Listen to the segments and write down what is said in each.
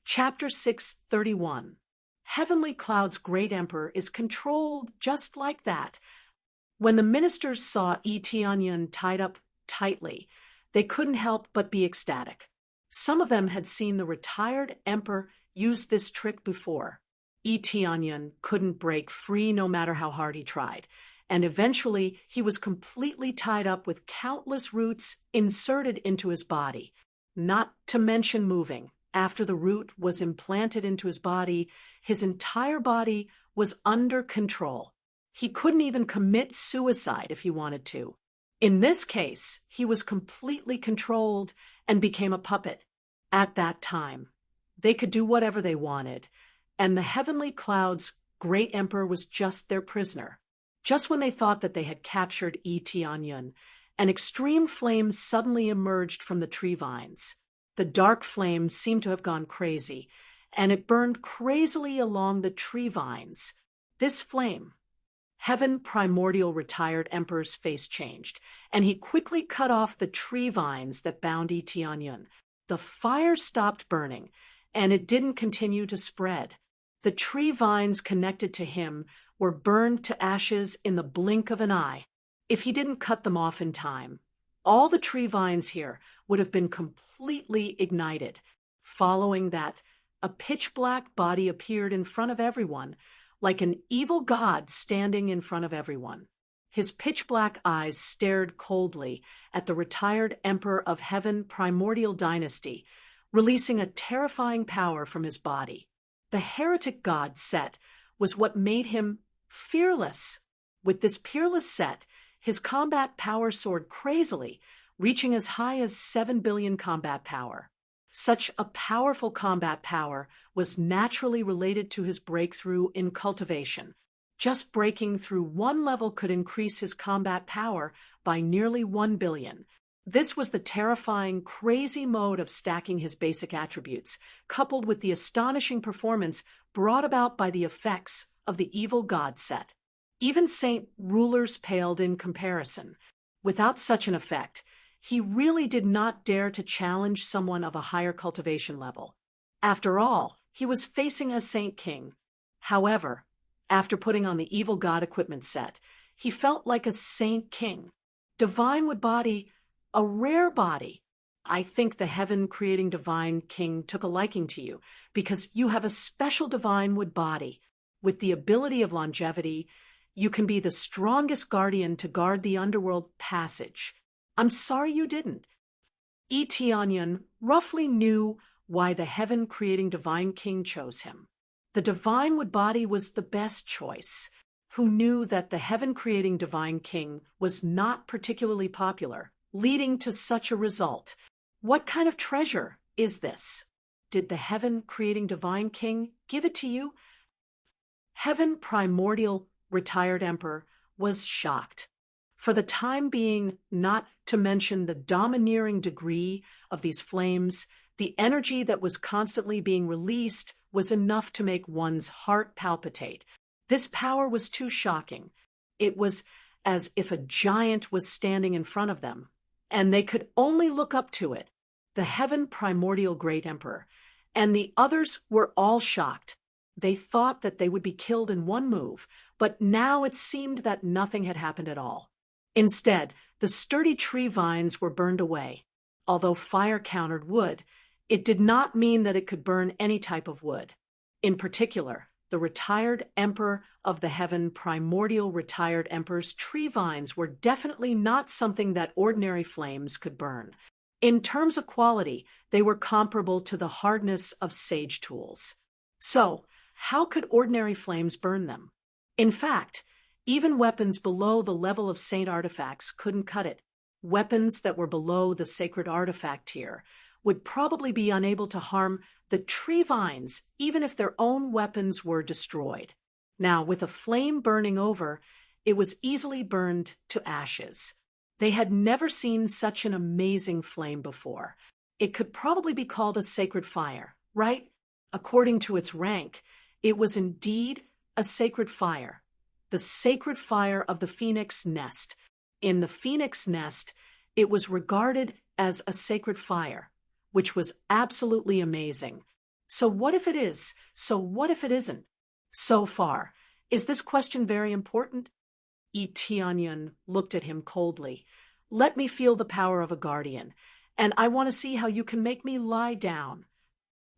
Chapter 631. Heavenly Cloud's great emperor is controlled just like that. When the ministers saw Eteonyon tied up tightly, they couldn't help but be ecstatic. Some of them had seen the retired emperor use this trick before. Eteonyon couldn't break free no matter how hard he tried, and eventually he was completely tied up with countless roots inserted into his body, not to mention moving. After the root was implanted into his body, his entire body was under control. He couldn't even commit suicide if he wanted to. In this case, he was completely controlled and became a puppet. At that time, they could do whatever they wanted, and the Heavenly Cloud's great emperor was just their prisoner. Just when they thought that they had captured Eteonyon, an extreme flame suddenly emerged from the tree vines. The dark flame seemed to have gone crazy, and it burned crazily along the tree vines. This flame, Heaven Primordial Retired Emperor's face changed, and he quickly cut off the tree vines that bound Eteonyon. The fire stopped burning, and it didn't continue to spread. The tree vines connected to him were burned to ashes in the blink of an eye. If he didn't cut them off in time, all the tree vines here would have been completely ignited. Following that, a pitch-black body appeared in front of everyone, like an evil god standing in front of everyone. His pitch-black eyes stared coldly at the retired Emperor of Heaven Primordial Dynasty, releasing a terrifying power from his body. The heretic god Set was what made him fearless. With this peerless Set, his combat power soared crazily, reaching as high as 7 billion combat power. Such a powerful combat power was naturally related to his breakthrough in cultivation. Just breaking through one level could increase his combat power by nearly 1 billion. This was the terrifying, crazy mode of stacking his basic attributes, coupled with the astonishing performance brought about by the effects of the evil god Set. Even Saint rulers paled in comparison. Without such an effect, he really did not dare to challenge someone of a higher cultivation level. After all, he was facing a Saint King. However, after putting on the evil god equipment set, he felt like a Saint King. Divine Wood Body, a rare body. I think the heaven-creating Divine King took a liking to you because you have a special Divine Wood Body. With the ability of longevity, you can be the strongest guardian to guard the underworld passage. I'm sorry you didn't. Eteonyon roughly knew why the heaven-creating Divine King chose him. The Divine Wood Body was the best choice, who knew that the heaven-creating Divine King was not particularly popular, leading to such a result. What kind of treasure is this? Did the heaven-creating Divine King give it to you? Heaven Primordial Retired Emperor was shocked. For the time being, not to mention the domineering degree of these flames, the energy that was constantly being released was enough to make one's heart palpitate. This power was too shocking. It was as if a giant was standing in front of them, and they could only look up to it. The Heaven Primordial Great Emperor, and the others were all shocked. They thought that they would be killed in one move, but now it seemed that nothing had happened at all. Instead, the sturdy tree vines were burned away. Although fire countered wood, it did not mean that it could burn any type of wood. In particular, the retired Emperor of the Heaven Primordial Retired Emperor's tree vines were definitely not something that ordinary flames could burn. In terms of quality, they were comparable to the hardness of sage tools. So, how could ordinary flames burn them? In fact, even weapons below the level of saint artifacts couldn't cut it. Weapons that were below the sacred artifact tier would probably be unable to harm the tree vines, even if their own weapons were destroyed. Now, with a flame burning over, it was easily burned to ashes. They had never seen such an amazing flame before. It could probably be called a sacred fire, right? According to its rank, it was indeed a sacred fire. The sacred fire of the phoenix nest. In the phoenix nest, it was regarded as a sacred fire, which was absolutely amazing. So what if it is? So what if it isn't? So far. Is this question very important? Tianyun looked at him coldly. Let me feel the power of a guardian, and I want to see how you can make me lie down.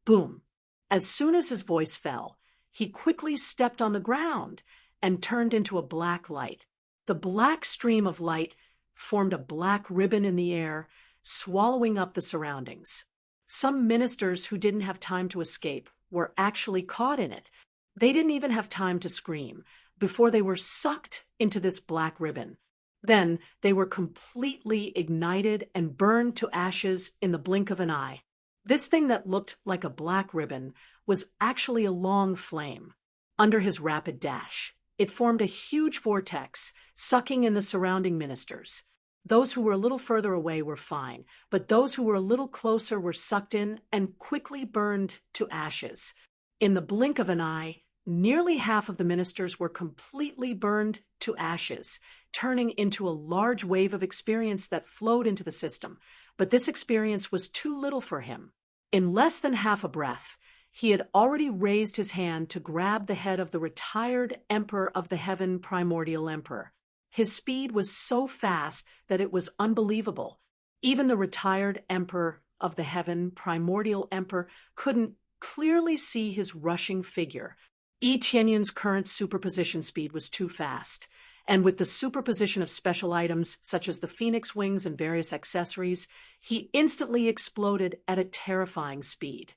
Boom. As soon as his voice fell, he quickly stepped on the ground and turned into a black light. The black stream of light formed a black ribbon in the air, swallowing up the surroundings. Some ministers who didn't have time to escape were actually caught in it. They didn't even have time to scream before they were sucked into this black ribbon. Then they were completely ignited and burned to ashes in the blink of an eye. This thing that looked like a black ribbon was actually a long flame. Under his rapid dash, it formed a huge vortex, sucking in the surrounding ministers. Those who were a little further away were fine, but those who were a little closer were sucked in and quickly burned to ashes. In the blink of an eye, nearly half of the ministers were completely burned to ashes, turning into a large wave of experience that flowed into the system. But this experience was too little for him. In less than half a breath, he had already raised his hand to grab the head of the retired Emperor of the Heaven Primordial Emperor. His speed was so fast that it was unbelievable. Even the retired Emperor of the Heaven Primordial Emperor couldn't clearly see his rushing figure. Tianyun's current superposition speed was too fast, and with the superposition of special items such as the phoenix wings and various accessories, he instantly exploded at a terrifying speed.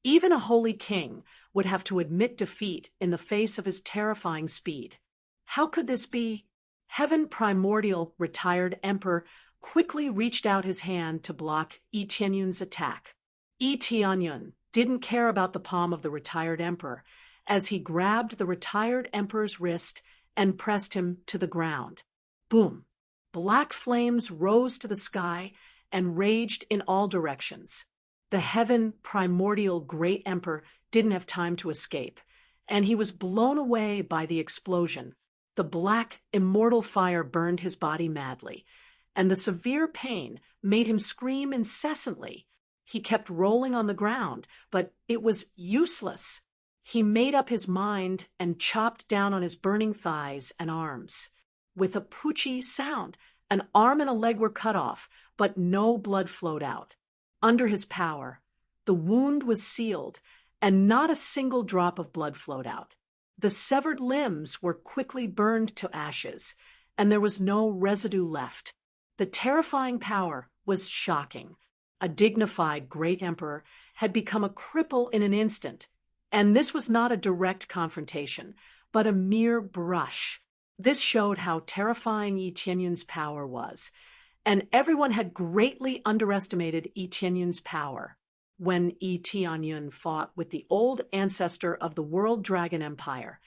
Even a holy king would have to admit defeat in the face of his terrifying speed. How could this be? Heaven Primordial retired Emperor quickly reached out his hand to block Tianyun's attack. Tianyun didn't care about the palm of the retired emperor as he grabbed the retired emperor's wrist and pressed him to the ground. Boom! Black flames rose to the sky and raged in all directions. The Heaven Primordial Great Emperor didn't have time to escape, and he was blown away by the explosion. The black, immortal fire burned his body madly, and the severe pain made him scream incessantly. He kept rolling on the ground, but it was useless. He made up his mind and chopped down on his burning thighs and arms. With a poochie sound, an arm and a leg were cut off, but no blood flowed out. Under his power, the wound was sealed, and not a single drop of blood flowed out. The severed limbs were quickly burned to ashes, and there was no residue left. The terrifying power was shocking. A dignified great emperor had become a cripple in an instant, and this was not a direct confrontation, but a mere brush. This showed how terrifying Tianyun's power was, and everyone had greatly underestimated Tianyun's power. When Tianyun fought with the old ancestor of the World Dragon Empire,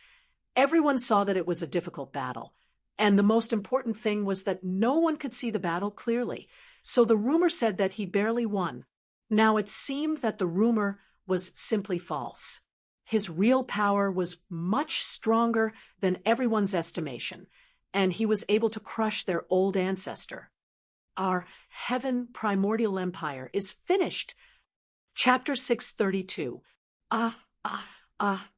everyone saw that it was a difficult battle, and the most important thing was that no one could see the battle clearly, so the rumor said that he barely won. Now it seemed that the rumor was simply false. His real power was much stronger than everyone's estimation, and he was able to crush their old ancestor. Our Heaven Primordial Empire is finished. Chapter 632.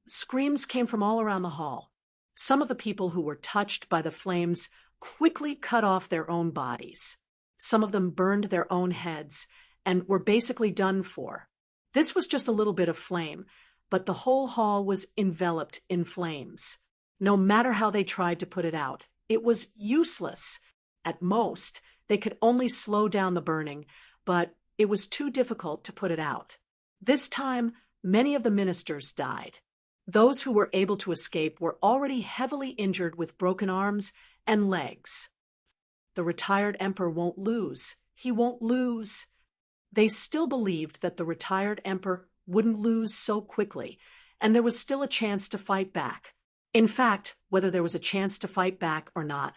Screams came from all around the hall. Some of the people who were touched by the flames quickly cut off their own bodies. Some of them burned their own heads and were basically done for. This was just a little bit of flame, but the whole hall was enveloped in flames. No matter how they tried to put it out, it was useless. At most, they could only slow down the burning, but it was too difficult to put it out. This time, many of the ministers died. Those who were able to escape were already heavily injured with broken arms and legs. The retired emperor won't lose. He won't lose. They still believed that the retired emperor wouldn't lose so quickly, and there was still a chance to fight back. In fact, whether there was a chance to fight back or not,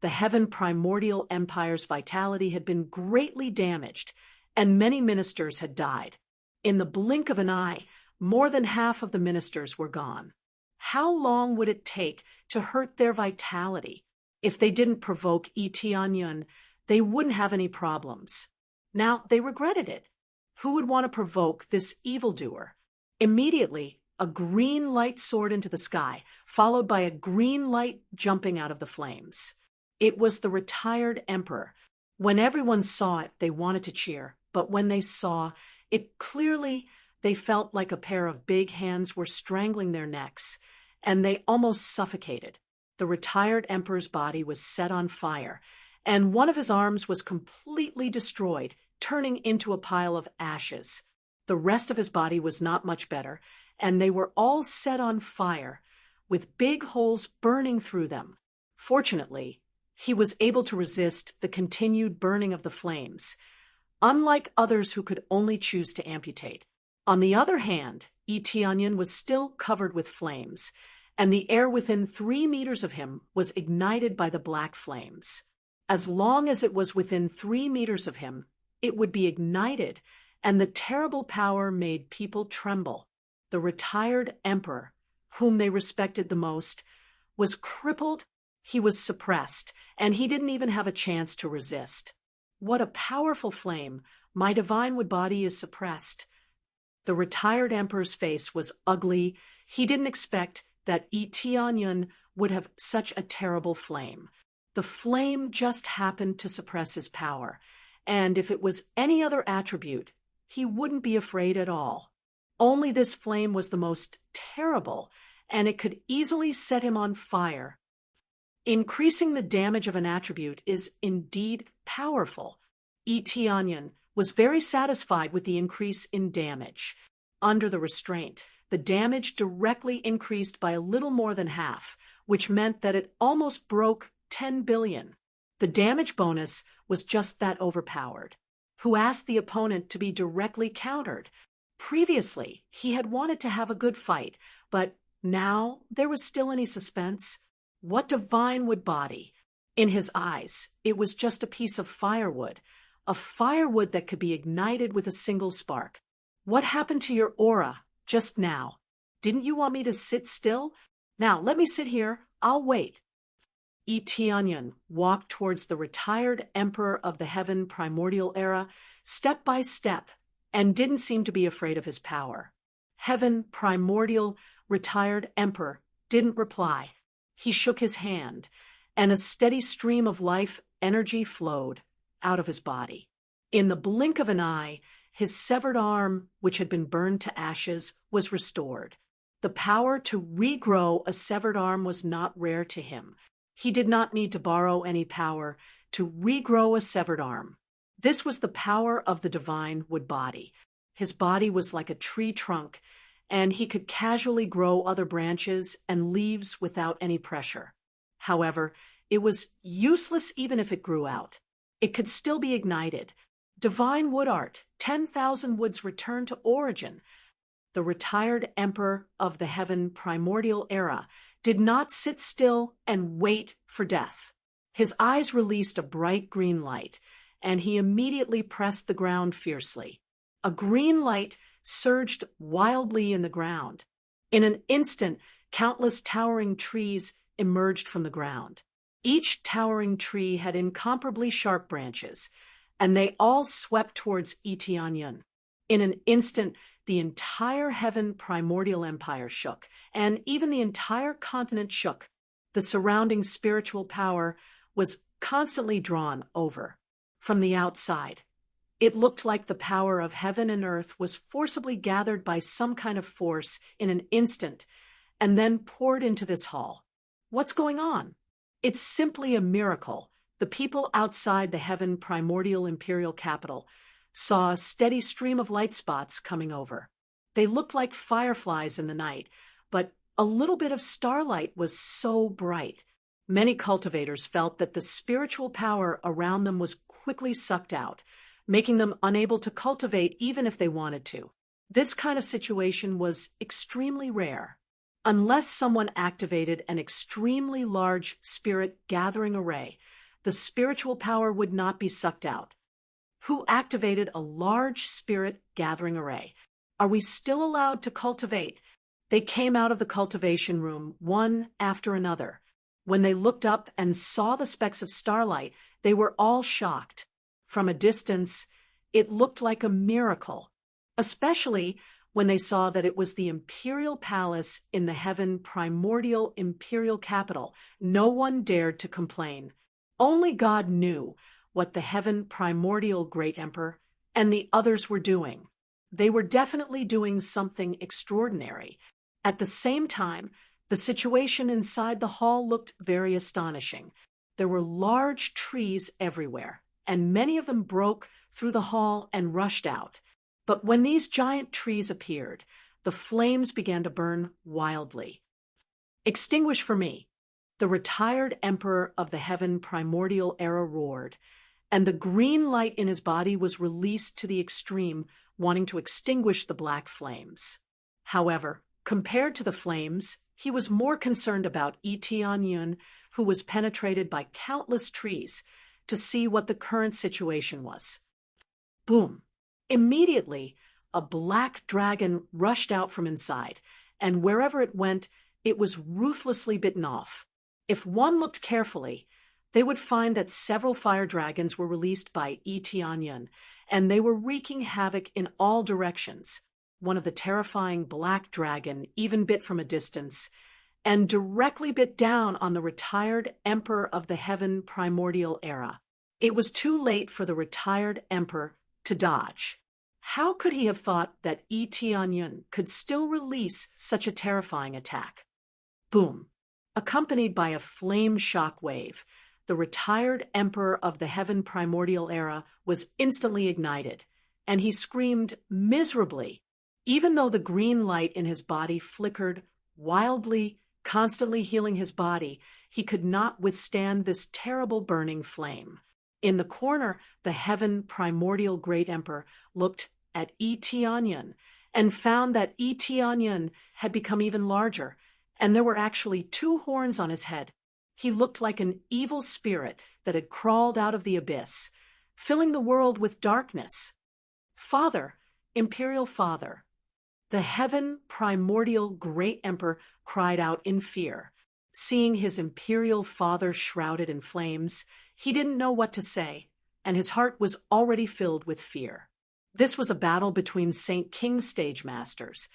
the Heaven Primordial Empire's vitality had been greatly damaged, and many ministers had died. In the blink of an eye, more than half of the ministers were gone. How long would it take to hurt their vitality? If they didn't provoke Tianyun, they wouldn't have any problems. Now they regretted it. Who would want to provoke this evildoer? Immediately, a green light soared into the sky, followed by a green light jumping out of the flames. It was the retired emperor. When everyone saw it, they wanted to cheer, but when they saw it clearly, they felt like a pair of big hands were strangling their necks, and they almost suffocated. The retired emperor's body was set on fire, and one of his arms was completely destroyed, turning into a pile of ashes. The rest of his body was not much better, and they were all set on fire, with big holes burning through them. Fortunately, he was able to resist the continued burning of the flames, unlike others who could only choose to amputate. On the other hand, Eteonion was still covered with flames, and the air within 3 meters of him was ignited by the black flames. As long as it was within 3 meters of him, it would be ignited, and the terrible power made people tremble. The retired emperor, whom they respected the most, was crippled, he was suppressed, and he didn't even have a chance to resist. What a powerful flame! My divine wood body is suppressed. The retired emperor's face was ugly. He didn't expect that Eteonion would have such a terrible flame. The flame just happened to suppress his power, and if it was any other attribute, he wouldn't be afraid at all. Only this flame was the most terrible, and it could easily set him on fire. Increasing the damage of an attribute is indeed powerful. Eteonion was very satisfied with the increase in damage. Under the restraint, the damage directly increased by a little more than half, which meant that it almost broke 10 billion. The damage bonus was just that overpowered. Who asked the opponent to be directly countered? Previously, he had wanted to have a good fight, but now there was still any suspense. What divine wood body! In his eyes, it was just a piece of firewood, a firewood that could be ignited with a single spark. What happened to your aura just now? Didn't you want me to sit still? Now, let me sit here. I'll wait. Eteonion walked towards the retired emperor of the heaven primordial era, step by step, and didn't seem to be afraid of his power. Heaven primordial retired emperor didn't reply. He shook his hand, and a steady stream of life energy flowed out of his body. In the blink of an eye, his severed arm, which had been burned to ashes, was restored. The power to regrow a severed arm was not rare to him. He did not need to borrow any power to regrow a severed arm. This was the power of the divine wood body. His body was like a tree trunk, and he could casually grow other branches and leaves without any pressure. However, it was useless even if it grew out. It could still be ignited. Divine wood art, 10,000 woods return to origin. The retired emperor of the heaven primordial era did not sit still and wait for death. His eyes released a bright green light, and he immediately pressed the ground fiercely. A green light surged wildly in the ground. In an instant, countless towering trees emerged from the ground. Each towering tree had incomparably sharp branches, and they all swept towards Eteonion. In an instant, the entire heaven primordial empire shook, and even the entire continent shook. The surrounding spiritual power was constantly drawn over. From the outside, it looked like the power of heaven and earth was forcibly gathered by some kind of force in an instant, and then poured into this hall. What's going on? It's simply a miracle. The people outside the heaven primordial imperial capital saw a steady stream of light spots coming over. They looked like fireflies in the night, but a little bit of starlight was so bright. Many cultivators felt that the spiritual power around them was quickly sucked out, making them unable to cultivate even if they wanted to. This kind of situation was extremely rare. Unless someone activated an extremely large spirit gathering array, the spiritual power would not be sucked out. Who activated a large spirit gathering array? Are we still allowed to cultivate? They came out of the cultivation room, one after another. When they looked up and saw the specks of starlight, they were all shocked. From a distance, it looked like a miracle, especially when they saw that it was the imperial palace in the heaven primordial imperial capital. No one dared to complain. Only God knew what the heaven primordial great emperor and the others were doing. They were definitely doing something extraordinary. At the same time, the situation inside the hall looked very astonishing. There were large trees everywhere, and many of them broke through the hall and rushed out. But when these giant trees appeared, the flames began to burn wildly. "Extinguish for me!" the retired emperor of the heaven primordial era roared, and the green light in his body was released to the extreme, wanting to extinguish the black flames. However, compared to the flames, he was more concerned about Tianyun, who was penetrated by countless trees, to see what the current situation was. Boom! Immediately, a black dragon rushed out from inside, and wherever it went, it was ruthlessly bitten off. If one looked carefully, they would find that several fire dragons were released by Tianyun, and they were wreaking havoc in all directions. One of the terrifying black dragon even bit from a distance, and directly bit down on the retired emperor of the heaven primordial era. It was too late for the retired emperor to dodge. How could he have thought that Tianyun could still release such a terrifying attack? Boom! Accompanied by a flame shock wave, the retired emperor of the heaven primordial era was instantly ignited, and he screamed miserably. Even though the green light in his body flickered wildly, constantly healing his body, he could not withstand this terrible burning flame. In the corner, the heaven primordial great emperor looked at Tianyun and found that Tianyun had become even larger, and there were actually 2 horns on his head. He looked like an evil spirit that had crawled out of the abyss, filling the world with darkness. "Father, Imperial Father," the heaven primordial great emperor cried out in fear. Seeing his imperial father shrouded in flames, he didn't know what to say, and his heart was already filled with fear. This was a battle between Saint King's stage masters,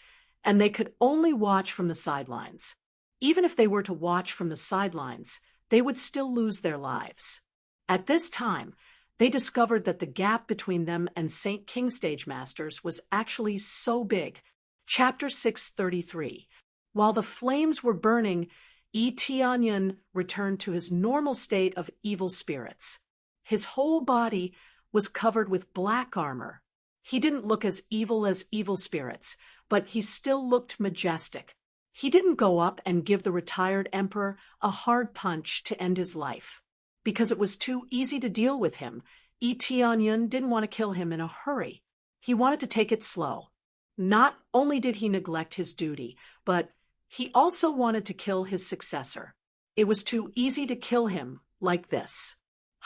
and they could only watch from the sidelines. Even if they were to watch from the sidelines, they would still lose their lives. At this time, they discovered that the gap between them and Saint King's stage masters was actually so big. Chapter 633. While the flames were burning, Tianyun returned to his normal state of evil spirits. His whole body was covered with black armor. He didn't look as evil spirits, but he still looked majestic. He didn't go up and give the retired emperor a hard punch to end his life. Because it was too easy to deal with him, Tianyun didn't want to kill him in a hurry. He wanted to take it slow. Not only did he neglect his duty, but he also wanted to kill his successor. It was too easy to kill him like this.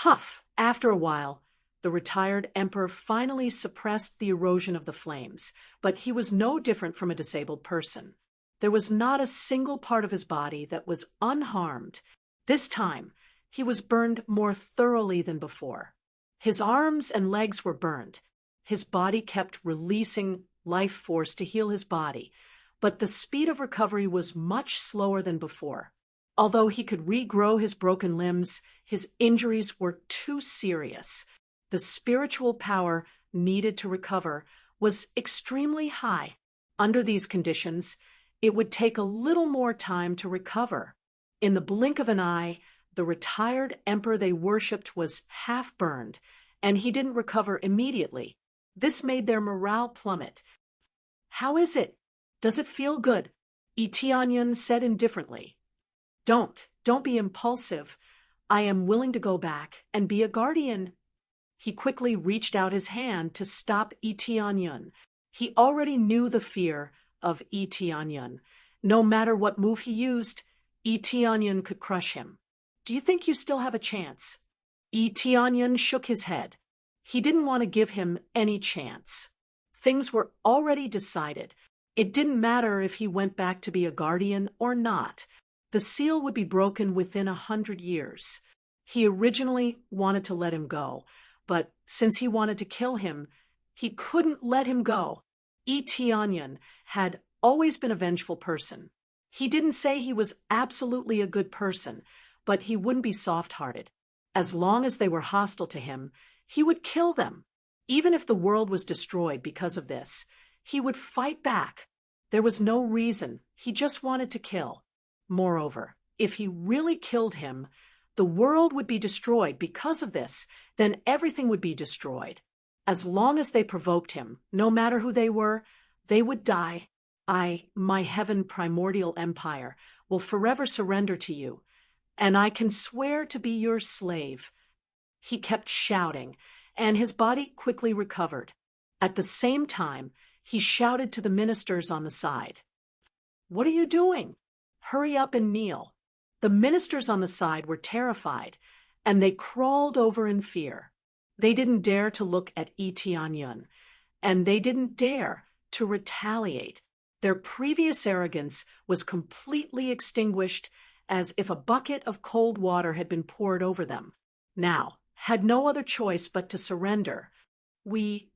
Huff! After a while, the retired emperor finally suppressed the erosion of the flames, but he was no different from a disabled person. There was not a single part of his body that was unharmed. This time, he was burned more thoroughly than before. His arms and legs were burned. His body kept releasing life force to heal his body, but the speed of recovery was much slower than before. Although he could regrow his broken limbs, his injuries were too serious. The spiritual power needed to recover was extremely high. Under these conditions, it would take a little more time to recover. In the blink of an eye, the retired emperor they worshipped was half burned, and he didn't recover immediately. This made their morale plummet. "How is it? Does it feel good?" Tianyun said indifferently. Don't be impulsive. I am willing to go back and be a guardian." He quickly reached out his hand to stop Tianyun. He already knew the fear of Tianyun. No matter what move he used, Tianyun could crush him. "Do you think you still have a chance?" Tianyun shook his head. He didn't want to give him any chance. Things were already decided. It didn't matter if he went back to be a guardian or not. The seal would be broken within 100 years. He originally wanted to let him go, but since he wanted to kill him, he couldn't let him go. Tianyan had always been a vengeful person. He didn't say he was absolutely a good person, but he wouldn't be soft-hearted. As long as they were hostile to him, he would kill them. Even if the world was destroyed because of this, he would fight back. There was no reason, he just wanted to kill. Moreover, if he really killed him, the world would be destroyed because of this, then everything would be destroyed. As long as they provoked him, no matter who they were, they would die. My heaven primordial empire, will forever surrender to you, and I can swear to be your slave. He kept shouting, and his body quickly recovered. At the same time, he shouted to the ministers on the side. "What are you doing? Hurry up and kneel." The ministers on the side were terrified, and they crawled over in fear. They didn't dare to look at Tianyan, and they didn't dare to retaliate. Their previous arrogance was completely extinguished, as if a bucket of cold water had been poured over them. Now, had no other choice but to surrender. We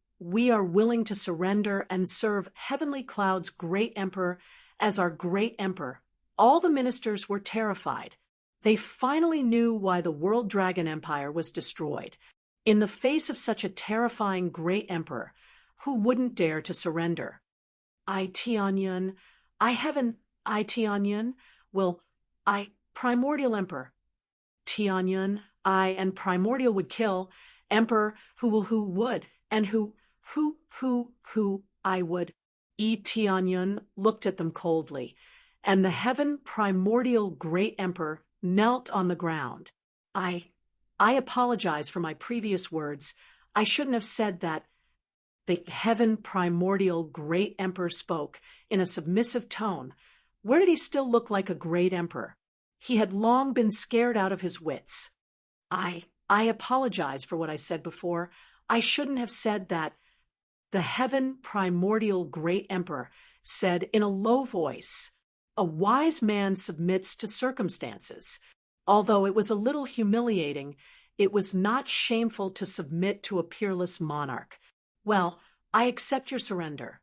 are willing to surrender and serve Heavenly Cloud's great emperor as our great emperor. All the ministers were terrified. They finally knew why the World Dragon Empire was destroyed. In the face of such a terrifying great emperor, who wouldn't dare to surrender? Tianyan, Tianyan, primordial emperor. Tianyan, and primordial would kill, emperor, who would, and who I would. Tianyan looked at them coldly, and the heaven primordial great emperor knelt on the ground. I apologize for my previous words. I shouldn't have said that. The heaven primordial great emperor spoke in a submissive tone. Where did he still look like a great emperor? He had long been scared out of his wits. I apologize for what I said before. I shouldn't have said that. The heaven primordial great emperor said in a low voice, "A wise man submits to circumstances. Although it was a little humiliating, it was not shameful to submit to a peerless monarch. Well, I accept your surrender."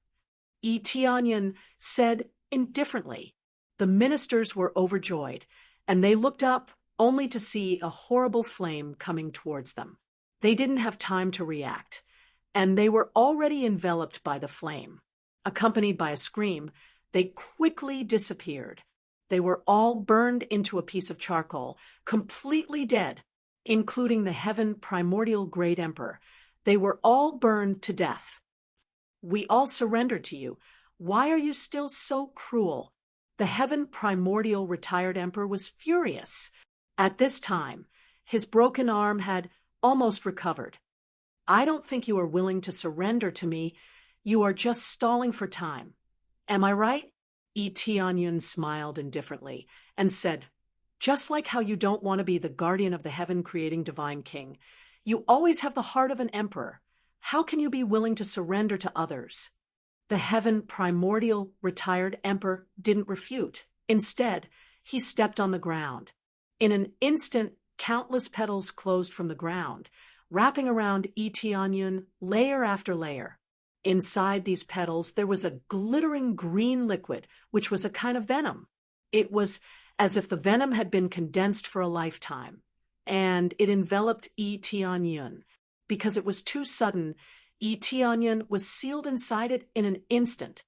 Tianyan said indifferently. The ministers were overjoyed, and they looked up only to see a horrible flame coming towards them. They didn't have time to react, and they were already enveloped by the flame. Accompanied by a scream, they quickly disappeared. They were all burned into a piece of charcoal, completely dead, including the heaven primordial great emperor. They were all burned to death. "We all surrendered to you. Why are you still so cruel?" The heaven primordial retired emperor was furious. At this time, his broken arm had almost recovered. "I don't think you are willing to surrender to me. You are just stalling for time. Am I right?" Tianyan smiled indifferently and said, "Just like how you don't want to be the guardian of the heaven-creating divine king, you always have the heart of an emperor. How can you be willing to surrender to others?" The heaven primordial retired emperor didn't refute. Instead, he stepped on the ground. In an instant, countless petals closed from the ground, wrapping around Tianyan layer after layer. Inside these petals, there was a glittering green liquid, which was a kind of venom. It was as if the venom had been condensed for a lifetime, and it enveloped Tianyan. Because it was too sudden, Tianyan was sealed inside it in an instant.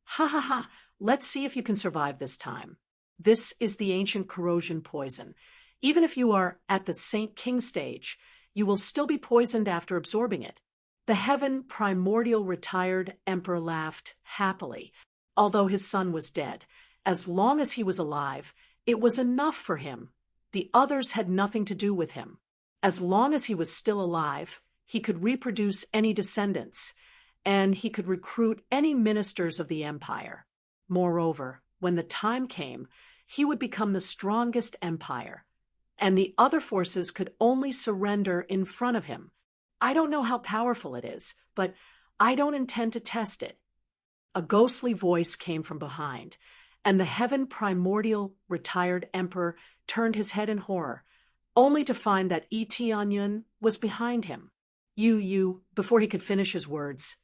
"Ha ha ha, let's see if you can survive this time. This is the ancient corrosion poison. Even if you are at the Saint King stage, you will still be poisoned after absorbing it." The heaven primordial retired emperor laughed happily. Although his son was dead, as long as he was alive, it was enough for him. The others had nothing to do with him. As long as he was still alive, he could reproduce any descendants, and he could recruit any ministers of the empire. Moreover, when the time came, he would become the strongest empire, and the other forces could only surrender in front of him. I don't know how powerful it is, but I don't intend to test it. A ghostly voice came from behind, and the heaven primordial retired emperor turned his head in horror, only to find that Tianyan was behind him. Before he could finish his words,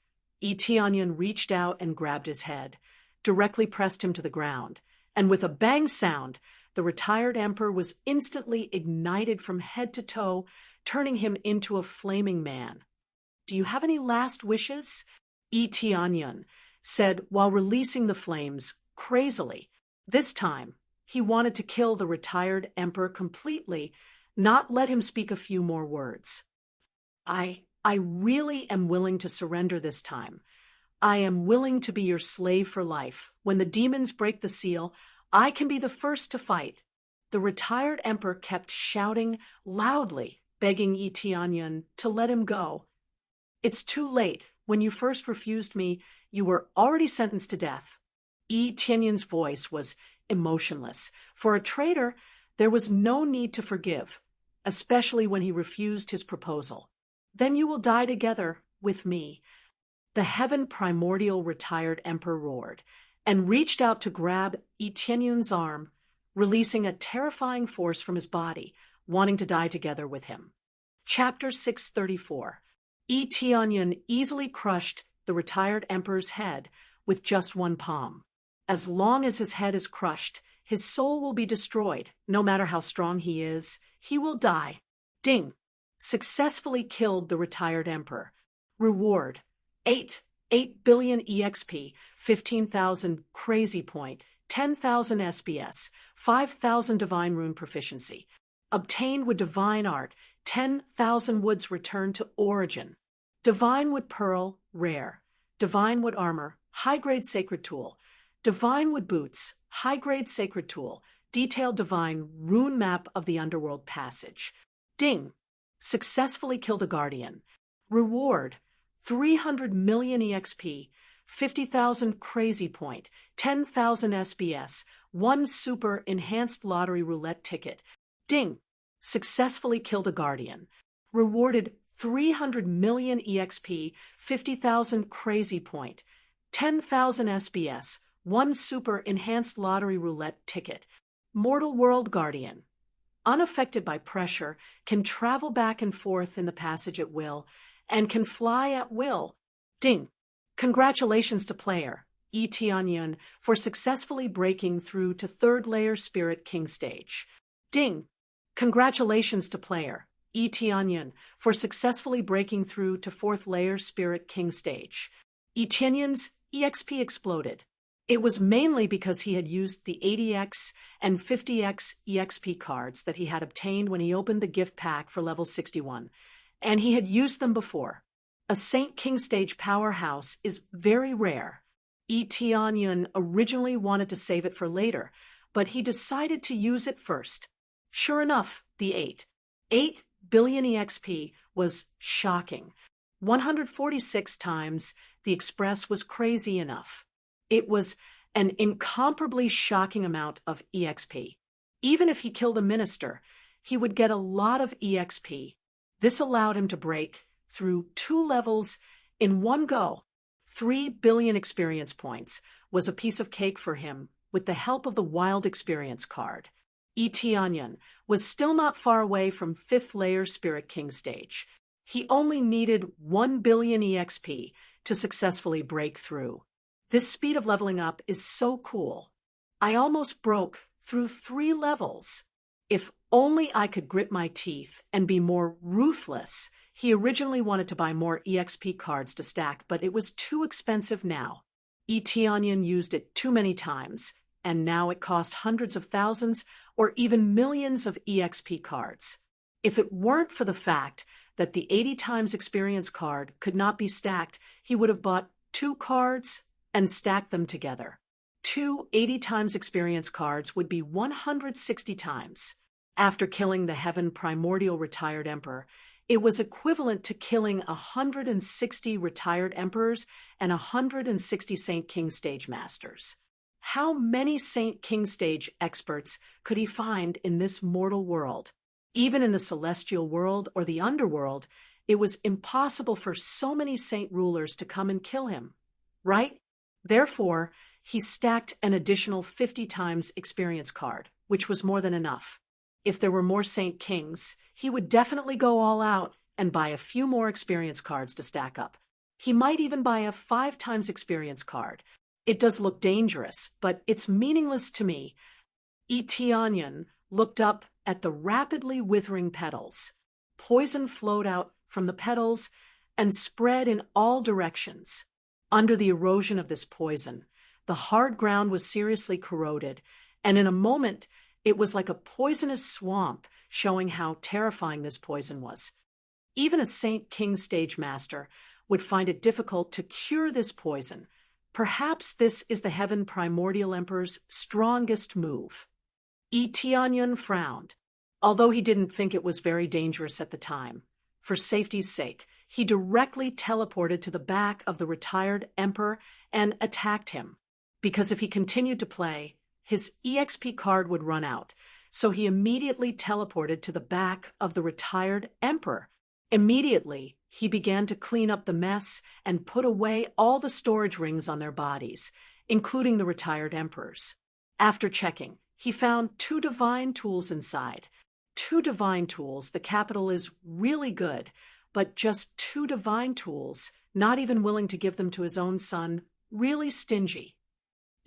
Eteonion reached out and grabbed his head, directly pressed him to the ground, and with a bang sound, the retired emperor was instantly ignited from head to toe, turning him into a flaming man. "Do you have any last wishes?" Eteonion said while releasing the flames crazily. This time, he wanted to kill the retired emperor completely, not let him speak a few more words. I really am willing to surrender this time. I am willing to be your slave for life. When the demons break the seal, I can be the first to fight." The retired emperor kept shouting loudly, begging Eteonion to let him go. "It's too late. When you first refused me, you were already sentenced to death." Eteonion's voice was emotionless. For a traitor, there was no need to forgive, especially when he refused his proposal. "Then you will die together with me." The heaven primordial retired emperor roared and reached out to grab Eteonion's arm, releasing a terrifying force from his body, wanting to die together with him. Chapter 634. Eteonion easily crushed the retired emperor's head with just one palm. As long as his head is crushed, his soul will be destroyed. No matter how strong he is, he will die. Ding! Successfully killed the retired emperor. Reward: 8 billion EXP, 15,000 crazy point, 10,000 SBS, 5,000 divine rune proficiency. Obtained with divine art, 10,000 woods returned to origin. Divine wood pearl, rare. Divine wood armor, high-grade sacred tool. Divine wood boots, high-grade sacred tool. Detailed divine rune map of the underworld passage. Ding! Successfully killed a guardian. Reward: 300 million EXP, 50,000 crazy point, 10,000 SBS, 1 super enhanced lottery roulette ticket. Ding! Successfully killed a guardian. Rewarded 300 million EXP, 50,000 crazy point, 10,000 SBS, 1 super enhanced lottery roulette ticket. Mortal world guardian. Unaffected by pressure, can travel back and forth in the passage at will, and can fly at will. Ding! Congratulations to player Eteonion for successfully breaking through to 3rd layer Spirit King stage. Ding! Congratulations to player Eteonion for successfully breaking through to 4th layer Spirit King stage. Eteonion's EXP exploded. It was mainly because he had used the 80x and 50x EXP cards that he had obtained when he opened the gift pack for level 61, and he had used them before. A Saint King stage powerhouse is very rare. Eteonion originally wanted to save it for later, but he decided to use it first. Sure enough, the 8 billion EXP was shocking. 146 times the express was crazy enough. It was an incomparably shocking amount of EXP. Even if he killed a minister, he would get a lot of EXP. This allowed him to break through 2 levels in one go. 3 billion experience points was a piece of cake for him with the help of the Wild Experience card. Eteonion was still not far away from 5th layer Spirit King stage. He only needed 1 billion EXP to successfully break through. This speed of leveling up is so cool. I almost broke through 3 levels. If only I could grit my teeth and be more ruthless. He originally wanted to buy more EXP cards to stack, but it was too expensive now. Eteonion used it too many times, and now it cost hundreds of thousands or even millions of EXP cards. If it weren't for the fact that the 80 times experience card could not be stacked, he would have bought 2 cards and stacked them together. 2 80 times experience cards would be 160 times. After killing the Heaven Primordial Retired Emperor, it was equivalent to killing 160 retired emperors and 160 Saint King Stage Masters. How many Saint King Stage experts could he find in this mortal world? Even in the celestial world or the underworld, it was impossible for so many saint rulers to come and kill him, right? Therefore, he stacked an additional 50 times experience card, which was more than enough. If there were more Saint Kings, he would definitely go all out and buy a few more experience cards to stack up. He might even buy a 5 times experience card. It does look dangerous, but it's meaningless to me. Eteonyon looked up at the rapidly withering petals. Poison flowed out from the petals and spread in all directions. Under the erosion of this poison, the hard ground was seriously corroded, and in a moment it was like a poisonous swamp, showing how terrifying this poison was. Even a Saint King stage master would find it difficult to cure this poison. Perhaps this is the Heaven Primordial Emperor's strongest move. Eteonyon frowned, although he didn't think it was very dangerous at the time. For safety's sake, he directly teleported to the back of the retired emperor and attacked him. Because if he continued to play, his EXP card would run out, so he immediately teleported to the back of the retired emperor. Immediately, he began to clean up the mess and put away all the storage rings on their bodies, including the retired emperors. After checking, he found 2 divine tools inside. 2 divine tools, the capital is really good, but just 2 divine tools, not even willing to give them to his own son, really stingy.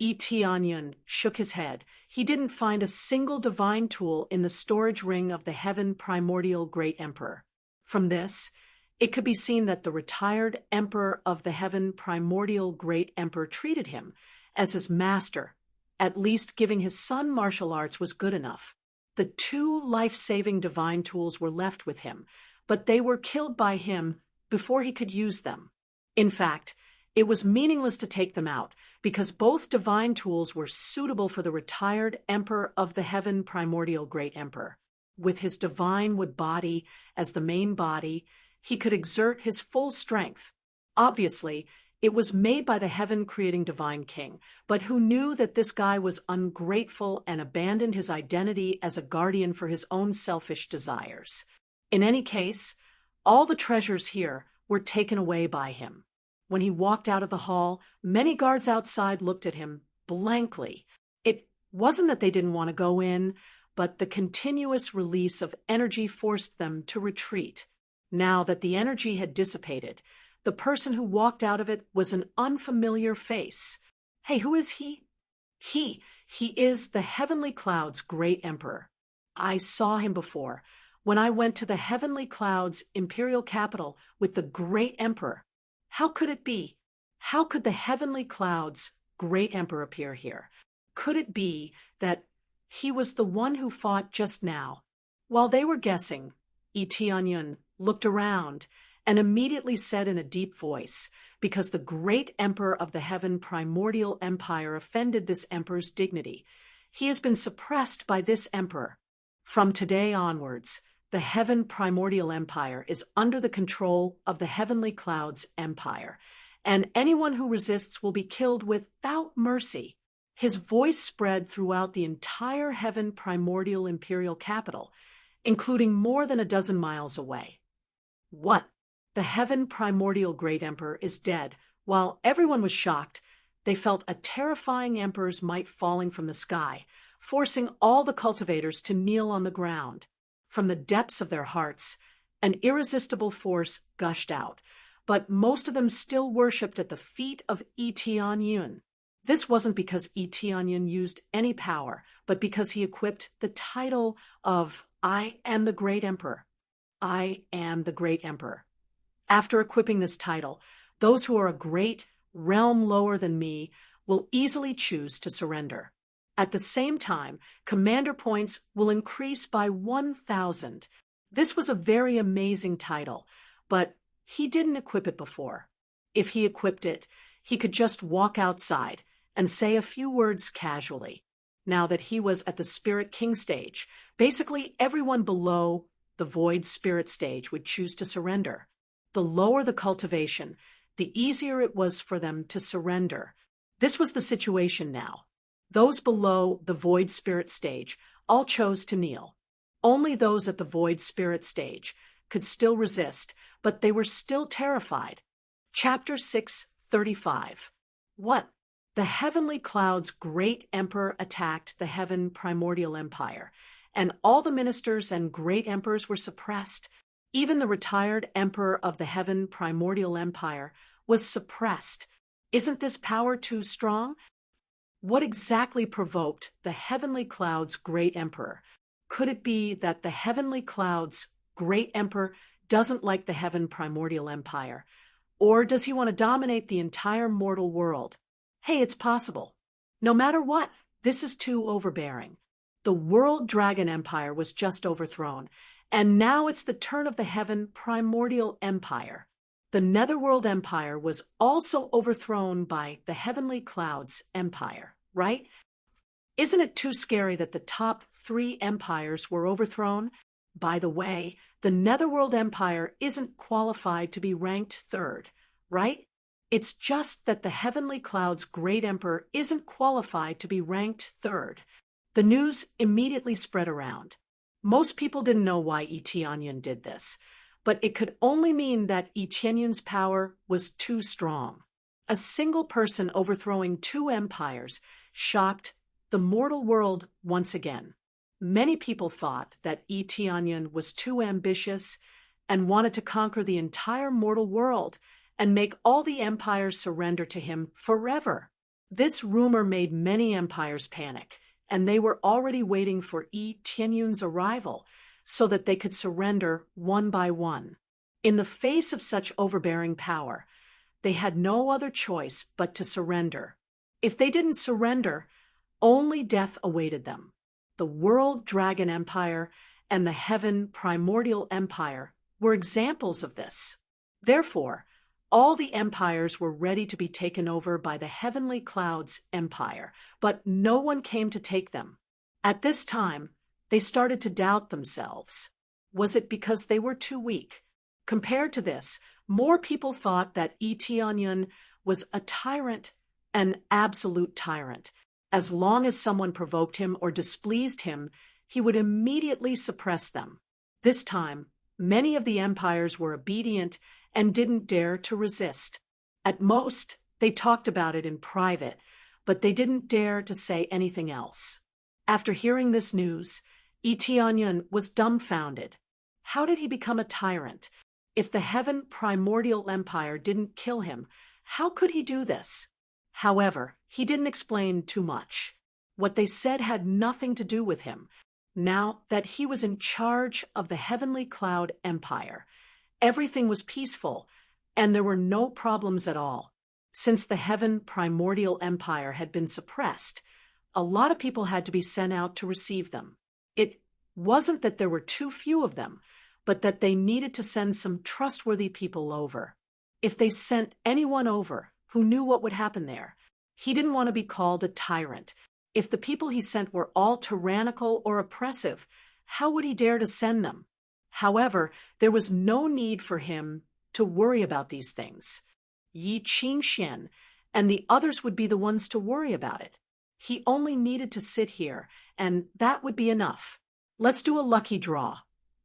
Eteonyon shook his head. He didn't find a single divine tool in the storage ring of the Heaven Primordial Great Emperor. From this, it could be seen that the retired Emperor of the Heaven Primordial Great Emperor treated him as his master. At least giving his son martial arts was good enough. The 2 life-saving divine tools were left with him, but they were killed by him before he could use them. In fact, it was meaningless to take them out, because both divine tools were suitable for the retired Emperor of the Heaven Primordial Great Emperor. With his divine wood body as the main body, he could exert his full strength. Obviously, it was made by the heaven-creating divine king, but who knew that this guy was ungrateful and abandoned his identity as a guardian for his own selfish desires. In any case, all the treasures here were taken away by him. When he walked out of the hall, many guards outside looked at him blankly. It wasn't that they didn't want to go in, but the continuous release of energy forced them to retreat. Now that the energy had dissipated, the person who walked out of it was an unfamiliar face. Hey, who is he? He is the Heavenly Cloud's Great Emperor. I saw him before, when I went to the Heavenly Cloud's imperial capital with the Great Emperor. How could it be? How could the Heavenly Cloud's Great Emperor appear here? Could it be that he was the one who fought just now? While they were guessing, Eteonyon looked around and immediately said in a deep voice, because the Great Emperor of the Heaven Primordial Empire offended this emperor's dignity. He has been suppressed by this emperor. From today onwards, the Heaven Primordial Empire is under the control of the Heavenly Cloud's empire, and anyone who resists will be killed without mercy. His voice spread throughout the entire Heaven Primordial Imperial capital, including more than a dozen miles away. What? The Heaven Primordial Great Emperor is dead. While everyone was shocked, they felt a terrifying emperor's might falling from the sky, forcing all the cultivators to kneel on the ground. From the depths of their hearts, an irresistible force gushed out, but most of them still worshipped at the feet of Eteonyon. This wasn't because Eteonyon used any power, but because he equipped the title of I am the Great Emperor. I am the Great Emperor. After equipping this title, those who are a great realm lower than me will easily choose to surrender. At the same time, commander points will increase by 1,000. This was a very amazing title, but he didn't equip it before. If he equipped it, he could just walk outside and say a few words casually. Now that he was at the Spirit King stage, basically everyone below the Void Spirit stage would choose to surrender. The lower the cultivation, the easier it was for them to surrender. This was the situation now. Those below the Void Spirit stage all chose to kneel. Only those at the Void Spirit stage could still resist, but they were still terrified. Chapter 6:35. What? The Heavenly Cloud's Great Emperor attacked the Heaven Primordial Empire, and all the ministers and great emperors were suppressed. Even the retired Emperor of the Heaven Primordial Empire was suppressed. Isn't this power too strong? What exactly provoked the heavenly cloud's great emperor? Could it be that the heavenly cloud's great emperor doesn't like the heaven primordial empire? Or does he want to dominate the entire mortal world? Hey, it's possible. No matter what, this is too overbearing. The world dragon empire was just overthrown, and now it's the turn of the heaven primordial empire. The netherworld empire was also overthrown by the heavenly clouds empire, right? Isn't it too scary that the top 3 empires were overthrown? By the way, the netherworld empire isn't qualified to be ranked 3rd, right? It's just that the heavenly cloud's great emperor isn't qualified to be ranked 3rd. The news immediately spread around. Most people didn't know why Eteonyon did this, but it could only mean that Eteonyon's power was too strong. A single person overthrowing 2 empires shocked the mortal world once again. Many people thought that Eteonyon was too ambitious and wanted to conquer the entire mortal world and make all the empires surrender to him forever. This rumor made many empires panic, and they were already waiting for Eteonyon's arrival so that they could surrender one by one. In the face of such overbearing power, they had no other choice but to surrender. If they didn't surrender, only death awaited them. The World Dragon Empire and the Heaven Primordial Empire were examples of this. Therefore, all the empires were ready to be taken over by the Heavenly Clouds Empire, but no one came to take them. At this time, they started to doubt themselves. Was it because they were too weak? Compared to this, more people thought that Eteonyon was a tyrant, an absolute tyrant. As long as someone provoked him or displeased him, he would immediately suppress them. This time, many of the empires were obedient and didn't dare to resist. At most, they talked about it in private, but they didn't dare to say anything else. After hearing this news, Eteonyon was dumbfounded. How did he become a tyrant? If the Heaven Primordial Empire didn't kill him, how could he do this? However, he didn't explain too much. What they said had nothing to do with him. Now that he was in charge of the Heavenly Cloud Empire, everything was peaceful, and there were no problems at all. Since the Heaven Primordial Empire had been suppressed, a lot of people had to be sent out to receive them. It wasn't that there were too few of them, but that they needed to send some trustworthy people over. If they sent anyone over who knew what would happen there, he didn't want to be called a tyrant. If the people he sent were all tyrannical or oppressive, how would he dare to send them? However, there was no need for him to worry about these things. Yi Qingxian and the others would be the ones to worry about it. He only needed to sit here, and that would be enough. Let's do a lucky draw.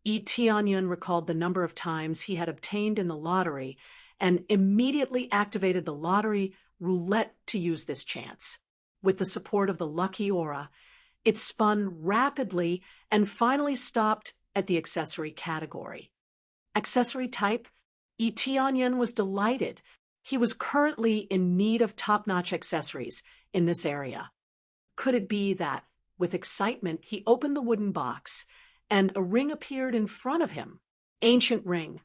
Eteonyon recalled the number of times he had obtained in the lottery and immediately activated the lottery roulette to use this chance. With the support of the lucky aura, it spun rapidly and finally stopped at the accessory category. Accessory type? Eteonyon was delighted. He was currently in need of top-notch accessories in this area. Could it be that, with excitement, he opened the wooden box and a ring appeared in front of him? Ancient ring,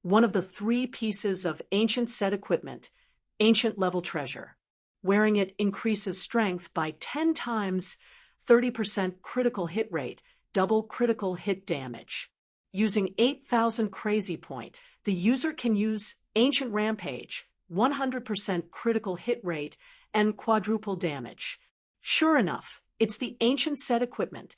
one of the 3 pieces of ancient set equipment, ancient level treasure. Wearing it increases strength by 10 times, 30% critical hit rate, double critical hit damage. Using 8,000 crazy point, the user can use Ancient Rampage, 100% critical hit rate, and quadruple damage. Sure enough, it's the ancient set equipment.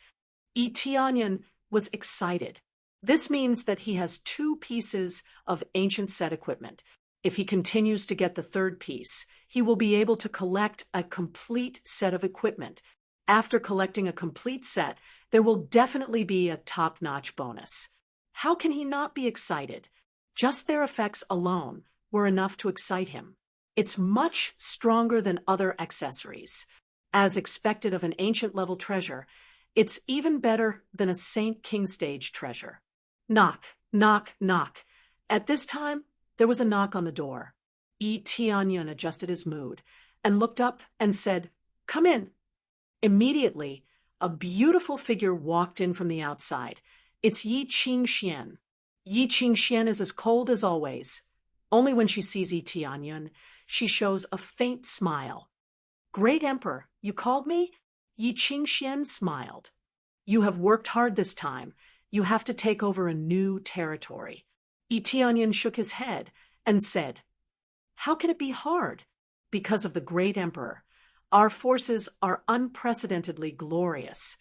Eteonyon was excited. This means that he has 2 pieces of ancient set equipment. If he continues to get the 3rd piece, he will be able to collect a complete set of equipment. After collecting a complete set, there will definitely be a top-notch bonus. How can he not be excited? Just their effects alone were enough to excite him. It's much stronger than other accessories. As expected of an ancient-level treasure, it's even better than a Saint King Stage treasure. Knock, knock, knock. At this time, there was a knock on the door. Tianyun adjusted his mood and looked up and said, "Come in." Immediately, a beautiful figure walked in from the outside. It's Yi Qingxian. Yi Qingxian is as cold as always. Only when she sees Tianyun, she shows a faint smile. "Great Emperor, you called me?" Yi Qingxian smiled. "You have worked hard this time. You have to take over a new territory." Tianyun shook his head and said, "How can it be hard?" "Because of the Great Emperor. Our forces are unprecedentedly glorious.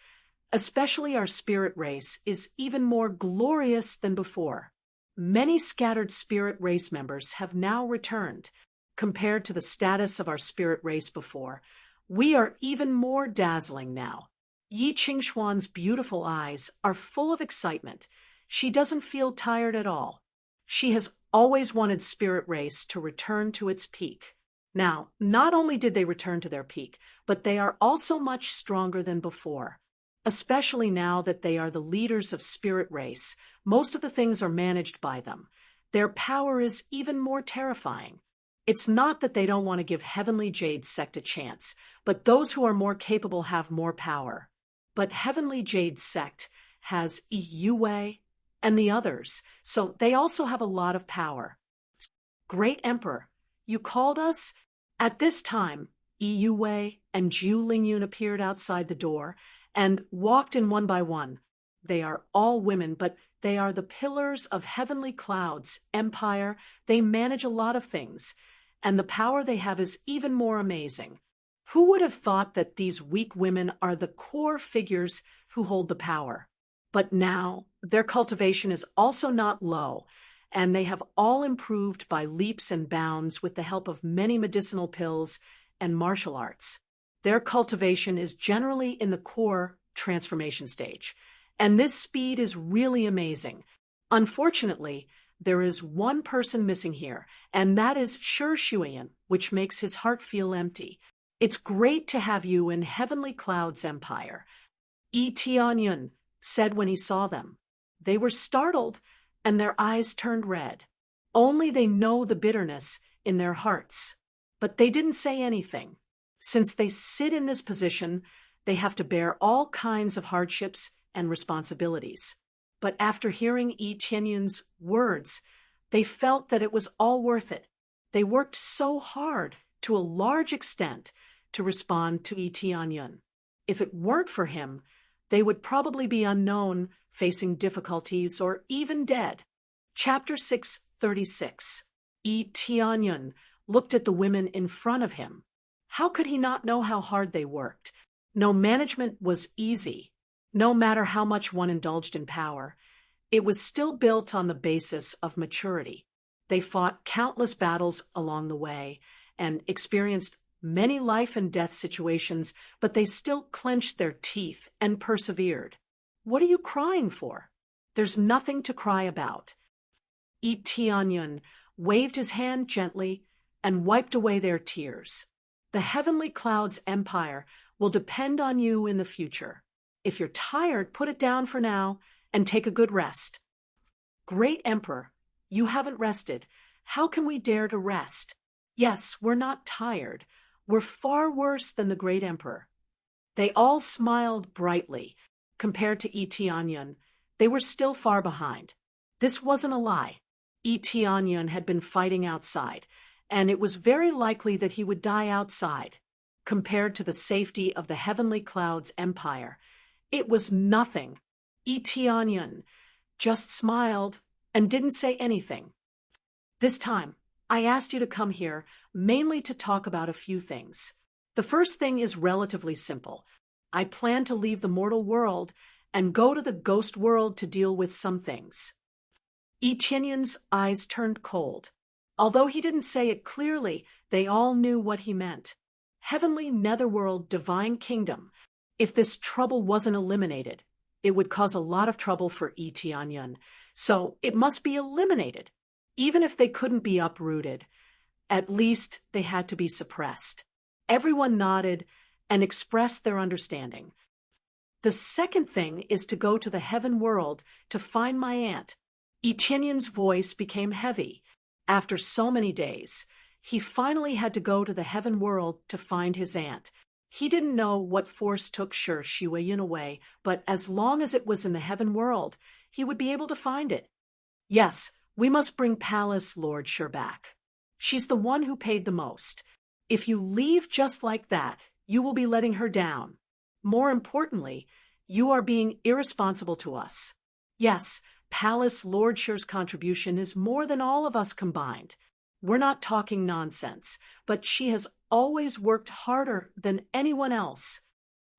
Especially our spirit race is even more glorious than before. Many scattered spirit race members have now returned. Compared to the status of our spirit race before, we are even more dazzling now." Yi Qingxuan's beautiful eyes are full of excitement. She doesn't feel tired at all. She has always wanted spirit race to return to its peak. Now, not only did they return to their peak, but they are also much stronger than before. Especially now that they are the leaders of spirit race, most of the things are managed by them. Their power is even more terrifying. It's not that they don't want to give Heavenly Jade's sect a chance, but those who are more capable have more power. But Heavenly Jade's sect has Yue and the others, so they also have a lot of power. "Great Emperor, you called us?" At this time, Yue and Zhu Lingyun appeared outside the door and walked in one by one. They are all women, but they are the pillars of Heavenly Cloud's empire. They manage a lot of things, and the power they have is even more amazing. Who would have thought that these weak women are the core figures who hold the power? But now, their cultivation is also not low, and they have all improved by leaps and bounds with the help of many medicinal pills and martial arts. Their cultivation is generally in the core transformation stage, and this speed is really amazing. Unfortunately, there is one person missing here, and that is Shi Shuyan, which makes his heart feel empty. "It's great to have you in Heavenly Cloud's empire," Tianyun said when he saw them. They were startled, and their eyes turned red. Only they know the bitterness in their hearts. But they didn't say anything. Since they sit in this position, they have to bear all kinds of hardships and responsibilities. But after hearing Tianyun's words, they felt that it was all worth it. They worked so hard, to a large extent, to respond to Tianyun. If it weren't for him, they would probably be unknown, facing difficulties, or even dead. Chapter 636. Tianyun looked at the women in front of him. How could he not know how hard they worked? No management was easy. No matter how much one indulged in power, it was still built on the basis of maturity. They fought countless battles along the way and experienced many life and death situations, but they still clenched their teeth and persevered. "What are you crying for?" "There's nothing to cry about." Tianyun waved his hand gently and wiped away their tears. "The Heavenly Cloud's empire will depend on you in the future. If you're tired, put it down for now and take a good rest." "Great Emperor, you haven't rested. How can we dare to rest?" "Yes, we're not tired. We're far worse than the Great Emperor." They all smiled brightly. Compared to Tianyun, they were still far behind. This wasn't a lie. Tianyun had been fighting outside, and it was very likely that he would die outside. Compared to the safety of the Heavenly Cloud's empire, it was nothing. Tianyun just smiled and didn't say anything. "This time, I asked you to come here mainly to talk about a few things. The first thing is relatively simple. I plan to leave the mortal world and go to the ghost world to deal with some things." Tianyun's eyes turned cold. Although he didn't say it clearly, they all knew what he meant. Heavenly Netherworld Divine Kingdom. If this trouble wasn't eliminated, it would cause a lot of trouble for Tianyun, so it must be eliminated. Even if they couldn't be uprooted, at least they had to be suppressed. Everyone nodded and expressed their understanding. "The second thing is to go to the heaven world to find my aunt." Tianyun's voice became heavy. After so many days, He finally had to go to the heaven world to find his aunt. He didn't know what force took Shi Xueyun away, but as long as it was in the heaven world, he would be able to find it. Yes, we must bring Palace Lord Shi back. She's the one who paid the most. If you leave just like that, you will be letting her down. More importantly, you are being irresponsible to us. Yes, Palace Lord Shi's contribution is more than all of us combined. We're not talking nonsense, but she has always worked harder than anyone else.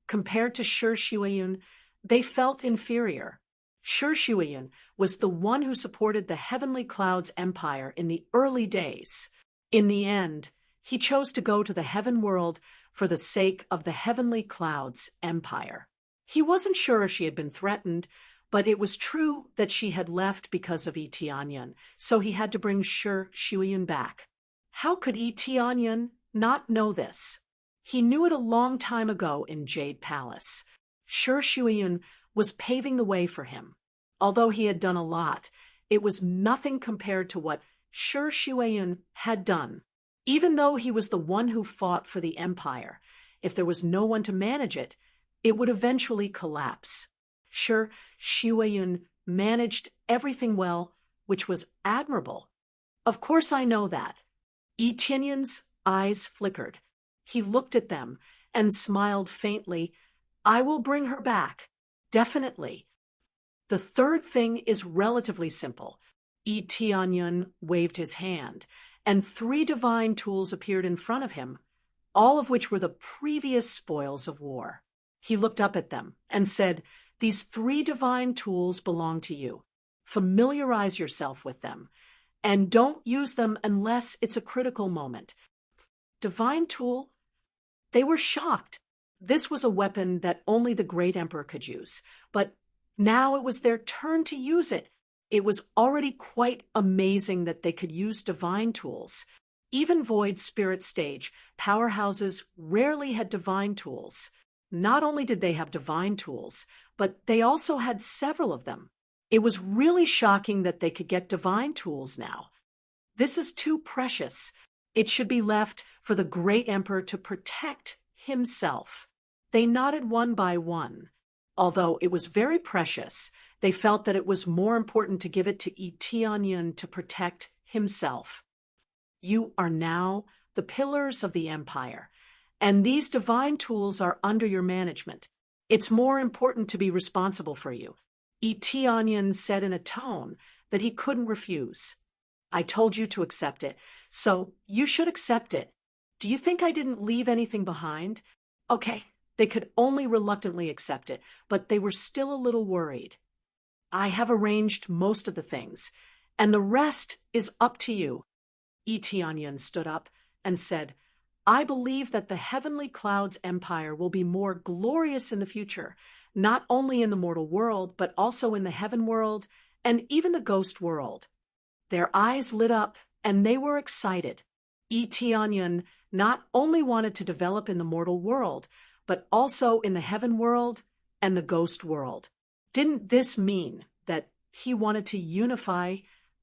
Compared to Shi Xueyun, they felt inferior. Shi Xueyun was the one who supported the Heavenly Clouds Empire in the early days. In the end, he chose to go to the heaven world for the sake of the Heavenly Clouds Empire. He wasn't sure if she had been threatened, but it was true that she had left because of Yi Tianyan, so he had to bring Shi Xueyun back. How could Yi Tianyan not know this? He knew it a long time ago in Jade Palace. Shi Xueyun was paving the way for him. Although he had done a lot, it was nothing compared to what Shi Xueyun had done. Even though he was the one who fought for the empire, if there was no one to manage it, it would eventually collapse. Shi Xueyun managed everything well, which was admirable. Of course I know that. Yi Tianyan's eyes flickered. He looked at them and smiled faintly. I will bring her back. Definitely. The third thing is relatively simple. Yi Tianyan waved his hand, and 3 divine tools appeared in front of him, all of which were the previous spoils of war. He looked up at them and said, "These 3 divine tools belong to you. Familiarize yourself with them, and don't use them unless it's a critical moment." Divine tool? They were shocked. This was a weapon that only the Great Emperor could use, but now it was their turn to use it. It was already quite amazing that they could use divine tools. Even Void Spirit Stage powerhouses rarely had divine tools. Not only did they have divine tools, but they also had several of them. It was really shocking that they could get divine tools now. This is too precious. It should be left for the Great Emperor to protect himself. They nodded one by one. Although it was very precious, they felt that it was more important to give it to Yi Tianyan to protect himself. You are now the pillars of the empire, and these divine tools are under your management. It's more important to be responsible for you. Yi Tianyan said in a tone that he couldn't refuse. I told you to accept it, so you should accept it. Do you think I didn't leave anything behind? Okay, they could only reluctantly accept it, but they were still a little worried. I have arranged most of the things, and the rest is up to you. Yi Tianyan stood up and said, I believe that the Heavenly Clouds Empire will be more glorious in the future, not only in the mortal world, but also in the heaven world and even the ghost world. Their eyes lit up, and they were excited. Yi Tianyan not only wanted to develop in the mortal world, but also in the heaven world and the ghost world. Didn't this mean that he wanted to unify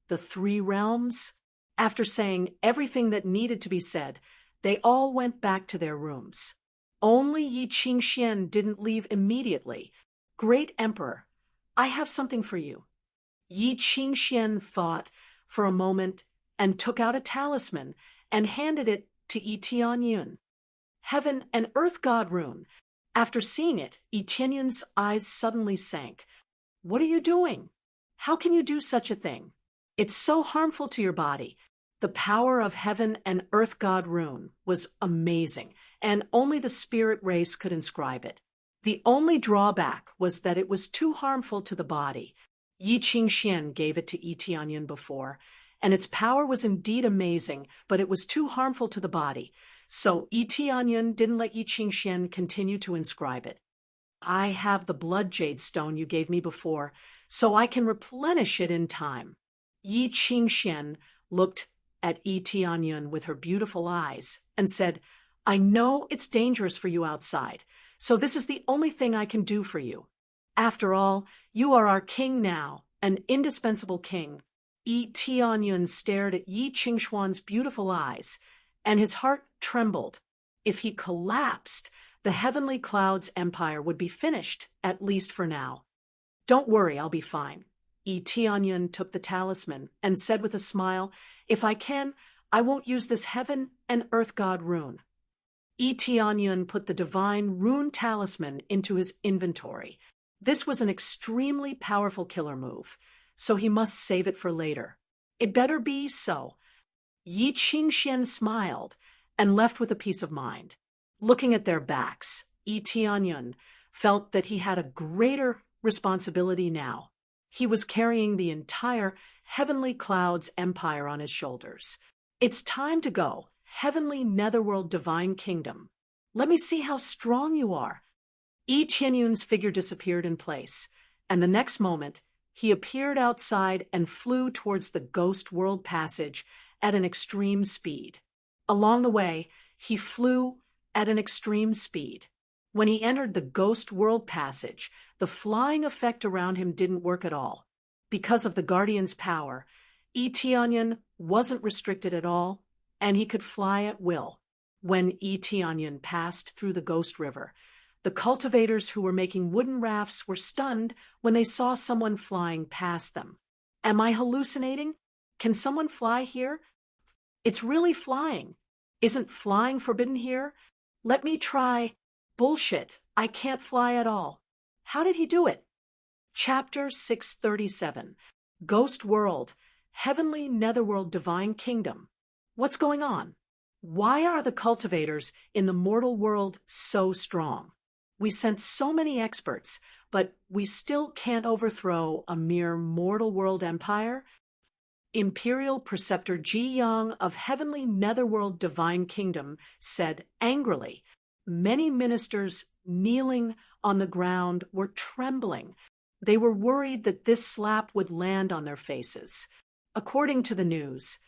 the 3 realms? After saying everything that needed to be said, they all went back to their rooms. Only Yi Qingxian didn't leave immediately. Great Emperor, I have something for you. Yi Qingxian thought for a moment and took out a talisman and handed it to Yi Tianyan. Heaven and Earth God rune. After seeing it, Yi Tianyan's eyes suddenly sank. What are you doing? How can you do such a thing? It's so harmful to your body. The power of Heaven and Earth God rune was amazing, and only the spirit race could inscribe it. The only drawback was that it was too harmful to the body. Yi Qingxian gave it to Yi Tianyan before, and its power was indeed amazing, but it was too harmful to the body. So Yi Tianyan didn't let Yi Qingxian continue to inscribe it. I have the blood jade stone you gave me before, so I can replenish it in time. Yi Qingxian looked at Yi Tianyan with her beautiful eyes and said, I know it's dangerous for you outside, so this is the only thing I can do for you. After all, you are our king now, an indispensable king. Yi Tianyan stared at Yi Qingshuan's beautiful eyes, and his heart trembled. If he collapsed, the Heavenly Cloud's empire would be finished, at least for now. "Don't worry, I'll be fine." Tianyan took the talisman and said with a smile, "If I can, I won't use this heaven and earth god rune." Tianyan put the divine rune talisman into his inventory. This was an extremely powerful killer move, so he must save it for later. It better be so. Yi Qingxian smiled and left with a peace of mind. Looking at their backs, Tianyan felt that he had a greater responsibility now. He was carrying the entire Heavenly Cloud's empire on his shoulders. "It's time to go, Heavenly Netherworld Divine Kingdom. Let me see how strong you are." Tianyun's figure disappeared in place, and the next moment, he appeared outside and flew towards the Ghost World Passage at an extreme speed. Along the way, he flew at an extreme speed. When he entered the Ghost World Passage, the flying effect around him didn't work at all. Because of the Guardian's power, Tianyan wasn't restricted at all, and he could fly at will. When Tianyan passed through the Ghost River, the cultivators who were making wooden rafts were stunned when they saw someone flying past them. "Am I hallucinating? Can someone fly here? It's really flying. Isn't flying forbidden here? Let me try." "Bullshit, I can't fly at all." How did he do it? Chapter 637, Ghost World, Heavenly Netherworld Divine Kingdom. What's going on? Why are the cultivators in the mortal world so strong? We sent so many experts, but we still can't overthrow a mere mortal world empire? Imperial Preceptor Ji Yang of Heavenly Netherworld Divine Kingdom said angrily. Many ministers kneeling on the ground were trembling. They were worried that this slap would land on their faces. According to the news,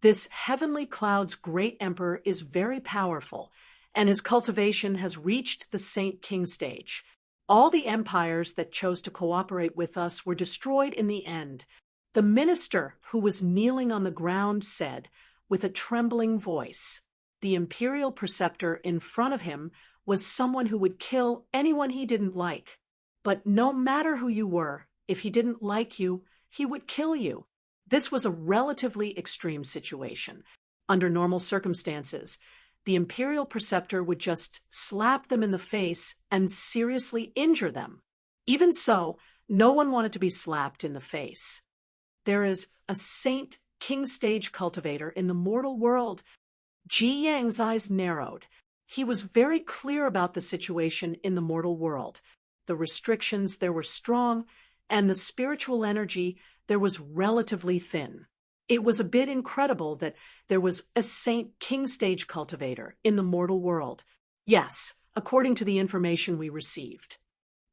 this Heavenly Cloud's great emperor is very powerful, and his cultivation has reached the Saint King stage. All the empires that chose to cooperate with us were destroyed in the end. The minister who was kneeling on the ground said, with a trembling voice. The imperial preceptor in front of him was someone who would kill anyone he didn't like. But no matter who you were, if he didn't like you, he would kill you. This was a relatively extreme situation. Under normal circumstances, the imperial preceptor would just slap them in the face and seriously injure them. Even so, no one wanted to be slapped in the face. There is a Saint King stage cultivator in the mortal world. Ji Yang's eyes narrowed. He was very clear about the situation in the mortal world. The restrictions there were strong, and the spiritual energy there was relatively thin. It was a bit incredible that there was a Saint King stage cultivator in the mortal world. Yes, according to the information we received.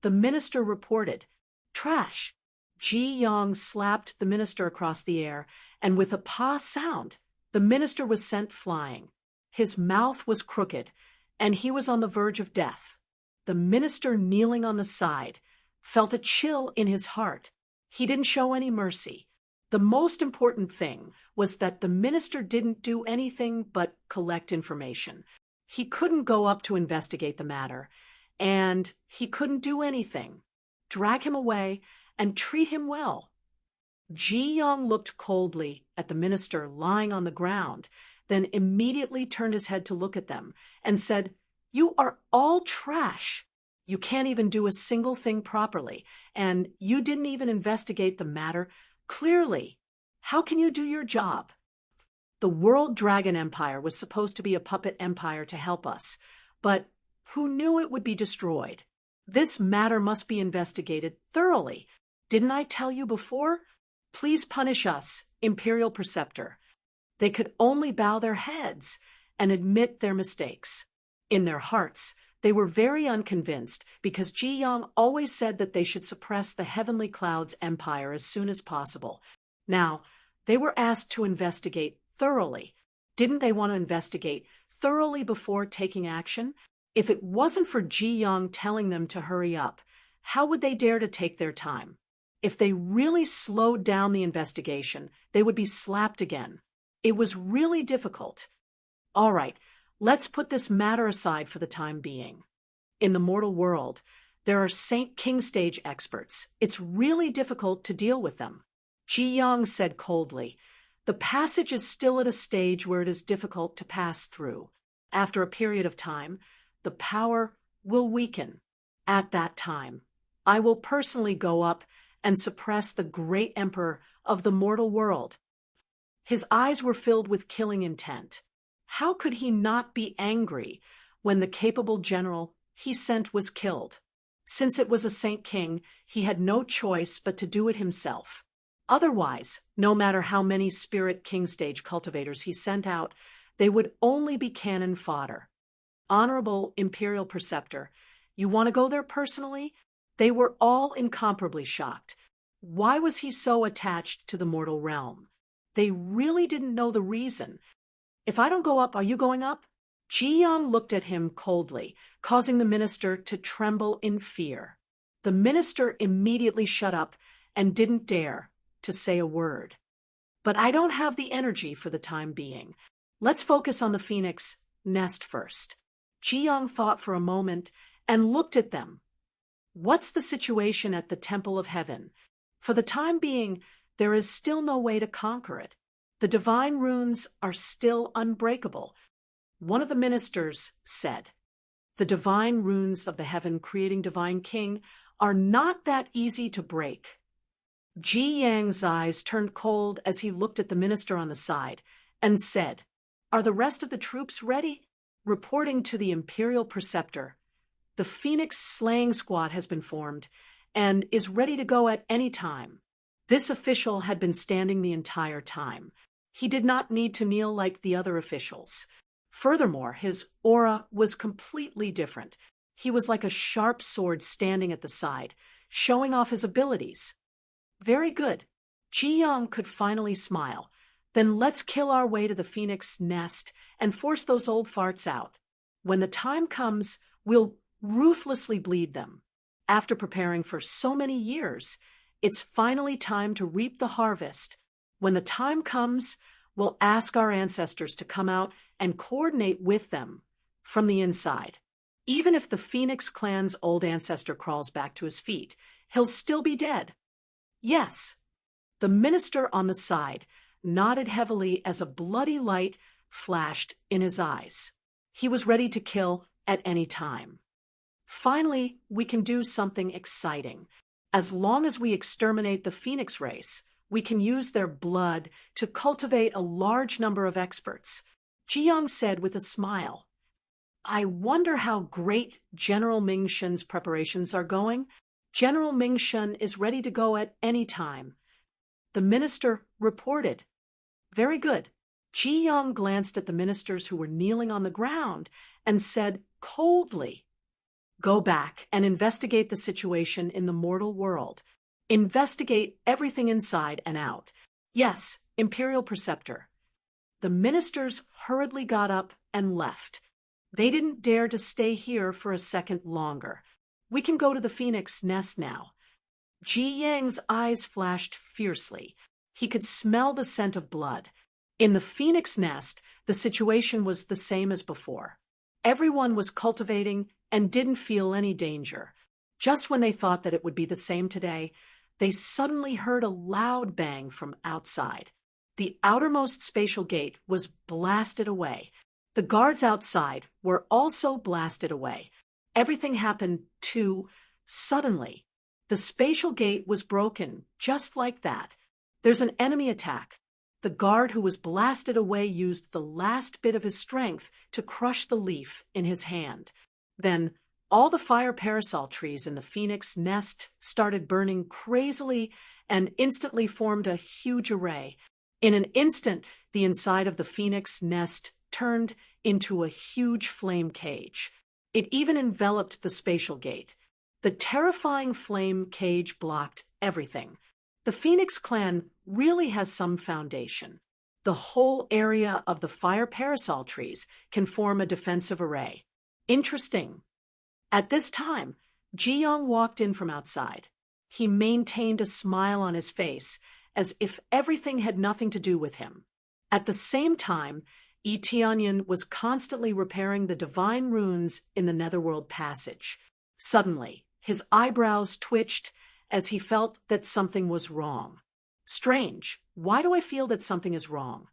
The minister reported, "Trash." Ji Yang slapped the minister across the air, and with a pa sound, the minister was sent flying. His mouth was crooked, and he was on the verge of death. The minister, kneeling on the side, felt a chill in his heart. He didn't show any mercy. The most important thing was that the minister didn't do anything but collect information. He couldn't go up to investigate the matter, and he couldn't do anything. Drag him away and treat him well. Ji Yang looked coldly at the minister lying on the ground, then immediately turned his head to look at them and said, "You are all trash. You can't even do a single thing properly, and you didn't even investigate the matter clearly. How can you do your job?" The World Dragon Empire was supposed to be a puppet empire to help us, but who knew it would be destroyed? This matter must be investigated thoroughly. Didn't I tell you before? Please punish us, Imperial Preceptor. They could only bow their heads and admit their mistakes. In their hearts, they were very unconvinced because Ji Yang always said that they should suppress the Heavenly Cloud's empire as soon as possible. Now, they were asked to investigate thoroughly. Didn't they want to investigate thoroughly before taking action? If it wasn't for Ji Yang telling them to hurry up, how would they dare to take their time? If they really slowed down the investigation, they would be slapped again. It was really difficult. All right, let's put this matter aside for the time being. In the mortal world, there are Saint King stage experts. It's really difficult to deal with them. Ji Yang said coldly, the passage is still at a stage where it is difficult to pass through. After a period of time, the power will weaken. At that time, I will personally go up and suppress the great emperor of the mortal world. His eyes were filled with killing intent. How could he not be angry when the capable general he sent was killed? Since it was a Saint King, he had no choice but to do it himself. Otherwise, no matter how many spirit king stage cultivators he sent out, they would only be cannon fodder. Honorable Imperial Preceptor, you want to go there personally? They were all incomparably shocked. Why was he so attached to the mortal realm? They really didn't know the reason. If I don't go up, are you going up? Ji Yang looked at him coldly, causing the minister to tremble in fear. The minister immediately shut up and didn't dare to say a word. But I don't have the energy for the time being. Let's focus on the phoenix nest first. Ji Yang thought for a moment and looked at them. What's the situation at the Temple of Heaven? For the time being, there is still no way to conquer it. The divine runes are still unbreakable. One of the ministers said, the divine runes of the heaven creating divine king are not that easy to break. Ji Yang's eyes turned cold as he looked at the minister on the side and said, are the rest of the troops ready? Reporting to the Imperial Preceptor, the Phoenix Slaying Squad has been formed and is ready to go at any time. This official had been standing the entire time. He did not need to kneel like the other officials. Furthermore, his aura was completely different. He was like a sharp sword standing at the side, showing off his abilities. Very good. Ji Yang could finally smile. Then let's kill our way to the phoenix nest and force those old farts out. When the time comes, we'll ruthlessly bleed them. After preparing for so many years, it's finally time to reap the harvest. When the time comes, we'll ask our ancestors to come out and coordinate with them from the inside. Even if the Phoenix clan's old ancestor crawls back to his feet, he'll still be dead. Yes. The minister on the side nodded heavily as a bloody light flashed in his eyes. He was ready to kill at any time. Finally, we can do something exciting. As long as we exterminate the Phoenix race, we can use their blood to cultivate a large number of experts. Ji Yang said with a smile. I wonder how great General Ming Shen's preparations are going. General Ming Shen is ready to go at any time. The minister reported. Very good. Ji Yang glanced at the ministers who were kneeling on the ground and said coldly, go back and investigate the situation in the mortal world. Investigate everything inside and out. Yes, Imperial Preceptor. The ministers hurriedly got up and left. They didn't dare to stay here for a second longer. We can go to the Phoenix nest now. Ji Yang's eyes flashed fiercely. He could smell the scent of blood. In the Phoenix nest, the situation was the same as before. Everyone was cultivating and didn't feel any danger. Just when they thought that it would be the same today, they suddenly heard a loud bang from outside. The outermost spatial gate was blasted away. The guards outside were also blasted away. Everything happened too suddenly. The spatial gate was broken just like that. There's an enemy attack. The guard who was blasted away used the last bit of his strength to crush the leaf in his hand. Then all the fire parasol trees in the Phoenix nest started burning crazily and instantly formed a huge array. In an instant, the inside of the Phoenix nest turned into a huge flame cage. It even enveloped the spatial gate. The terrifying flame cage blocked everything. The Phoenix clan really has some foundation. The whole area of the fire parasol trees can form a defensive array. Interesting. At this time, Ji Yang walked in from outside. He maintained a smile on his face, as if everything had nothing to do with him. At the same time, Tianyan was constantly repairing the divine runes in the Netherworld passage. Suddenly, his eyebrows twitched as he felt that something was wrong. Strange, why do I feel that something is wrong?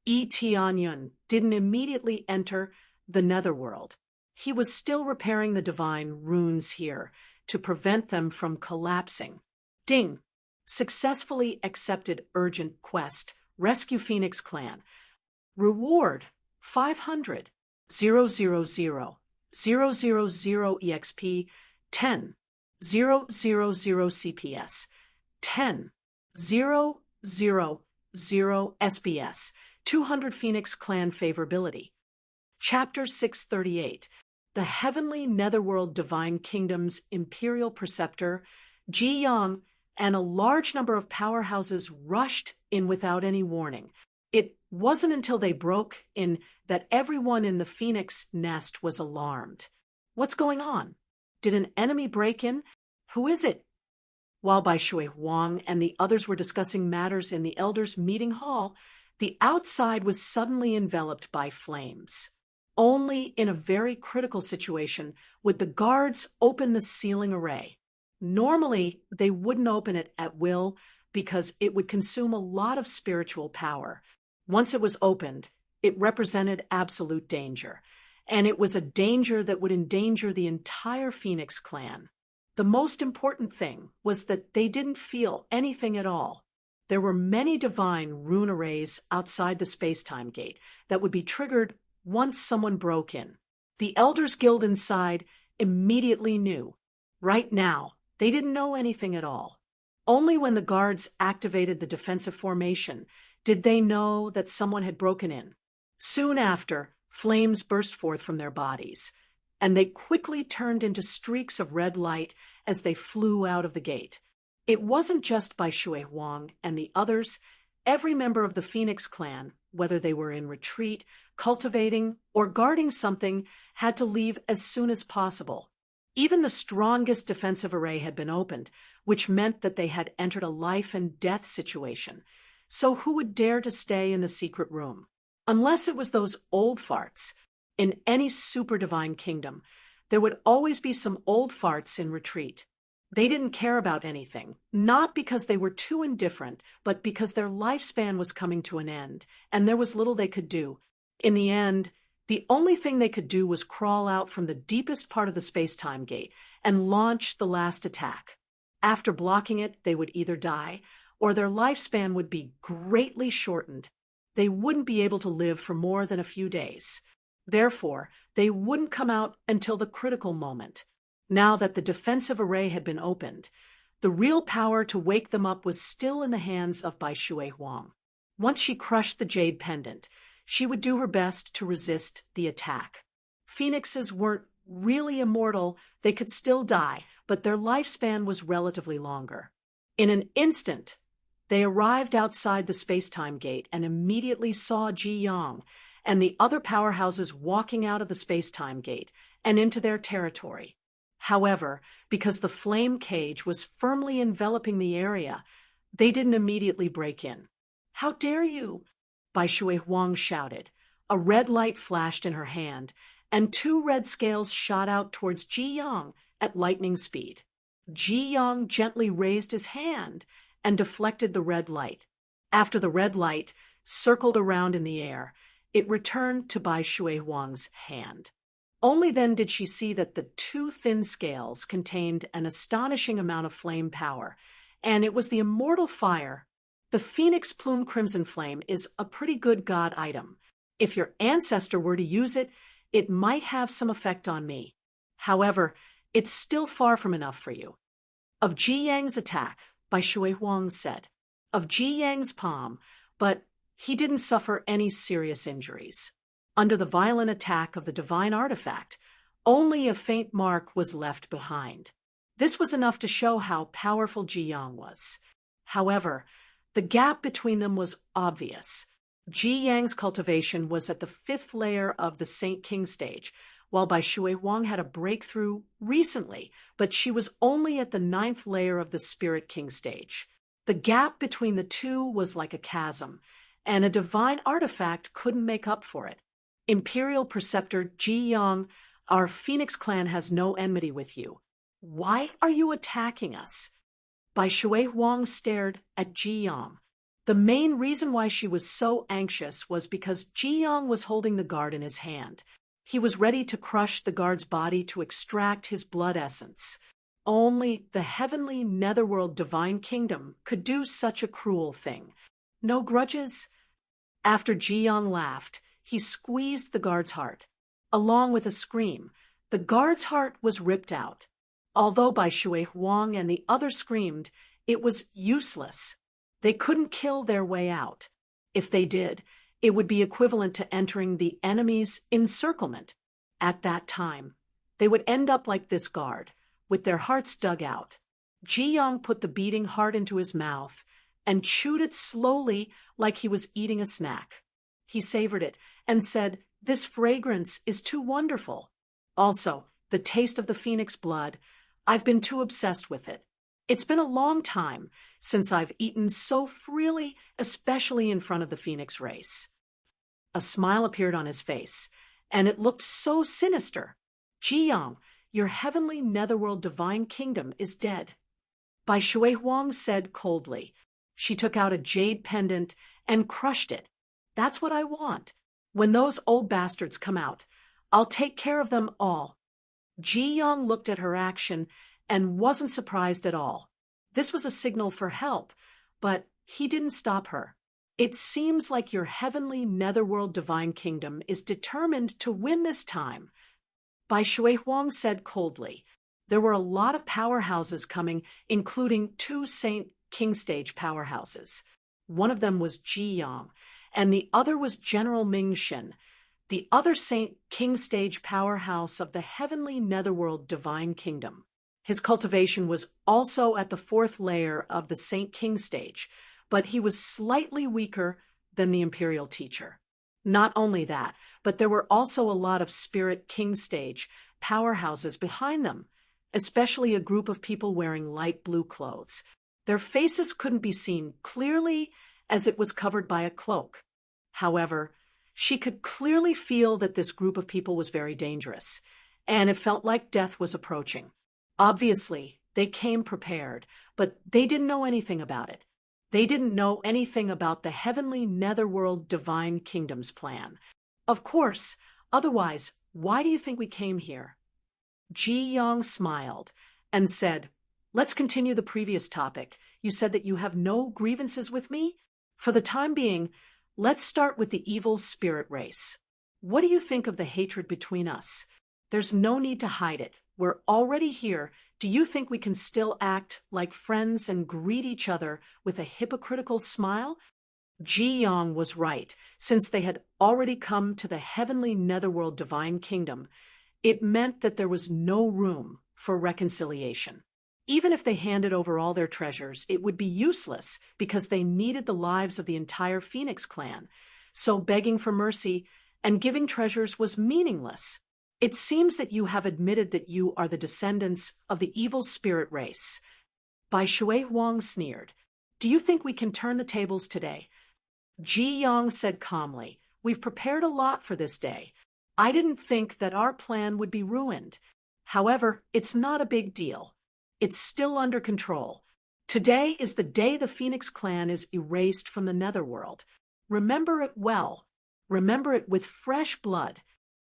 Tianyan didn't immediately enter the Netherworld. He was still repairing the divine runes here to prevent them from collapsing. Ding! Successfully accepted urgent quest. Rescue Phoenix Clan. Reward 500 000 000 EXP 10 000 CPS 10 000 SBS 200 Phoenix Clan favorability. Chapter 638. The Heavenly Netherworld Divine Kingdom's Imperial Preceptor, Ji Yang, and a large number of powerhouses rushed in without any warning. It wasn't until they broke in that everyone in the Phoenix Nest was alarmed. What's going on? Did an enemy break in? Who is it? While Bai Shui Huang and the others were discussing matters in the elders' meeting hall, the outside was suddenly enveloped by flames. Only in a very critical situation would the guards open the sealing array. Normally, they wouldn't open it at will because it would consume a lot of spiritual power. Once it was opened, it represented absolute danger, and it was a danger that would endanger the entire Phoenix clan. The most important thing was that they didn't feel anything at all. There were many divine rune arrays outside the space-time gate that would be triggered once someone broke in. The Elders Guild inside immediately knew. Right now, they didn't know anything at all. Only when the guards activated the defensive formation did they know that someone had broken in. Soon after, flames burst forth from their bodies, and they quickly turned into streaks of red light as they flew out of the gate. It wasn't just Bai Shui Huang and the others. Every member of the Phoenix clan, whether they were in retreat, cultivating, or guarding something, had to leave as soon as possible. Even the strongest defensive array had been opened, which meant that they had entered a life and death situation. So who would dare to stay in the secret room? Unless it was those old farts. In any super divine kingdom, there would always be some old farts in retreat. They didn't care about anything, not because they were too indifferent, but because their lifespan was coming to an end, and there was little they could do. In the end, the only thing they could do was crawl out from the deepest part of the space-time gate and launch the last attack. After blocking it, they would either die, or their lifespan would be greatly shortened. They wouldn't be able to live for more than a few days. Therefore, they wouldn't come out until the critical moment. Now that the defensive array had been opened, the real power to wake them up was still in the hands of Bai Shui Huang. Once she crushed the jade pendant, she would do her best to resist the attack. Phoenixes weren't really immortal, they could still die, but their lifespan was relatively longer. In an instant, they arrived outside the space-time gate and immediately saw Ji Yang and the other powerhouses walking out of the space-time gate and into their territory. However, because the flame cage was firmly enveloping the area, they didn't immediately break in. "How dare you?" Bai Shui Huang shouted. A red light flashed in her hand, and 2 red scales shot out towards Ji Yang at lightning speed. Ji Yang gently raised his hand and deflected the red light. After the red light circled around in the air, it returned to Bai Shui Huang's hand. Only then did she see that the 2 thin scales contained an astonishing amount of flame power, and it was the immortal fire. The Phoenix Plume Crimson Flame is a pretty good god item. If your ancestor were to use it, it might have some effect on me. However, it's still far from enough for you. Of Ji Yang's attack, Bai Shui Huang said. Of Ji Yang's palm, but he didn't suffer any serious injuries. Under the violent attack of the divine artifact, only a faint mark was left behind. This was enough to show how powerful Ji Yang was. However, the gap between them was obvious. Ji Yang's cultivation was at the 5th layer of the Saint King stage, while Bai Shui Huang had a breakthrough recently, but she was only at the 9th layer of the Spirit King stage. The gap between the two was like a chasm, and a divine artifact couldn't make up for it. Imperial Preceptor Ji Yang, our Phoenix clan has no enmity with you. Why are you attacking us? Bai Shui Huang stared at Ji Yang. The main reason why she was so anxious was because Ji Yang was holding the guard in his hand. He was ready to crush the guard's body to extract his blood essence. Only the heavenly netherworld divine kingdom could do such a cruel thing. No grudges? After Ji Yang laughed, he squeezed the guard's heart. Along with a scream, the guard's heart was ripped out. Although Bai Shui Huang and the others screamed, it was useless. They couldn't kill their way out. If they did, it would be equivalent to entering the enemy's encirclement. At that time, they would end up like this guard, with their hearts dug out. Ji Yang put the beating heart into his mouth and chewed it slowly like he was eating a snack. He savored it and said, "This fragrance is too wonderful. Also, the taste of the phoenix blood, I've been too obsessed with it. It's been a long time since I've eaten so freely, especially in front of the phoenix race." A smile appeared on his face, and it looked so sinister. "Ji Yang, your heavenly netherworld divine kingdom is dead." Bai Shui Huang said coldly. She took out a jade pendant and crushed it. "That's what I want. When those old bastards come out, I'll take care of them all." Ji Yang looked at her action and wasn't surprised at all. This was a signal for help, but he didn't stop her. "It seems like your heavenly netherworld divine kingdom is determined to win this time." Bai Shui Huang said coldly. There were a lot of powerhouses coming, including 2 Saint King Stage powerhouses. One of them was Ji Yang, and the other was General Ming Shen, the other Saint King Stage powerhouse of the heavenly netherworld divine kingdom. His cultivation was also at the 4th layer of the Saint King Stage, but he was slightly weaker than the Imperial teacher. Not only that, but there were also a lot of Spirit King Stage powerhouses behind them, especially a group of people wearing light blue clothes. Their faces couldn't be seen clearly as it was covered by a cloak. However, she could clearly feel that this group of people was very dangerous, and it felt like death was approaching. Obviously, they came prepared, but they didn't know anything about it. They didn't know anything about the heavenly netherworld divine kingdom's plan. Of course, otherwise, why do you think we came here? Ji Yang smiled and said, "Let's continue the previous topic. You said that you have no grievances with me? For the time being, let's start with the evil spirit race. What do you think of the hatred between us? There's no need to hide it. We're already here. Do you think we can still act like friends and greet each other with a hypocritical smile?" Ji Yang was right. Since they had already come to the heavenly netherworld divine kingdom, it meant that there was no room for reconciliation. Even if they handed over all their treasures, it would be useless because they needed the lives of the entire Phoenix clan. So begging for mercy and giving treasures was meaningless. "It seems that you have admitted that you are the descendants of the evil spirit race." Bai Shui Huang sneered. "Do you think we can turn the tables today?" Ji Yang said calmly, "We've prepared a lot for this day. I didn't think that our plan would be ruined. However, it's not a big deal. It's still under control. Today is the day the Phoenix clan is erased from the netherworld. Remember it well. Remember it with fresh blood."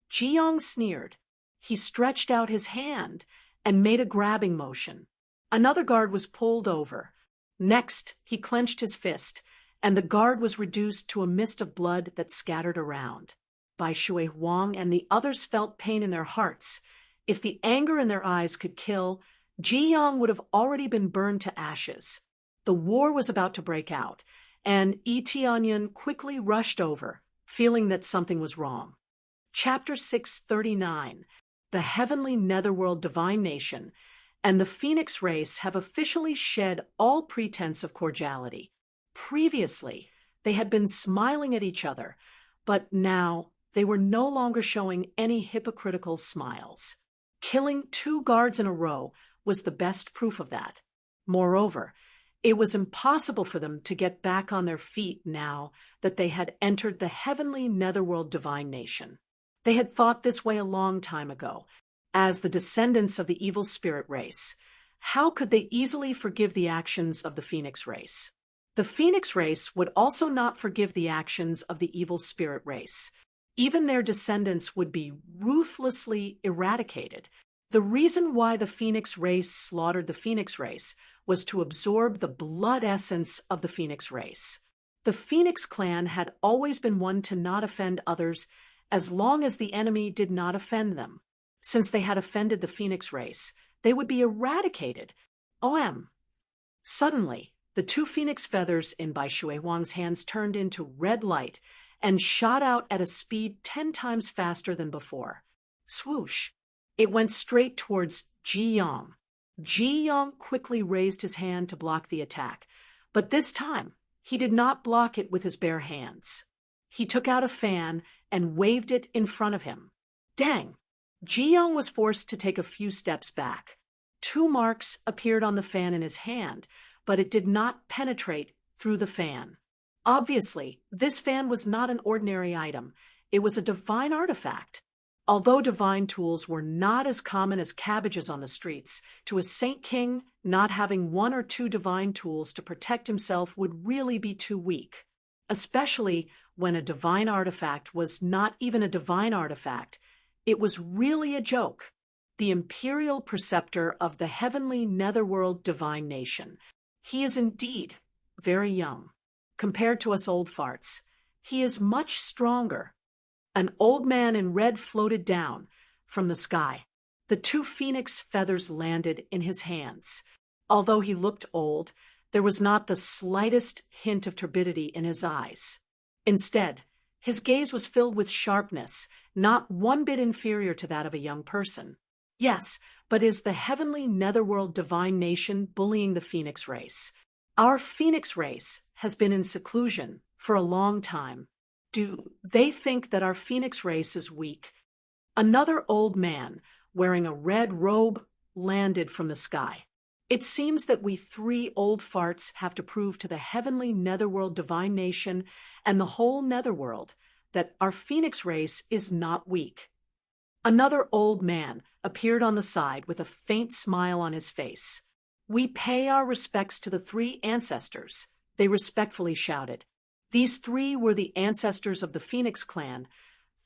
Ji Yang sneered. He stretched out his hand and made a grabbing motion. Another guard was pulled over. Next, he clenched his fist, and the guard was reduced to a mist of blood that scattered around. Bai Shui Huang and the others felt pain in their hearts. If the anger in their eyes could kill, Ji Yang would have already been burned to ashes. The war was about to break out, and Yi Tianyan quickly rushed over, feeling that something was wrong. Chapter 639, The Heavenly Netherworld Divine Nation and the Phoenix Race have officially shed all pretense of cordiality. Previously, they had been smiling at each other, but now they were no longer showing any hypocritical smiles. Killing 2 guards in a row was the best proof of that. Moreover, It was impossible for them to get back on their feet now that they had entered the heavenly netherworld divine nation. They had thought this way a long time ago, as the descendants of the evil spirit race. How could they easily forgive the actions of the Phoenix race? The Phoenix race would also not forgive the actions of the evil spirit race. Even their descendants would be ruthlessly eradicated. The reason why the Phoenix race slaughtered the Phoenix race was to absorb the blood essence of the Phoenix race. The Phoenix clan had always been one to not offend others as long as the enemy did not offend them. Since they had offended the Phoenix race, they would be eradicated. Suddenly, the two phoenix feathers in Bai Shui Huang's hands turned into red light and shot out at a speed 10 times faster than before. Swoosh! It went straight towards Ji Yang. Ji Yang quickly raised his hand to block the attack, but this time he did not block it with his bare hands. He took out a fan and waved it in front of him. Dang! Ji Yang was forced to take a few steps back. 2 marks appeared on the fan in his hand, but it did not penetrate through the fan. Obviously, this fan was not an ordinary item. It was a divine artifact. Although divine tools were not as common as cabbages on the streets, to a Saint King, not having 1 or 2 divine tools to protect himself would really be too weak. Especially when a divine artifact was not even a divine artifact. It was really a joke. The imperial preceptor of the heavenly netherworld divine nation. He is indeed very young. Compared to us old farts, he is much stronger. An old man in red floated down from the sky. The 2 phoenix feathers landed in his hands. Although he looked old, there was not the slightest hint of turbidity in his eyes. Instead, his gaze was filled with sharpness, not one bit inferior to that of a young person. Yes, but is the heavenly netherworld divine nation bullying the Phoenix race? Our Phoenix race has been in seclusion for a long time. Do they think that our Phoenix race is weak? Another old man, wearing a red robe, landed from the sky. It seems that we 3 old farts have to prove to the heavenly netherworld divine nation and the whole netherworld that our Phoenix race is not weak. Another old man appeared on the side with a faint smile on his face. We pay our respects to the 3 ancestors, they respectfully shouted. These 3 were the ancestors of the Phoenix clan,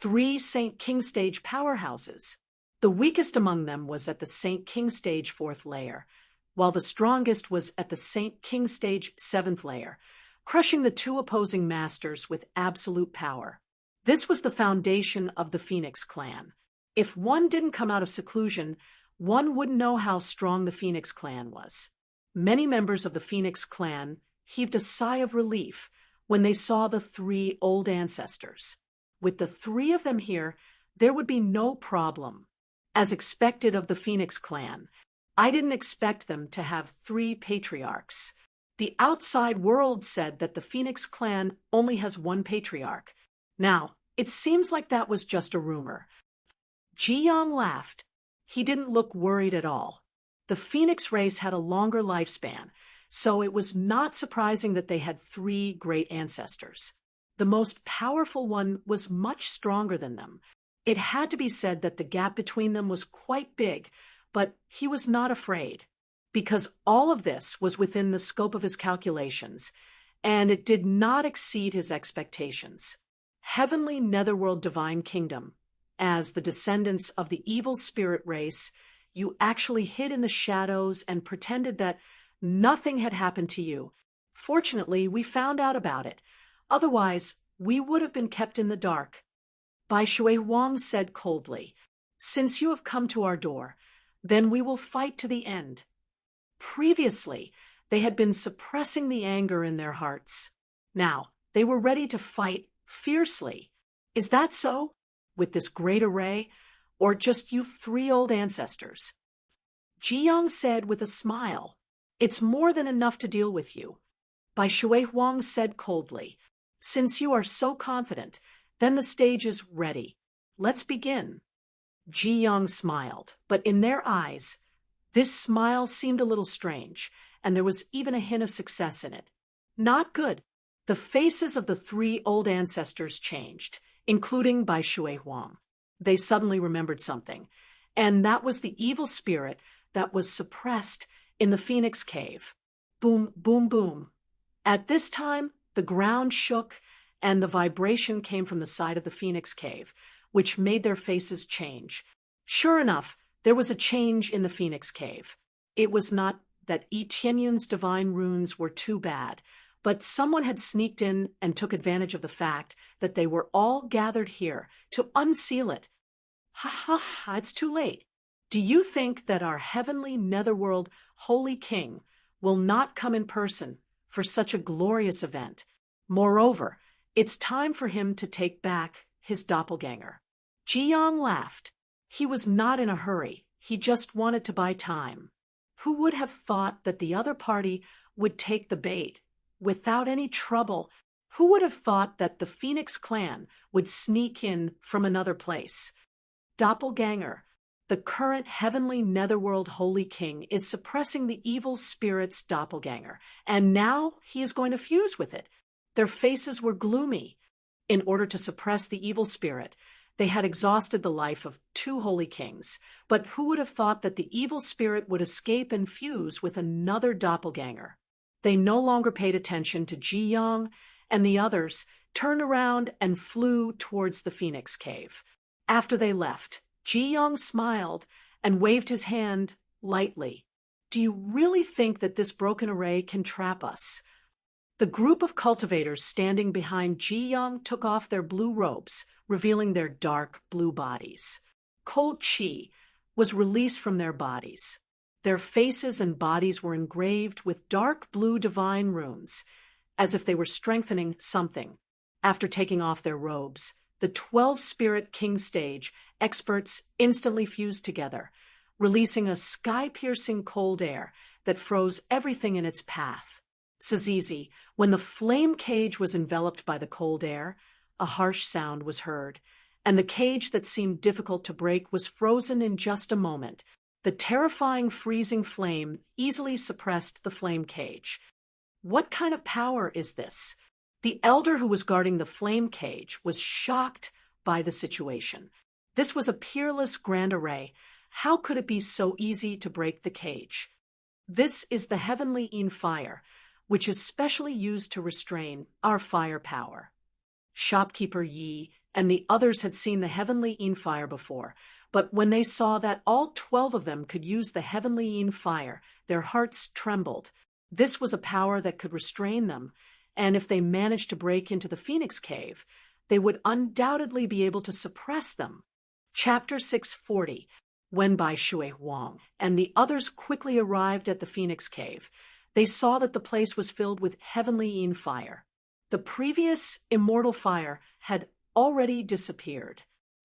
3 St. King stage powerhouses. The weakest among them was at the St. King stage 4th layer, while the strongest was at the St. King stage 7th layer, crushing the 2 opposing masters with absolute power. This was the foundation of the Phoenix clan. If one didn't come out of seclusion, one wouldn't know how strong the Phoenix clan was. Many members of the Phoenix clan heaved a sigh of relief when they saw the 3 old ancestors. With the 3 of them here, there would be no problem. As expected of the Phoenix clan, I didn't expect them to have 3 patriarchs. The outside world said that the Phoenix clan only has 1 patriarch. Now, it seems like that was just a rumor. Ji Yang laughed. He didn't look worried at all. The Phoenix race had a longer lifespan, so it was not surprising that they had 3 great ancestors. The most powerful one was much stronger than them. It had to be said that the gap between them was quite big, but he was not afraid, because all of this was within the scope of his calculations, and it did not exceed his expectations. Heavenly netherworld divine kingdom. As the descendants of the evil spirit race, you actually hid in the shadows and pretended that nothing had happened to you. Fortunately, we found out about it. Otherwise, we would have been kept in the dark. Bai Shui Huang said coldly, "Since you have come to our door, then we will fight to the end." Previously, they had been suppressing the anger in their hearts. Now, they were ready to fight fiercely. Is that so? With this great array, or just you 3 old ancestors? Ji Yang said with a smile, "It's more than enough to deal with you." Bai Shui Huang said coldly, "Since you are so confident, then the stage is ready. Let's begin." Ji Yang smiled, but in their eyes, this smile seemed a little strange, and there was even a hint of success in it. Not good. The faces of the three old ancestors changed, including Bai Shui Huang. They suddenly remembered something, and that was the evil spirit that was suppressed in the Phoenix Cave. Boom, boom, boom. At this time, the ground shook, and the vibration came from the side of the Phoenix Cave, which made their faces change. Sure enough, there was a change in the Phoenix Cave. It was not that Yi Tianyun's divine runes were too bad, but someone had sneaked in and took advantage of the fact that they were all gathered here to unseal it. Ha ha ha, it's too late. Do you think that our heavenly netherworld holy king will not come in person for such a glorious event? Moreover, it's time for him to take back his doppelganger. Ji Yang laughed. He was not in a hurry. He just wanted to buy time. Who would have thought that the other party would take the bait without any trouble? Who would have thought that the Phoenix clan would sneak in from another place? Doppelganger, the current heavenly netherworld holy king, is suppressing the evil spirit's doppelganger, and now he is going to fuse with it. Their faces were gloomy. In order to suppress the evil spirit, they had exhausted the life of two holy kings, but who would have thought that the evil spirit would escape and fuse with another doppelganger? They no longer paid attention to Ji Yang, and the others turned around and flew towards the Phoenix Cave. After they left, Ji Yang smiled and waved his hand lightly. Do you really think that this broken array can trap us? The group of cultivators standing behind Ji Yang took off their blue robes, revealing their dark blue bodies. Cold qi was released from their bodies. Their faces and bodies were engraved with dark blue divine runes, as if they were strengthening something. After taking off their robes, the 12-spirit king stage experts instantly fused together, releasing a sky-piercing cold air that froze everything in its path. Zizi, when the flame cage was enveloped by the cold air, a harsh sound was heard, and the cage that seemed difficult to break was frozen in just a moment. The terrifying freezing flame easily suppressed the flame cage. What kind of power is this? The elder who was guarding the flame cage was shocked by the situation. This was a peerless grand array. How could it be so easy to break the cage? This is the heavenly Yin fire, which is specially used to restrain our firepower. Shopkeeper Yi and the others had seen the heavenly Yin fire before, but when they saw that all 12 of them could use the heavenly Yin fire, their hearts trembled. This was a power that could restrain them, and if they managed to break into the Phoenix Cave, they would undoubtedly be able to suppress them. Chapter 640. When Bai Shui Huang and the others quickly arrived at the Phoenix Cave, they saw that the place was filled with heavenly Yin fire. The previous immortal fire had already disappeared.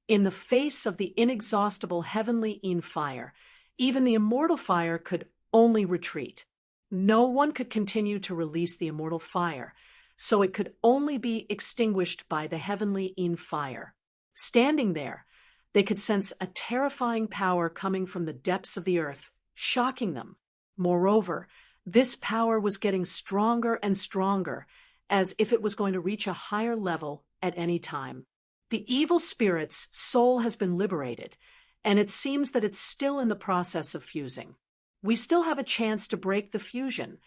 In the face of the inexhaustible heavenly Yin fire, even the immortal fire could only retreat. No one could continue to release the immortal fire, so it could only be extinguished by the heavenly Yin fire. Standing there, they could sense a terrifying power coming from the depths of the earth, shocking them. Moreover, this power was getting stronger and stronger, as if it was going to reach a higher level at any time. The evil spirit's soul has been liberated, and it seems that it's still in the process of fusing. We still have a chance to break the fusion,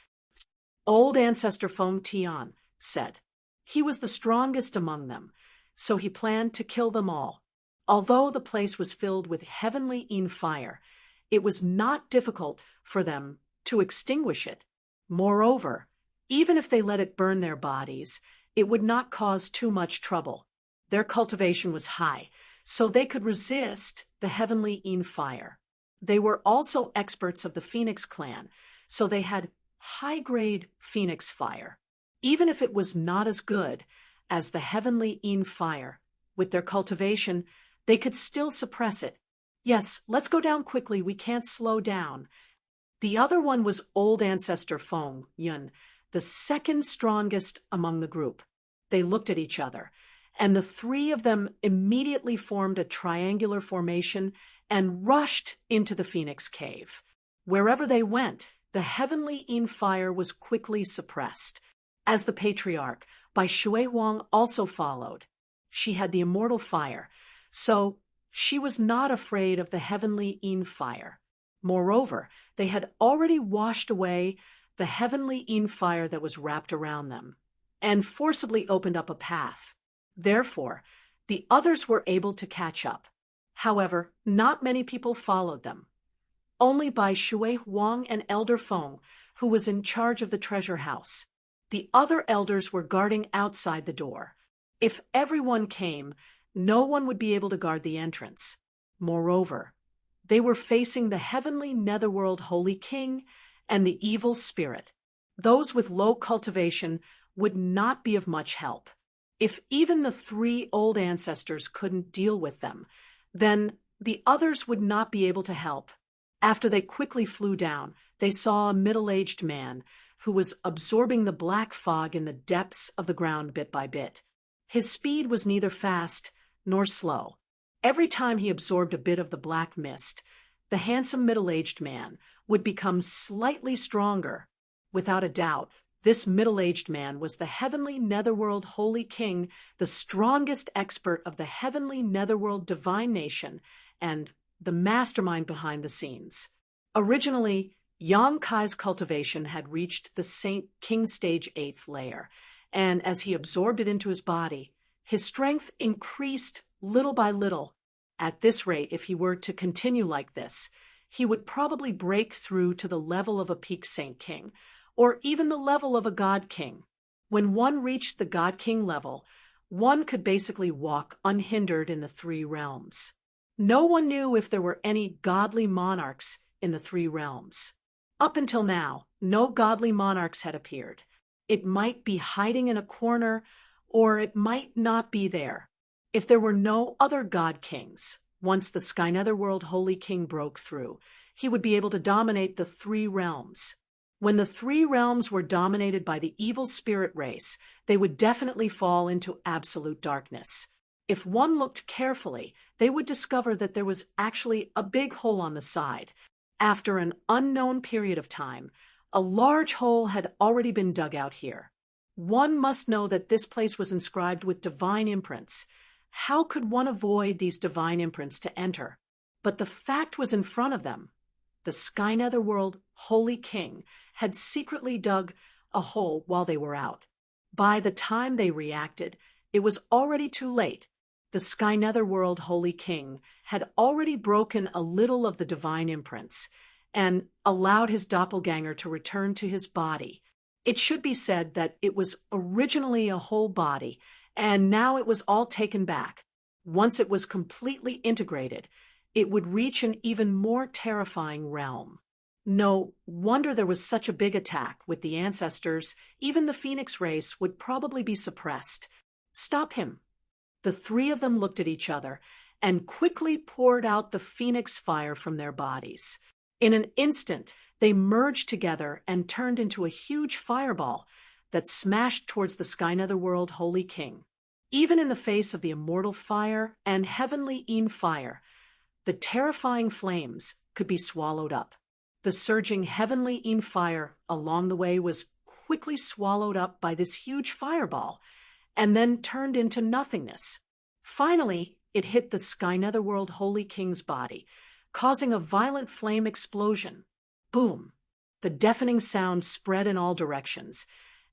old ancestor Feng Tian said. He was the strongest among them, so he planned to kill them all. Although the place was filled with heavenly Yin fire, it was not difficult for them to extinguish it. Moreover, even if they let it burn their bodies, it would not cause too much trouble. Their cultivation was high, so they could resist the heavenly Yin fire. They were also experts of the Phoenix clan, so they had high-grade Phoenix fire. Even if it was not as good as the heavenly Yin fire, with their cultivation, they could still suppress it. Yes, let's go down quickly, we can't slow down. The other one was old ancestor Feng Yun, the second strongest among the group. They looked at each other, and the three of them immediately formed a triangular formation and rushed into the Phoenix Cave. Wherever they went, the heavenly Yin fire was quickly suppressed, as the patriarch, by Shui Huang, also followed. She had the immortal fire, so she was not afraid of the heavenly Yin fire. Moreover, they had already washed away the heavenly Yin fire that was wrapped around them, and forcibly opened up a path. Therefore, the others were able to catch up. However, not many people followed them. Only by Shui Huang and Elder Feng, who was in charge of the treasure house. The other elders were guarding outside the door. If everyone came, no one would be able to guard the entrance. Moreover, they were facing the heavenly netherworld holy king and the evil spirit. Those with low cultivation would not be of much help. If even the 3 old ancestors couldn't deal with them, then the others would not be able to help. After they quickly flew down, they saw a middle-aged man who was absorbing the black fog in the depths of the ground bit by bit. His speed was neither fast nor slow. Every time he absorbed a bit of the black mist, the handsome middle-aged man would become slightly stronger. Without a doubt, this middle-aged man was the heavenly netherworld holy king, the strongest expert of the heavenly netherworld divine nation, and the mastermind behind the scenes. Originally, Yang Kai's cultivation had reached the Saint King Stage 8th layer, and as he absorbed it into his body, his strength increased little by little. At this rate, if he were to continue like this, he would probably break through to the level of a peak Saint King, or even the level of a God King. When one reached the God King level, one could basically walk unhindered in the 3 realms. No one knew if there were any godly monarchs in the 3 realms. Up until now, no godly monarchs had appeared. It might be hiding in a corner, or it might not be there. If there were no other God Kings, once the Sky Netherworld Holy King broke through, he would be able to dominate the 3 realms. When the 3 realms were dominated by the evil spirit race, they would definitely fall into absolute darkness. If one looked carefully, they would discover that there was actually a big hole on the side. After an unknown period of time, a large hole had already been dug out here. One must know that this place was inscribed with divine imprints. How could one avoid these divine imprints to enter? But the fact was in front of them. The Sky Netherworld Holy King had secretly dug a hole while they were out. By the time they reacted, it was already too late. The Sky Netherworld Holy King had already broken a little of the divine imprints and allowed his doppelganger to return to his body. It should be said that it was originally a whole body, and now it was all taken back. Once it was completely integrated, it would reach an even more terrifying realm. No wonder there was such a big attack with the ancestors. Even the Phoenix race would probably be suppressed. Stop him. The 3 of them looked at each other and quickly poured out the Phoenix fire from their bodies. In an instant, they merged together and turned into a huge fireball that smashed towards the Sky Netherworld Holy King. Even in the face of the immortal fire and heavenly Yin fire, the terrifying flames could be swallowed up. The surging heavenly Yin fire along the way was quickly swallowed up by this huge fireball, and then turned into nothingness. Finally, it hit the Sky Netherworld Holy King's body, causing a violent flame explosion. Boom! The deafening sound spread in all directions,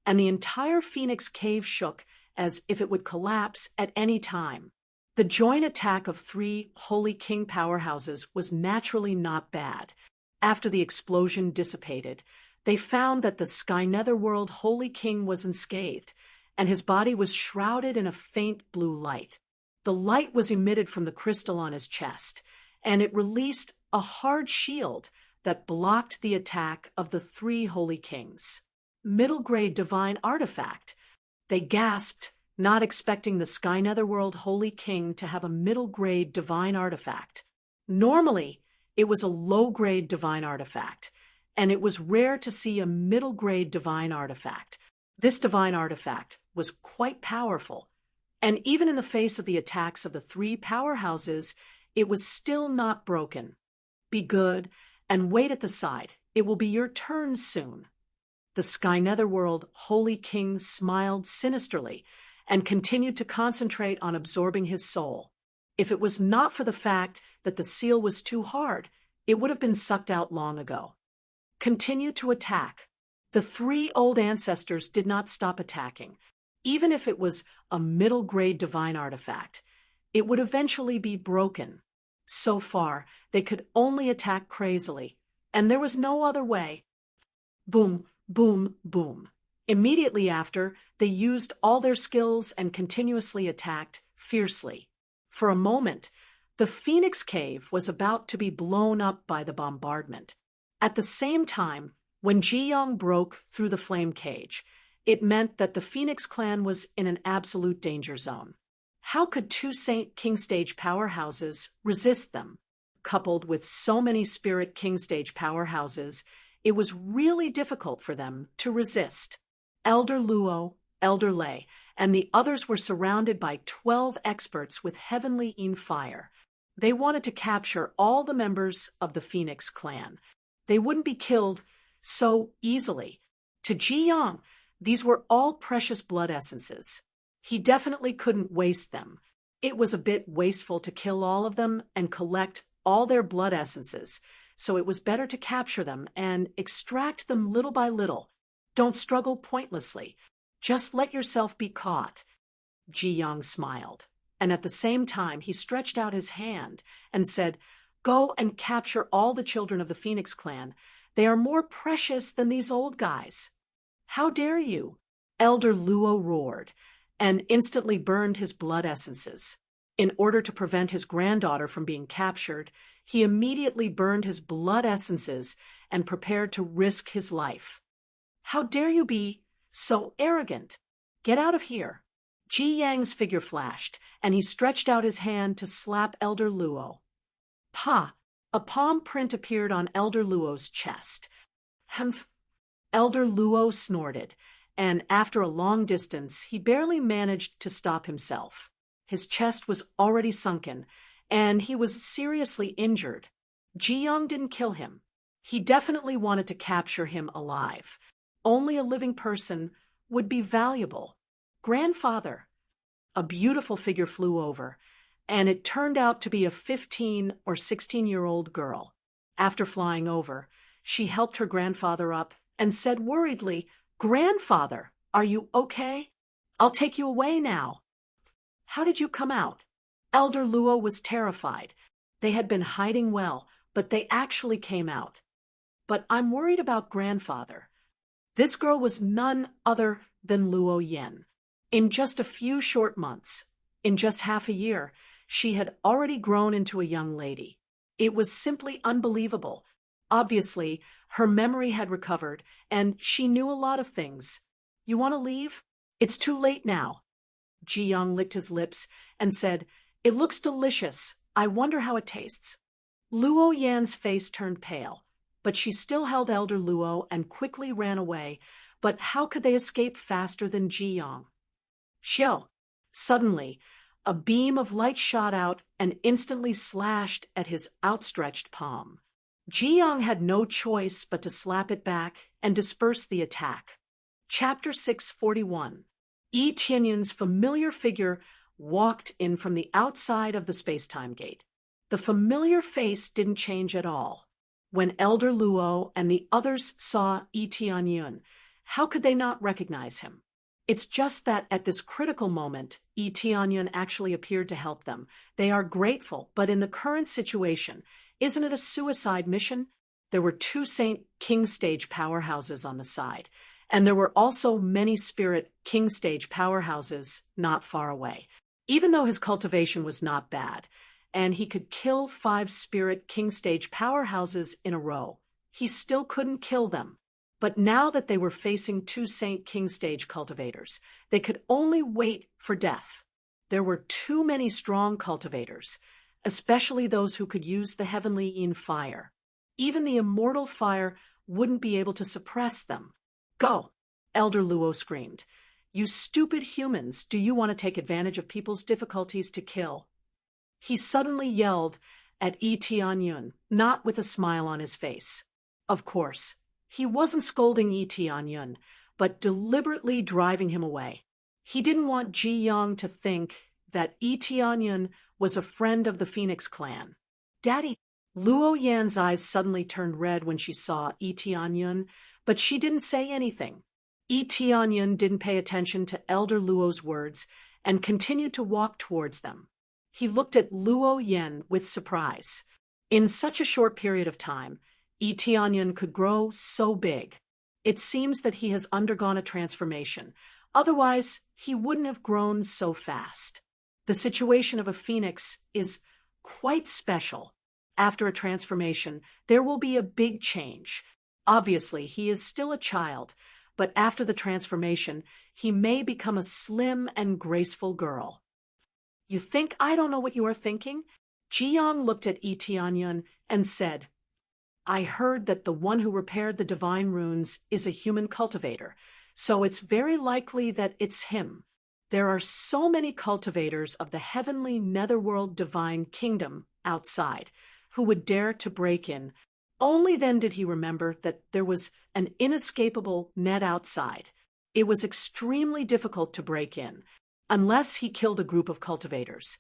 and the entire Phoenix cave shook as if it would collapse at any time. The joint attack of 3 Holy King powerhouses was naturally not bad. After the explosion dissipated, they found that the Sky Netherworld Holy King was unscathed, and his body was shrouded in a faint blue light. The light was emitted from the crystal on his chest, and it released a hard shield that blocked the attack of the 3 Holy Kings. Middle-grade divine artifact. They gasped, not expecting the Sky Netherworld Holy King to have a middle-grade divine artifact. Normally, it was a low-grade divine artifact, and it was rare to see a middle-grade divine artifact. This divine artifact was quite powerful, and even in the face of the attacks of the 3 powerhouses, it was still not broken. Be good and wait at the side. It will be your turn soon. The Sky Netherworld Holy King smiled sinisterly and continued to concentrate on absorbing his soul. If it was not for the fact that the seal was too hard, it would have been sucked out long ago. Continue to attack. The three old ancestors did not stop attacking. Even if it was a middle-grade divine artifact, it would eventually be broken. So far, they could only attack crazily, and there was no other way. Boom, boom, boom. Immediately after, they used all their skills and continuously attacked fiercely. For a moment, the Phoenix Cave was about to be blown up by the bombardment. At the same time, when Ji-young broke through the flame cage, it meant that the Phoenix clan was in an absolute danger zone. How could two Saint King Stage powerhouses resist them? Coupled with so many Spirit King Stage powerhouses, it was really difficult for them to resist. Elder Luo, Elder Lei, and the others were surrounded by 12 experts with heavenly in fire. They wanted to capture all the members of the Phoenix clan. They wouldn't be killed so easily. To Ji-young, these were all precious blood essences. He definitely couldn't waste them. It was a bit wasteful to kill all of them and collect all their blood essences, so it was better to capture them and extract them little by little. Don't struggle pointlessly. Just let yourself be caught. Ji-young smiled, and at the same time he stretched out his hand and said, "Go and capture all the children of the Phoenix clan. They are more precious than these old guys." "How dare you?" Elder Luo roared, and instantly burned his blood essences. In order to prevent his granddaughter from being captured, he immediately burned his blood essences and prepared to risk his life. "How dare you be so arrogant? Get out of here." Ji-yang's figure flashed, and he stretched out his hand to slap Elder Luo. Pa! A palm print appeared on Elder Luo's chest. Humph! Elder Luo snorted, and after a long distance, he barely managed to stop himself. His chest was already sunken, and he was seriously injured. Ji-young didn't kill him. He definitely wanted to capture him alive. Only a living person would be valuable. "Grandfather!" A beautiful figure flew over, and it turned out to be a 15 or 16-year-old girl. After flying over, she helped her grandfather up and said worriedly, "Grandfather, are you okay? I'll take you away now." "How did you come out?" Elder Luo was terrified. They had been hiding well, but they actually came out. "But I'm worried about grandfather." This girl was none other than Luo Yen. In just a few short months, in just half a year, she had already grown into a young lady. It was simply unbelievable. Obviously, her memory had recovered, and she knew a lot of things. "You want to leave? It's too late now." Ji-young licked his lips and said, "It looks delicious. I wonder how it tastes." Luo Yan's face turned pale, but she still held Elder Luo and quickly ran away. But how could they escape faster than Ji-young? Xiao! Suddenly, a beam of light shot out and instantly slashed at his outstretched palm. Ji-young had no choice but to slap it back and disperse the attack. Chapter 641. Yi Tianyun's familiar figure walked in from the outside of the space-time gate. The familiar face didn't change at all. When Elder Luo and the others saw Yi Tianyun, how could they not recognize him? It's just that at this critical moment, Yi Tianyun actually appeared to help them. They are grateful, but in the current situation, isn't it a suicide mission? There were two Saint King Stage powerhouses on the side, and there were also many Spirit King Stage powerhouses not far away. Even though his cultivation was not bad, and he could kill 5 Spirit King Stage powerhouses in a row, he still couldn't kill them. But now that they were facing 2 Saint King Stage cultivators, they could only wait for death. There were too many strong cultivators, especially those who could use the heavenly in fire. Even the immortal fire wouldn't be able to suppress them. "Go!" Elder Luo screamed. "You stupid humans, do you want to take advantage of people's difficulties to kill?" He suddenly yelled at Yi Tianyun, not with a smile on his face. Of course, he wasn't scolding Yi Tianyun, but deliberately driving him away. He didn't want Ji Yang to think that Yi Tianyun was a friend of the Phoenix clan. Daddy, Luo Yan's eyes suddenly turned red when she saw Yi Tianyun, but she didn't say anything. Yi Tianyun didn't pay attention to Elder Luo's words and continued to walk towards them. He looked at Luo Yan with surprise. In such a short period of time, Yi Tianyun could grow so big. It seems that he has undergone a transformation. Otherwise, he wouldn't have grown so fast. The situation of a phoenix is quite special. After a transformation, there will be a big change. Obviously, he is still a child, but after the transformation, he may become a slim and graceful girl. You think I don't know what you are thinking? Ji Yang looked at Yi Tianyun and said, I heard that the one who repaired the divine runes is a human cultivator, so it's very likely that it's him. There are so many cultivators of the heavenly netherworld divine kingdom outside who would dare to break in. Only then did he remember that there was an inescapable net outside. It was extremely difficult to break in, unless he killed a group of cultivators.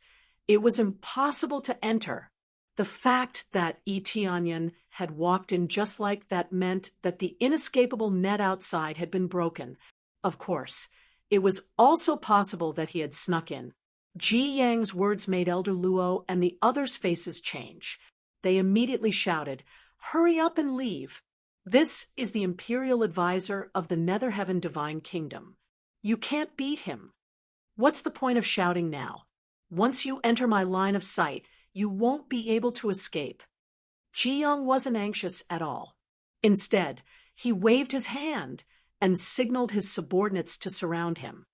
It was impossible to enter. The fact that Yi Tianyun had walked in just like that meant that the inescapable net outside had been broken. Of course, it was also possible that he had snuck in. Ji Yang's words made Elder Luo and the others' faces change. They immediately shouted, Hurry up and leave. This is the imperial advisor of the Nether Heaven Divine Kingdom. You can't beat him. What's the point of shouting now? Once you enter my line of sight, you won't be able to escape. Ji Yang wasn't anxious at all. Instead, he waved his hand and signaled his subordinates to surround him.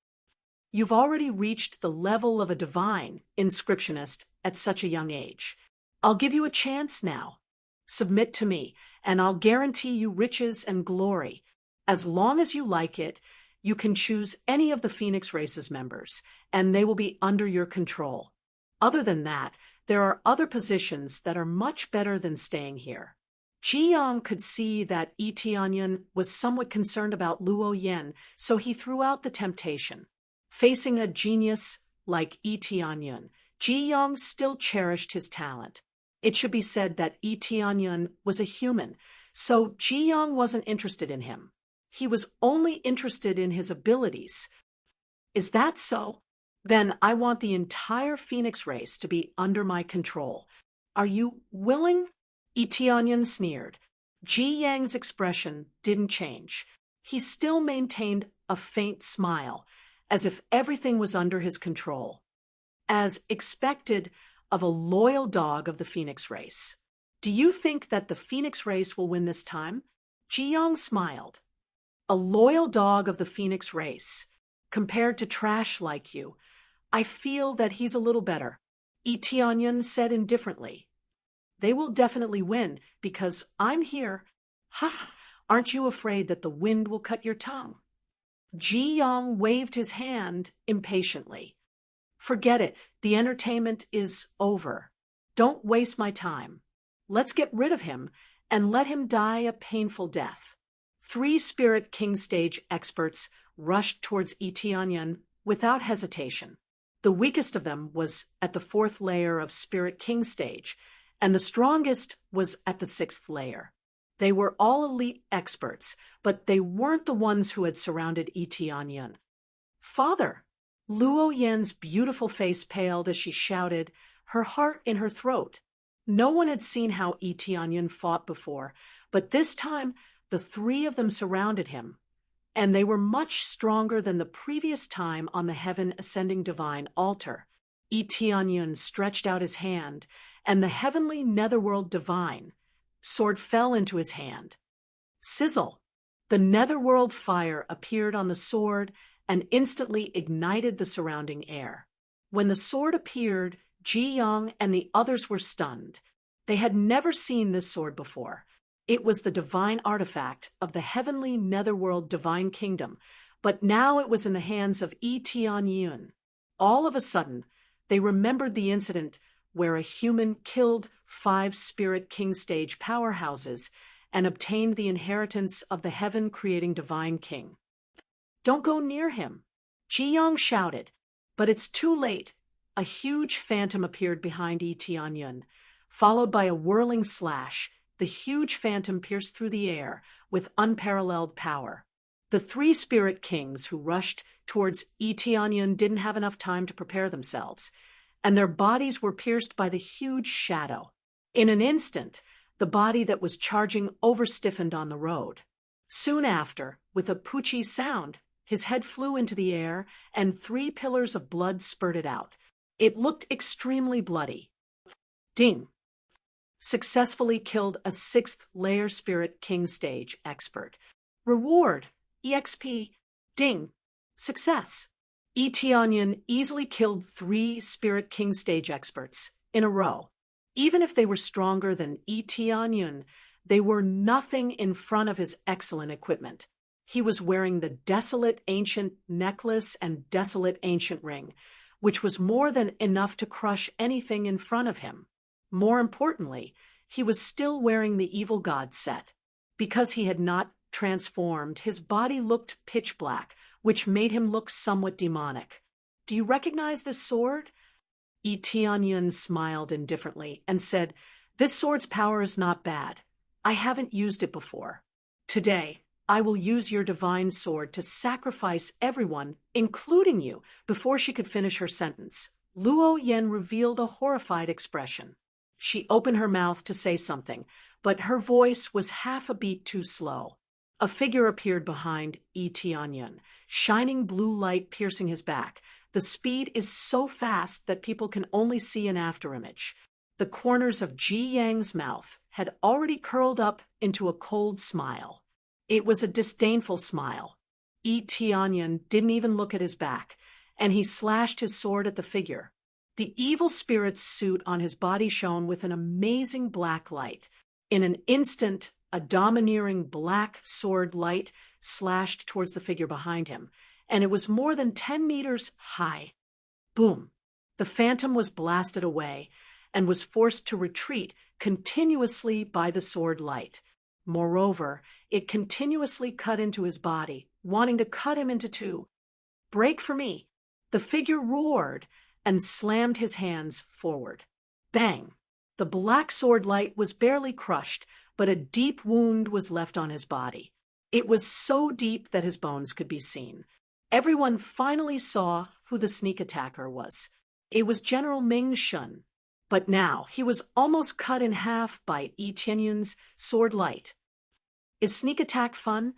You've already reached the level of a divine inscriptionist at such a young age. I'll give you a chance now. Submit to me, and I'll guarantee you riches and glory. As long as you like it, you can choose any of the Phoenix Race's members, and they will be under your control. Other than that, there are other positions that are much better than staying here. Ji Yang could see that Yi Tianyun was somewhat concerned about Luo Yan, so he threw out the temptation. Facing a genius like Yi Tianyun, Ji Yang still cherished his talent. It should be said that Yi Tianyun was a human, so Ji Yang wasn't interested in him. He was only interested in his abilities. Is that so? Then I want the entire Phoenix race to be under my control. Are you willing? Yi Tianyun sneered. Ji Yang's expression didn't change. He still maintained a faint smile, as if everything was under his control. As expected of a loyal dog of the Phoenix race. Do you think that the Phoenix race will win this time? Ji Yang smiled. A loyal dog of the Phoenix race. Compared to trash like you, I feel that he's a little better. Yi Tianyun said indifferently. They will definitely win, because I'm here. Ha! Aren't you afraid that the wind will cut your tongue? Ji Yang waved his hand impatiently. Forget it. The entertainment is over. Don't waste my time. Let's get rid of him and let him die a painful death. 3 Spirit King stage experts rushed towards Yi Tianyun without hesitation. The weakest of them was at the 4th layer of Spirit King stage, and the strongest was at the 6th layer. They were all elite experts, but they weren't the ones who had surrounded Yi Tianyun. Father! Luo Yan's beautiful face paled as she shouted, her heart in her throat. No one had seen how Yi Tianyun fought before, but this time the 3 of them surrounded him, and they were much stronger than the previous time on the Heaven Ascending Divine altar. Yi Tianyun stretched out his hand, and the heavenly netherworld divine sword fell into his hand. Sizzle! The netherworld fire appeared on the sword and instantly ignited the surrounding air. When the sword appeared, Ji Yang and the others were stunned. They had never seen this sword before. It was the divine artifact of the heavenly netherworld divine kingdom, but now it was in the hands of Yi Tianyun. All of a sudden, they remembered the incident where a human killed 5 Spirit King stage powerhouses and obtained the inheritance of the heaven-creating divine king. "Don't go near him," Ji Yang shouted, but it's too late. A huge phantom appeared behind Tianyun, followed by a whirling slash. The huge phantom pierced through the air with unparalleled power. The three spirit kings who rushed towards Tianyun didn't have enough time to prepare themselves, and their bodies were pierced by the huge shadow. In an instant, the body that was charging overstiffened on the road. Soon after, with a poochie sound, his head flew into the air and 3 pillars of blood spurted out. It looked extremely bloody. Ding! Successfully killed a 6th layer spirit king stage expert. Reward, EXP, ding, success. Tianyun easily killed 3 spirit king stage experts in a row. Even if they were stronger than Tianyun, they were nothing in front of his excellent equipment. He was wearing the desolate ancient necklace and desolate ancient ring, which was more than enough to crush anything in front of him. More importantly, he was still wearing the evil god set. Because he had not transformed, his body looked pitch black, which made him look somewhat demonic. "Do you recognize this sword?" Tianyun smiled indifferently and said, "This sword's power is not bad. I haven't used it before. Today, I will use your divine sword to sacrifice everyone, including you," before she could finish her sentence. Luo Yen revealed a horrified expression. She opened her mouth to say something, but her voice was half a beat too slow. A figure appeared behind Tianyun, shining blue light piercing his back. The speed is so fast that people can only see an afterimage. The corners of Ji Yang's mouth had already curled up into a cold smile. It was a disdainful smile. Tianyun didn't even look at his back, and he slashed his sword at the figure. The evil spirit's suit on his body shone with an amazing black light. In an instant, a domineering black sword light slashed towards the figure behind him, and it was more than 10 meters high. Boom! The phantom was blasted away and was forced to retreat continuously by the sword light. Moreover, it continuously cut into his body, wanting to cut him into 2. "Break for me!" The figure roared and slammed his hands forward. Bang! The black sword light was barely crushed, but a deep wound was left on his body. It was so deep that his bones could be seen. Everyone finally saw who the sneak attacker was. It was General Ming Shun. But now he was almost cut in half by Tianyun's sword light. "Is sneak attack fun?"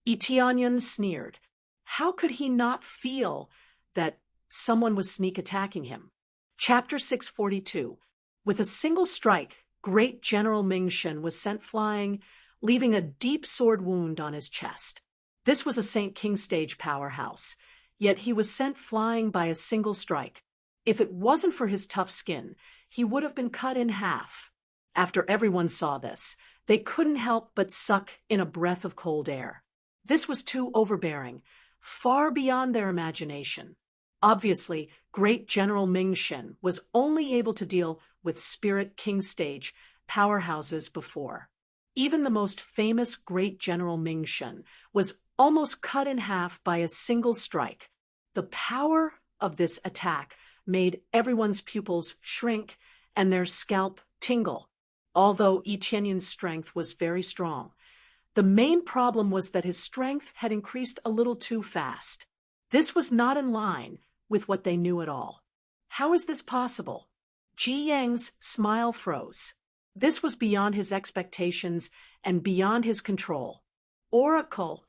Tianyun sneered. How could he not feel that someone was sneak attacking him? Chapter 642. With a single strike, Great General Ming Shun was sent flying, leaving a deep sword wound on his chest. This was a St. King stage powerhouse, yet he was sent flying by a single strike. If it wasn't for his tough skin, he would have been cut in half. After everyone saw this, they couldn't help but suck in a breath of cold air. This was too overbearing, far beyond their imagination. Obviously, Great General Ming Shun was only able to deal with Spirit King stage powerhouses before. Even the most famous Great General Ming Shun was almost cut in half by a single strike. The power of this attack made everyone's pupils shrink and their scalp tingle, although Tianyun's strength was very strong. The main problem was that his strength had increased a little too fast. This was not in line with what they knew at all. How is this possible? Ji Yang's smile froze. This was beyond his expectations and beyond his control. Oracle!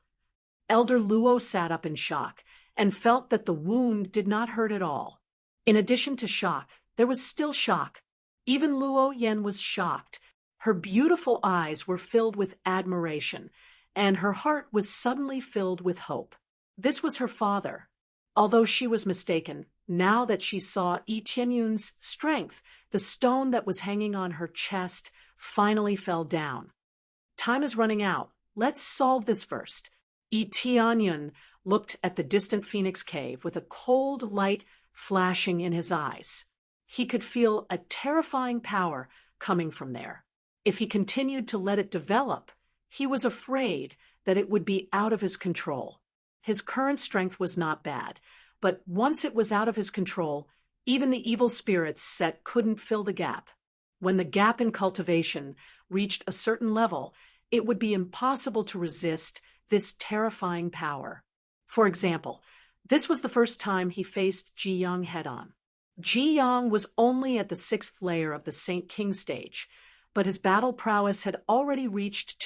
Elder Luo sat up in shock and felt that the wound did not hurt at all. In addition to shock, there was still shock. Even Luo Yen was shocked. Her beautiful eyes were filled with admiration, and her heart was suddenly filled with hope. This was her father. Although she was mistaken, now that she saw Tianyun's strength, the stone that was hanging on her chest finally fell down. Time is running out. Let's solve this first. Tianyun looked at the distant Phoenix Cave with a cold light flashing in his eyes. He could feel a terrifying power coming from there. If he continued to let it develop, He was afraid that it would be out of his control. His current strength was not bad, but once it was out of his control, even the evil spirits set couldn't fill the gap. When the gap in cultivation reached a certain level, it would be impossible to resist this terrifying power. For example, this was the first time he faced Ji Yang head-on. Ji Yang was only at the 6th layer of the Saint King stage, but his battle prowess had already reached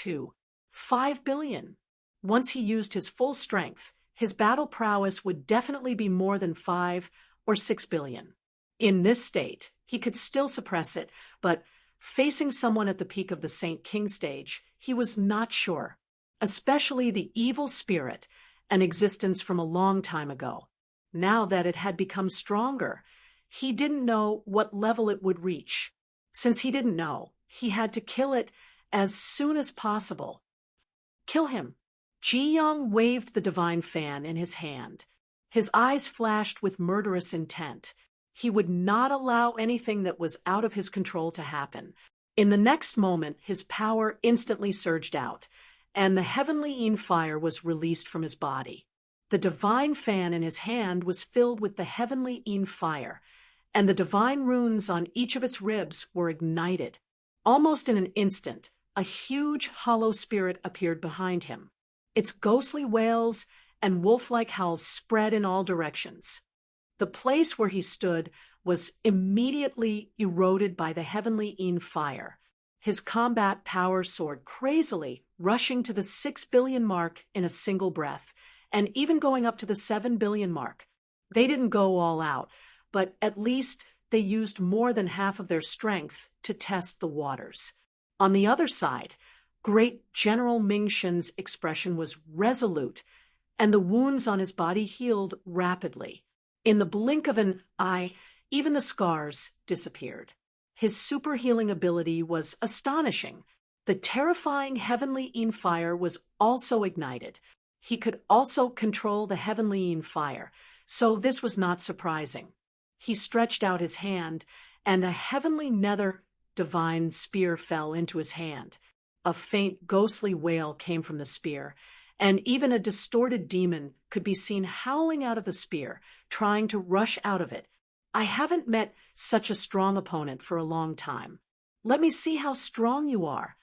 5 billion. Once he used his full strength, his battle prowess would definitely be more than 5 or 6 billion. In this state, he could still suppress it, but facing someone at the peak of the Saint King stage, he was not sure, especially the evil spirit, an existence from a long time ago. Now that it had become stronger, he didn't know what level it would reach. Since he didn't know, he had to kill it as soon as possible. Kill him. Ji Yang waved the divine fan in his hand. His eyes flashed with murderous intent. He would not allow anything that was out of his control to happen. In the next moment, his power instantly surged out, and the heavenly Yin fire was released from his body. The divine fan in his hand was filled with the heavenly Yin fire, and the divine runes on each of its ribs were ignited. Almost in an instant, a huge hollow spirit appeared behind him. Its ghostly wails and wolf-like howls spread in all directions. The place where he stood was immediately eroded by the heavenly Yin fire. His combat power soared crazily, rushing to the 6 billion mark in a single breath, and even going up to the 7 billion mark. They didn't go all out, but at least they used more than half of their strength to test the waters. On the other side, Great General Ming Shen's expression was resolute, and the wounds on his body healed rapidly. In the blink of an eye, even the scars disappeared. His super healing ability was astonishing. The terrifying heavenly Yin fire was also ignited. He could also control the heavenly Yin fire, so this was not surprising. He stretched out his hand, and a heavenly nether divine spear fell into his hand. A faint ghostly wail came from the spear, and even a distorted demon could be seen howling out of the spear, trying to rush out of it. I haven't met such a strong opponent for a long time. Let me see how strong you are.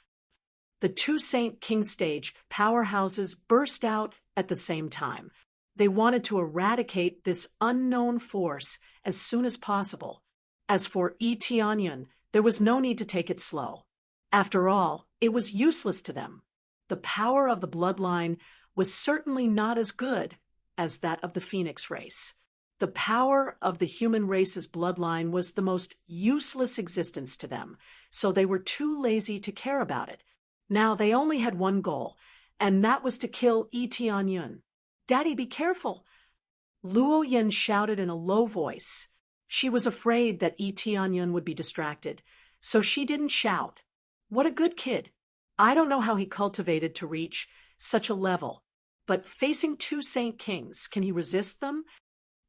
The two Saint King stage powerhouses burst out at the same time. They wanted to eradicate this unknown force as soon as possible. As for Yi Tianyun, there was no need to take it slow. After all, it was useless to them. The power of the bloodline was certainly not as good as that of the Phoenix race. The power of the human race's bloodline was the most useless existence to them, so they were too lazy to care about it. Now they only had one goal, and that was to kill Yi Tianyun. "Daddy, be careful!" Luo Yin shouted in a low voice. She was afraid that Yi Tianyun would be distracted, so she didn't shout. What a good kid! I don't know how he cultivated to reach such a level, but facing two Saint Kings, can he resist them?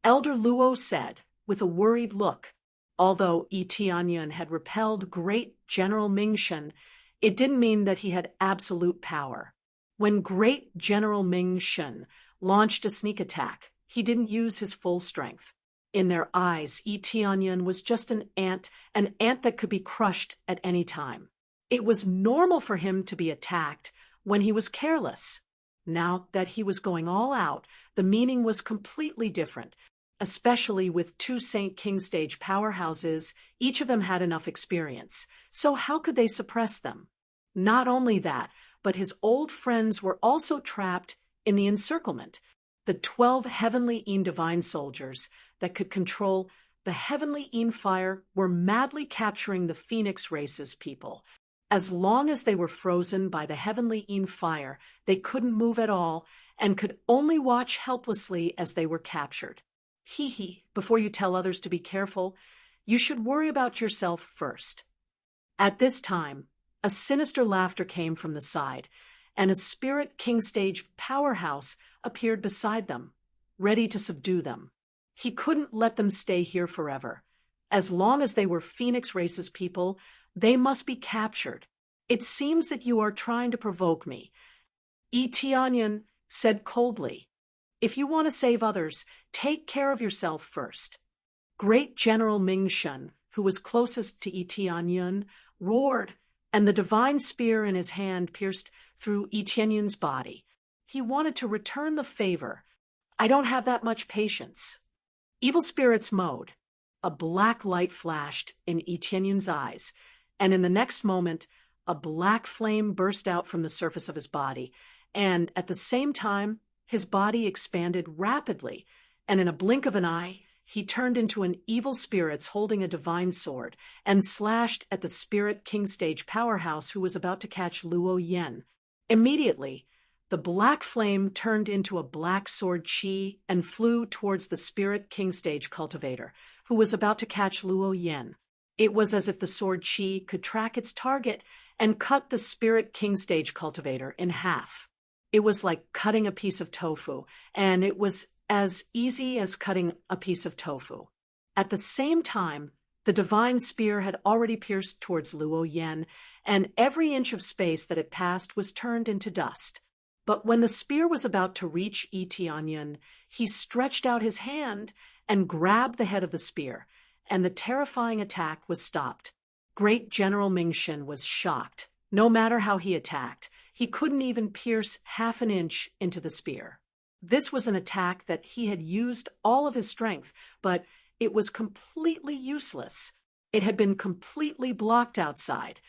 Elder Luo said, with a worried look. Although Yi Tianyun had repelled Great General Ming Shen, it didn't mean that he had absolute power. When Great General Ming Shen launched a sneak attack, he didn't use his full strength. In their eyes, Yi Tianyun was just an ant that could be crushed at any time. It was normal for him to be attacked when he was careless. Now that he was going all out, the meaning was completely different, especially with two Saint King stage powerhouses. Each of them had enough experience, so how could they suppress them? Not only that, but his old friends were also trapped in the encirclement. The 12 heavenly Yin divine soldiers that could control the heavenly Yin fire were madly capturing the Phoenix race's people. As long as they were frozen by the heavenly Yin fire, they couldn't move at all and could only watch helplessly as they were captured. Before you tell others to be careful, you should worry about yourself first. At this time, a sinister laughter came from the side, and a spirit king stage powerhouse appeared beside them, ready to subdue them. He couldn't let them stay here forever. As long as they were Phoenix race's people, they must be captured. It seems that you are trying to provoke me, Tianyan said coldly. If you want to save others, take care of yourself first. Great General Mingshun, who was closest to Tianyan, roared, and the divine spear in his hand pierced through Tianyan's body. He wanted to return the favor. I don't have that much patience. Evil spirits mode. A black light flashed in Tianyan's eyes, and in the next moment, a black flame burst out from the surface of his body, and at the same time, his body expanded rapidly, and in a blink of an eye, he turned into an evil spirit holding a divine sword and slashed at the spirit king stage powerhouse who was about to catch Luo Yen. Immediately, the black flame turned into a black sword chi and flew towards the spirit king stage cultivator, who was about to catch Luo Yen. It was as if the sword chi could track its target and cut the spirit king stage cultivator in half. It was like cutting a piece of tofu, and it was as easy as cutting a piece of tofu. At the same time, the divine spear had already pierced towards Luo Yen, and every inch of space that it passed was turned into dust. But when the spear was about to reach Tianyan, he stretched out his hand and grabbed the head of the spear, and the terrifying attack was stopped. Great General Mingshun was shocked. No matter how he attacked, he couldn't even pierce half an inch into the spear. This was an attack that he had used all of his strength, but it was completely useless. It had been completely blocked outside.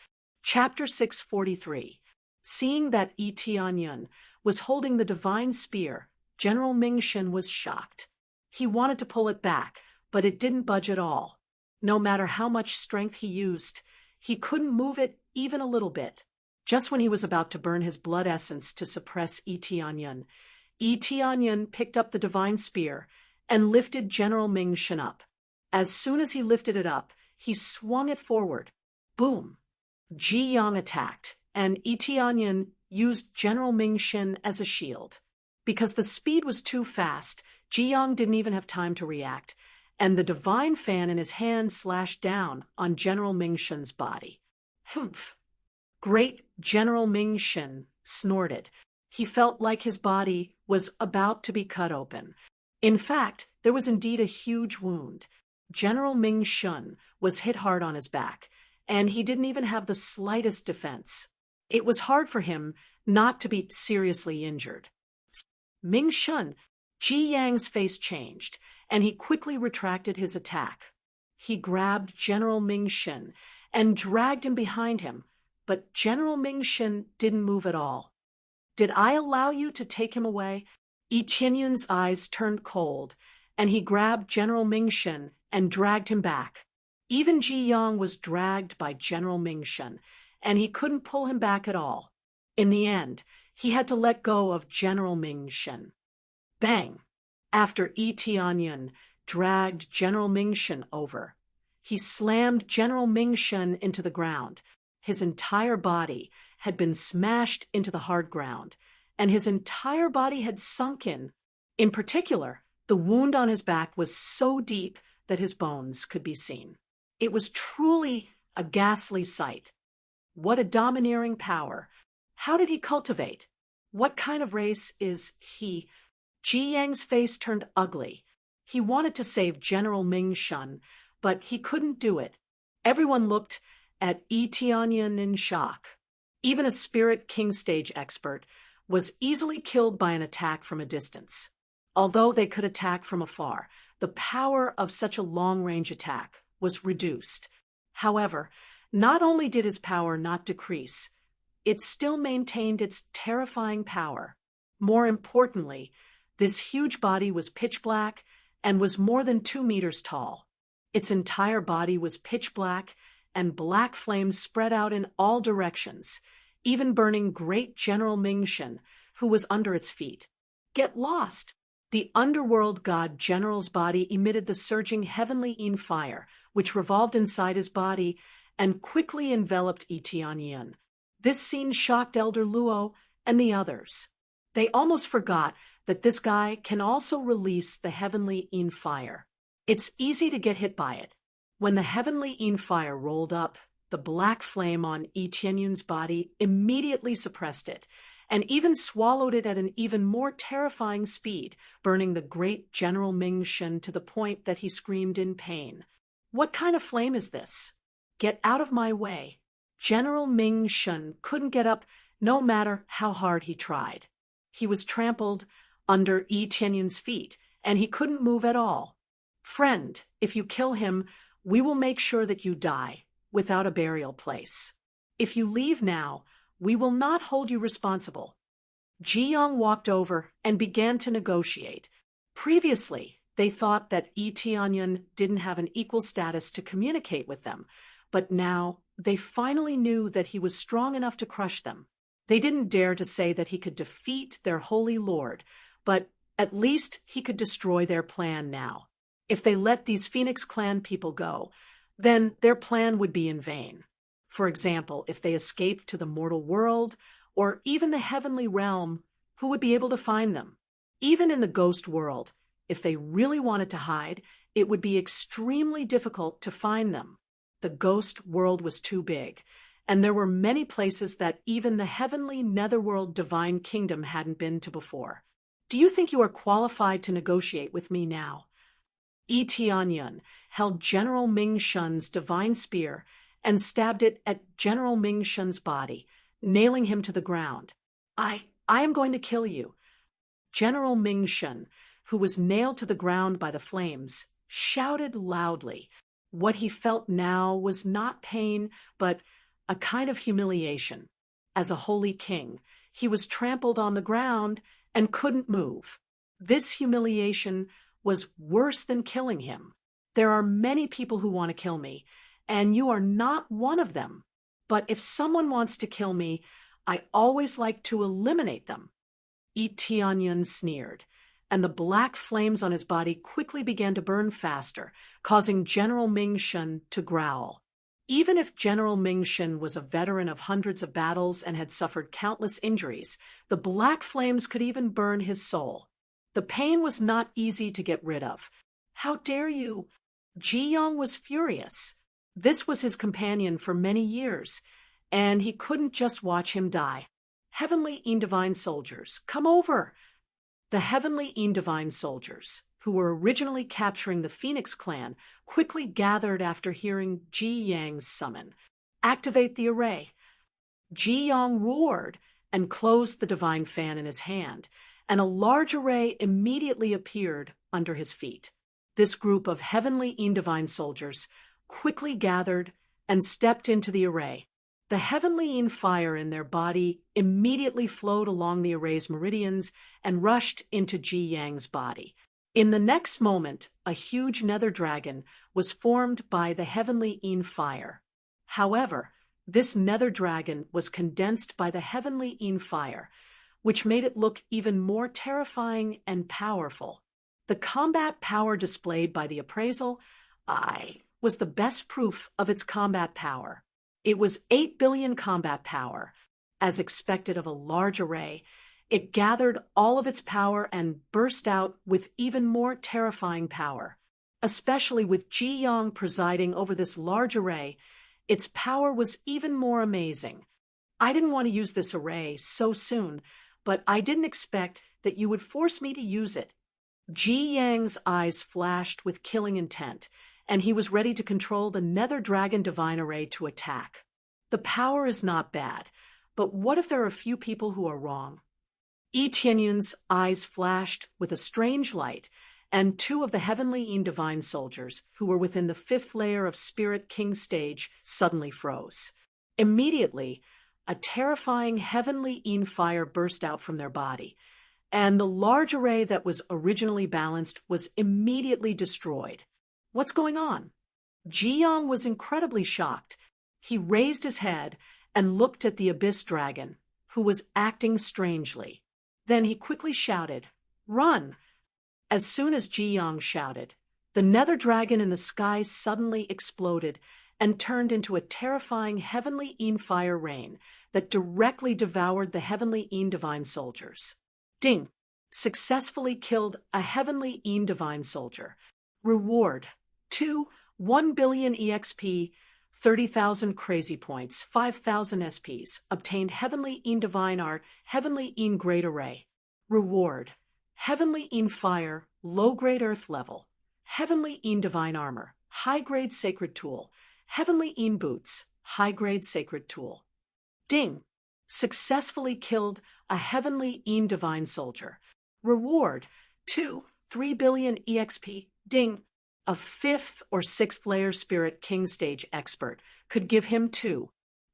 Chapter 643. Seeing that Tianyan was holding the divine spear, General Mingshun was shocked. He wanted to pull it back, but it didn't budge at all. No matter how much strength he used, he couldn't move it even a little bit. Just when he was about to burn his blood essence to suppress Tianyan picked up the divine spear and lifted General Mingshun up. As soon as he lifted it up, he swung it forward. Boom! Ji Yang attacked, and Tianyan used General Mingshun as a shield. Because the speed was too fast, Ji Yang didn't even have time to react, and the divine fan in his hand slashed down on General Mingshun's body. Humph! Great General Mingshun snorted. He felt like his body was about to be cut open. In fact, there was indeed a huge wound. General Mingshun was hit hard on his back, and he didn't even have the slightest defense. It was hard for him not to be seriously injured. Mingshun, Ji Yang's face changed, and he quickly retracted his attack. He grabbed General Mingshun and dragged him behind him, but General Mingshun didn't move at all. Did I allow you to take him away? Tianyan's eyes turned cold, and he grabbed General Mingshun and dragged him back. Even Ji Yang was dragged by General Mingshun, and he couldn't pull him back at all. In the end, he had to let go of General Mingshun. Bang! After Tianyan dragged General Mingshun over, he slammed General Mingshun into the ground. His entire body had been smashed into the hard ground, and his entire body had sunk in. In particular, the wound on his back was so deep that his bones could be seen. It was truly a ghastly sight. What a domineering power! How did he cultivate? What kind of race is he? Ji Yang's face turned ugly. He wanted to save General Mingshun, but he couldn't do it. Everyone looked at Tianyan in shock. Even a spirit king stage expert was easily killed by an attack from a distance. Although they could attack from afar, the power of such a long-range attack was reduced. However, not only did his power not decrease, it still maintained its terrifying power. More importantly, this huge body was pitch black and was more than 2 meters tall. Its entire body was pitch black, and black flames spread out in all directions, even burning Great General Mingshun, who was under its feet. Get lost! The underworld god General's body emitted the surging heavenly Yin fire, which revolved inside his body and quickly enveloped Tianyan. This scene shocked Elder Luo and the others. They almost forgot that this guy can also release the heavenly Yin fire. It's easy to get hit by it. When the heavenly Yin fire rolled up, The black flame on Yi Tianyun's body immediately suppressed it, and even swallowed it at an even more terrifying speed, burning the great General Ming Shun to the point that he screamed in pain. "What kind of flame is this? Get out of my way." General Ming Shun couldn't get up no matter how hard he tried. He was trampled under Yi Tianyun's feet, and he couldn't move at all. "Friend, if you kill him, we will make sure that you die, without a burial place. If you leave now, we will not hold you responsible." Ji Yong walked over and began to negotiate. Previously, they thought that Yi Tianyun didn't have an equal status to communicate with them, but now they finally knew that he was strong enough to crush them. They didn't dare to say that he could defeat their holy lord, but at least he could destroy their plan now. If they let these Phoenix Clan people go, then their plan would be in vain. For example, if they escaped to the mortal world, or even the heavenly realm, who would be able to find them? Even in the ghost world, if they really wanted to hide, it would be extremely difficult to find them. The ghost world was too big, and there were many places that even the heavenly netherworld divine kingdom hadn't been to before. "Do you think you are qualified to negotiate with me now?" Yi Tianyun held General Ming Shun's divine spear and stabbed it at General Ming Shun's body, nailing him to the ground. I am going to kill you." General Ming Shun, who was nailed to the ground by the flames, shouted loudly. What he felt now was not pain, but a kind of humiliation. As a holy king, he was trampled on the ground and couldn't move. This humiliation was worse than killing him. "There are many people who want to kill me, and you are not one of them. But if someone wants to kill me, I always like to eliminate them." Yi Tianyun sneered, and the black flames on his body quickly began to burn faster, causing General Ming Shun to growl. Even if General Ming Shun was a veteran of hundreds of battles and had suffered countless injuries, the black flames could even burn his soul. The pain was not easy to get rid of. "How dare you?" Ji Yong was furious. This was his companion for many years, and he couldn't just watch him die. "Heavenly Indivine soldiers, come over!" The Heavenly Indivine soldiers, who were originally capturing the Phoenix Clan, quickly gathered after hearing Ji Yang's summon. "Activate the array." Ji Yong roared and closed the divine fan in his hand, and a large array immediately appeared under his feet. This group of Heavenly Indivine soldiers quickly gathered and stepped into the array. The heavenly fire in their body immediately flowed along the array's meridians and rushed into Ji Yang's body. In the next moment, a huge nether dragon was formed by the heavenly fire. However, this nether dragon was condensed by the heavenly fire, which made it look even more terrifying and powerful. The combat power displayed by the appraisal was the best proof of its combat power. It was 8 billion combat power. As expected of a large array, it gathered all of its power and burst out with even more terrifying power. Especially with Ji Yong presiding over this large array, its power was even more amazing. "I didn't want to use this array so soon, but I didn't expect that you would force me to use it." Ji Yang's eyes flashed with killing intent, and he was ready to control the Nether Dragon Divine Array to attack. The power is not bad, but what if there are a few people who are wrong? Yi Tianyun's eyes flashed with a strange light, and two of the Heavenly Divine soldiers, who were within the 5th layer of Spirit King stage, suddenly froze. Immediately, a terrifying Heavenly fire burst out from their body, and the large array that was originally balanced was immediately destroyed. "What's going on?" Ji Yong was incredibly shocked. He raised his head and looked at the Abyss Dragon, who was acting strangely. Then he quickly shouted, "Run!" As soon as Ji Yong shouted, the Nether Dragon in the sky suddenly exploded and turned into a terrifying Heavenly fire rain that directly devoured the Heavenly Divine soldiers. Ding! Successfully killed a Heavenly Divine soldier. Reward: 1 billion EXP 30,000 crazy points, 5,000 SPs, obtained Heavenly in Divine Art, Heavenly in Great Array. Reward, Heavenly in Fire, low-grade Earth level. Heavenly in Divine Armor, high-grade Sacred Tool. Heavenly in Boots, high-grade Sacred Tool. Ding! Successfully killed a Heavenly in Divine Soldier. Reward, 3 billion EXP. Ding! A 5th or 6th layer Spirit King Stage expert could give him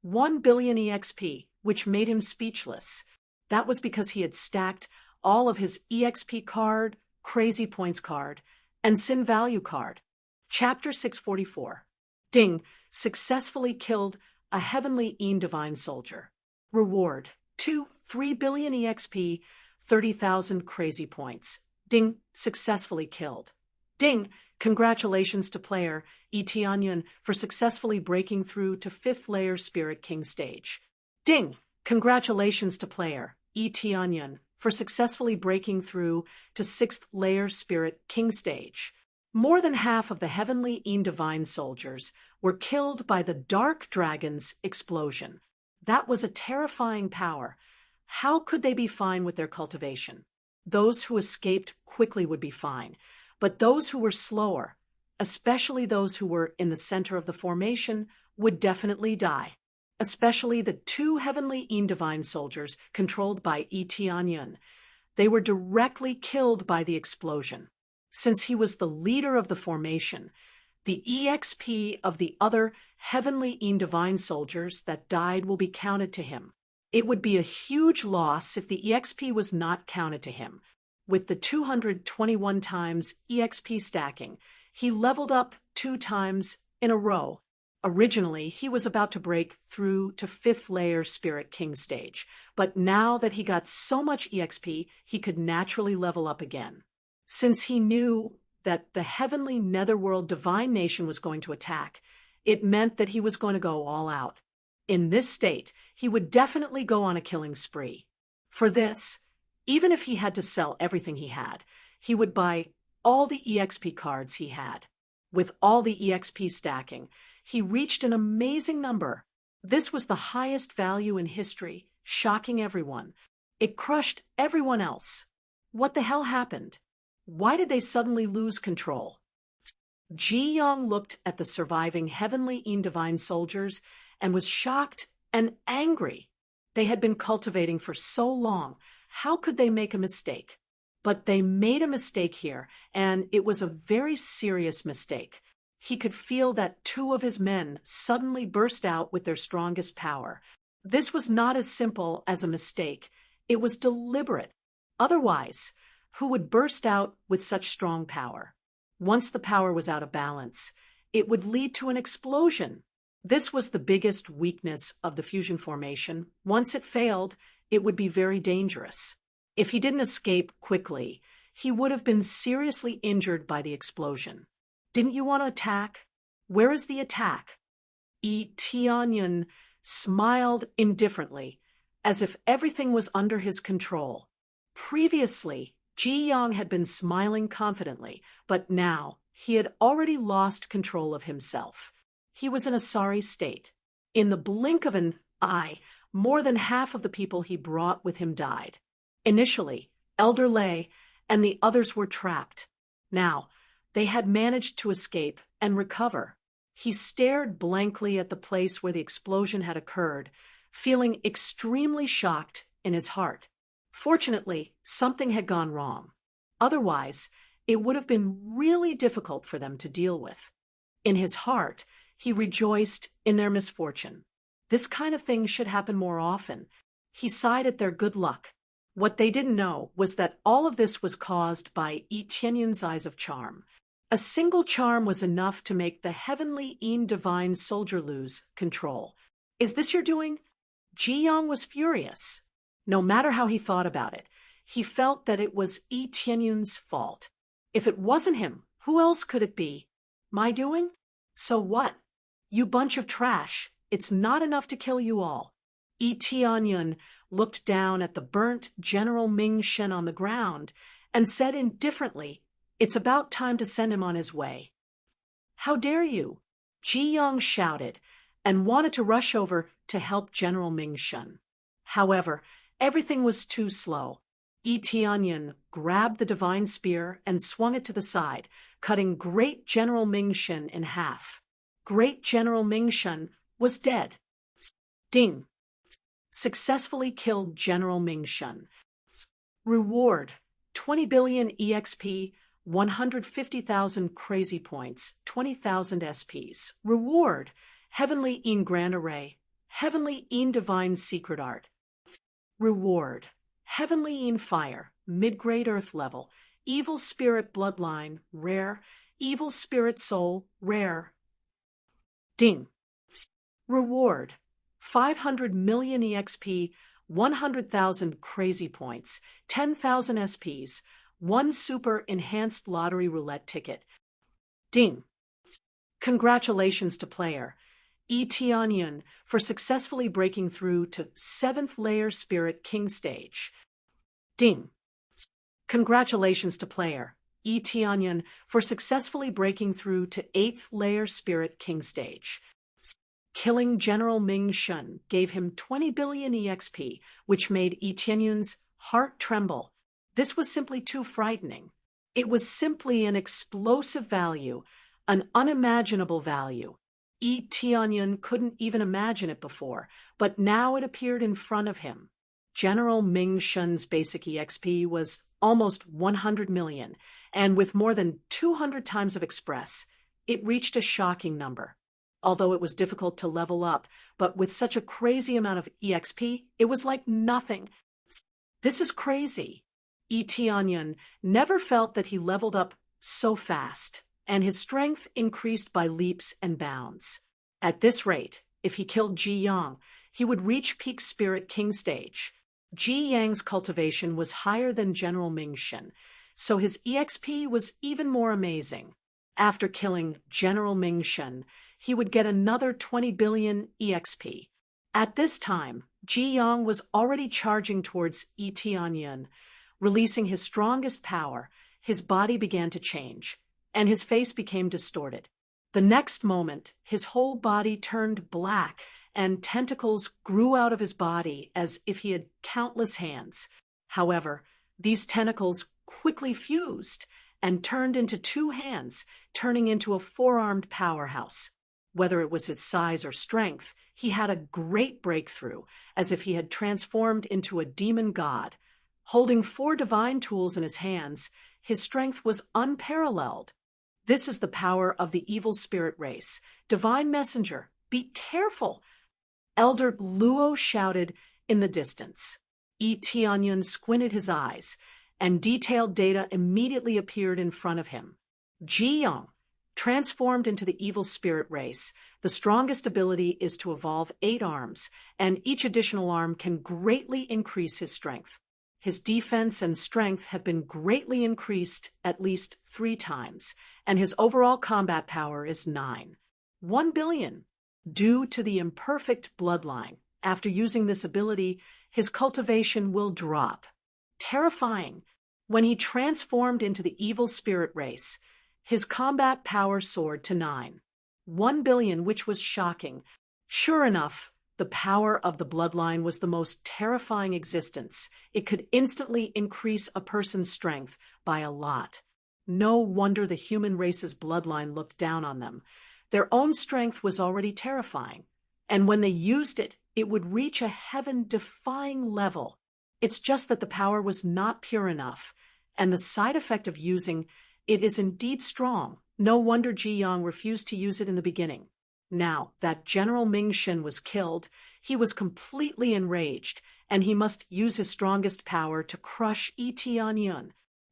1 billion EXP, which made him speechless. That was because he had stacked all of his EXP card, Crazy Points card, and Sin Value card. Chapter 644. Ding! Successfully killed a Heavenly in Divine Soldier. Reward, 3 billion EXP, 30,000 Crazy Points. Ding! Successfully killed. Ding! Congratulations to player Etianyan for successfully breaking through to 5th layer Spirit King Stage. Ding! Congratulations to player Etianyan for successfully breaking through to 6th layer Spirit King Stage. More than half of the Heavenly in Divine Soldiers were killed by the Dark Dragon's explosion. That was a terrifying power. How could they be fine with their cultivation? Those who escaped quickly would be fine, but those who were slower, especially those who were in the center of the formation, would definitely die. Especially the 2 Heavenly in Divine Soldiers controlled by Etianyan. They were directly killed by the explosion. Since he was the leader of the formation, the EXP of the other Heavenly in Divine Soldiers that died will be counted to him. It would be a huge loss if the EXP was not counted to him. With the 221 times EXP stacking, he leveled up 2 times in a row. Originally, he was about to break through to 5th layer Spirit King Stage, but now that he got so much EXP, he could naturally level up again. Since he knew that the Heavenly Netherworld Divine Nation was going to attack, it meant that he was going to go all out. In this state, he would definitely go on a killing spree. For this, even if he had to sell everything he had, he would buy all the EXP cards he had. With all the EXP stacking, he reached an amazing number. This was the highest value in history, shocking everyone. It crushed everyone else. What the hell happened? Why did they suddenly lose control? Ji Yong looked at the surviving Heavenly in Divine Soldiers and was shocked and angry. They had been cultivating for so long. How could they make a mistake? But they made a mistake here, and it was a very serious mistake. He could feel that 2 of his men suddenly burst out with their strongest power. This was not as simple as a mistake. It was deliberate. Otherwise, who would burst out with such strong power? Once the power was out of balance, it would lead to an explosion. This was the biggest weakness of the fusion formation. Once it failed, it would be very dangerous. If he didn't escape quickly, he would have been seriously injured by the explosion. Didn't you want to attack? Where is the attack? Etianyan smiled indifferently, as if everything was under his control. Previously, Ji Yong had been smiling confidently, but now he had already lost control of himself. He was in a sorry state. In the blink of an eye, more than half of the people he brought with him died. Initially, Elder Lei and the others were trapped. Now, they had managed to escape and recover. He stared blankly at the place where the explosion had occurred, feeling extremely shocked in his heart. Fortunately, something had gone wrong. Otherwise, it would have been really difficult for them to deal with. In his heart, he rejoiced in their misfortune. This kind of thing should happen more often. He sighed at their good luck. What they didn't know was that all of this was caused by Etianyan's eyes of charm. A single charm was enough to make the Heavenly in Divine Soldier lose control. Is this your doing? Ji Yong was furious. No matter how he thought about it, he felt that it was Etianyan's fault. If it wasn't him, who else could it be? My doing? So what? You bunch of trash. It's not enough to kill you all. Etianyan looked down at the burnt General Ming Shen on the ground and said indifferently, "It's about time to send him on his way." "How dare you?" Ji Yang shouted and wanted to rush over to help General Ming Shun. However, everything was too slow. Yi Tianyan grabbed the divine spear and swung it to the side, cutting Great General Ming Shun in half. Great General Ming Shun was dead. Ding! Successfully killed General Ming Shun. Reward: 20 billion EXP, 150,000 crazy points, 20,000 SPs. Reward: Heavenly Een Grand Array, Heavenly Een Divine Secret Art. Reward: Heavenly Een Fire, mid-grade Earth level, Evil Spirit Bloodline, rare, Evil Spirit Soul, rare. Ding! Reward: 500 million EXP, 100,000 crazy points, 10,000 SPs, 1 super enhanced lottery roulette ticket. Ding! Congratulations to player Yi Tianyan for successfully breaking through to 7th layer Spirit King stage. Ding! Congratulations to player Yi Tianyan for successfully breaking through to 8th layer Spirit King stage. Killing General Ming Shun gave him 20 billion EXP, which made Yi Tianyan's heart tremble. This was simply too frightening. It was simply an explosive value, an unimaginable value. Yi Tianyan couldn't even imagine it before, but now it appeared in front of him. General Ming Shun's basic EXP was almost 100 million, and with more than 200 times of Express, it reached a shocking number. Although it was difficult to level up, but with such a crazy amount of EXP, it was like nothing. This is crazy. Yi Tianyan never felt that he leveled up so fast, and his strength increased by leaps and bounds. At this rate, if he killed Ji Yang, he would reach peak Spirit King stage. Ji Yang's cultivation was higher than General Ming Shun, so his EXP was even more amazing. After killing General Ming Shun, he would get another 20 billion EXP. At this time, Ji Yang was already charging towards Yi Tianyan. Releasing his strongest power, his body began to change, and his face became distorted. The next moment, his whole body turned black, and tentacles grew out of his body as if he had countless hands. However, these tentacles quickly fused and turned into 2 hands, turning into a 4-armed powerhouse. Whether it was his size or strength, he had a great breakthrough, as if he had transformed into a demon god. Holding 4 divine tools in his hands, his strength was unparalleled. This is the power of the evil spirit race. Divine messenger, be careful! Elder Luo shouted in the distance. Yi Tianyan squinted his eyes, and detailed data immediately appeared in front of him. Ji Yang, transformed into the evil spirit race, the strongest ability is to evolve 8 arms, and each additional arm can greatly increase his strength. His defense and strength have been greatly increased at least 3 times, and his overall combat power is 9. 1 billion. Due to the imperfect bloodline, after using this ability, his cultivation will drop. Terrifying. When he transformed into the evil spirit race, his combat power soared to 9. 1 billion, which was shocking. Sure enough, the power of the bloodline was the most terrifying existence. It could instantly increase a person's strength by a lot. No wonder the human race's bloodline looked down on them. Their own strength was already terrifying, and when they used it, it would reach a heaven-defying level. It's just that the power was not pure enough, and the side effect of using it is indeed strong. No wonder Ji Yang refused to use it in the beginning. Now that General Ming Shun was killed, he was completely enraged, and he must use his strongest power to crush Yi Tianyan.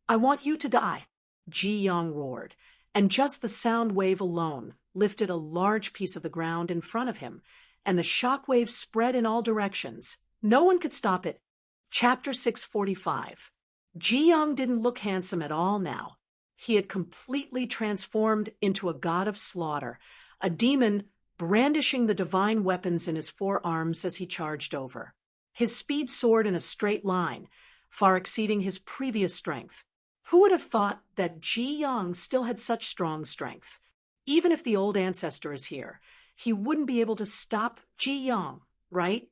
I want you to die, Ji Yang roared, and just the sound wave alone lifted a large piece of the ground in front of him, and the shock wave spread in all directions. No one could stop it. Chapter 645. Ji Yang didn't look handsome at all now. He had completely transformed into a god of slaughter, a demon brandishing the divine weapons in his 4 arms as he charged over. His speed soared in a straight line, far exceeding his previous strength. Who would have thought that Ji Yang still had such strong strength? Even if the old ancestor is here, he wouldn't be able to stop Ji Yang, right?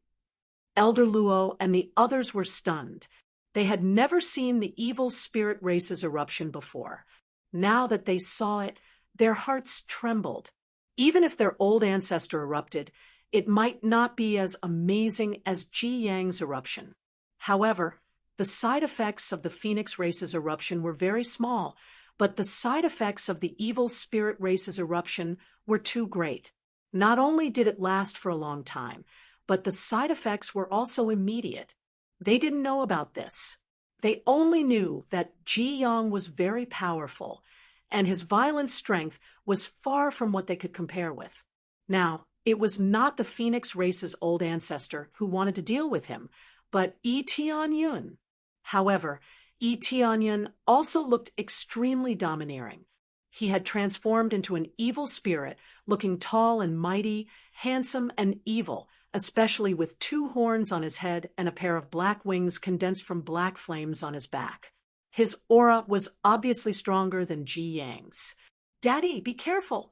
Elder Luo and the others were stunned. They had never seen the evil spirit race's eruption before. Now that they saw it, their hearts trembled. Even if their old ancestor erupted, it might not be as amazing as Ji Yang's eruption. However, the side effects of the phoenix race's eruption were very small, but the side effects of the evil spirit race's eruption were too great. Not only did it last for a long time, but the side effects were also immediate. They didn't know about this. They only knew that Ji Yang was very powerful, and his violent strength was far from what they could compare with. Now, it was not the phoenix race's old ancestor who wanted to deal with him, but Yi Tianyun. However, Yi Tianyun also looked extremely domineering. He had transformed into an evil spirit, looking tall and mighty, handsome and evil, especially with 2 horns on his head and a pair of black wings condensed from black flames on his back. His aura was obviously stronger than Ji Yang's. "Daddy, be careful!"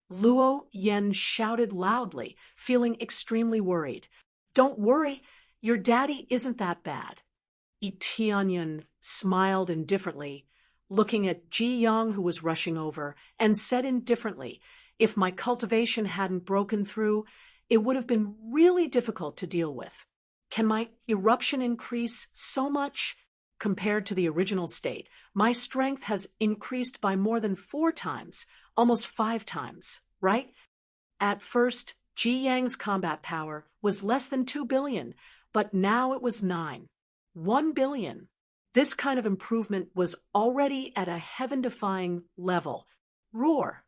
Luo Yen shouted loudly, feeling extremely worried. "Don't worry, your daddy isn't that bad." Yi Tianyun smiled indifferently, looking at Ji Yang, who was rushing over, and said indifferently, "If my cultivation hadn't broken through, it would have been really difficult to deal with. Can my eruption increase so much? Compared to the original state, my strength has increased by more than 4 times, almost 5 times, right?" At first, Ji Yang's combat power was less than 2 billion, but now it was 1 billion. This kind of improvement was already at a heaven-defying level. Roar!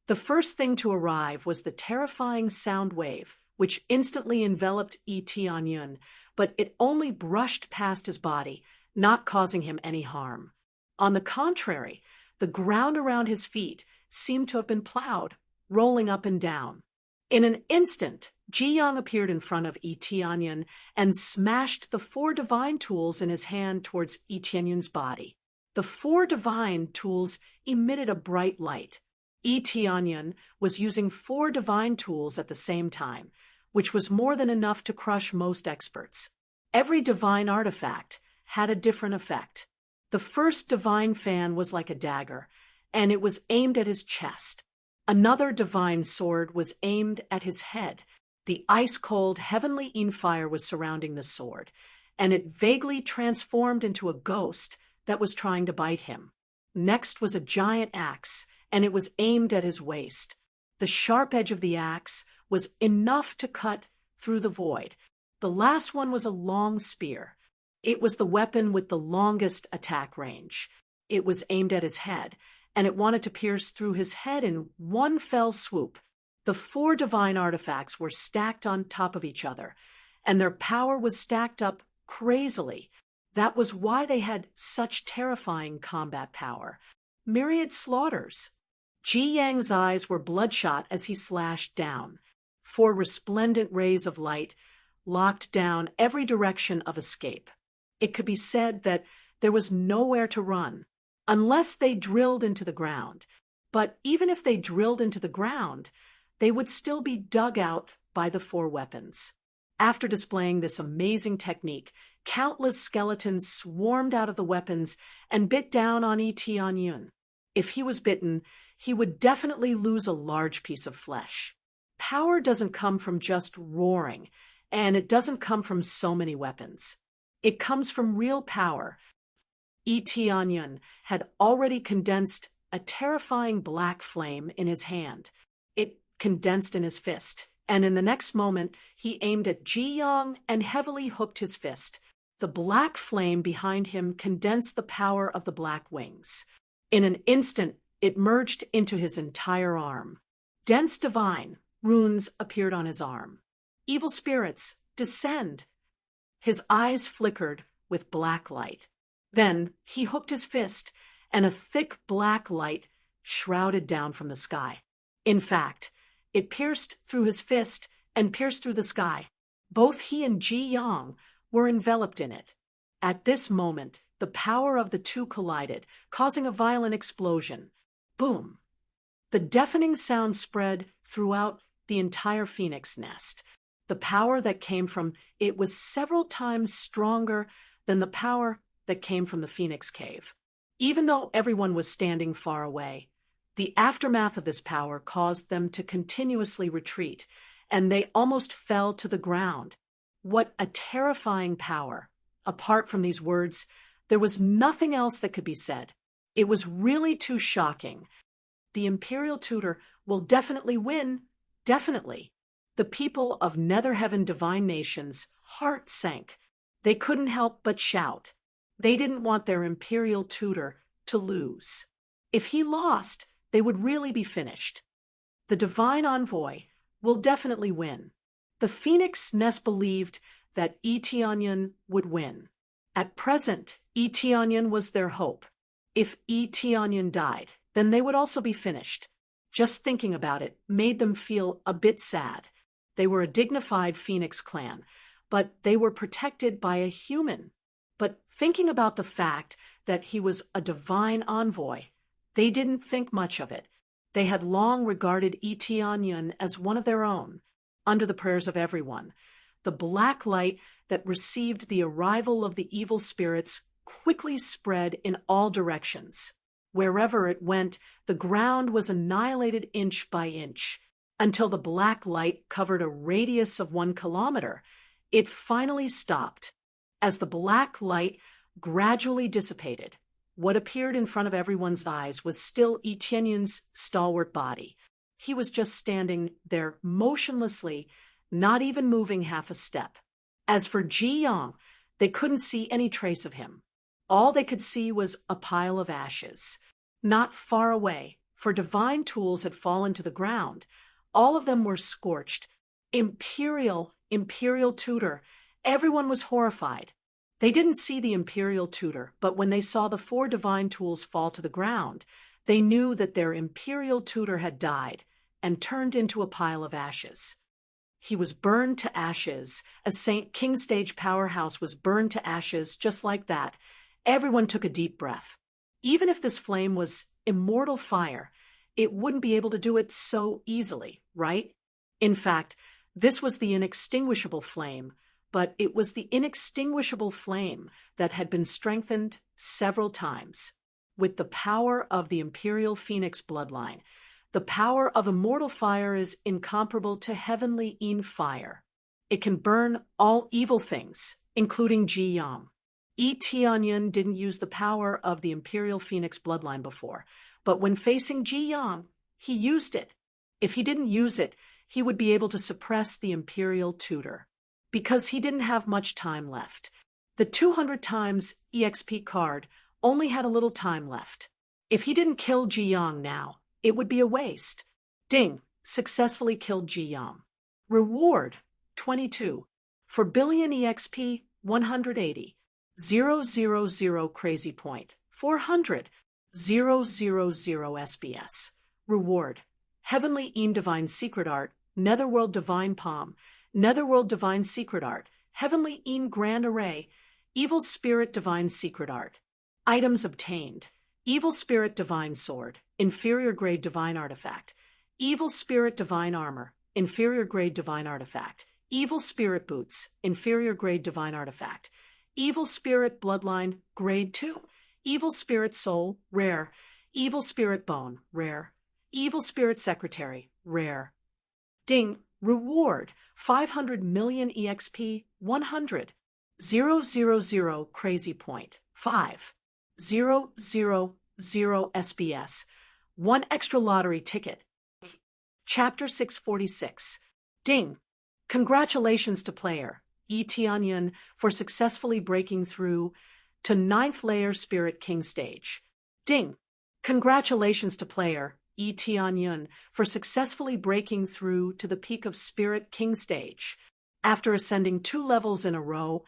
The first thing to arrive was the terrifying sound wave, which instantly enveloped Yi Tianyun, but it only brushed past his body, not causing him any harm. On the contrary, the ground around his feet seemed to have been plowed, rolling up and down. In an instant, Ji Yang appeared in front of Yi Tianyun and smashed the 4 divine tools in his hand towards Yi Tianyun's body. The 4 divine tools emitted a bright light. Yi Tianyun was using 4 divine tools at the same time, which was more than enough to crush most experts. Every divine artifact had a different effect. The first divine fan was like a dagger, and it was aimed at his chest. Another divine sword was aimed at his head. The ice-cold heavenly fire was surrounding the sword, and it vaguely transformed into a ghost that was trying to bite him. Next was a giant axe, and it was aimed at his waist. The sharp edge of the axe was enough to cut through the void. The last one was a long spear. It was the weapon with the longest attack range. It was aimed at his head, and it wanted to pierce through his head in one fell swoop. The 4 divine artifacts were stacked on top of each other, and their power was stacked up crazily. That was why they had such terrifying combat power. Myriad slaughters. Ji Yang's eyes were bloodshot as he slashed down. 4 resplendent rays of light locked down every direction of escape. It could be said that there was nowhere to run, unless they drilled into the ground. But even if they drilled into the ground, they would still be dug out by the 4 weapons. After displaying this amazing technique, countless skeletons swarmed out of the weapons and bit down on Yi Tianyun. If he was bitten, he would definitely lose a large piece of flesh. Power doesn't come from just roaring, and it doesn't come from so many weapons. It comes from real power. Yi Tianyun had already condensed a terrifying black flame in his hand. It condensed in his fist, and in the next moment, he aimed at Ji Yang and heavily hooked his fist. The black flame behind him condensed the power of the black wings. In an instant, it merged into his entire arm. Dense divine runes appeared on his arm. Evil spirits, descend! His eyes flickered with black light. Then he hooked his fist, and a thick black light shrouded down from the sky. In fact, it pierced through his fist and pierced through the sky. Both he and Ji Yang were enveloped in it. At this moment, the power of the 2 collided, causing a violent explosion. Boom! The deafening sound spread throughout the entire phoenix nest. The power that came from it was several times stronger than the power that came from the phoenix cave. Even though everyone was standing far away, the aftermath of this power caused them to continuously retreat, and they almost fell to the ground. What a terrifying power! Apart from these words, there was nothing else that could be said. It was really too shocking. The Imperial Tutor will definitely win. Definitely. The people of Nether Heaven Divine Nation's heart sank. They couldn't help but shout. They didn't want their Imperial Tutor to lose. If he lost, they would really be finished. The Divine Envoy will definitely win. The Phoenix Nest believed that Eteonion would win. At present, Eteonion was their hope. If Eteonion died, then they would also be finished. Just thinking about it made them feel a bit sad. They were a dignified Phoenix clan, but they were protected by a human. But thinking about the fact that he was a divine envoy, they didn't think much of it. They had long regarded Eteonion as one of their own. Under the prayers of everyone, the black light that received the arrival of the evil spirits quickly spread in all directions. Wherever it went, the ground was annihilated inch by inch, until the black light covered a radius of 1 kilometer. It finally stopped. As the black light gradually dissipated, what appeared in front of everyone's eyes was still Eteonion's stalwart body. He was just standing there motionlessly, not even moving half a step. As for Ji Yang, they couldn't see any trace of him. All they could see was a pile of ashes. Not far away, for divine tools had fallen to the ground. All of them were scorched. Imperial Tutor. Everyone was horrified. They didn't see the Imperial Tutor, but when they saw the 4 divine tools fall to the ground, they knew that their Imperial Tutor had died and turned into a pile of ashes. He was burned to ashes. A St. King Stage powerhouse was burned to ashes just like that. Everyone took a deep breath. Even if this flame was immortal fire, it wouldn't be able to do it so easily, right? In fact, this was the inextinguishable flame, but it was the inextinguishable flame that had been strengthened several times. With the power of the Imperial Phoenix bloodline, the power of immortal fire is incomparable to heavenly Een fire. It can burn all evil things, including Ji Yang. Eteonion didn't use the power of the Imperial Phoenix bloodline before, but when facing Ji Yang, he used it. If he didn't use it, he would be able to suppress the Imperial Tutor, because he didn't have much time left. The 200 times EXP card only had a little time left. If he didn't kill Ji Yang now, it would be a waste. Ding, successfully killed Ji Yang. Reward, 22. For billion EXP, 180. 000 crazy point, 400, 000 SBS. Reward, Heavenly Een Divine Secret Art, Netherworld Divine Palm, Netherworld Divine Secret Art, Heavenly Een Grand Array, Evil Spirit Divine Secret Art. Items obtained: Evil Spirit Divine Sword, Inferior Grade Divine Artifact, Evil Spirit Divine Armor, Inferior Grade Divine Artifact, Evil Spirit Boots, Inferior Grade Divine Artifact, Evil Spirit Bloodline, Grade 2, Evil Spirit Soul, Rare, Evil Spirit Bone, Rare, Evil Spirit Secretary, Rare. Ding, Reward, 500 million EXP, 100, 000 Crazy Point, 5, 000 SBS, 1 extra lottery ticket. Chapter 646. Ding, Congratulations to player Eteonion for successfully breaking through to 9th layer Spirit King stage. Ding, Congratulations to player Eteonion for successfully breaking through to the peak of Spirit King stage. After ascending 2 levels in a row,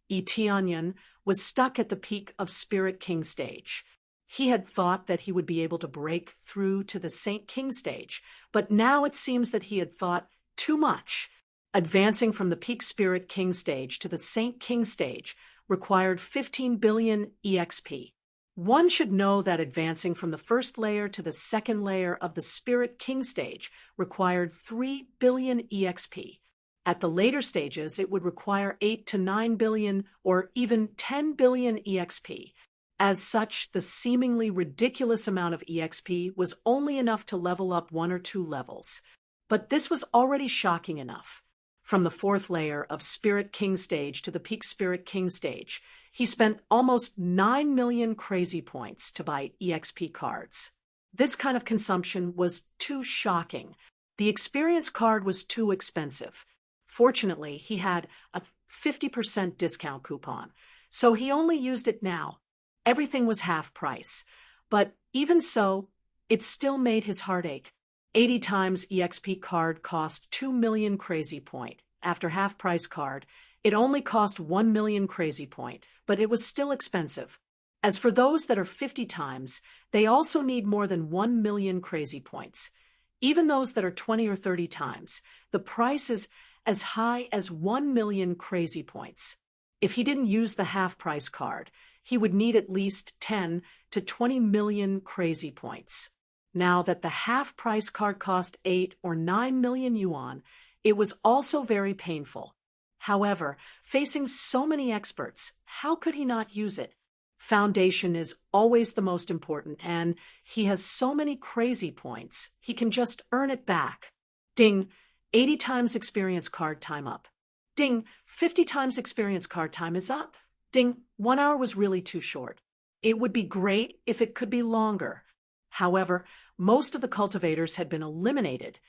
Eteonion was stuck at the peak of Spirit King stage. He had thought that he would be able to break through to the Saint King stage, but now it seems that he had thought too much. Advancing from the peak Spirit King stage to the Saint King stage required 15 billion EXP. One should know that advancing from the first layer to the second layer of the Spirit King stage required 3 billion EXP. At the later stages, it would require 8 to 9 billion or even 10 billion EXP. As such, the seemingly ridiculous amount of EXP was only enough to level up 1 or 2 levels. But this was already shocking enough. From the fourth layer of Spirit King stage to the peak Spirit King stage, he spent almost 9 million crazy points to buy EXP cards. This kind of consumption was too shocking. The experience card was too expensive. Fortunately, he had a 50% discount coupon, so he only used it now. Everything was half price. But even so, it still made his heart ache. 80 times EXP card cost 2 million crazy point. After half price card, it only cost 1 million crazy point, but it was still expensive. As for those that are 50 times, they also need more than 1 million crazy points. Even those that are 20 or 30 times, the price is as high as 1 million crazy points. If he didn't use the half price card, he would need at least 10 to 20 million crazy points. Now that the half price card cost 8 or 9 million yuan, it was also very painful. However, facing so many experts, how could he not use it? Foundation is always the most important, and he has so many crazy points, he can just earn it back. Ding, 80 times experience card time up. Ding, 50 times experience card time is up. Ding, 1 hour was really too short. It would be great if it could be longer. However, most of the cultivators had been eliminated,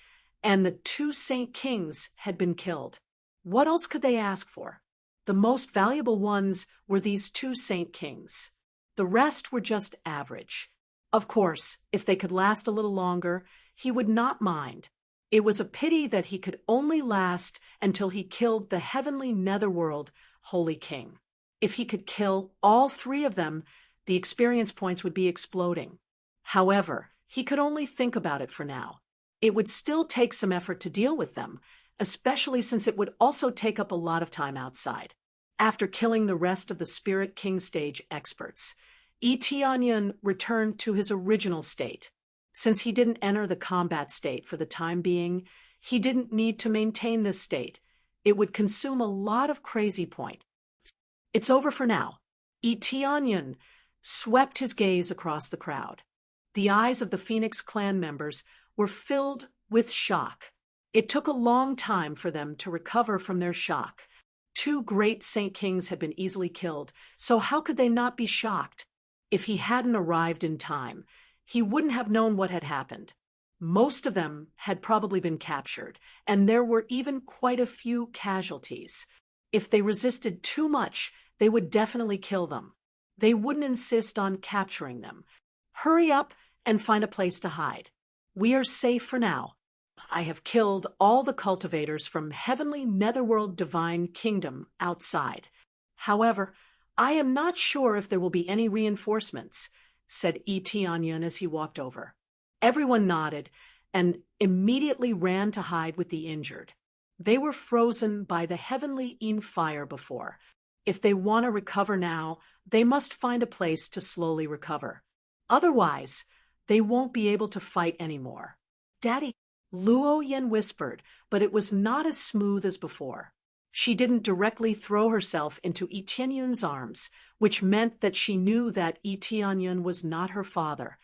and the 2 Saint Kings had been killed. What else could they ask for? The most valuable ones were these 2 Saint Kings. The rest were just average. Of course, if they could last a little longer, he would not mind. It was a pity that he could only last until he killed the heavenly netherworld Holy King. If he could kill all 3 of them, the experience points would be exploding. However, he could only think about it for now. It would still take some effort to deal with them, especially since it would also take up a lot of time outside. After killing the rest of the Spirit King stage experts, Yi Tianyun returned to his original state. Since he didn't enter the combat state for the time being, he didn't need to maintain this state. It would consume a lot of crazy point. It's over for now. Yi Tianyun swept his gaze across the crowd. The eyes of the Phoenix clan members were filled with shock. It took a long time for them to recover from their shock. 2 great Saint Kings had been easily killed, so how could they not be shocked? If he hadn't arrived in time, he wouldn't have known what had happened. Most of them had probably been captured, and there were even quite a few casualties. If they resisted too much, they would definitely kill them. They wouldn't insist on capturing them. Hurry up and find a place to hide. We are safe for now. I have killed all the cultivators from heavenly netherworld divine kingdom outside. However, I am not sure if there will be any reinforcements, said Yi Tianyun as he walked over. Everyone nodded and immediately ran to hide with the injured. They were frozen by the heavenly Yin fire before. If they want to recover now, they must find a place to slowly recover. Otherwise, they won't be able to fight anymore. Daddy, Luo Yan whispered, but it was not as smooth as before. She didn't directly throw herself into Yi Tianyun's arms, which meant that she knew that Yi Tianyun was not her father.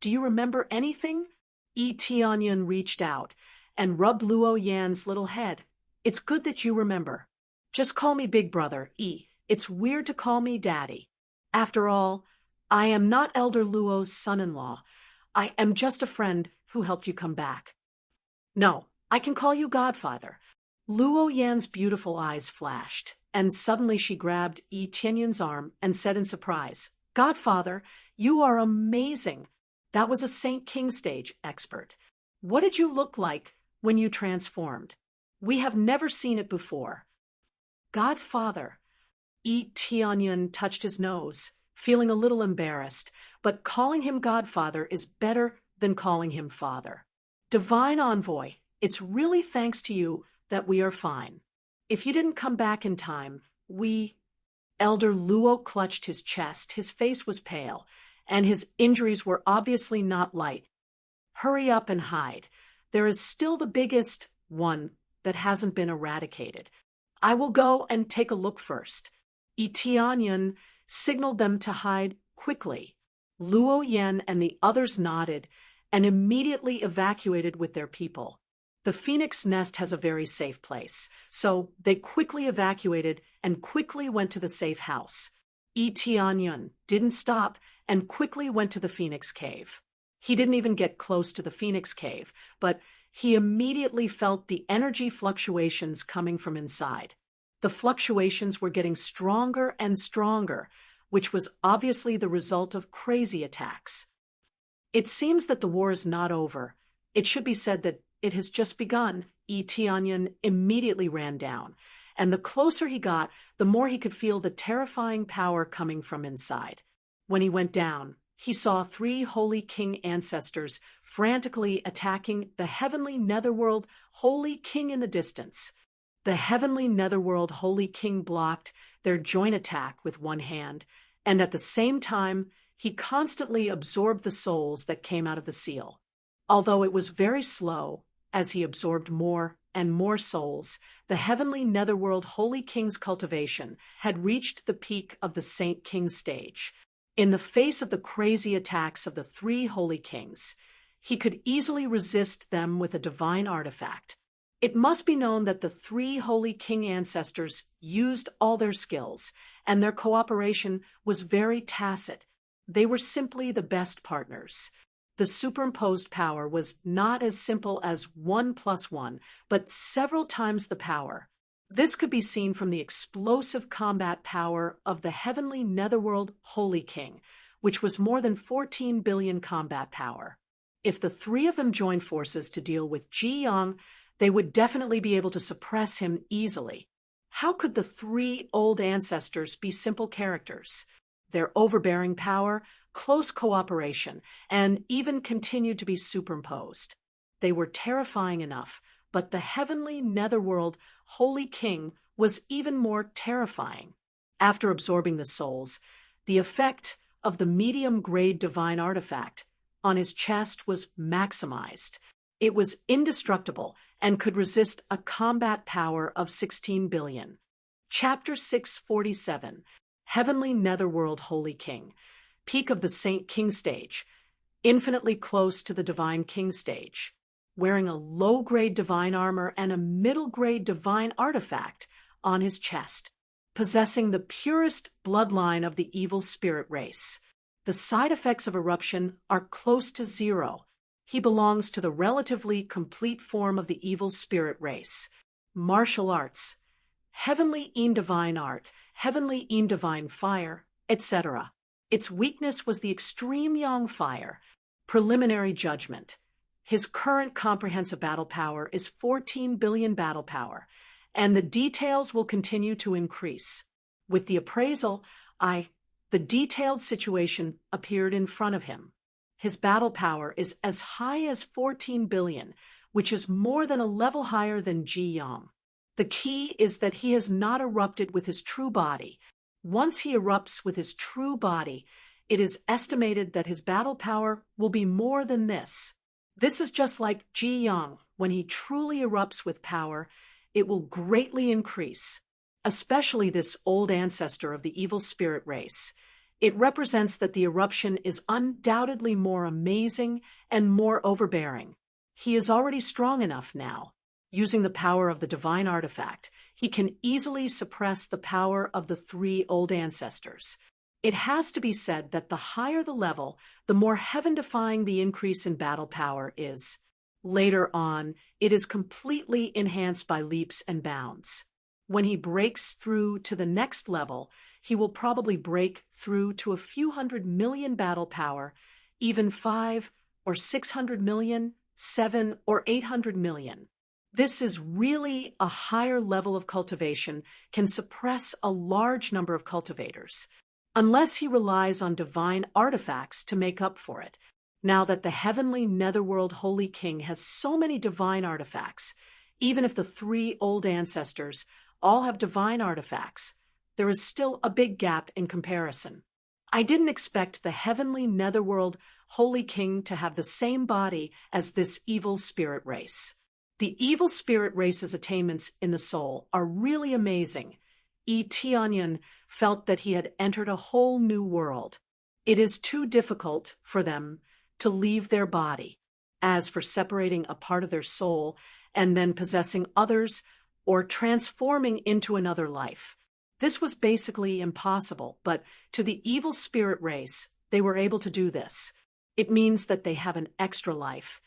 Do you remember anything? Yi Tianyun reached out and rubbed Luo Yan's little head. It's good that you remember. Just call me Big Brother, Yi. It's weird to call me Daddy. After all, I am not Elder Luo's son-in-law. I am just a friend who helped you come back. No, I can call you Godfather. Luo Yan's beautiful eyes flashed, and suddenly she grabbed Yi Tianyun's arm and said in surprise, Godfather, you are amazing. That was a Saint King stage expert. What did you look like when you transformed? We have never seen it before. Godfather. Yi Tianyun touched his nose, feeling a little embarrassed, but calling him Godfather is better than calling him father. Divine Envoy, it's really thanks to you that we are fine. If you didn't come back in time, Elder Luo clutched his chest, his face was pale, and his injuries were obviously not light. Hurry up and hide. There is still the biggest one that hasn't been eradicated. I will go and take a look first. Tianyan signaled them to hide quickly. Luo Yan and the others nodded and immediately evacuated with their people. The phoenix nest has a very safe place, so they quickly evacuated and quickly went to the safe house. Tianyan didn't stop and quickly went to the phoenix cave. He didn't even get close to the phoenix cave, but he immediately felt the energy fluctuations coming from inside. The fluctuations were getting stronger and stronger, which was obviously the result of crazy attacks. It seems that the war is not over. It should be said that it has just begun. Tianyan immediately ran down, and the closer he got, the more he could feel the terrifying power coming from inside. When he went down, he saw 3 holy king ancestors frantically attacking the heavenly netherworld holy king in the distance. The heavenly netherworld holy king blocked their joint attack with one hand, and at the same time, he constantly absorbed the souls that came out of the seal. Although it was very slow, as he absorbed more and more souls, the heavenly netherworld holy king's cultivation had reached the peak of the Saint King stage. In the face of the crazy attacks of the 3 holy kings, he could easily resist them with a divine artifact. It must be known that the 3 holy king ancestors used all their skills, and their cooperation was very tacit. They were simply the best partners. The superimposed power was not as simple as 1 + 1, but several times the power. This could be seen from the explosive combat power of the heavenly netherworld holy king, which was more than 14 billion combat power. If the 3 of them joined forces to deal with Ji Yang, they would definitely be able to suppress him easily. How could the 3 old ancestors be simple characters? Their overbearing power, close cooperation, and even continued to be superimposed. They were terrifying enough, but the heavenly netherworld holy king was even more terrifying. After absorbing the souls, the effect of the medium-grade divine artifact on his chest was maximized. It was indestructible and could resist a combat power of 16 billion. Chapter 647, Heavenly Netherworld Holy King, peak of the Saint King stage, infinitely close to the Divine King stage, wearing a low-grade divine armor and a middle-grade divine artifact on his chest, possessing the purest bloodline of the evil spirit race. The side effects of eruption are close to 0. He belongs to the relatively complete form of the evil spirit race. Martial arts, heavenly in divine art, heavenly in divine fire, etc. Its weakness was the extreme yang fire. Preliminary judgment. His current comprehensive battle power is 14 billion battle power, and the details will continue to increase. With the appraisal, the detailed situation appeared in front of him. His battle power is as high as 14 billion, which is more than a level higher than Ji Yang. The key is that he has not erupted with his true body. Once he erupts with his true body, it is estimated that his battle power will be more than this. This is just like Ji Yang. When he truly erupts with power, it will greatly increase, especially this old ancestor of the evil spirit race. It represents that the eruption is undoubtedly more amazing and more overbearing. He is already strong enough now. Using the power of the divine artifact, he can easily suppress the power of the 3 old ancestors. It has to be said that the higher the level, the more heaven-defying the increase in battle power is. Later on, it is completely enhanced by leaps and bounds. When he breaks through to the next level, he will probably break through to a few 100 million battle power, even 5 or 600 million, 7 or 800 million. This is really a higher level of cultivation, can suppress a large number of cultivators, unless he relies on divine artifacts to make up for it. Now that the heavenly netherworld holy king has so many divine artifacts, even if the 3 old ancestors all have divine artifacts, there is still a big gap in comparison. I didn't expect the heavenly netherworld Holy King to have the same body as this evil spirit race. The evil spirit race's attainments in the soul are really amazing. Tianyan felt that he had entered a whole new world. It is too difficult for them to leave their body. As for separating a part of their soul and then possessing others or transforming into another life, this was basically impossible, but to the evil spirit race, they were able to do this. It means that they have an extra life.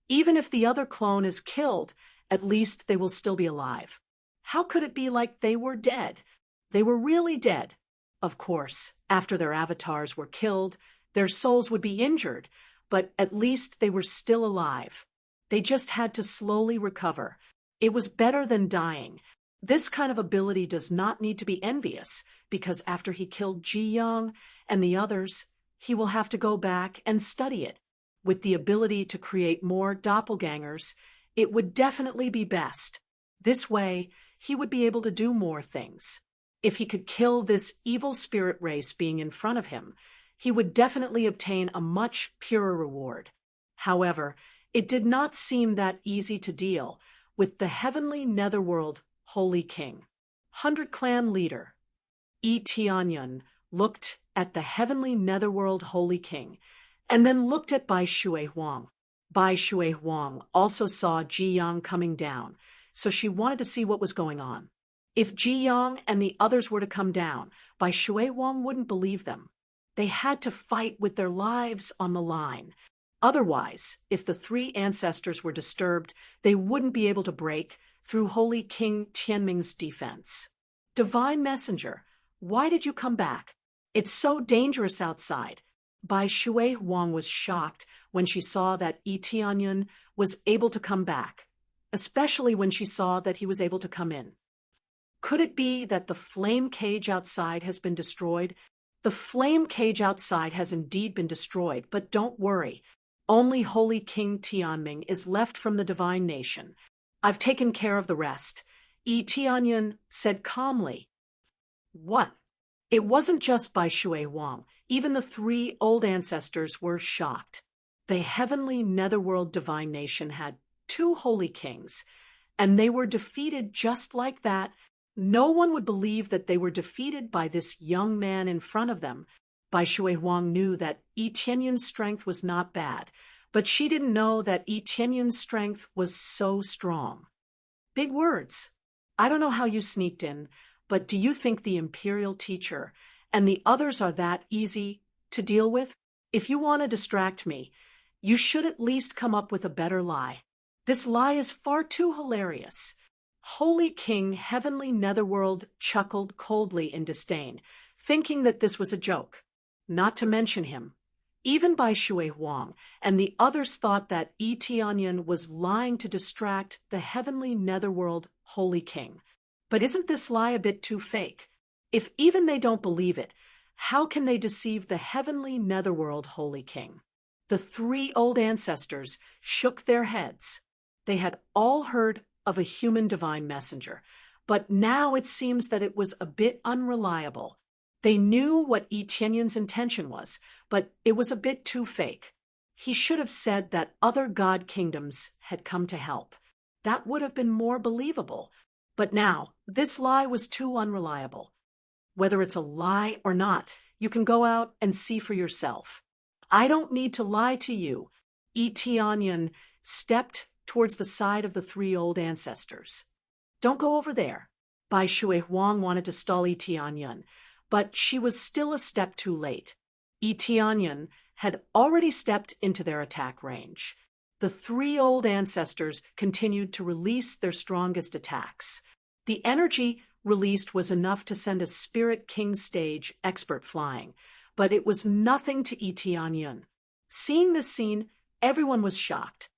Even if the other clone is killed, at least they will still be alive. How could it be like they were dead? They were really dead. Of course, after their avatars were killed, their souls would be injured, but at least they were still alive. They just had to slowly recover. It was better than dying. This kind of ability does not need to be envious, because after he killed Ji Yang and the others, he will have to go back and study it. With the ability to create more doppelgangers, it would definitely be best. This way, he would be able to do more things. If he could kill this evil spirit race being in front of him, he would definitely obtain a much purer reward. However, it did not seem that easy to deal with the heavenly netherworld Holy King. 100 Clan leader Tianyan looked at the heavenly netherworld Holy King and then looked at Bai Shui Huang. Bai Shui Huang also saw Ji Yang coming down, so she wanted to see what was going on. If Ji Yang and the others were to come down, Bai Shui Huang wouldn't believe them. They had to fight with their lives on the line. Otherwise, if the three ancestors were disturbed, they wouldn't be able to break through Holy King Tianming's defense. Divine Messenger, why did you come back? It's so dangerous outside. Bai Shui Huang was shocked when she saw that Tianyan was able to come back, especially when she saw that he was able to come in. Could it be that the flame cage outside has been destroyed? The flame cage outside has indeed been destroyed, but don't worry. Only Holy King Tianming is left from the divine nation. I've taken care of the rest. Tianyan said calmly. What? It wasn't just Bai Shui Huang. Even the three old ancestors were shocked. The heavenly netherworld divine nation had 2 holy kings, and they were defeated just like that. No one would believe that they were defeated by this young man in front of them. Bai Shui Huang knew that Tianyan's strength was not bad, but she didn't know that Tianyan's strength was so strong. Big words. I don't know how you sneaked in, but do you think the imperial teacher and the others are that easy to deal with? If you want to distract me, you should at least come up with a better lie. This lie is far too hilarious. Holy King Heavenly Netherworld chuckled coldly in disdain, thinking that this was a joke. Not to mention him. Even Bai Shui Huang and the others thought that Tianyan was lying to distract the Heavenly Netherworld Holy King. But isn't this lie a bit too fake? If even they don't believe it, how can they deceive the Heavenly Netherworld Holy King? The 3 old ancestors shook their heads. They had all heard of a human divine messenger, but now it seems that it was a bit unreliable. They knew what Tianyan's intention was, but it was a bit too fake. He should have said that other god kingdoms had come to help. That would have been more believable. But now, this lie was too unreliable. Whether it's a lie or not, you can go out and see for yourself. I don't need to lie to you. Tianyan stepped towards the side of the 3 old ancestors. Don't go over there. Bai Shui Huang wanted to stall Tianyan, but she was still a step too late. Tianyan had already stepped into their attack range. The 3 old ancestors continued to release their strongest attacks. The energy released was enough to send a Spirit King stage expert flying, but it was nothing to Tianyan. Seeing this scene, everyone was shocked.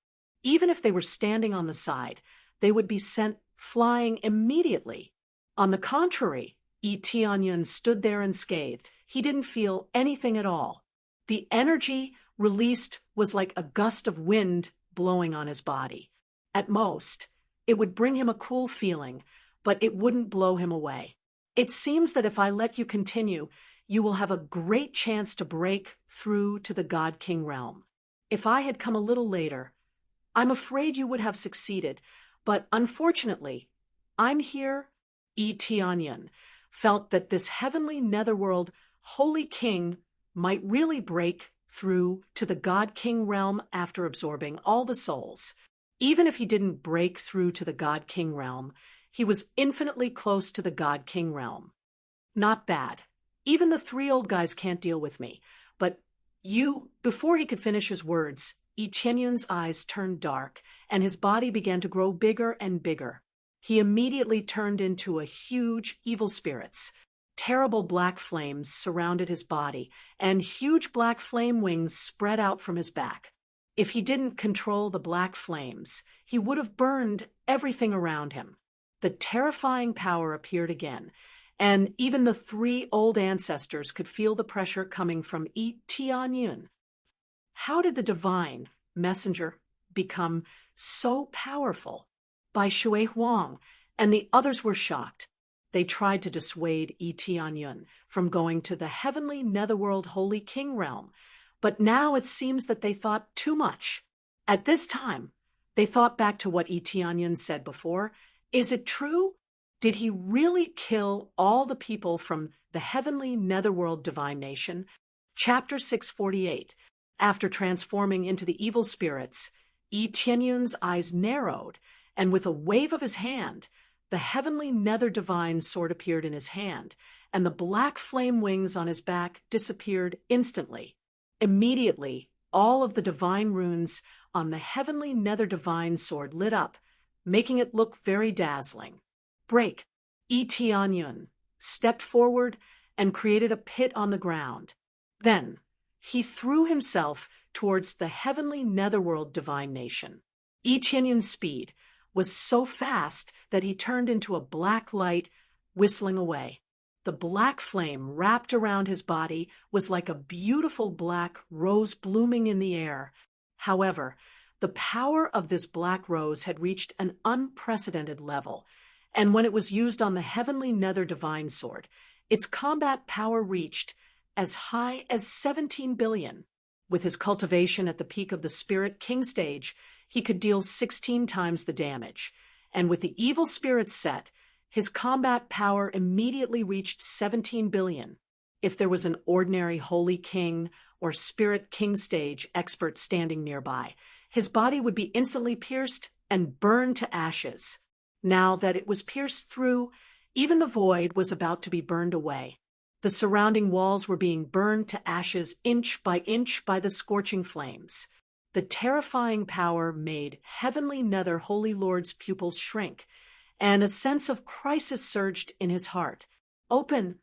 Even if they were standing on the side, they would be sent flying immediately. On the contrary, Tianyan stood there unscathed. He didn't feel anything at all. The energy released was like a gust of wind blowing on his body. At most, it would bring him a cool feeling, but it wouldn't blow him away. It seems that if I let you continue, you will have a great chance to break through to the God-King realm. If I had come a little later, I'm afraid you would have succeeded, but unfortunately, I'm here. Tianyun felt that this heavenly netherworld holy king might really break through to the God-King realm after absorbing all the souls. Even if he didn't break through to the God-King realm, he was infinitely close to the God-King realm. Not bad. Even the three old guys can't deal with me. But you, before he could finish his words, Tianyun's eyes turned dark, and his body began to grow bigger and bigger. He immediately turned into a huge evil spirits. Terrible black flames surrounded his body, and huge black flame wings spread out from his back. If he didn't control the black flames, he would have burned everything around him. The terrifying power appeared again, and even the three old ancestors could feel the pressure coming from Tianyun. How did the divine messenger become so powerful? By Shui Huang, and the others were shocked. They tried to dissuade Tianyun from going to the heavenly netherworld holy king realm, but now it seems that they thought too much. At this time, they thought back to what Tianyun said before. Is it true? Did he really kill all the people from the heavenly netherworld divine nation? Chapter 648. After transforming into the evil spirits, Tianyun's eyes narrowed, and with a wave of his hand, the heavenly nether divine sword appeared in his hand, and the black flame wings on his back disappeared instantly. Immediately, all of the divine runes on the heavenly nether divine sword lit up, making it look very dazzling. Break. Tianyun stepped forward and created a pit on the ground. Then, he threw himself towards the heavenly netherworld divine nation. Tianyun's speed was so fast that he turned into a black light, whistling away. The black flame wrapped around his body was like a beautiful black rose blooming in the air. However, the power of this black rose had reached an unprecedented level, and when it was used on the heavenly nether divine sword, its combat power reached as high as 17 billion. With his cultivation at the peak of the Spirit King stage, he could deal 16 times the damage, and with the evil spirits set, his combat power immediately reached 17 billion. If there was an ordinary Holy King or Spirit King stage expert standing nearby, his body would be instantly pierced and burned to ashes. Now that it was pierced through, even the void was about to be burned away. The surrounding walls were being burned to ashes inch by the scorching flames. The terrifying power made heavenly nether Holy Lord's pupils shrink, and a sense of crisis surged in his heart. Open!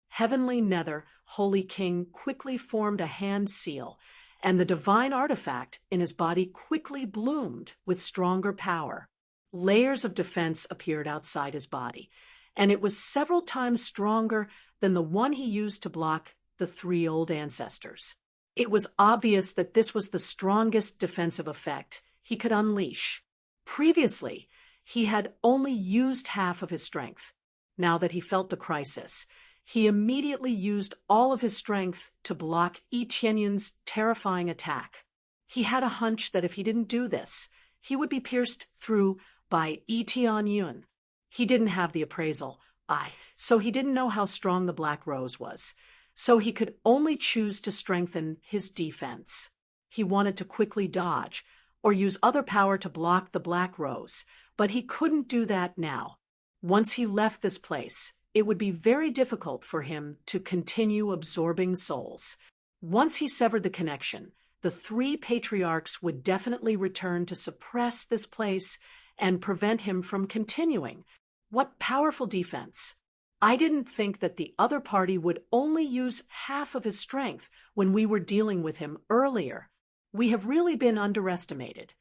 Heavenly nether Holy King quickly formed a hand seal, and the divine artifact in his body quickly bloomed with stronger power. Layers of defense appeared outside his body, and it was several times stronger than the one he used to block the three old ancestors. It was obvious that this was the strongest defensive effect he could unleash. Previously, he had only used half of his strength. Now that he felt the crisis, he immediately used all of his strength to block Tianyun's terrifying attack. He had a hunch that if he didn't do this, he would be pierced through by Tianyun. He didn't have the appraisal eye, so he didn't know how strong the Black Rose was. So he could only choose to strengthen his defense. He wanted to quickly dodge or use other power to block the Black Rose, but he couldn't do that now. Once he left this place, it would be very difficult for him to continue absorbing souls. Once he severed the connection, the three patriarchs would definitely return to suppress this place and prevent him from continuing. What powerful defense! I didn't think that the other party would only use half of his strength when we were dealing with him earlier. We have really been underestimated.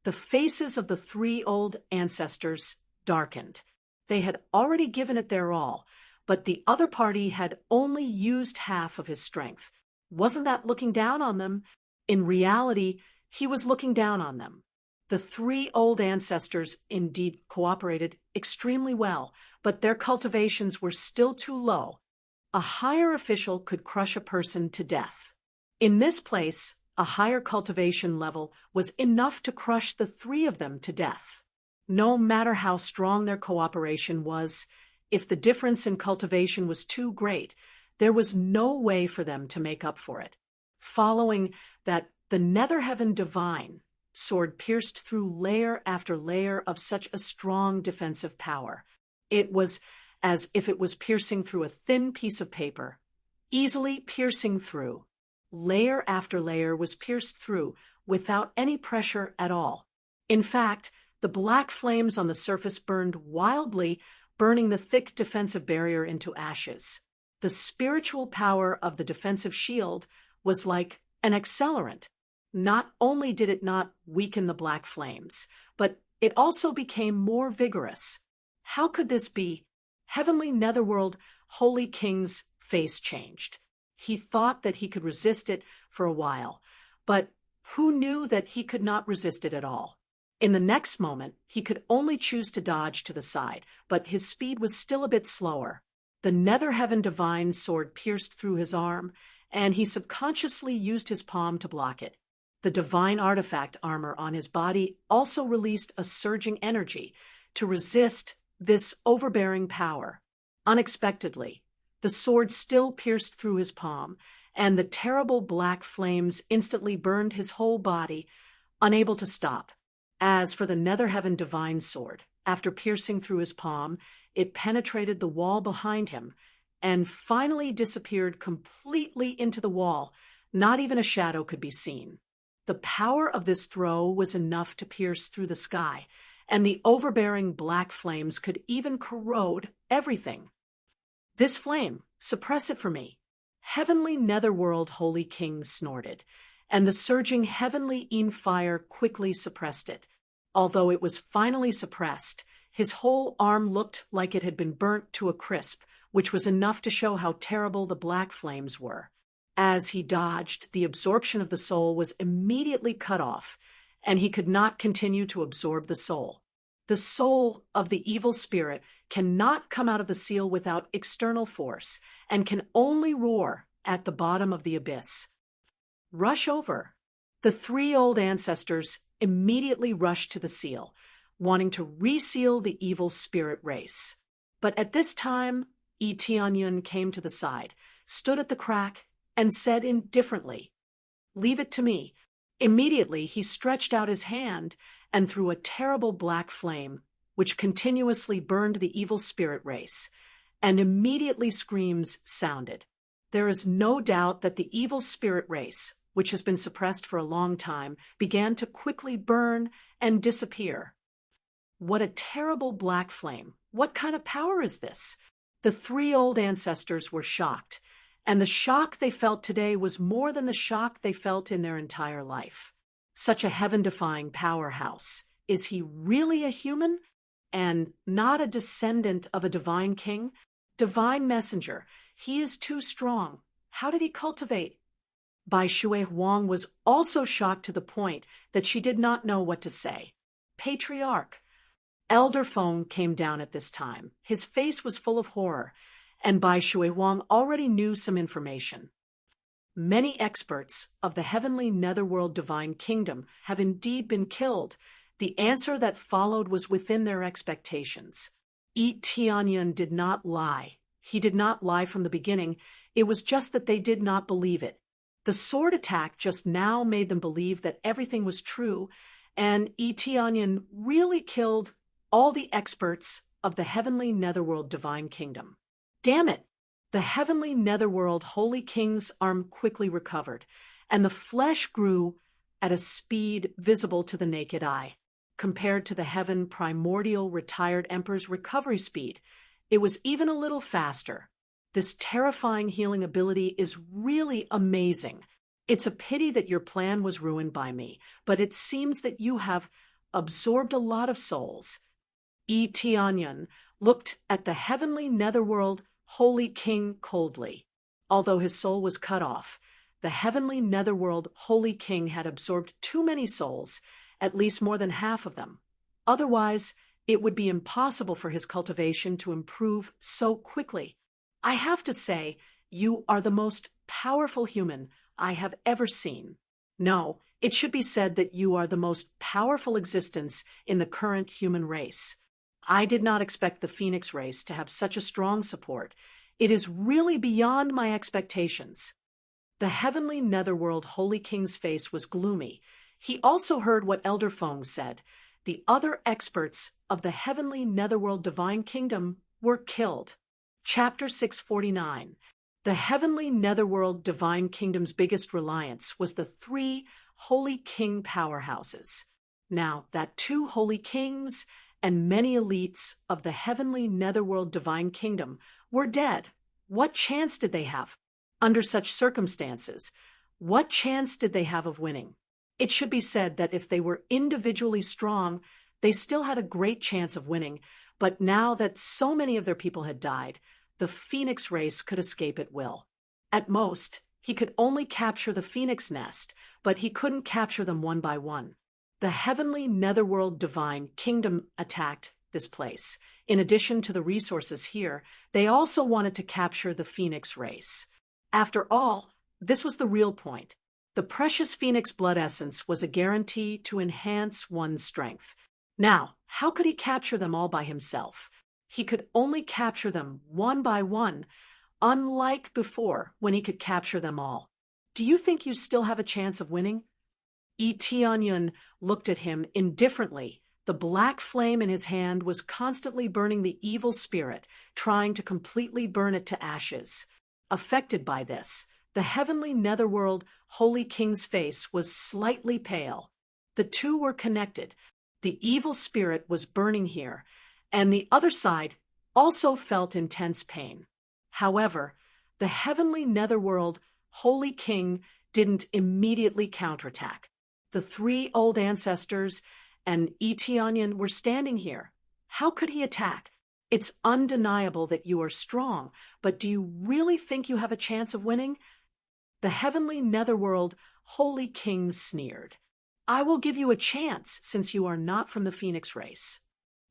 The faces of the three old ancestors darkened. They had already given it their all, but the other party had only used half of his strength. Wasn't that looking down on them? In reality, he was looking down on them. The three old ancestors indeed cooperated extremely well, but their cultivations were still too low. A higher official could crush a person to death. In this place, a higher cultivation level was enough to crush the three of them to death. No matter how strong their cooperation was, if the difference in cultivation was too great, there was no way for them to make up for it. Following that, the Nether Heaven Divine sword pierced through layer after layer of such a strong defensive power. It was as if it was piercing through a thin piece of paper, easily piercing through. Layer after layer was pierced through without any pressure at all. In fact, the black flames on the surface burned wildly, burning the thick defensive barrier into ashes. The spiritual power of the defensive shield was like an accelerant. Not only did it not weaken the black flames, but it also became more vigorous. How could this be? Heavenly Netherworld Holy King's face changed. He thought that he could resist it for a while, but who knew that he could not resist it at all? In the next moment, he could only choose to dodge to the side, but his speed was still a bit slower. The Nether Heaven Divine sword pierced through his arm, and he subconsciously used his palm to block it. The divine artifact armor on his body also released a surging energy to resist this overbearing power. Unexpectedly, the sword still pierced through his palm, and the terrible black flames instantly burned his whole body, unable to stop. As for the Nether Heaven Divine sword, after piercing through his palm, it penetrated the wall behind him and finally disappeared completely into the wall. Not even a shadow could be seen. The power of this throw was enough to pierce through the sky, and the overbearing black flames could even corrode everything. This flame, suppress it for me. Heavenly Netherworld Holy King snorted, and the surging heavenly fire quickly suppressed it. Although it was finally suppressed, his whole arm looked like it had been burnt to a crisp, which was enough to show how terrible the black flames were. As he dodged, the absorption of the soul was immediately cut off, and he could not continue to absorb the soul. The soul of the evil spirit cannot come out of the seal without external force, and can only roar at the bottom of the abyss. Rush over. The three old ancestors immediately rushed to the seal, wanting to reseal the evil spirit race. But at this time, Tianyun came to the side, stood at the crack, and said indifferently, "Leave it to me." Immediately he stretched out his hand and threw a terrible black flame, which continuously burned the evil spirit race, and immediately screams sounded. There is no doubt that the evil spirit race, which has been suppressed for a long time, began to quickly burn and disappear. What a terrible black flame! What kind of power is this? The three old ancestors were shocked, and the shock they felt today was more than the shock they felt in their entire life. Such a heaven-defying powerhouse. Is he really a human and not a descendant of a divine king? Divine messenger. He is too strong. How did he cultivate? Bai Shui Huang was also shocked to the point that she did not know what to say. Patriarch. Elder Feng came down at this time. His face was full of horror, and Bai Shui Huang already knew some information. Many experts of the heavenly netherworld divine kingdom have indeed been killed. The answer that followed was within their expectations. Tianyun did not lie. He did not lie from the beginning. It was just that they did not believe it. The sword attack just now made them believe that everything was true, and Tianyun really killed all the experts of the heavenly netherworld divine kingdom. Damn it! The heavenly netherworld holy king's arm quickly recovered, and the flesh grew at a speed visible to the naked eye. Compared to the heaven primordial retired emperor's recovery speed, it was even a little faster. This terrifying healing ability is really amazing. It's a pity that your plan was ruined by me, but it seems that you have absorbed a lot of souls. Tianyun looked at the heavenly netherworld holy king coldly. Although his soul was cut off, the heavenly netherworld holy king had absorbed too many souls, at least more than half of them. Otherwise, it would be impossible for his cultivation to improve so quickly. I have to say, you are the most powerful human I have ever seen. No, it should be said that you are the most powerful existence in the current human race. I did not expect the Phoenix race to have such a strong support. It is really beyond my expectations. The heavenly netherworld Holy King's face was gloomy. He also heard what Elder Fong said. The other experts of the heavenly netherworld divine kingdom were killed. Chapter 649. The heavenly netherworld divine kingdom's biggest reliance was the 3 Holy King powerhouses. Now, that 2 Holy Kings and many elites of the heavenly netherworld divine kingdom were dead. What chance did they have? Under such circumstances, what chance did they have of winning? It should be said that if they were individually strong, they still had a great chance of winning, but now that so many of their people had died, the Phoenix race could escape at will. At most, he could only capture the Phoenix nest, but he couldn't capture them one by one. The heavenly netherworld divine kingdom attacked this place. In addition to the resources here, they also wanted to capture the Phoenix race. After all, this was the real point. The precious Phoenix blood essence was a guarantee to enhance one's strength. Now, how could he capture them all by himself? He could only capture them one by one, unlike before when he could capture them all. Do you think you still have a chance of winning? Yi Tianyun looked at him indifferently. The black flame in his hand was constantly burning the evil spirit, trying to completely burn it to ashes. Affected by this, the heavenly netherworld Holy King's face was slightly pale. The 2 were connected. The evil spirit was burning here, and the other side also felt intense pain. However, the heavenly netherworld Holy King didn't immediately counterattack. The 3 old ancestors and Yi Tianyun were standing here. How could he attack? It's undeniable that you are strong, but do you really think you have a chance of winning? The heavenly netherworld Holy King sneered. I will give you a chance since you are not from the Phoenix race.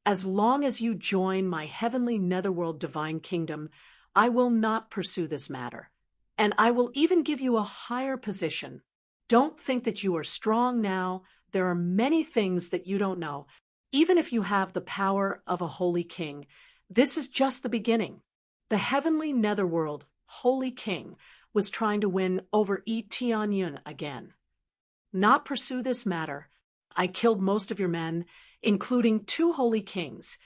As long as you join my heavenly netherworld divine kingdom, I will not pursue this matter, and I will even give you a higher position. Don't think that you are strong now. There are many things that you don't know. Even if you have the power of a Holy King, this is just the beginning. The heavenly netherworld Holy King was trying to win over Yi Tianyun again. Not pursue this matter. I killed most of your men, including 2 Holy Kings,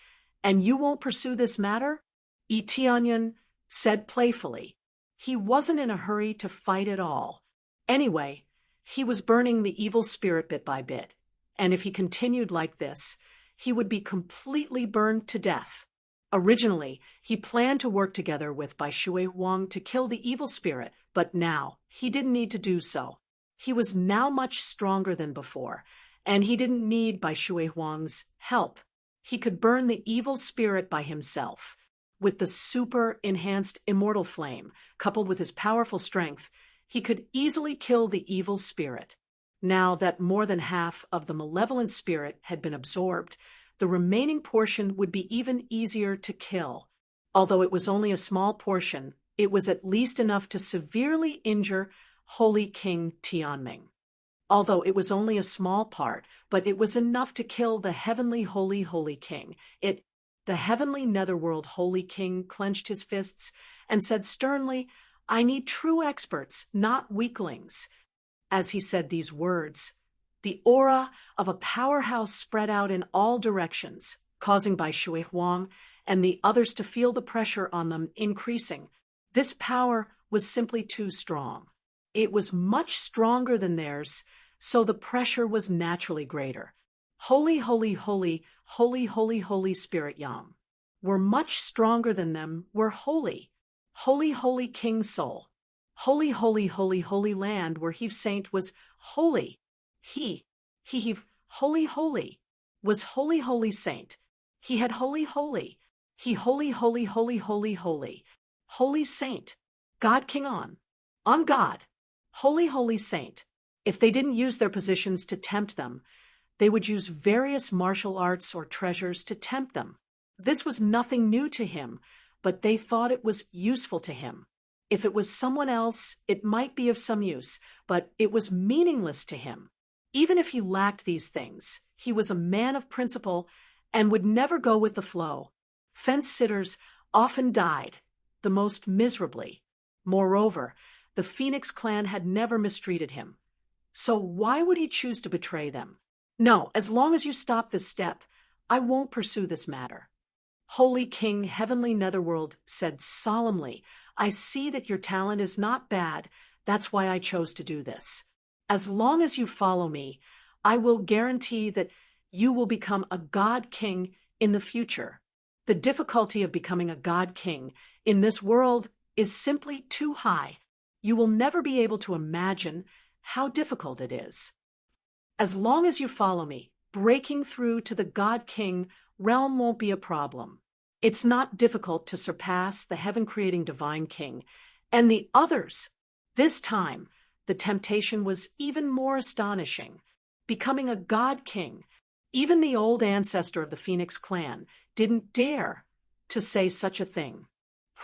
and you won't pursue this matter? Yi Tianyun said playfully. He wasn't in a hurry to fight at all. Anyway, he was burning the evil spirit bit by bit, and if he continued like this, he would be completely burned to death. Originally, he planned to work together with Bai Shui Huang to kill the evil spirit, but now he didn't need to do so. He was now much stronger than before, and he didn't need Bai Shui Huang's help. He could burn the evil spirit by himself. With the super-enhanced immortal flame, coupled with his powerful strength, he could easily kill the evil spirit. Now that more than half of the malevolent spirit had been absorbed, the remaining portion would be even easier to kill. Although it was only a small portion, it was at least enough to severely injure Holy King Tianming. Although it was only a small part, but it was enough to kill the heavenly Holy King. The heavenly netherworld Holy King clenched his fists and said sternly, I need true experts, not weaklings. As he said these words, the aura of a powerhouse spread out in all directions, causing Bai Shui Huang and the others to feel the pressure on them increasing. This power was simply too strong. It was much stronger than theirs, so the pressure was naturally greater. Holy Spirit Yang were much stronger than them, were holy. Holy King Soul. Holy land where Heave Saint was holy. He holy was holy saint. He had holy. He holy saint. God King on God. Holy saint. If they didn't use their positions to tempt them, They would use various martial arts or treasures to tempt them. This was nothing new to him, but they thought it was useful to him. If it was someone else, it might be of some use, but it was meaningless to him. Even if he lacked these things, he was a man of principle and would never go with the flow. Fence-sitters often died, the most miserably. Moreover, the Phoenix clan had never mistreated him. So why would he choose to betray them? No, as long as you stop this step, I won't pursue this matter. Holy King, Heavenly Netherworld said solemnly, I see that your talent is not bad. That's why I chose to do this. As long as you follow me, I will guarantee that you will become a God King in the future. The difficulty of becoming a God King in this world is simply too high. You will never be able to imagine how difficult it is. As long as you follow me, breaking through to the God King realm won't be a problem. It's not difficult to surpass the heaven-creating Divine King and the others. This time, the temptation was even more astonishing. Becoming a God King, even the old ancestor of the Phoenix clan didn't dare to say such a thing.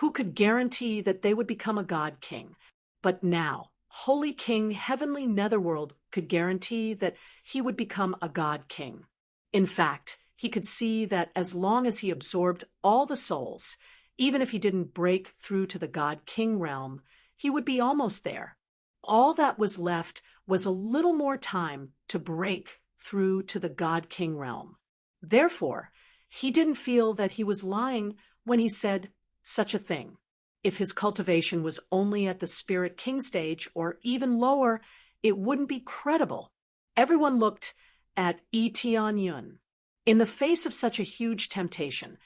Who could guarantee that they would become a God King? But now, Holy King, Heavenly Netherworld could guarantee that he would become a God King. In fact, he could see that as long as he absorbed all the souls, even if he didn't break through to the God King realm, he would be almost there. All that was left was a little more time to break through to the God King realm. Therefore, he didn't feel that he was lying when he said such a thing. If his cultivation was only at the Spirit King stage or even lower, it wouldn't be credible. Everyone looked at Tianyun. In the face of such a huge temptation,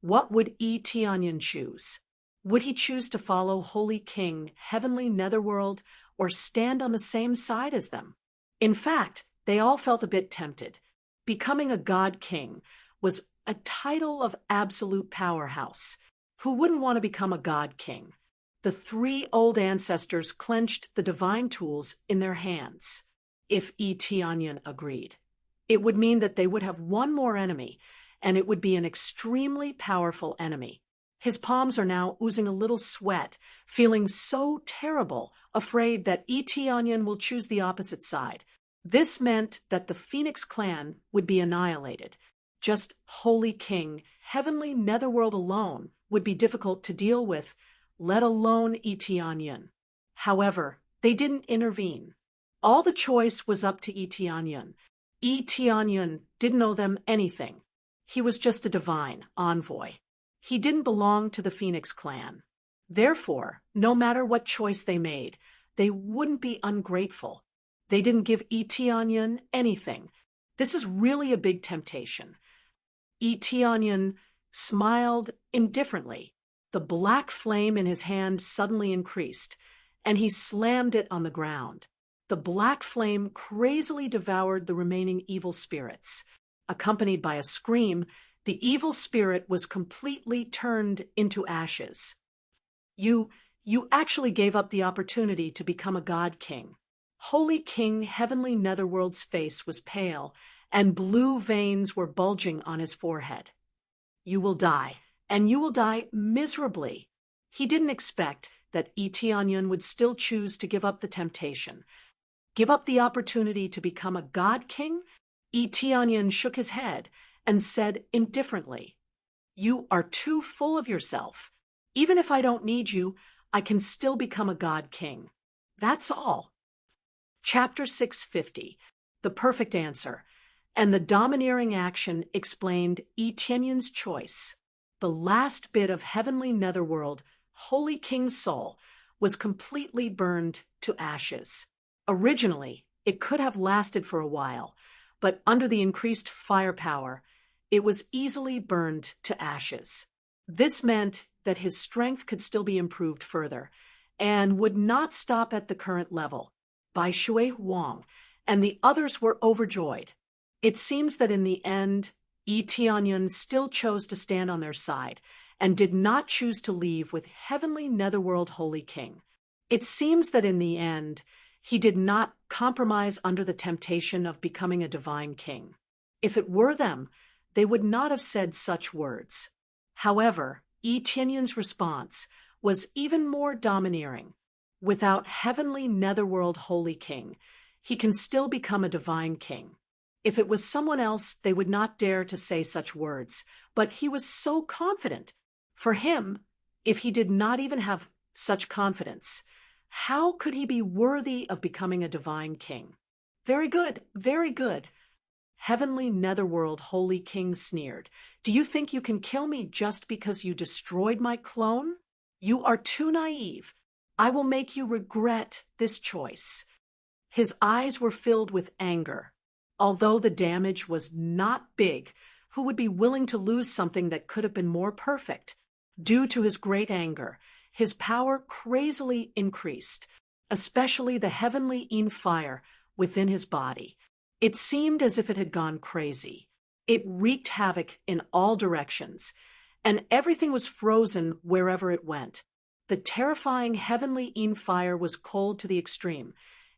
what would Tianyun choose? Would he choose to follow Holy King, Heavenly Netherworld, or stand on the same side as them? In fact, they all felt a bit tempted. Becoming a God King was a title of absolute powerhouse. Who wouldn't want to become a God King? The three old ancestors clenched the divine tools in their hands. If Tianyun agreed, it would mean that they would have one more enemy, and it would be an extremely powerful enemy. His palms are now oozing a little sweat, feeling so terrible, afraid that Tianyun will choose the opposite side. This meant that the Phoenix clan would be annihilated. Just Holy King, Heavenly Netherworld alone would be difficult to deal with, let alone Tianyun. However, they didn't intervene. All the choice was up to Tianyun. Tianyun didn't owe them anything. He was just a divine envoy. He didn't belong to the Phoenix clan. Therefore, no matter what choice they made, they wouldn't be ungrateful. They didn't give Tianyun anything. This is really a big temptation. Tianyun smiled indifferently. The black flame in his hand suddenly increased, and he slammed it on the ground. The black flame crazily devoured the remaining evil spirits. Accompanied by a scream, the evil spirit was completely turned into ashes. You actually gave up the opportunity to become a God King. Holy King, Heavenly Netherworld's face was pale, and blue veins were bulging on his forehead. You will die, and you will die miserably. He didn't expect that Tianyun would still choose to give up the temptation. Give up the opportunity to become a God King? Tianyun shook his head and said indifferently, You are too full of yourself. Even if I don't need you, I can still become a God King. That's all. Chapter 650, The Perfect Answer, and the domineering action explained Tianyun's choice. The last bit of Heavenly Netherworld, Holy King's soul, was completely burned to ashes. Originally, it could have lasted for a while, but under the increased firepower, it was easily burned to ashes. This meant that his strength could still be improved further, and would not stop at the current level. Bai Shui Huang and the others were overjoyed. It seems that in the end, Tianyun still chose to stand on their side, and did not choose to leave with Heavenly Netherworld Holy King. It seems that in the end, He did not compromise under the temptation of becoming a divine king. If it were them, they would not have said such words. However, Yi Tianyun's response was even more domineering. Without heavenly netherworld holy king, he can still become a divine king. If it was someone else, they would not dare to say such words, but he was so confident. For him, if he did not even have such confidence, how could he be worthy of becoming a divine king? Very good, very good. Heavenly netherworld holy king sneered. Do you think you can kill me just because you destroyed my clone? You are too naive. I will make you regret this choice. His eyes were filled with anger. Although the damage was not big, who would be willing to lose something that could have been more perfect? Due to his great anger, his power crazily increased, especially the heavenly Yin fire within his body. It seemed as if it had gone crazy. It wreaked havoc in all directions, and everything was frozen wherever it went. The terrifying heavenly Yin fire was cold to the extreme.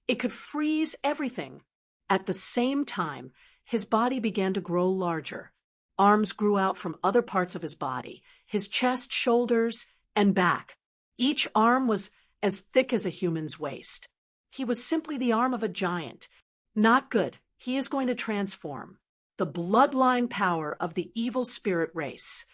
It could freeze everything. At the same time, his body began to grow larger. Arms grew out from other parts of his body, his chest, shoulders, and back. Each arm was as thick as a human's waist. He was simply the arm of a giant. Not good. He is going to transform. The bloodline power of the evil spirit race.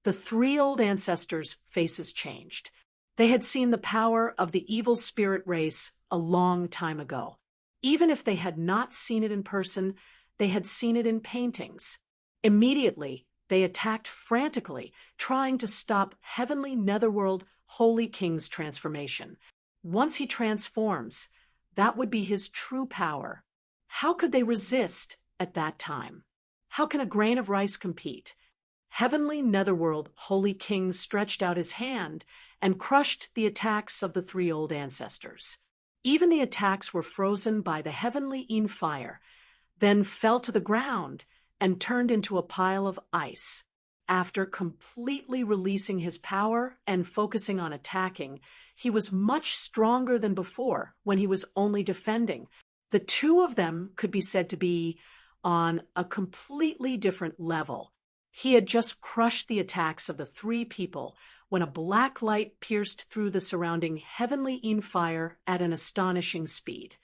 The three old ancestors' faces changed. They had seen the power of the evil spirit race a long time ago. Even if they had not seen it in person, they had seen it in paintings. Immediately, they attacked frantically, trying to stop heavenly netherworld holy king's transformation. Once he transforms, that would be his true power. How could they resist at that time? How can a grain of rice compete? Heavenly netherworld holy king stretched out his hand and crushed the attacks of the three old ancestors. Even the attacks were frozen by the heavenly Yin fire, then fell to the ground and turned into a pile of ice. After completely releasing his power and focusing on attacking, he was much stronger than before when he was only defending. The two of them could be said to be on a completely different level. He had just crushed the attacks of the three people when a black light pierced through the surrounding heavenly Yin fire at an astonishing speed.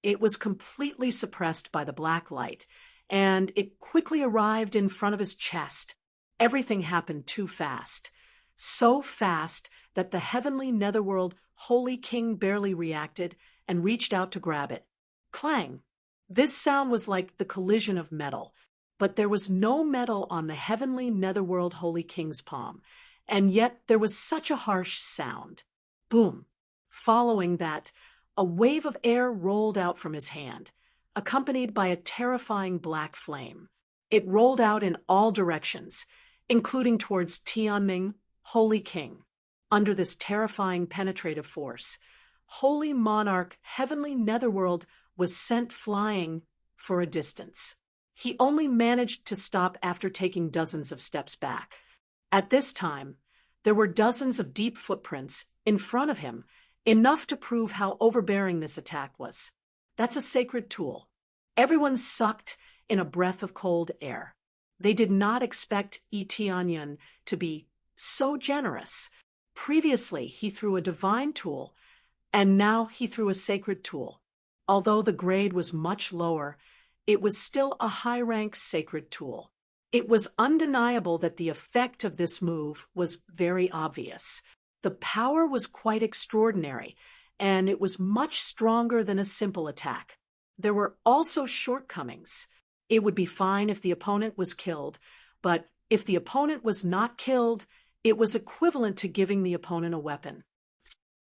It was completely suppressed by the black light, and it quickly arrived in front of his chest. Everything happened too fast. So fast that the heavenly netherworld holy king barely reacted and reached out to grab it. Clang! This sound was like the collision of metal, but there was no metal on the heavenly netherworld holy king's palm, and yet there was such a harsh sound. Boom! Following that, a wave of air rolled out from his hand, accompanied by a terrifying black flame. It rolled out in all directions, including towards Tianming, Holy King. Under this terrifying penetrative force, Holy Monarch Heavenly Netherworld was sent flying for a distance. He only managed to stop after taking dozens of steps back. At this time, there were dozens of deep footprints in front of him, enough to prove how overbearing this attack was. That's a sacred tool. Everyone sucked in a breath of cold air. They did not expect Yi Tianyun to be so generous. Previously, he threw a divine tool, and now he threw a sacred tool. Although the grade was much lower, it was still a high-rank sacred tool. It was undeniable that the effect of this move was very obvious. The power was quite extraordinary, and it was much stronger than a simple attack. There were also shortcomings. It would be fine if the opponent was killed, but if the opponent was not killed, it was equivalent to giving the opponent a weapon.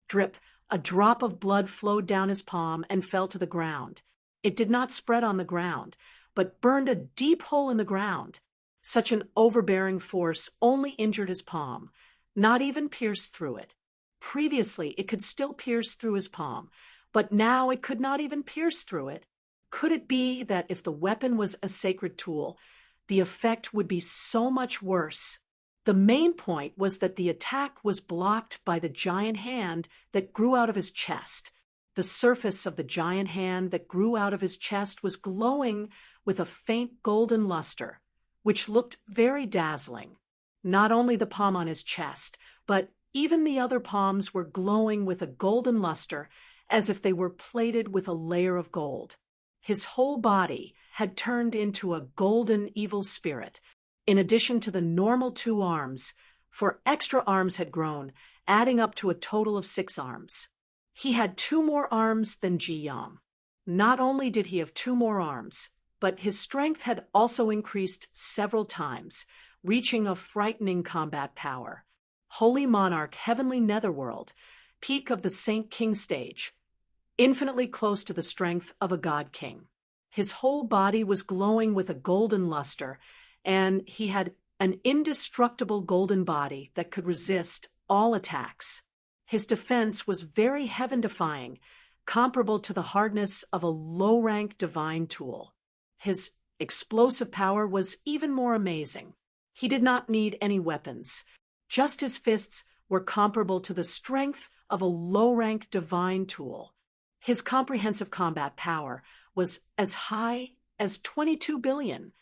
Drip, a drop of blood flowed down his palm and fell to the ground. It did not spread on the ground, but burned a deep hole in the ground. Such an overbearing force only injured his palm, not even pierced through it. Previously, it could still pierce through his palm, but now it could not even pierce through it. Could it be that if the weapon was a sacred tool, the effect would be so much worse? The main point was that the attack was blocked by the giant hand that grew out of his chest. The surface of the giant hand that grew out of his chest was glowing with a faint golden luster, which looked very dazzling. Not only the palm on his chest, but even the other palms were glowing with a golden luster, as if they were plated with a layer of gold. His whole body had turned into a golden evil spirit, in addition to the normal 2 arms, for extra arms had grown, adding up to a total of 6 arms. He had 2 more arms than Ji Yang. Not only did he have 2 more arms, but his strength had also increased several times, reaching a frightening combat power. Holy Monarch, Heavenly Netherworld, peak of the Saint King stage, infinitely close to the strength of a God King. His whole body was glowing with a golden luster, and he had an indestructible golden body that could resist all attacks. His defense was very heaven-defying, comparable to the hardness of a low-rank divine tool. His explosive power was even more amazing. He did not need any weapons. Just his fists were comparable to the strength of a low-rank divine tool. His comprehensive combat power was as high as 22 billion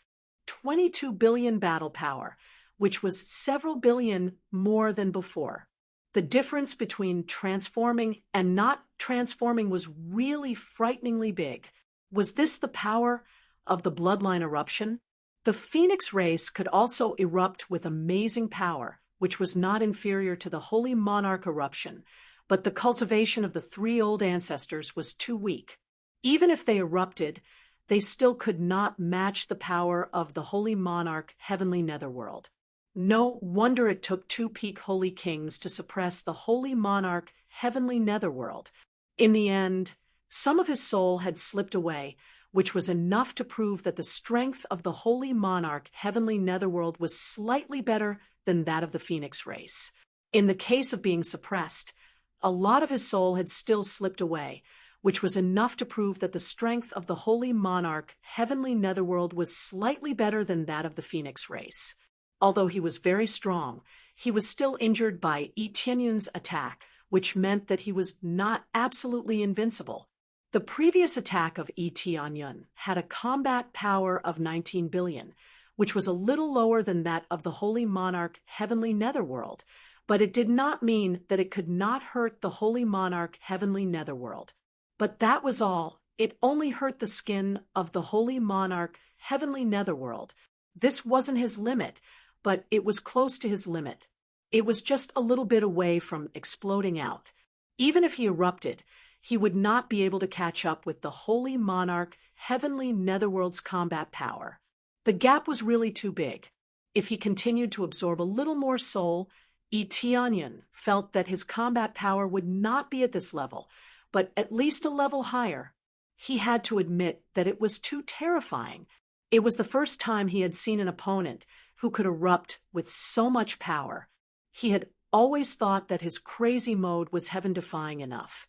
battle power, which was several billion more than before. The difference between transforming and not transforming was really frighteningly big. Was this the power of the bloodline eruption? The Phoenix race could also erupt with amazing power, which was not inferior to the Holy Monarch eruption, but the cultivation of the 3 old ancestors was too weak. Even if they erupted, they still could not match the power of the Holy Monarch Heavenly Netherworld. No wonder it took 2 peak Holy Kings to suppress the Holy Monarch Heavenly Netherworld. In the end, some of his soul had slipped away, which was enough to prove that the strength of the Holy Monarch Heavenly Netherworld was slightly better than that of the Phoenix race. In the case of being suppressed, a lot of his soul had still slipped away, which was enough to prove that the strength of the Holy Monarch Heavenly Netherworld was slightly better than that of the Phoenix race. Although he was very strong, he was still injured by Yi Tianyun's attack, which meant that he was not absolutely invincible. The previous attack of Yi Tianyun had a combat power of 19 billion, which was a little lower than that of the Holy Monarch Heavenly Netherworld, but it did not mean that it could not hurt the Holy Monarch Heavenly Netherworld. But that was all. It only hurt the skin of the Holy Monarch Heavenly Netherworld. This wasn't his limit, but it was close to his limit. It was just a little bit away from exploding out. Even if he erupted, he would not be able to catch up with the Holy Monarch Heavenly Netherworld's combat power. The gap was really too big. If he continued to absorb a little more soul, Yi Tianyun felt that his combat power would not be at this level, but at least a level higher. He had to admit that it was too terrifying. It was the first time he had seen an opponent who could erupt with so much power. He had always thought that his crazy mode was heaven-defying enough.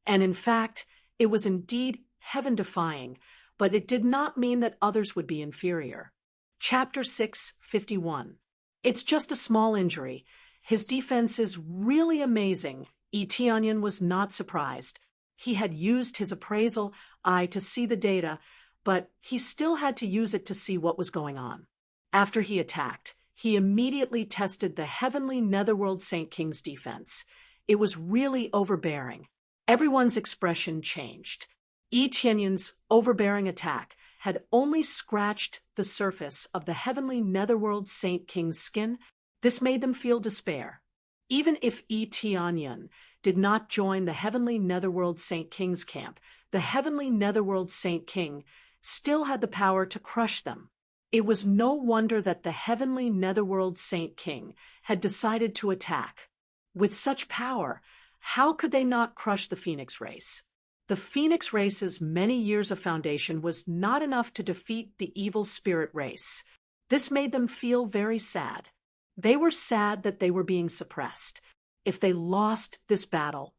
And in fact, it was indeed heaven-defying, but it did not mean that others would be inferior. Chapter 6:51. It's just a small injury. His defense is really amazing. Yi Tianyun was not surprised. He had used his appraisal eye to see the data, but he still had to use it to see what was going on. After he attacked, he immediately tested the Heavenly Netherworld Saint King's defense. It was really overbearing. Everyone's expression changed. Yi Tianyun's overbearing attack had only scratched the surface of the Heavenly Netherworld Saint King's skin. This made them feel despair. Even if Yi Tianyun did not join the Heavenly Netherworld Saint King's camp, the Heavenly Netherworld Saint King still had the power to crush them. It was no wonder that the Heavenly Netherworld Saint King had decided to attack. With such power, how could they not crush the Phoenix race? The Phoenix race's many years of foundation was not enough to defeat the evil spirit race. This made them feel very sad. They were sad that they were being suppressed. If they lost this battle,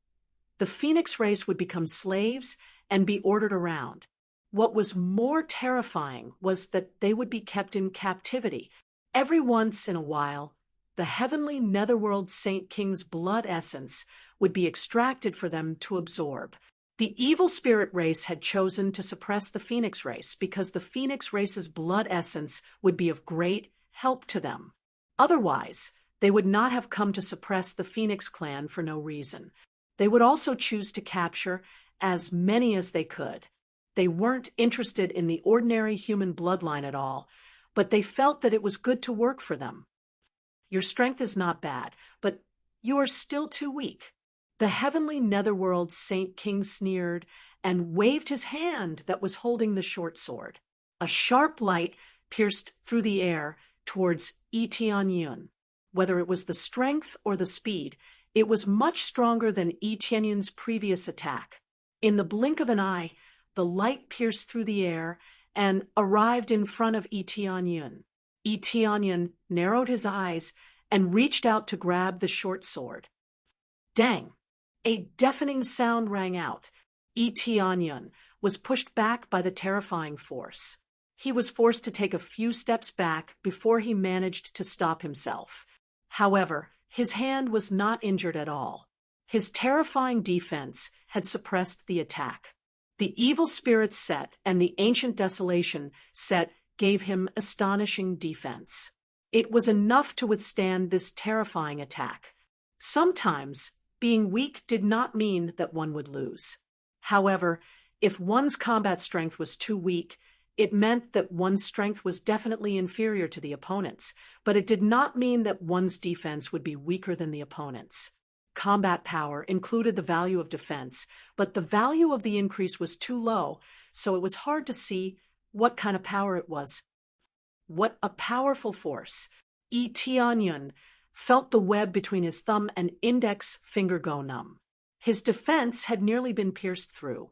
the Phoenix race would become slaves and be ordered around. What was more terrifying was that they would be kept in captivity. Every once in a while, the Heavenly Netherworld Saint King's blood essence would be extracted for them to absorb. The evil spirit race had chosen to suppress the phoenix race because the phoenix race's blood essence would be of great help to them. Otherwise, they would not have come to suppress the Phoenix clan for no reason. They would also choose to capture as many as they could. They weren't interested in the ordinary human bloodline at all, but they felt that it was good to work for them. Your strength is not bad, but you are still too weak. The heavenly netherworld Saint King sneered and waved his hand that was holding the short sword. A sharp light pierced through the air towards Etienne. Whether it was the strength or the speed, it was much stronger than Etienne's previous attack. In the blink of an eye, the light pierced through the air and arrived in front of Etienne. Etienne narrowed his eyes and reached out to grab the short sword. Dang! A deafening sound rang out. Etienne was pushed back by the terrifying force. He was forced to take a few steps back before he managed to stop himself. However, his hand was not injured at all. His terrifying defense had suppressed the attack. The evil spirit set and the ancient desolation set gave him astonishing defense. It was enough to withstand this terrifying attack. Sometimes, being weak did not mean that one would lose. However, if one's combat strength was too weak, it meant that one's strength was definitely inferior to the opponent's, but it did not mean that one's defense would be weaker than the opponent's. Combat power included the value of defense, but the value of the increase was too low, so it was hard to see what kind of power it was. What a powerful force! Etienne felt the web between his thumb and index finger go numb. His defense had nearly been pierced through.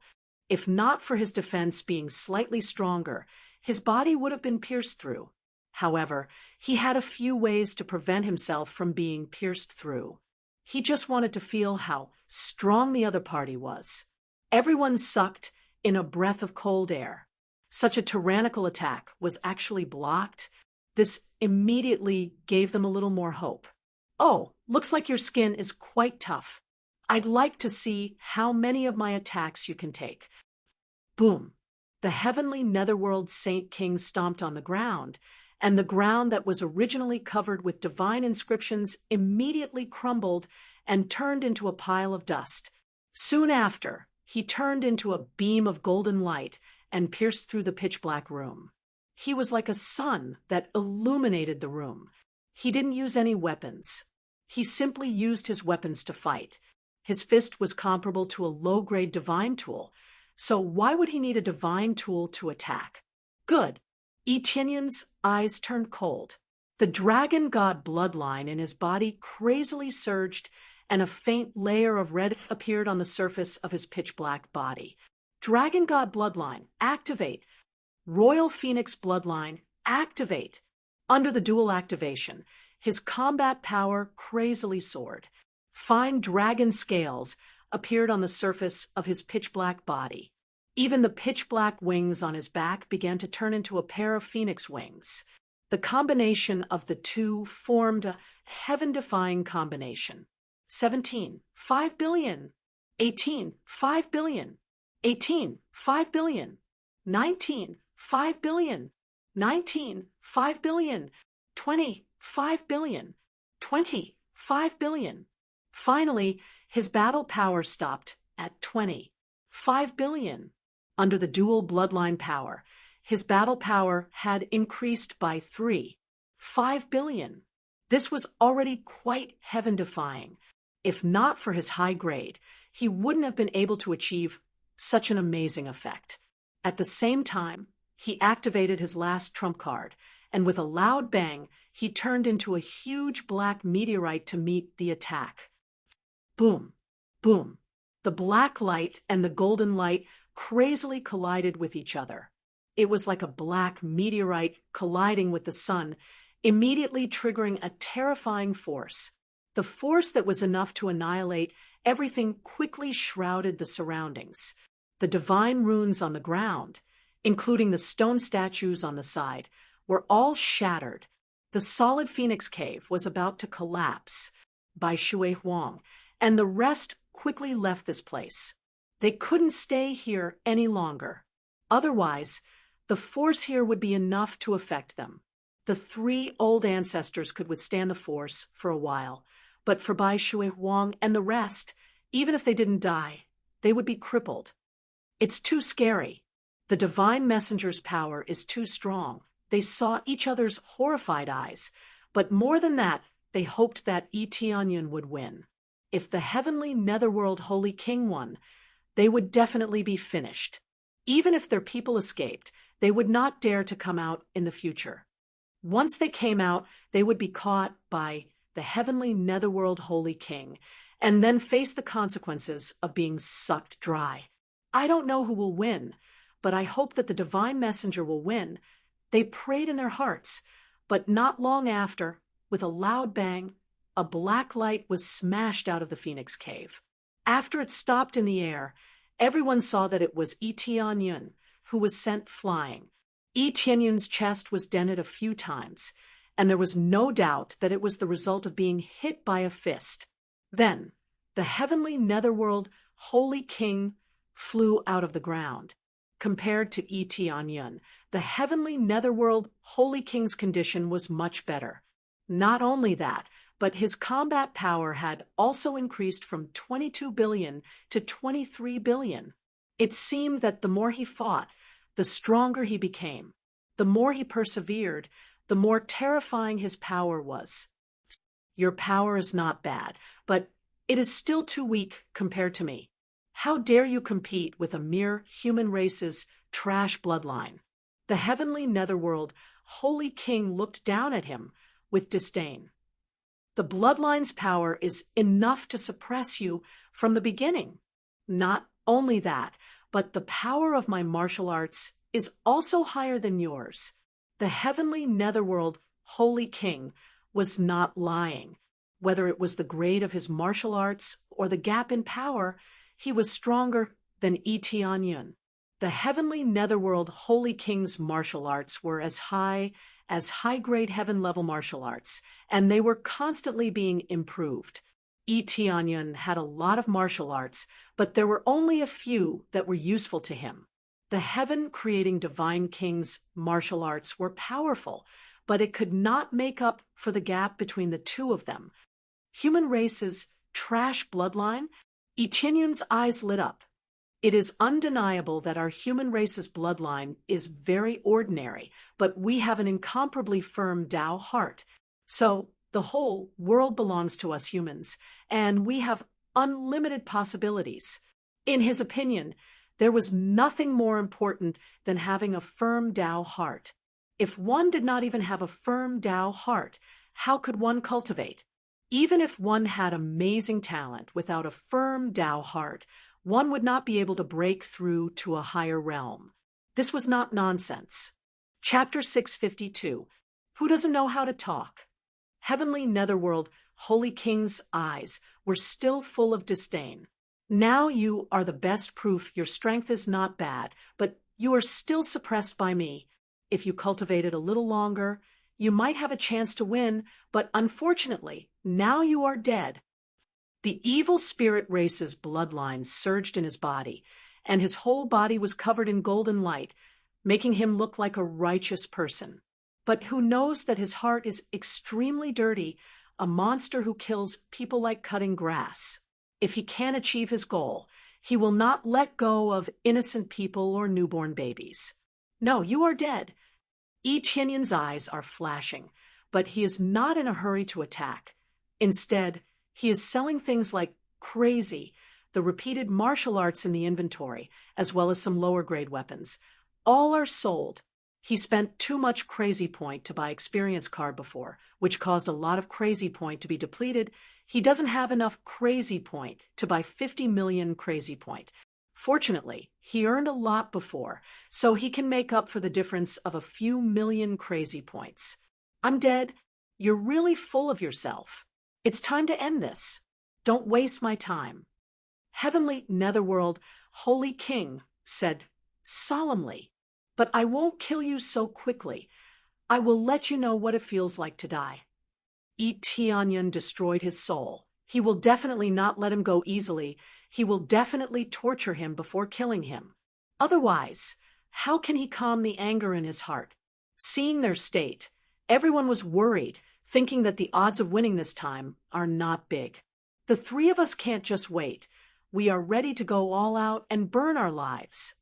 If not for his defense being slightly stronger, his body would have been pierced through. However, he had a few ways to prevent himself from being pierced through. He just wanted to feel how strong the other party was. Everyone sucked in a breath of cold air. Such a tyrannical attack was actually blocked. This immediately gave them a little more hope. Oh, looks like your skin is quite tough. I'd like to see how many of my attacks you can take. Boom! The heavenly netherworld Saint King stomped on the ground, and the ground that was originally covered with divine inscriptions immediately crumbled and turned into a pile of dust. Soon after, he turned into a beam of golden light and pierced through the pitch-black room. He was like a sun that illuminated the room. He didn't use any weapons. He simply used his weapons to fight. His fist was comparable to a low-grade divine tool, so why would he need a divine tool to attack? Good. Etienne's eyes turned cold. The dragon god bloodline in his body crazily surged, and a faint layer of red appeared on the surface of his pitch-black body. Dragon god bloodline, activate. Royal Phoenix bloodline, activate. Under the dual activation, his combat power crazily soared. Fine dragon scales appeared on the surface of his pitch-black body. Even the pitch-black wings on his back began to turn into a pair of phoenix wings. The combination of the two formed a heaven-defying combination. 17, 5 billion. 18, 5 billion. 18, 5 billion. 19, 5 billion. 19, 5 billion. 20, 5 billion. 20, 5 billion. Finally, his battle power stopped at 20, 5 billion. Under the dual bloodline power, his battle power had increased by 3, 5 billion. This was already quite heaven-defying. If not for his high grade, he wouldn't have been able to achieve such an amazing effect. At the same time, he activated his last trump card, and with a loud bang, he turned into a huge black meteorite to meet the attack. Boom, boom. The black light and the golden light crazily collided with each other. It was like a black meteorite colliding with the sun, immediately triggering a terrifying force. The force that was enough to annihilate everything quickly shrouded the surroundings. The divine runes on the ground, including the stone statues on the side, were all shattered. The solid Phoenix Cave was about to collapse by Shui Huang, and the rest quickly left this place. They couldn't stay here any longer. Otherwise, the force here would be enough to affect them. The 3 old ancestors could withstand the force for a while, but for Bai Shui Huang and the rest, even if they didn't die, they would be crippled. It's too scary. The divine messenger's power is too strong. They saw each other's horrified eyes, but more than that, they hoped that Tianyun would win. If the heavenly netherworld holy king won, they would definitely be finished. Even if their people escaped, they would not dare to come out in the future. Once they came out, they would be caught by the heavenly netherworld holy king, and then face the consequences of being sucked dry. I don't know who will win, but I hope that the divine messenger will win. They prayed in their hearts, but not long after, with a loud bang, a black light was smashed out of the Phoenix Cave. After it stopped in the air, everyone saw that it was Tianyun, who was sent flying. Tianyun's chest was dented a few times, and there was no doubt that it was the result of being hit by a fist. Then, the heavenly netherworld holy king flew out of the ground. Compared to Tianyun, the heavenly netherworld holy king's condition was much better. Not only that, but his combat power had also increased from 22 billion to 23 billion. It seemed that the more he fought, the stronger he became. The more he persevered, the more terrifying his power was. Your power is not bad, but it is still too weak compared to me. How dare you compete with a mere human race's trash bloodline? The heavenly netherworld holy king looked down at him with disdain. The bloodline's power is enough to suppress you from the beginning. Not only that, but the power of my martial arts is also higher than yours. The heavenly netherworld holy king was not lying. Whether it was the grade of his martial arts or the gap in power, he was stronger than Tianyun. The heavenly netherworld holy king's martial arts were as high-grade heaven-level martial arts, and they were constantly being improved. Tianyun had a lot of martial arts, but there were only a few that were useful to him. The heaven-creating divine king's martial arts were powerful, but it could not make up for the gap between the two of them. Human race's trash bloodline? Tianyun's eyes lit up. It is undeniable that our human race's bloodline is very ordinary, but we have an incomparably firm Tao heart. So the whole world belongs to us humans, and we have unlimited possibilities. In his opinion, there was nothing more important than having a firm Tao heart. If one did not even have a firm Tao heart, how could one cultivate? Even if one had amazing talent without a firm Tao heart, one would not be able to break through to a higher realm. This was not nonsense. Chapter 652. Who doesn't know how to talk? Heavenly netherworld holy king's eyes were still full of disdain. Now you are the best proof your strength is not bad, but you are still suppressed by me. If you cultivated a little longer, you might have a chance to win, but unfortunately, now you are dead. The evil spirit race's bloodline surged in his body, and his whole body was covered in golden light, making him look like a righteous person. But who knows that his heart is extremely dirty, a monster who kills people like cutting grass. If he can't achieve his goal, he will not let go of innocent people or newborn babies. No, you are dead. Tianyun's eyes are flashing, but he is not in a hurry to attack. Instead, he is selling things like crazy, the repeated martial arts in the inventory, as well as some lower-grade weapons. All are sold. He spent too much crazy point to buy experience card before, which caused a lot of crazy point to be depleted. He doesn't have enough crazy point to buy 50 million crazy point. Fortunately, he earned a lot before, so he can make up for the difference of a few million crazy points. I'm dead. You're really full of yourself. It's time to end this. Don't waste my time. Heavenly netherworld holy king said solemnly, but I won't kill you so quickly. I will let you know what it feels like to die. Tianyun destroyed his soul. He will definitely not let him go easily. He will definitely torture him before killing him. Otherwise, how can he calm the anger in his heart? Seeing their state, everyone was worried, thinking that the odds of winning this time are not big. The three of us can't just wait. We are ready to go all out and burn our lives.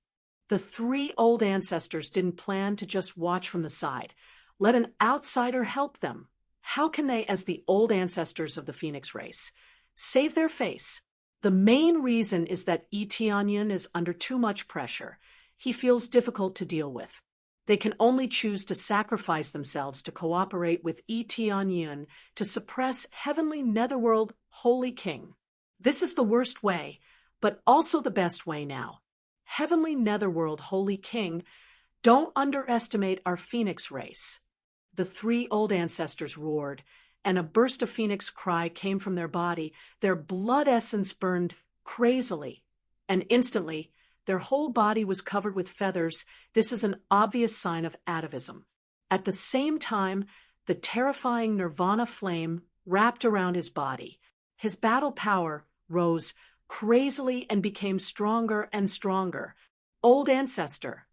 The three old ancestors didn't plan to just watch from the side. Let an outsider help them. How can they, as the old ancestors of the Phoenix race, save their face? The main reason is that Tianyin is under too much pressure. He feels difficult to deal with. They can only choose to sacrifice themselves to cooperate with Tianyin to suppress Heavenly Netherworld Holy King. This is the worst way, but also the best way now. Heavenly Netherworld Holy King, don't underestimate our Phoenix race. The three old ancestors roared, and a burst of phoenix cry came from their body. Their blood essence burned crazily, and instantly, their whole body was covered with feathers. This is an obvious sign of atavism. At the same time, the terrifying nirvana flame wrapped around his body. His battle power rose crazily and became stronger and stronger. Old Ancestor,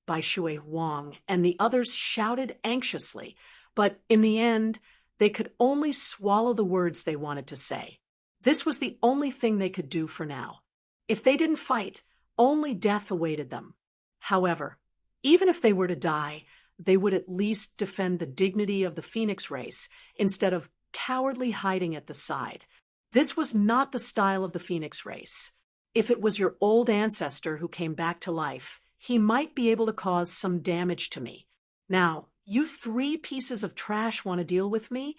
by Shui Huang, and the others shouted anxiously, but in the end, they could only swallow the words they wanted to say. This was the only thing they could do for now. If they didn't fight, only death awaited them. However, even if they were to die, they would at least defend the dignity of the Phoenix race instead of cowardly hiding at the side. This was not the style of the Phoenix race. If it was your old ancestor who came back to life, he might be able to cause some damage to me. Now, you three pieces of trash want to deal with me?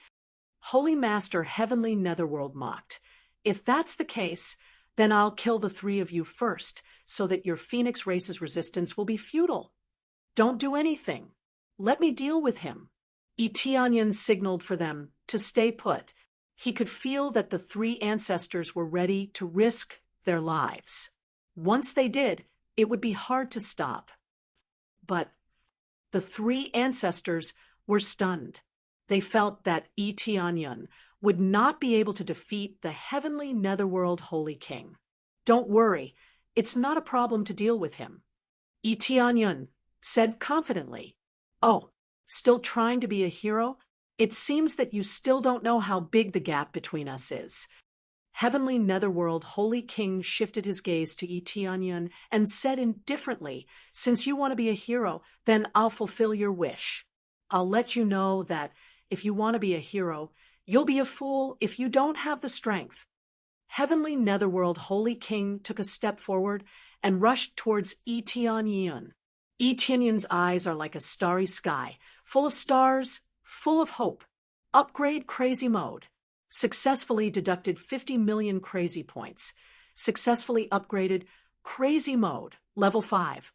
Holy Master Heavenly Netherworld mocked. If that's the case, then I'll kill the three of you first, so that your Phoenix race's resistance will be futile. Don't do anything. Let me deal with him. Tianyin signaled for them to stay put. He could feel that the three ancestors were ready to risk their lives. Once they did, it would be hard to stop. But the three ancestors were stunned. They felt that Tianyin would not be able to defeat the Heavenly Netherworld Holy King. Don't worry, it's not a problem to deal with him. Tianyin said confidently. Oh, still trying to be a hero? It seems that you still don't know how big the gap between us is. Heavenly Netherworld Holy King shifted his gaze to Tianyin and said indifferently, since you want to be a hero, then I'll fulfill your wish. I'll let you know that if you want to be a hero, you'll be a fool if you don't have the strength. Heavenly Netherworld Holy King took a step forward and rushed towards Tianyin. Tianyin's eyes are like a starry sky, full of stars, full of hope. Upgrade Crazy Mode. Successfully deducted 50 million crazy points. Successfully upgraded Crazy Mode, level 5.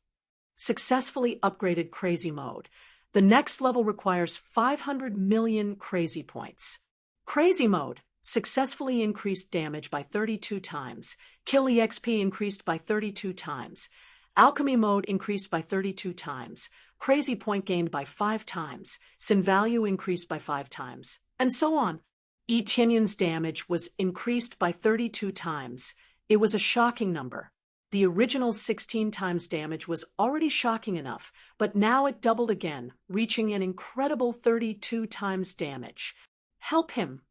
Successfully upgraded Crazy Mode. The next level requires 500 million crazy points. Crazy Mode. Successfully increased damage by 32 times. Kill EXP increased by 32 times. Alchemy Mode increased by 32 times. Crazy Point gained by 5 times. Sin value increased by 5 times. And so on. Tianyin's damage was increased by 32 times. It was a shocking number. The original 16 times damage was already shocking enough, but now it doubled again, reaching an incredible 32 times damage. Help him.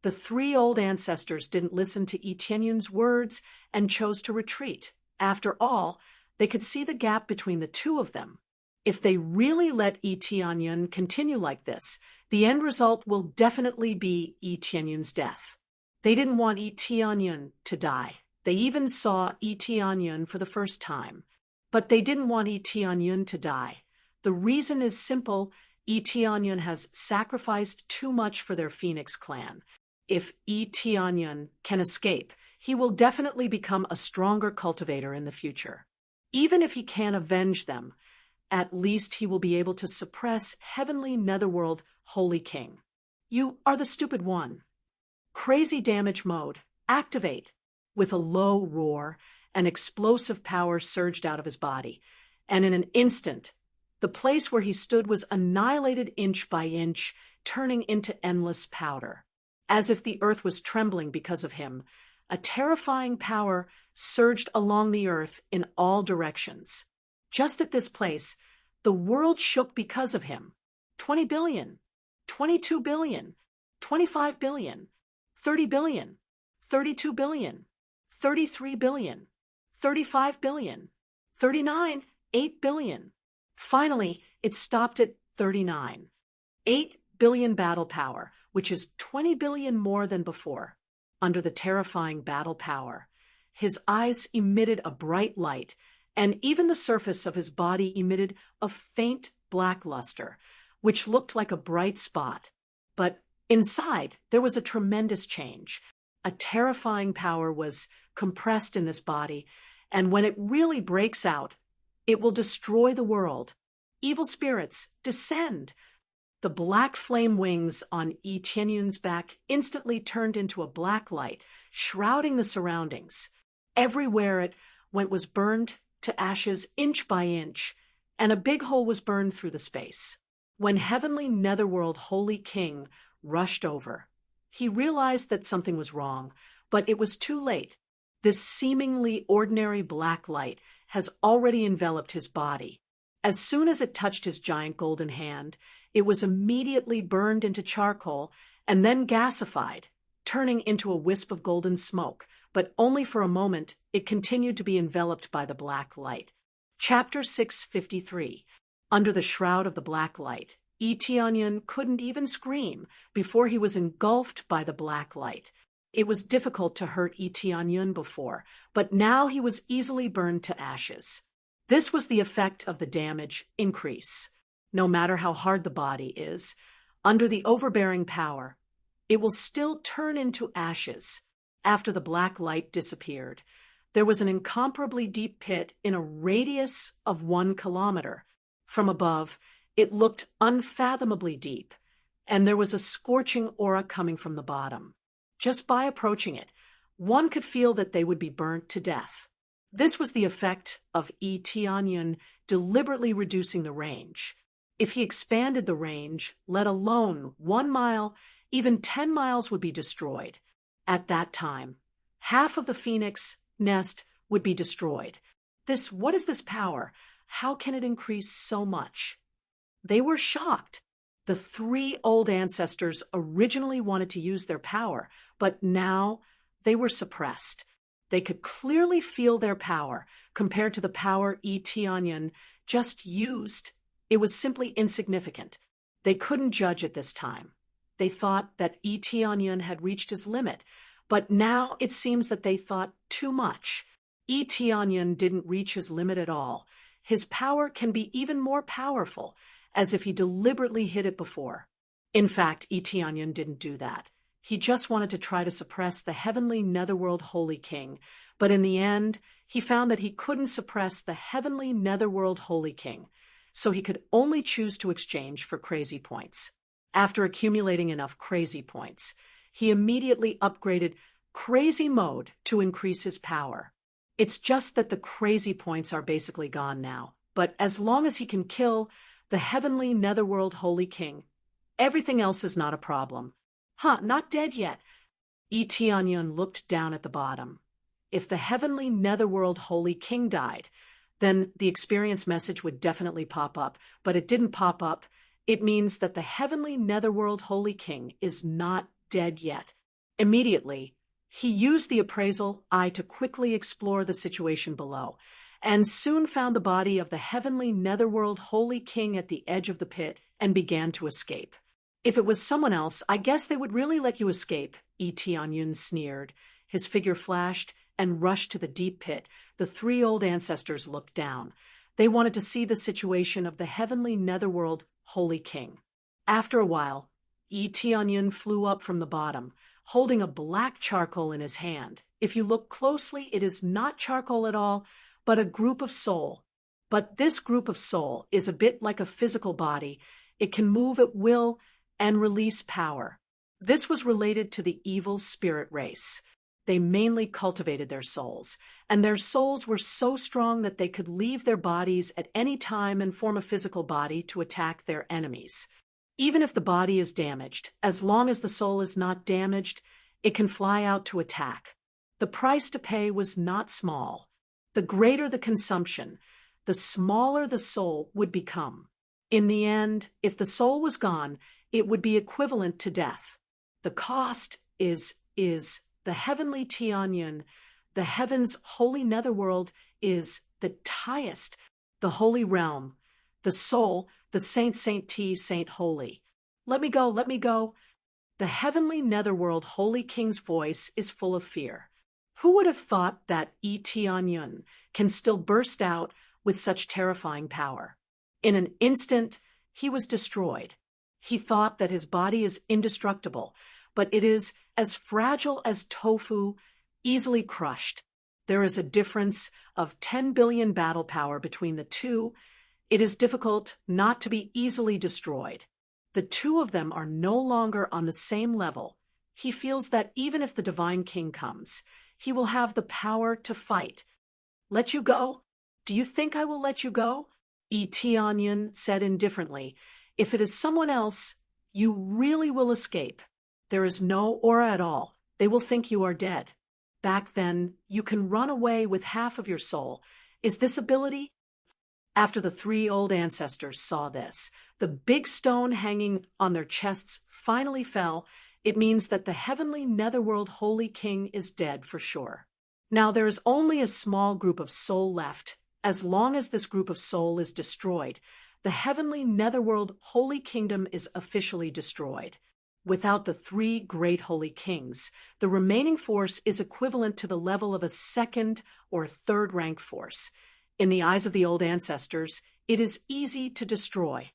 The three old ancestors didn't listen to Tianyin's words and chose to retreat. After all, they could see the gap between the two of them. If they really let Tianyin continue like this, the end result will definitely be Tianyin's death. They didn't want Tianyin to die. They even saw Tianyin for the first time. But they didn't want Tianyin to die. The reason is simple. Tianyin has sacrificed too much for their Phoenix clan. If Tianyin can escape, he will definitely become a stronger cultivator in the future. Even if he can't avenge them, at least he will be able to suppress Heavenly Netherworld Holy King. You are the stupid one. Crazy Damage Mode. Activate. With a low roar, an explosive power surged out of his body, and in an instant, the place where he stood was annihilated inch by inch, turning into endless powder. As if the earth was trembling because of him, A terrifying power surged along the earth in all directions. Just at this place, the world shook because of him. 20 billion, 22 billion, 25 billion, 30 billion, 32 billion, 33 billion, 35 billion, 39, 8 billion. Finally, it stopped at 39. 8 billion battle power, which is 20 billion more than before. Under the terrifying battle power, his eyes emitted a bright light, and even the surface of his body emitted a faint black luster, which looked like a bright spot. But inside, there was a tremendous change. A terrifying power was compressed in this body, and when it really breaks out, it will destroy the world. Evil spirits, descend! The black flame wings on Yi Tianyun's back instantly turned into a black light, shrouding the surroundings. Everywhere it went was burned to ashes inch by inch, and a big hole was burned through the space. When Heavenly Netherworld Holy King rushed over, he realized that something was wrong, but it was too late. This seemingly ordinary black light has already enveloped his body. As soon as it touched his giant golden hand, it was immediately burned into charcoal and then gasified, turning into a wisp of golden smoke, but only for a moment. It continued to be enveloped by the black light. Chapter 653. Under the shroud of the black light, Yi Tianyun couldn't even scream before he was engulfed by the black light. It was difficult to hurt Yi Tianyun before, but now he was easily burned to ashes. This was the effect of the damage increase. No matter how hard the body is, under the overbearing power, it will still turn into ashes. After the black light disappeared, there was an incomparably deep pit in a radius of 1 kilometer. From above, it looked unfathomably deep, and there was a scorching aura coming from the bottom. Just by approaching it, one could feel that they would be burnt to death. This was the effect of Yi Tianyun deliberately reducing the range. If he expanded the range, let alone 1 mile, even 10 miles would be destroyed. At that time, half of the phoenix nest would be destroyed. What is this power? How can it increase so much? They were shocked. The 3 old ancestors originally wanted to use their power, but now they were suppressed. They could clearly feel their power compared to the power Yi Tianyun just used. It was simply insignificant. They couldn't judge at this time. They thought that Yi Tianyun had reached his limit, but now it seems that they thought too much. Yi Tianyun didn't reach his limit at all. His power can be even more powerful, as if he deliberately hid it before. In fact, Yi Tianyun didn't do that. He just wanted to try to suppress the Heavenly Netherworld Holy King, but in the end, he found that he couldn't suppress the Heavenly Netherworld Holy King, so he could only choose to exchange for crazy points. After accumulating enough crazy points, he immediately upgraded Crazy Mode to increase his power. It's just that the crazy points are basically gone now, but as long as he can kill the Heavenly Netherworld Holy King, everything else is not a problem. Not dead yet. Yi Tianyun looked down at the bottom. If the Heavenly Netherworld Holy King died, then the experience message would definitely pop up, but it didn't pop up. It means that the Heavenly Netherworld Holy King is not dead yet. Immediately, he used the appraisal eye to quickly explore the situation below, and soon found the body of the Heavenly Netherworld Holy King at the edge of the pit and began to escape. If it was someone else, I guess they would really let you escape, Yi Tianyun sneered. His figure flashed and rushed to the deep pit. The 3 old ancestors looked down. They wanted to see the situation of the Heavenly Netherworld Holy King. After a while, Yi Tianyun flew up from the bottom, holding a black charcoal in his hand. If you look closely, it is not charcoal at all, but a group of soul. But this group of soul is a bit like a physical body. It can move at will and release power. This was related to the evil spirit race. They mainly cultivated their souls, and their souls were so strong that they could leave their bodies at any time and form a physical body to attack their enemies. Even if the body is damaged, as long as the soul is not damaged, it can fly out to attack. The price to pay was not small. The greater the consumption, the smaller the soul would become. In the end, if the soul was gone, it would be equivalent to death. The cost is the heavenly Tianyun, the heaven's holy netherworld is the highest, the holy realm, the soul, the Saint T, Saint Holy. Let me go, let me go. The heavenly netherworld holy king's voice is full of fear. Who would have thought that Tianyun can still burst out with such terrifying power? In an instant, he was destroyed. He thought that his body is indestructible, but it is as fragile as tofu, easily crushed. There is a difference of 10 billion battle power between the two. It is difficult not to be easily destroyed. The two of them are no longer on the same level. He feels that even if the Divine King comes, he will have the power to fight. Let you go? Do you think I will let you go? Tianyun said indifferently. If it is someone else, you really will escape. There is no aura at all. They will think you are dead. Back then, you can run away with half of your soul. Is this ability? After the three old ancestors saw this, the big stone hanging on their chests finally fell. It means that the heavenly netherworld holy king is dead for sure. Now there is only a small group of soul left. As long as this group of soul is destroyed, the heavenly netherworld holy kingdom is officially destroyed. Without the three great holy kings, the remaining force is equivalent to the level of a second or third rank force. In the eyes of the old ancestors, it is easy to destroy.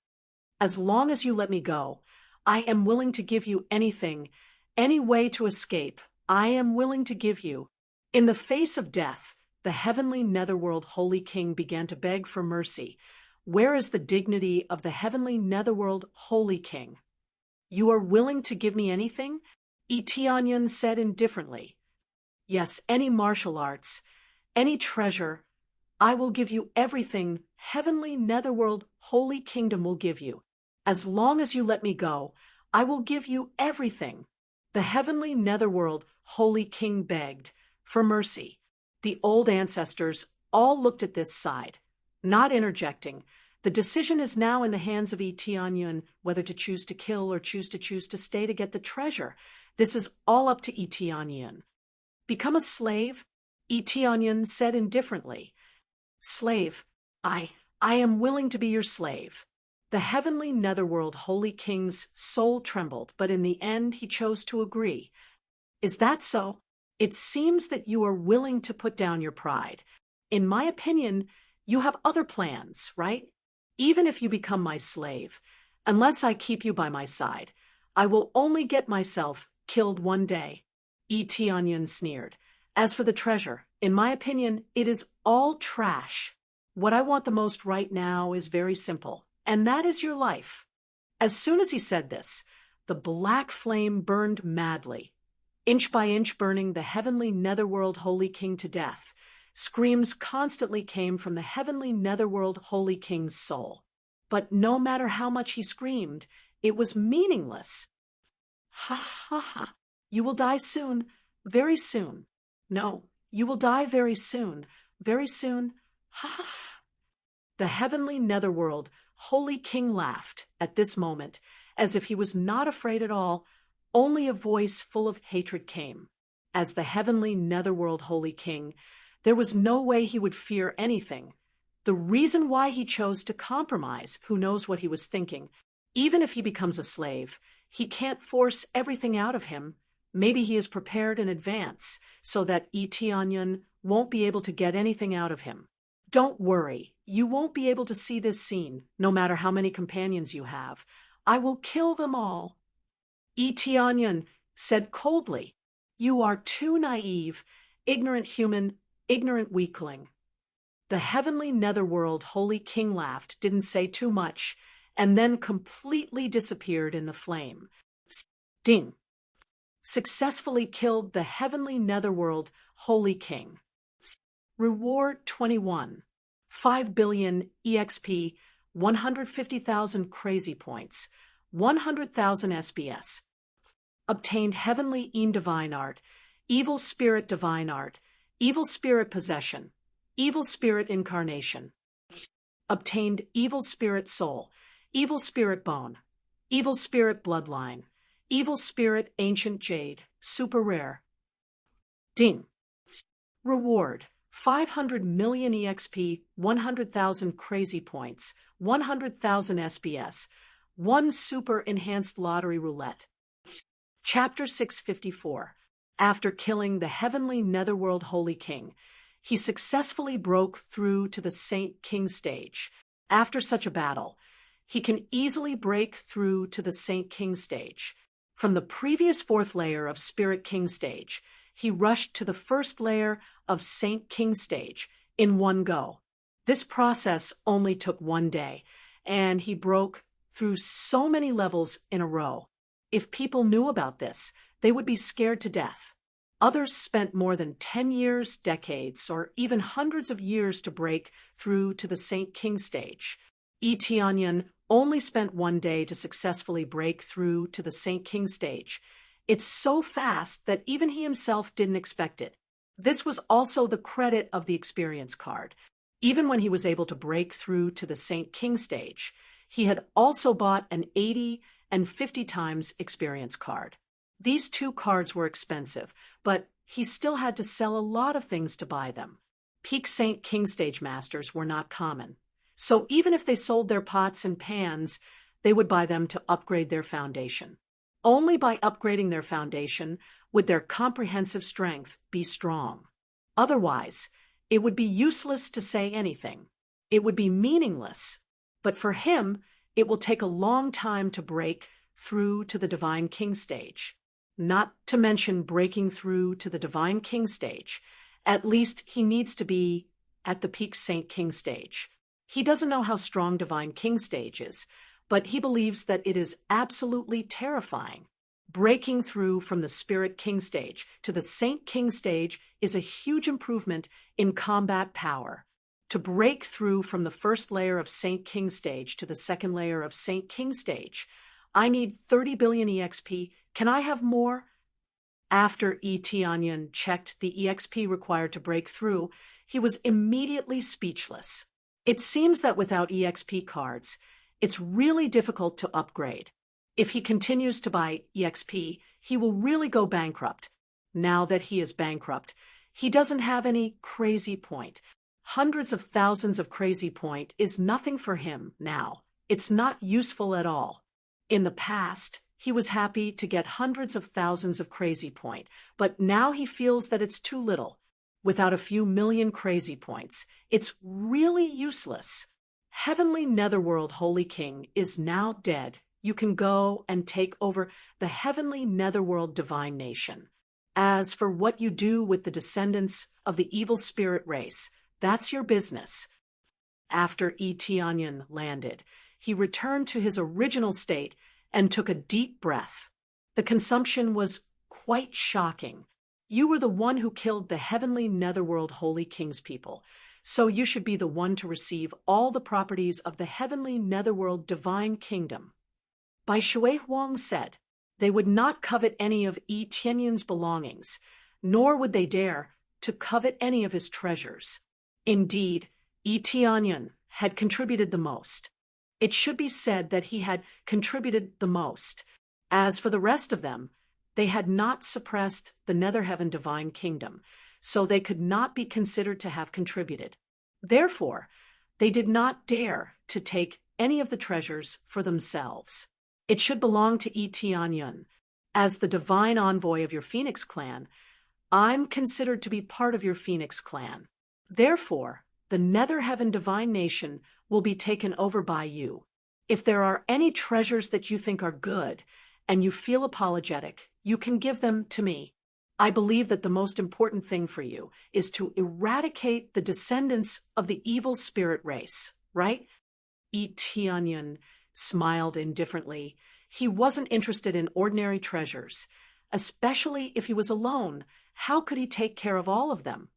As long as you let me go, I am willing to give you anything, any way to escape, I am willing to give you. In the face of death, the heavenly netherworld holy king began to beg for mercy. Where is the dignity of the heavenly netherworld holy king? You are willing to give me anything? Tianyun said indifferently. Yes, any martial arts, any treasure. I will give you everything heavenly netherworld holy kingdom will give you. As long as you let me go, I will give you everything. The heavenly netherworld holy king begged for mercy. The old ancestors all looked at this side, not interjecting. The decision is now in the hands of Tianyun whether to choose to kill or choose to stay to get the treasure. This is all up to Tianyun. Become a slave? Tianyun said indifferently. Slave, I am willing to be your slave. The heavenly netherworld holy king's soul trembled, but in the end he chose to agree. Is that so? It seems that you are willing to put down your pride. In my opinion, you have other plans, right? Even if you become my slave, unless I keep you by my side, I will only get myself killed one day. Tianyun sneered. As for the treasure, in my opinion, it is all trash. What I want the most right now is very simple, and that is your life. As soon as he said this, the black flame burned madly, inch by inch burning the heavenly netherworld holy king to death. Screams constantly came from the heavenly netherworld holy king's soul. But no matter how much he screamed, it was meaningless. Ha ha ha. You will die soon, very soon. No, you will die very soon, very soon. Ha ha ha. The heavenly netherworld holy king laughed at this moment, as if he was not afraid at all. Only a voice full of hatred came. As the heavenly netherworld holy king, there was no way he would fear anything. The reason why he chose to compromise, who knows what he was thinking. Even if he becomes a slave, he can't force everything out of him. Maybe he is prepared in advance so that Tianyun won't be able to get anything out of him. Don't worry, you won't be able to see this scene, no matter how many companions you have. I will kill them all. Tianyun said coldly, You are too naive, ignorant human, ignorant weakling. The heavenly netherworld holy king laughed, didn't say too much, and then completely disappeared in the flame. Ding! Successfully killed the heavenly netherworld holy king. Reward 21. 5 billion EXP, 150,000 crazy points, 100,000 SBS. Obtained heavenly divine art, evil spirit divine art, evil spirit possession, evil spirit incarnation. Obtained evil spirit soul, evil spirit bone, evil spirit bloodline, evil spirit ancient jade, super rare. Ding. Reward: 500 million EXP, 100,000 crazy points, 100,000 SBS, 1 super enhanced lottery roulette. Chapter 654. After killing the heavenly netherworld holy king, he successfully broke through to the Saint King stage. After such a battle, he can easily break through to the Saint King stage. From the previous 4th layer of Spirit King stage, he rushed to the 1st layer of Saint King stage in one go. This process only took 1 day, and he broke through so many levels in a row. If people knew about this, they would be scared to death. Others spent more than 10 years, decades, or even hundreds of years to break through to the Saint King stage. Tianyan only spent 1 day to successfully break through to the Saint King stage. It's so fast that even he himself didn't expect it. This was also the credit of the experience card. Even when he was able to break through to the Saint King stage, he had also bought an 80 and 50 times experience card. These 2 cards were expensive, but he still had to sell a lot of things to buy them. Peak Saint King stage masters were not common. So even if they sold their pots and pans, they would buy them to upgrade their foundation. Only by upgrading their foundation would their comprehensive strength be strong. Otherwise, it would be useless to say anything. It would be meaningless. But for him, it will take a long time to break through to the Divine King stage. Not to mention breaking through to the Divine King stage. At least he needs to be at the peak Saint King stage. He doesn't know how strong Divine King stage is, but he believes that it is absolutely terrifying. Breaking through from the Spirit King stage to the Saint King stage is a huge improvement in combat power. To break through from the 1st layer of Saint King stage to the 2nd layer of Saint King stage, I need 30 billion EXP. Can I have more? After Tianyan checked the EXP required to break through, he was immediately speechless. It seems that without EXP cards, it's really difficult to upgrade. If he continues to buy EXP, he will really go bankrupt. Now that he is bankrupt, he doesn't have any crazy point. Hundreds of thousands of crazy point is nothing for him now. It's not useful at all. In the past, he was happy to get hundreds of thousands of crazy point, but now he feels that it's too little. Without a few million crazy points, it's really useless. Heavenly Netherworld Holy King is now dead. You can go and take over the Heavenly Netherworld Divine Nation. As for what you do with the descendants of the evil spirit race, that's your business. After Tianyan landed, he returned to his original state and took a deep breath. The consumption was quite shocking. You were the one who killed the Heavenly Netherworld Holy King's people, so you should be the one to receive all the properties of the Heavenly Netherworld Divine Kingdom. Bai Shui Huang said, they would not covet any of Tianyan's belongings, nor would they dare to covet any of his treasures. Indeed, Tianyan had contributed the most. It should be said that he had contributed the most. As for the rest of them, they had not suppressed the Netherheaven Divine Kingdom, so they could not be considered to have contributed. Therefore, they did not dare to take any of the treasures for themselves. It should belong to Tianyan. As the divine envoy of your Phoenix clan, I'm considered to be part of your Phoenix clan. Therefore, the Netherheaven Divine Nation will be taken over by you. If there are any treasures that you think are good, and you feel apologetic, you can give them to me. I believe that the most important thing for you is to eradicate the descendants of the evil spirit race, right? Tianyan smiled indifferently. He wasn't interested in ordinary treasures, especially if he was alone. How could he take care of all of them?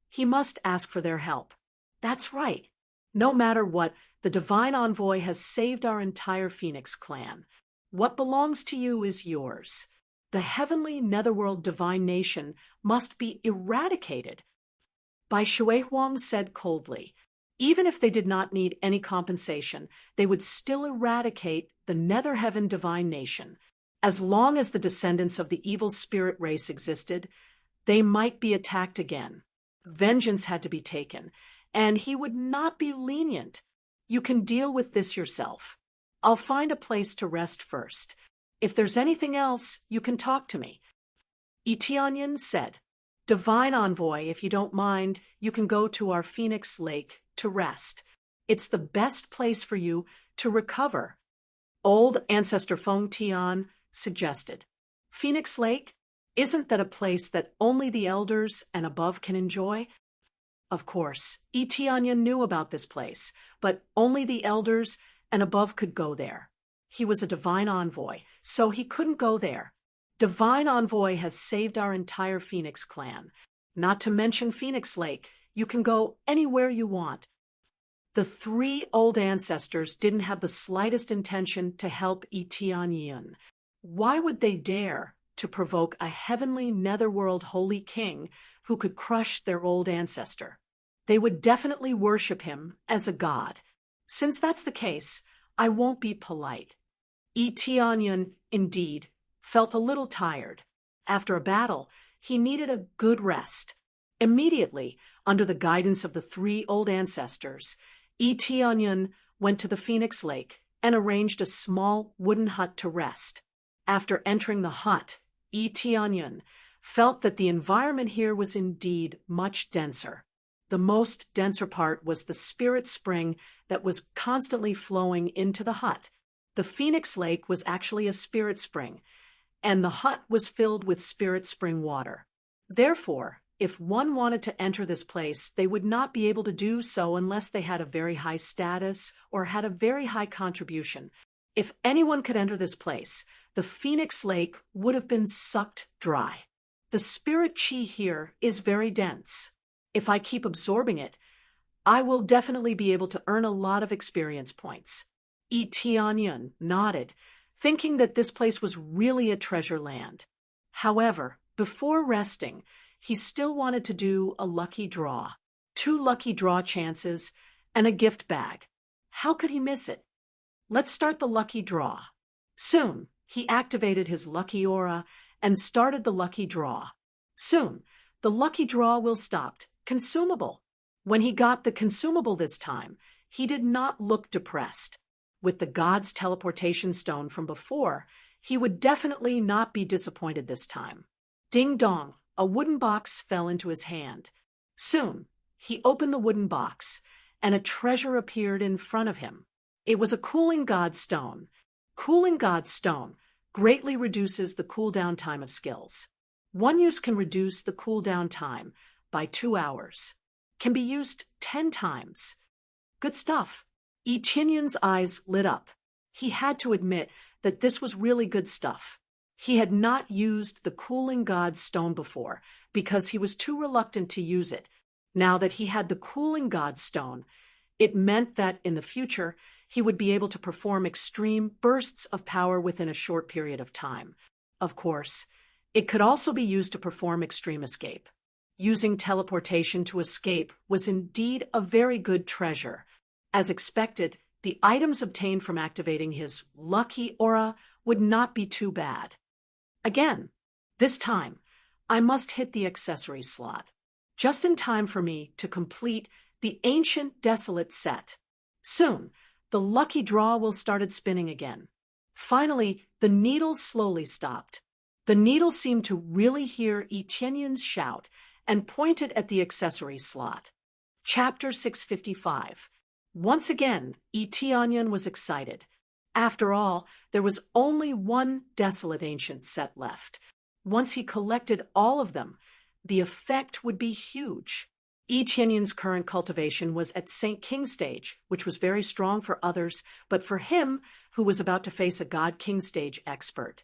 He must ask for their help. That's right. No matter what, the Divine Envoy has saved our entire Phoenix clan. What belongs to you is yours. the heavenly netherworld divine nation must be eradicated. Bai Shuihuang said coldly, even if they did not need any compensation, they would still eradicate the nether heaven divine nation. As long as the descendants of the evil spirit race existed, they might be attacked again. Vengeance had to be taken, and he would not be lenient. You can deal with this yourself. I'll find a place to rest first. If there's anything else, you can talk to me. Tianyin said, Divine Envoy, if you don't mind, you can go to our Phoenix Lake to rest. It's the best place for you to recover. Old Ancestor Feng Tian suggested. Phoenix Lake? Isn't that a place that only the elders and above can enjoy? Of course, Tianyin knew about this place, but only the elders and above could go there. He was a divine envoy, so he couldn't go there. Divine Envoy has saved our entire Phoenix clan. Not to mention Phoenix Lake, you can go anywhere you want. The three old ancestors didn't have the slightest intention to help Tianyin. Why would they dare to provoke a heavenly netherworld holy king who could crush their old ancestor? They would definitely worship him as a god. Since that's the case, I won't be polite. Tianyin, indeed, felt a little tired. After a battle, he needed a good rest. Immediately, under the guidance of the three old ancestors, Tianyin went to the Phoenix Lake and arranged a small wooden hut to rest. After entering the hut, Tianyin felt that the environment here was indeed much denser. The most denser part was the spirit spring that was constantly flowing into the hut. The Phoenix Lake was actually a spirit spring, and the hut was filled with spirit spring water. Therefore, if one wanted to enter this place, they would not be able to do so unless they had a very high status or had a very high contribution. If anyone could enter this place, the Phoenix Lake would have been sucked dry. The spirit chi here is very dense. If I keep absorbing it, I will definitely be able to earn a lot of experience points. Tianyin nodded, thinking that this place was really a treasure land. However, before resting, he still wanted to do a lucky draw. 2 lucky draw chances and a gift bag. How could he miss it? Let's start the lucky draw. Soon, he activated his lucky aura and started the lucky draw. Soon, the lucky draw will stop. Consumable. When he got the consumable this time, he did not look depressed. With the god's teleportation stone from before, he would definitely not be disappointed this time. Ding dong, a wooden box fell into his hand. Soon, he opened the wooden box, and a treasure appeared in front of him. It was a cooling god stone. Cooling god stone greatly reduces the cooldown time of skills. One use can reduce the cooldown time by 2 hours. Can be used 10 times. Good stuff. Tianyin's eyes lit up. He had to admit that this was really good stuff. He had not used the cooling god stone before because he was too reluctant to use it. Now that he had the cooling god stone, it meant that in the future he would be able to perform extreme bursts of power within a short period of time. Of course, it could also be used to perform extreme escape. Using teleportation to escape was indeed a very good treasure. As expected, the items obtained from activating his lucky aura would not be too bad. Again, this time, I must hit the accessory slot, just in time for me to complete the Ancient Desolate set. Soon, the lucky draw will start spinning again. Finally, the needle slowly stopped. The needle seemed to really hear Tianyin's shout and pointed at the accessory slot. Chapter 655. Once again, Tianyin was excited. After all, there was only one desolate ancient set left. Once he collected all of them, the effect would be huge. Tianyin's current cultivation was at Saint King stage, which was very strong for others, but for him, who was about to face a God King stage expert,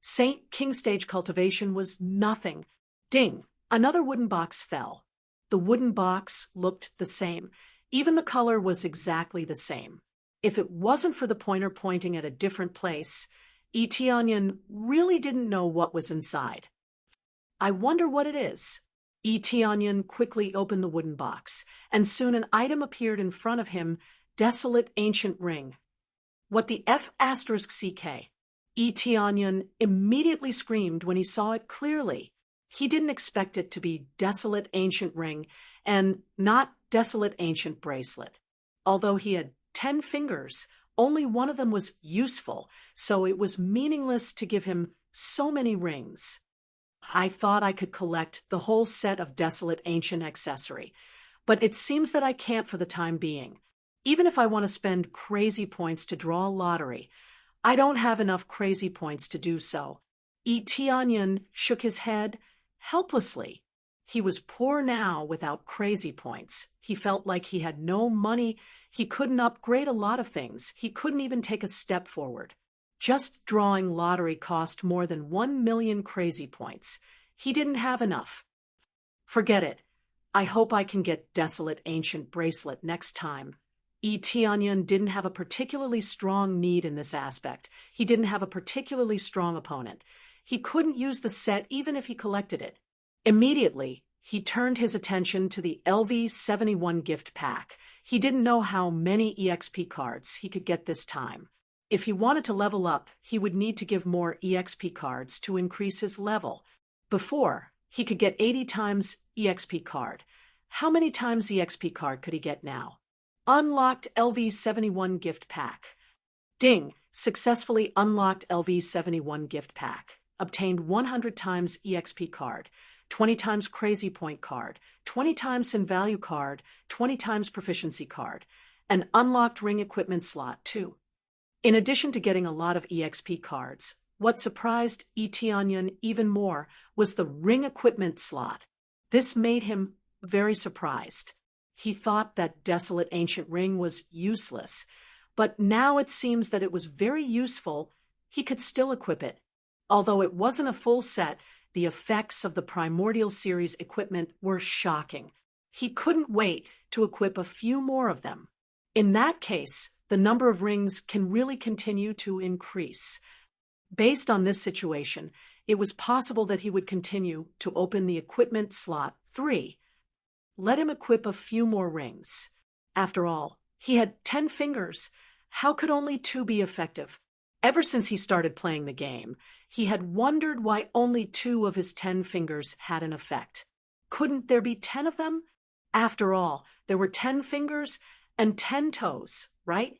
Saint King stage cultivation was nothing. Ding! Another wooden box fell. The wooden box looked the same. Even the color was exactly the same. If it wasn't for the pointer pointing at a different place, Eteonion really didn't know what was inside. I wonder what it is. Eteonion quickly opened the wooden box, and soon an item appeared in front of him, desolate ancient ring. What the F***CK? Eteonion immediately screamed when he saw it clearly. He didn't expect it to be desolate ancient ring and not desolate ancient bracelet. Although he had 10 fingers, only one of them was useful, so it was meaningless to give him so many rings. I thought I could collect the whole set of desolate ancient accessory, but it seems that I can't for the time being. Even if I want to spend crazy points to draw a lottery, I don't have enough crazy points to do so. Eteonion shook his head helplessly. He was poor now without crazy points. He felt like he had no money. He couldn't upgrade a lot of things. He couldn't even take a step forward. Just drawing lottery cost more than 1 million crazy points. He didn't have enough. Forget it. I hope I can get desolate ancient bracelet next time. Eteonion didn't have a particularly strong need in this aspect. He didn't have a particularly strong opponent. He couldn't use the set even if he collected it. Immediately, he turned his attention to the LV71 gift pack. He didn't know how many EXP cards he could get this time. If he wanted to level up, he would need to give more EXP cards to increase his level. Before, he could get 80 times EXP card. How many times EXP card could he get now? Unlocked LV71 gift pack. Ding! Successfully unlocked LV71 gift pack. Obtained 100 times EXP card, 20 times crazy point card, 20 times sin value card, 20 times proficiency card. An unlocked ring equipment slot too. In addition to getting a lot of EXP cards, what surprised Eteonion even more was the ring equipment slot. This made him very surprised. He thought that desolate ancient ring was useless, but now it seems that it was very useful. He could still equip it. Although it wasn't a full set, the effects of the Primordial Series equipment were shocking. He couldn't wait to equip a few more of them. In that case, the number of rings can really continue to increase. Based on this situation, it was possible that he would continue to open the equipment slot 3. Let him equip a few more rings. After all, he had 10 fingers. How could only 2 be effective? Ever since he started playing the game, he had wondered why only 2 of his 10 fingers had an effect. Couldn't there be 10 of them? After all, there were 10 fingers and 10 toes, right?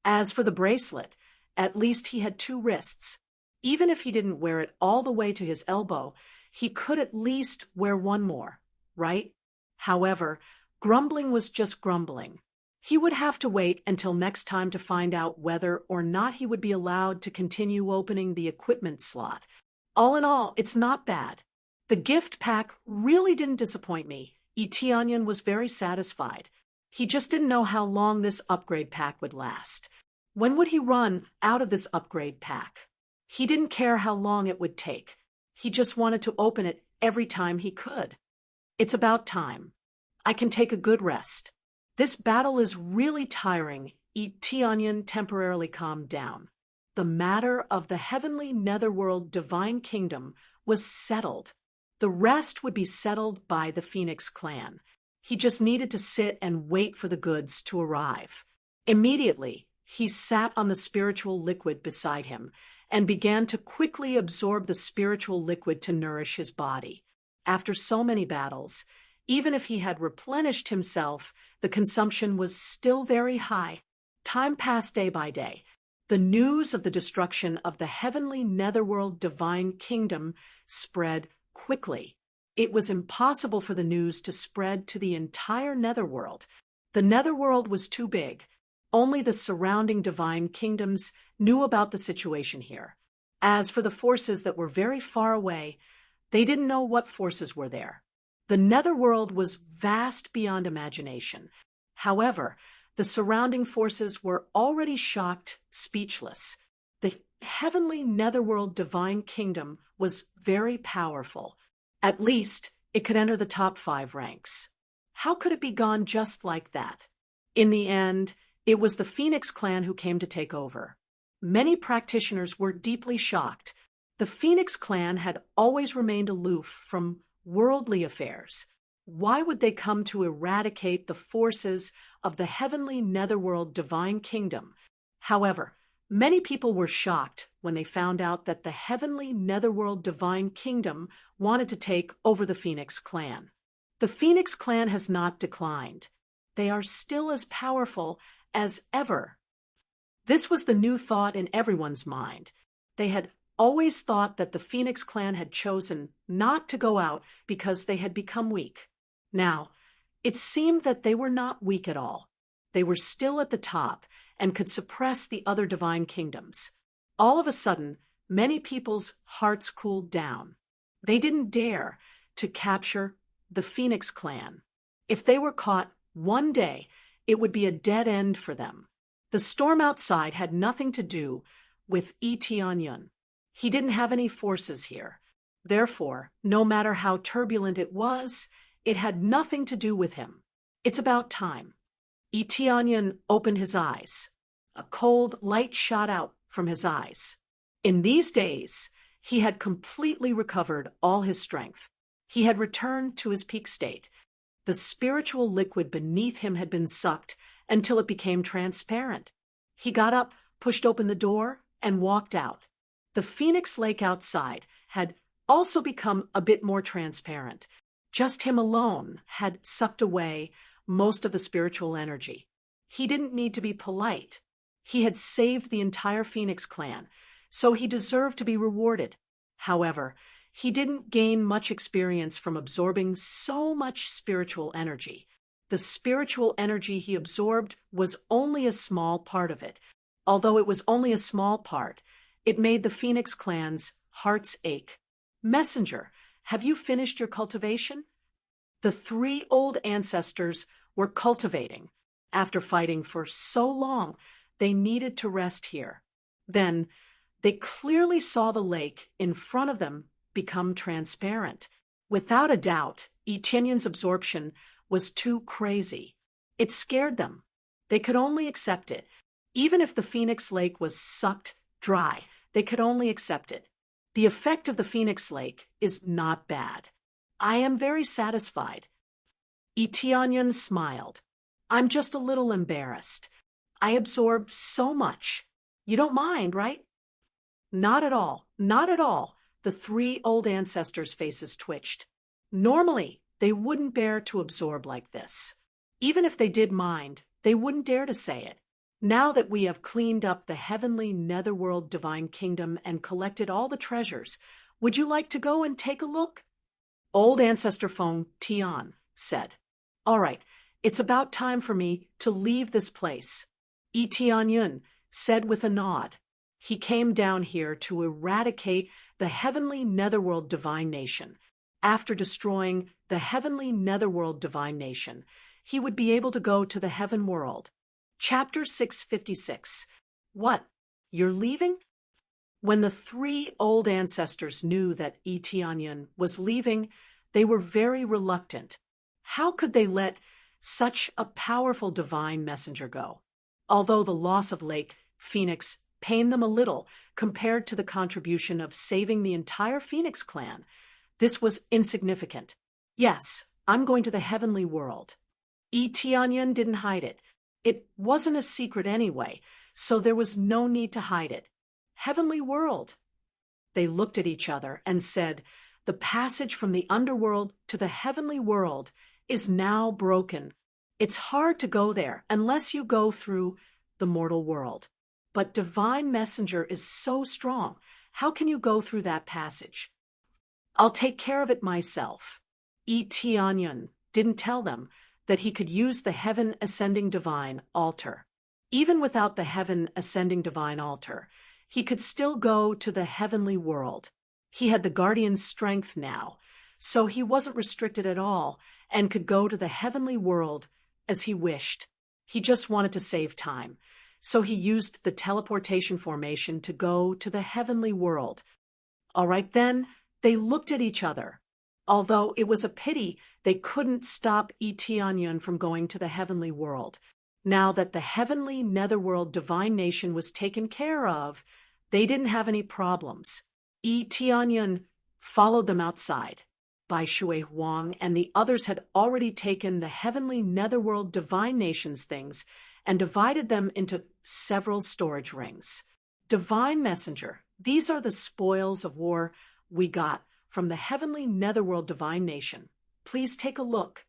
As for the bracelet, at least he had 2 wrists. Even if he didn't wear it all the way to his elbow, he could at least wear one more, right? However, grumbling was just grumbling. He would have to wait until next time to find out whether or not he would be allowed to continue opening the equipment slot. All in all, it's not bad. The gift pack really didn't disappoint me. Eteonion was very satisfied. He just didn't know how long this upgrade pack would last. When would he run out of this upgrade pack? He didn't care how long it would take. He just wanted to open it every time he could. It's about time. I can take a good rest. This battle is really tiring. Eteonion temporarily calmed down. The matter of the heavenly netherworld divine kingdom was settled. The rest would be settled by the Phoenix clan. He just needed to sit and wait for the goods to arrive. Immediately, he sat on the spiritual liquid beside him and began to quickly absorb the spiritual liquid to nourish his body. After so many battles, even if he had replenished himself, the consumption was still very high. Time passed day by day. The news of the destruction of the heavenly netherworld divine kingdom spread quickly. It was impossible for the news to spread to the entire netherworld. The netherworld was too big. Only the surrounding divine kingdoms knew about the situation here. As for the forces that were very far away, they didn't know what forces were there. The netherworld was vast beyond imagination. However, the surrounding forces were already shocked, speechless. The heavenly netherworld divine kingdom was very powerful. At least, it could enter the top 5 ranks. How could it be gone just like that? In the end, it was the Phoenix clan who came to take over. Many practitioners were deeply shocked. The Phoenix clan had always remained aloof from worldly affairs. Why would they come to eradicate the forces of the heavenly netherworld divine kingdom? However, many people were shocked when they found out that the heavenly netherworld divine kingdom wanted to take over the Phoenix clan. The Phoenix clan has not declined. They are still as powerful as ever. This was the new thought in everyone's mind. They had always thought that the Phoenix clan had chosen not to go out because they had become weak. Now, it seemed that they were not weak at all. They were still at the top and could suppress the other divine kingdoms. All of a sudden, many people's hearts cooled down. They didn't dare to capture the Phoenix clan. If they were caught one day, it would be a dead end for them. The storm outside had nothing to do with Eteonyun. He didn't have any forces here. Therefore, no matter how turbulent it was, it had nothing to do with him. It's about time. Eteonyun opened his eyes. A cold light shot out from his eyes. In these days, he had completely recovered all his strength. He had returned to his peak state. The spiritual liquid beneath him had been sucked until it became transparent. He got up, pushed open the door, and walked out. The Phoenix Lake outside had also become a bit more transparent. Just him alone had sucked away most of the spiritual energy. He didn't need to be polite. He had saved the entire Phoenix clan, so he deserved to be rewarded. However, he didn't gain much experience from absorbing so much spiritual energy. The spiritual energy he absorbed was only a small part of it. Although it was only a small part, it made the Phoenix clan's hearts ache. Messenger, have you finished your cultivation? The 3 old ancestors were cultivating. After fighting for so long, they needed to rest here. Then, they clearly saw the lake in front of them become transparent. Without a doubt, Eteonyun's absorption was too crazy. It scared them. They could only accept it. Even if the Phoenix Lake was sucked dry, they could only accept it. The effect of the Phoenix Lake is not bad. I am very satisfied. Eteonyun smiled. I'm just a little embarrassed. I absorbed so much. You don't mind, right? Not at all. Not at all. The 3 old ancestors' faces twitched. Normally, they wouldn't bear to absorb like this. Even if they did mind, they wouldn't dare to say it. Now that we have cleaned up the heavenly netherworld divine kingdom and collected all the treasures, would you like to go and take a look? Old ancestor Feng Tian said. All right, it's about time for me to leave this place. Eteonyun said with a nod. He came down here to eradicate the heavenly netherworld divine nation. After destroying the heavenly netherworld divine nation, he would be able to go to the heaven world. Chapter 656. What? You're leaving? When the 3 old ancestors knew that Eteonyun was leaving, they were very reluctant. How could they let such a powerful divine messenger go? Although the loss of Lake Phoenix pained them a little compared to the contribution of saving the entire Phoenix clan, this was insignificant. Yes, I'm going to the heavenly world. Eteonyun didn't hide it. It wasn't a secret anyway, so there was no need to hide it. Heavenly world. They looked at each other and said, the passage from the underworld to the heavenly world is now broken. It's hard to go there unless you go through the mortal world. But divine messenger is so strong. How can you go through that passage? I'll take care of it myself. Eteonyun didn't tell them that he could use the heaven ascending divine altar. Even without the heaven ascending divine altar, he could still go to the heavenly world. He had the guardian's strength now, so he wasn't restricted at all and could go to the heavenly world as he wished. He just wanted to save time, so he used the teleportation formation to go to the heavenly world. All right then, they looked at each other. Although it was a pity they couldn't stop Eteonyun from going to the heavenly world. Now that the heavenly netherworld divine nation was taken care of, they didn't have any problems. Tianyun followed them outside. Bai Shui Huang and the others had already taken the heavenly netherworld divine nations things and divided them into several storage rings. Divine Messenger, these are the spoils of war we got from the heavenly netherworld divine nation. Please take a look.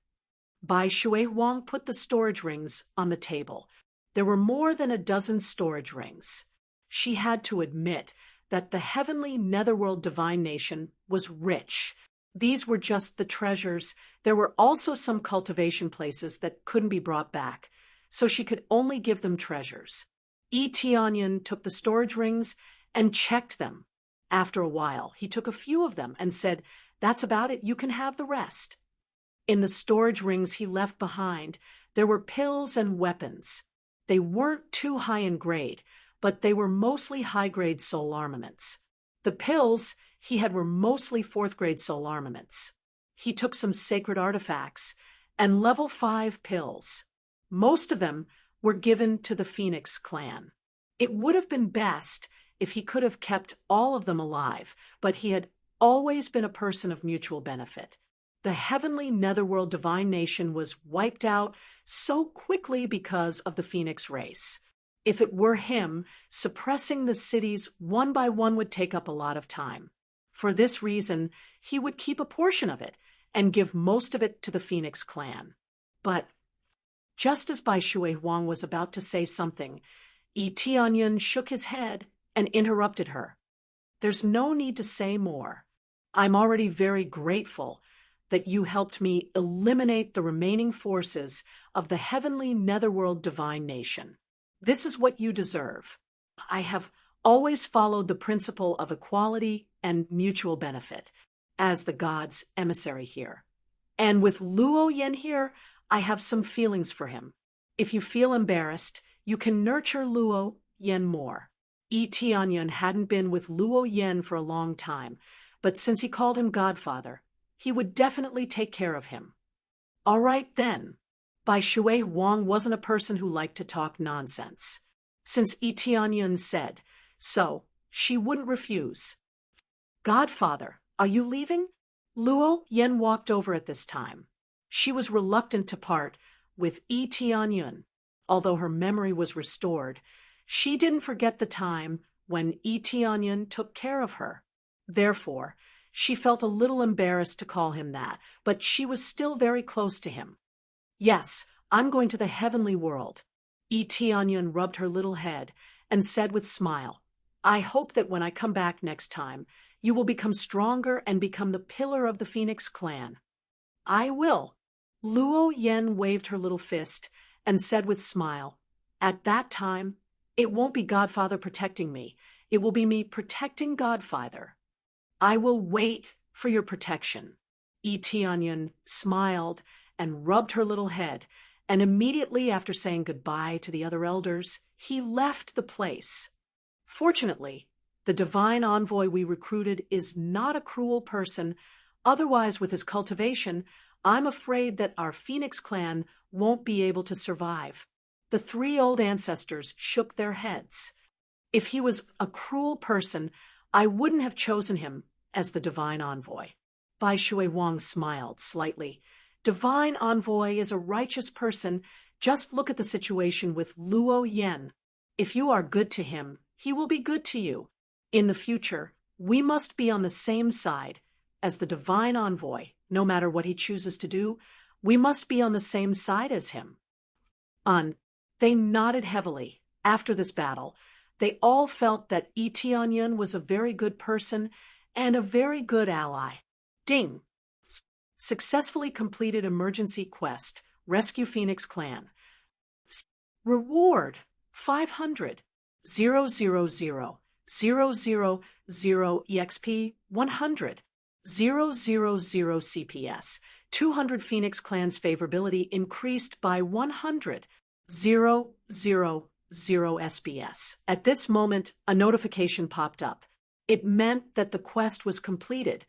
Bai Shui Huang put the storage rings on the table. There were more than a dozen storage rings. She had to admit that the heavenly netherworld divine nation was rich. These were just the treasures. There were also some cultivation places that couldn't be brought back, so she could only give them treasures. Tianyun took the storage rings and checked them. After a while, he took a few of them and said, "That's about it, you can have the rest." In the storage rings he left behind, there were pills and weapons. They weren't too high in grade, but they were mostly high-grade soul armaments. The pills he had were mostly 4th-grade soul armaments. He took some sacred artifacts and level 5 pills. Most of them were given to the Phoenix clan. It would have been best if he could have kept all of them alive, but he had always been a person of mutual benefit. The heavenly netherworld divine nation was wiped out so quickly because of the Phoenix race. If it were him, suppressing the cities one by one would take up a lot of time. For this reason, he would keep a portion of it and give most of it to the Phoenix clan. But just as Bai Shui Huang was about to say something, Tianyun shook his head and interrupted her. "There's no need to say more. I'm already very grateful that you helped me eliminate the remaining forces of the heavenly netherworld divine nation. This is what you deserve. I have always followed the principle of equality and mutual benefit, as the god's emissary here. And with Luo Yen here, I have some feelings for him. If you feel embarrassed, you can nurture Luo Yen more." Tianyun hadn't been with Luo Yen for a long time, but since he called him godfather, he would definitely take care of him. All right then. Bai Shui Huang wasn't a person who liked to talk nonsense. Since Tianyun said so, she wouldn't refuse. "Godfather, are you leaving?" Luo Yen walked over at this time. She was reluctant to part with Tianyun. Although her memory was restored, she didn't forget the time when Tianyun took care of her. Therefore, she felt a little embarrassed to call him that, but she was still very close to him. "Yes, I'm going to the heavenly world." Tianyun rubbed her little head and said with smile, "I hope that when I come back next time, you will become stronger and become the pillar of the Phoenix clan." "I will." Luo Yen waved her little fist and said with smile, "At that time, it won't be Godfather protecting me. It will be me protecting Godfather. I will wait for your protection." Tianyun smiled and rubbed her little head, and immediately after saying goodbye to the other elders, he left the place. Fortunately, the divine envoy we recruited is not a cruel person. Otherwise, with his cultivation, I'm afraid that our Phoenix clan won't be able to survive. The 3 old ancestors shook their heads. If he was a cruel person, I wouldn't have chosen him as the divine envoy. Bai Shui Huang smiled slightly. Divine envoy is a righteous person. Just look at the situation with Luo Yen. If you are good to him, he will be good to you. In the future, we must be on the same side as the divine envoy. No matter what he chooses to do, we must be on the same side as him. They nodded heavily. After this battle, they all felt that Tianyun was a very good person and a very good ally. Ding! Successfully completed emergency quest. Rescue Phoenix Clan. Reward 500. 000 000 EXP 100. 000 CPS. 200 Phoenix Clan's favorability increased by 100. 000 SBS. At this moment, a notification popped up. It meant that the quest was completed,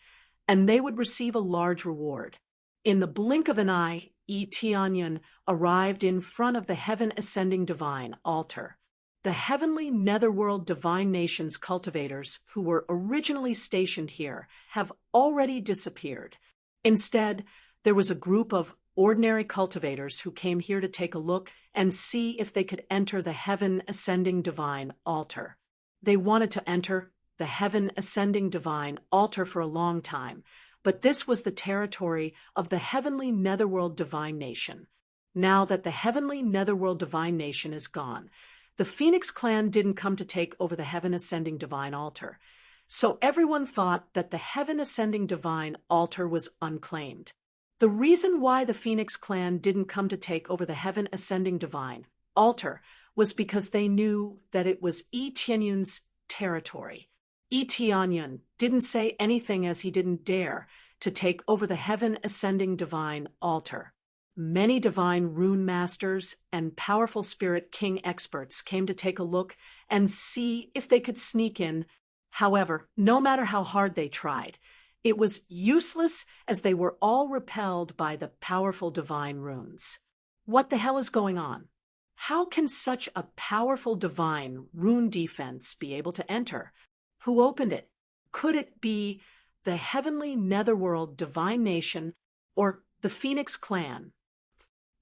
and they would receive a large reward. In the blink of an eye, Yi Tianyan arrived in front of the heaven-ascending divine altar. The heavenly netherworld divine nation's cultivators, who were originally stationed here, have already disappeared. Instead, there was a group of ordinary cultivators who came here to take a look and see if they could enter the heaven-ascending divine altar. They wanted to enter the heaven-ascending divine altar for a long time, but this was the territory of the heavenly netherworld divine nation. Now that the heavenly netherworld divine nation is gone, the Phoenix clan didn't come to take over the heaven-ascending divine altar, so everyone thought that the heaven-ascending divine altar was unclaimed. The reason why the Phoenix clan didn't come to take over the heaven-ascending divine altar was because they knew that it was Yi Tianyan's territory. Yi Tianyan didn't say anything as he didn't dare to take over the heaven-ascending divine altar. Many divine rune masters and powerful spirit king experts came to take a look and see if they could sneak in. However, no matter how hard they tried, it was useless as they were all repelled by the powerful divine runes. What the hell is going on? How can such a powerful divine rune defense be able to enter? Who opened it? Could it be the heavenly netherworld divine nation or the Phoenix clan?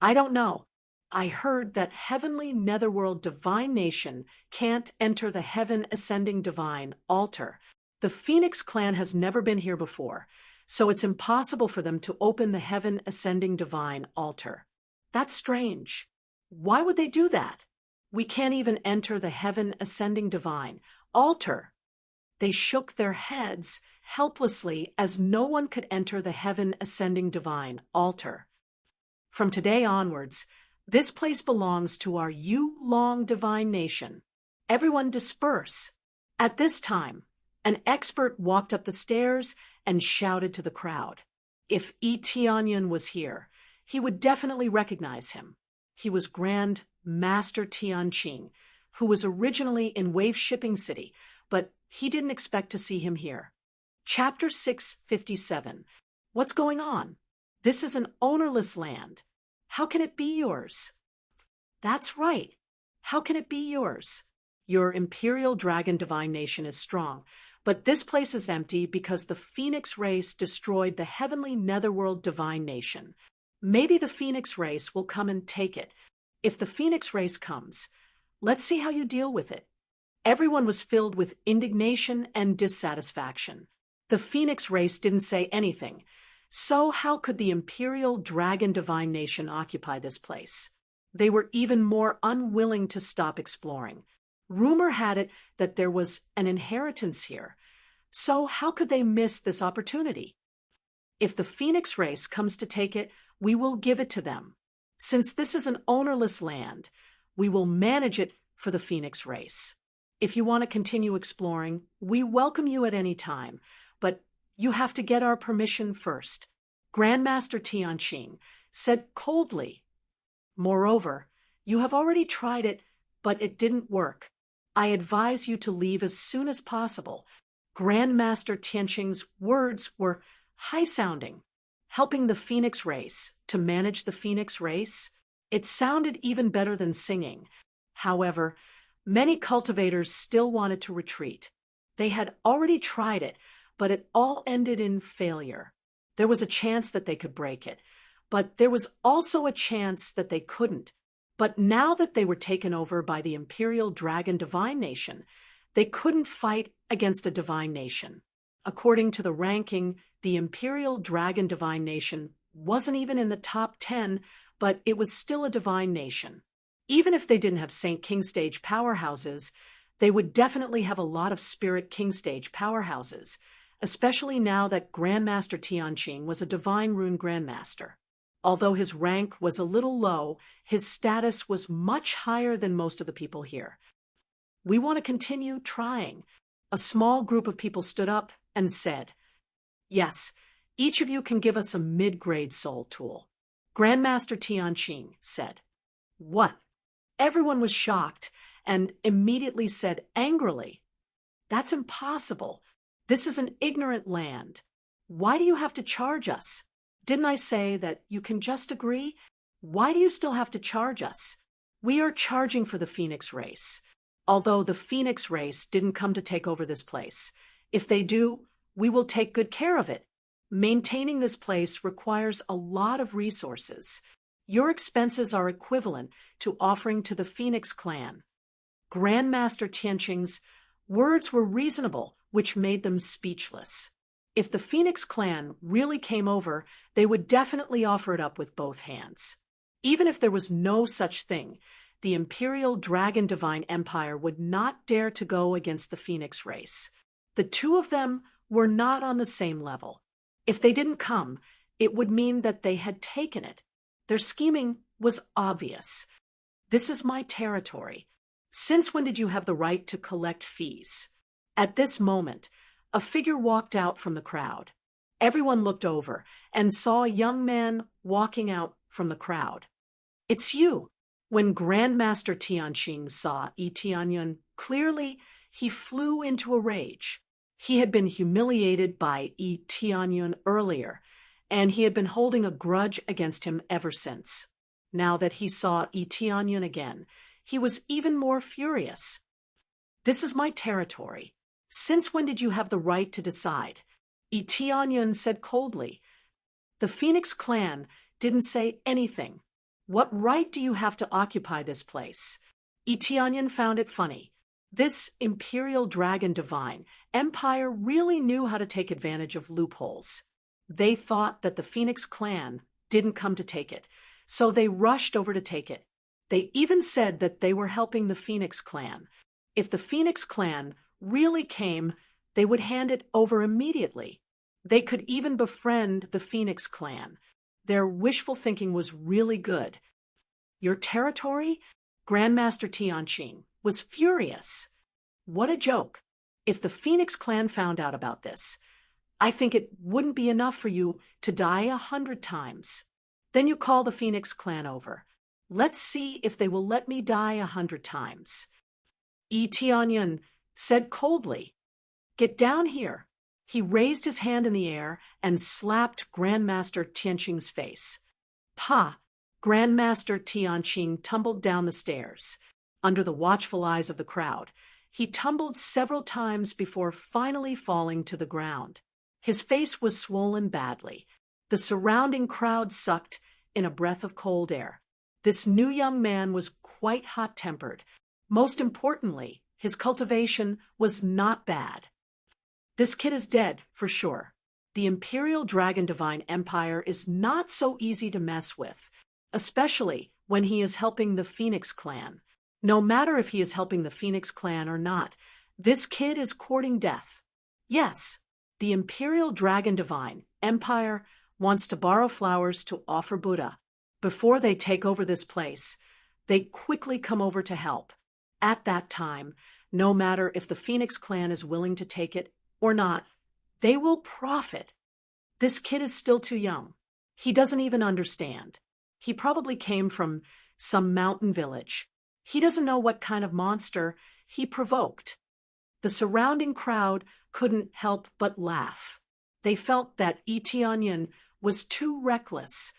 I don't know. I heard that heavenly netherworld divine nation can't enter the heaven-ascending divine altar. The Phoenix clan has never been here before, so it's impossible for them to open the heaven-ascending divine altar. That's strange. Why would they do that? We can't even enter the heaven-ascending divine altar. They shook their heads helplessly as no one could enter the heaven-ascending divine altar. From today onwards, this place belongs to our Yulong divine nation. Everyone disperse. At this time, an expert walked up the stairs and shouted to the crowd. If Yi Tianyan was here, he would definitely recognize him. He was Grand Master Tianqing, who was originally in Wave Shipping City, but he didn't expect to see him here. Chapter 657. What's going on? This is an ownerless land. How can it be yours? That's right. How can it be yours? Your Imperial Dragon Divine Nation is strong, but this place is empty because the Phoenix race destroyed the heavenly netherworld divine nation. Maybe the Phoenix race will come and take it. If the Phoenix race comes, let's see how you deal with it. Everyone was filled with indignation and dissatisfaction. The Phoenix race didn't say anything. So how could the Imperial Dragon Divine Nation occupy this place? They were even more unwilling to stop exploring. Rumor had it that there was an inheritance here. So how could they miss this opportunity? If the Phoenix race comes to take it, we will give it to them. Since this is an ownerless land, we will manage it for the Phoenix race. If you want to continue exploring, we welcome you at any time, but you have to get our permission first, Grandmaster Tianqing said coldly. Moreover, you have already tried it, but it didn't work. I advise you to leave as soon as possible. Grandmaster Tianqing's words were high-sounding. Helping the Phoenix race to manage the Phoenix race? It sounded even better than singing. However, many cultivators still wanted to retreat. They had already tried it, but it all ended in failure. There was a chance that they could break it, but there was also a chance that they couldn't. But now that they were taken over by the Imperial Dragon Divine Nation, they couldn't fight against a divine nation. According to the ranking, the Imperial Dragon Divine Nation wasn't even in the top 10, but it was still a divine nation. Even if they didn't have Saint King Stage powerhouses, they would definitely have a lot of Spirit King Stage powerhouses, especially now that Grandmaster Tianqing was a Divine Rune Grandmaster. Although his rank was a little low, his status was much higher than most of the people here. We want to continue trying. A small group of people stood up and said, "Yes, each of you can give us a mid-grade soul tool." Grandmaster Tianqing said. "What?" Everyone was shocked and immediately said angrily, "That's impossible. This is an ignorant land. Why do you have to charge us? Didn't I say that you can just agree? Why do you still have to charge us? We are charging for the Phoenix race. Although the Phoenix race didn't come to take over this place. If they do, we will take good care of it. Maintaining this place requires a lot of resources. Your expenses are equivalent to offering to the Phoenix clan. Grandmaster Tianqing's words were reasonable, which made them speechless. If the Phoenix clan really came over, they would definitely offer it up with both hands. Even if there was no such thing, the Imperial Dragon Divine Empire would not dare to go against the Phoenix race. The two of them were not on the same level. If they didn't come, it would mean that they had taken it. Their scheming was obvious. This is my territory. Since when did you have the right to collect fees? At this moment, a figure walked out from the crowd. Everyone looked over and saw a young man walking out from the crowd. It's you. When Grandmaster Tianqing saw Yi Tianyun clearly, he flew into a rage. He had been humiliated by Yi Tianyun earlier, and he had been holding a grudge against him ever since. Now that he saw Yi Tianyun again, he was even more furious. This is my territory. Since when did you have the right to decide? Yi Tianyun said coldly. The Phoenix clan didn't say anything. What right do you have to occupy this place? Yi Tianyun found it funny. This Imperial Dragon Divine Empire really knew how to take advantage of loopholes. They thought that the Phoenix clan didn't come to take it, so they rushed over to take it. They even said that they were helping the Phoenix clan. If the Phoenix clan really came, they would hand it over immediately. They could even befriend the Phoenix clan. Their wishful thinking was really good. Your territory? Grandmaster Tianqing was furious. What a joke. If the Phoenix clan found out about this, I think it wouldn't be enough for you to die 100 times. Then you call the Phoenix clan over. Let's see if they will let me die 100 times. Yi Tianyun said coldly, Get down here. He raised his hand in the air and slapped Grandmaster Tianqing's face. Pa! Grandmaster Tianqing tumbled down the stairs. Under the watchful eyes of the crowd, he tumbled several times before finally falling to the ground. His face was swollen badly. The surrounding crowd sucked in a breath of cold air. This new young man was quite hot-tempered. Most importantly, his cultivation was not bad. This kid is dead, for sure. The Imperial Dragon Divine Empire is not so easy to mess with, especially when he is helping the Phoenix clan. No matter if he is helping the Phoenix clan or not, this kid is courting death. Yes, the Imperial Dragon Divine Empire wants to borrow flowers to offer Buddha. Before they take over this place, they quickly come over to help. At that time, no matter if the Phoenix clan is willing to take it or not, they will profit. This kid is still too young. He doesn't even understand. He probably came from some mountain village. He doesn't know what kind of monster he provoked. The surrounding crowd couldn't help but laugh. They felt that Yi Tianyun was too reckless.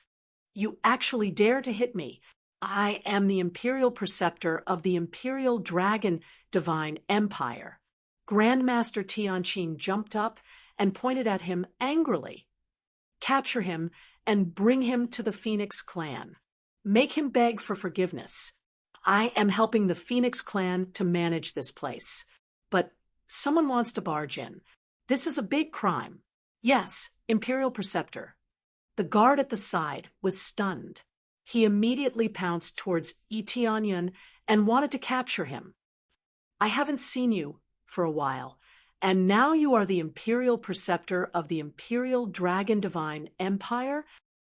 You actually dare to hit me. I am the Imperial Preceptor of the Imperial Dragon Divine Empire. Grandmaster Tianqing jumped up and pointed at him angrily. Capture him and bring him to the Phoenix clan. Make him beg for forgiveness. I am helping the Phoenix clan to manage this place. But someone wants to barge in. This is a big crime. Yes, Imperial Preceptor. The guard at the side was stunned. He immediately pounced towards Yi Tianyun and wanted to capture him. I haven't seen you for a while, and now you are the Imperial Preceptor of the Imperial Dragon Divine Empire?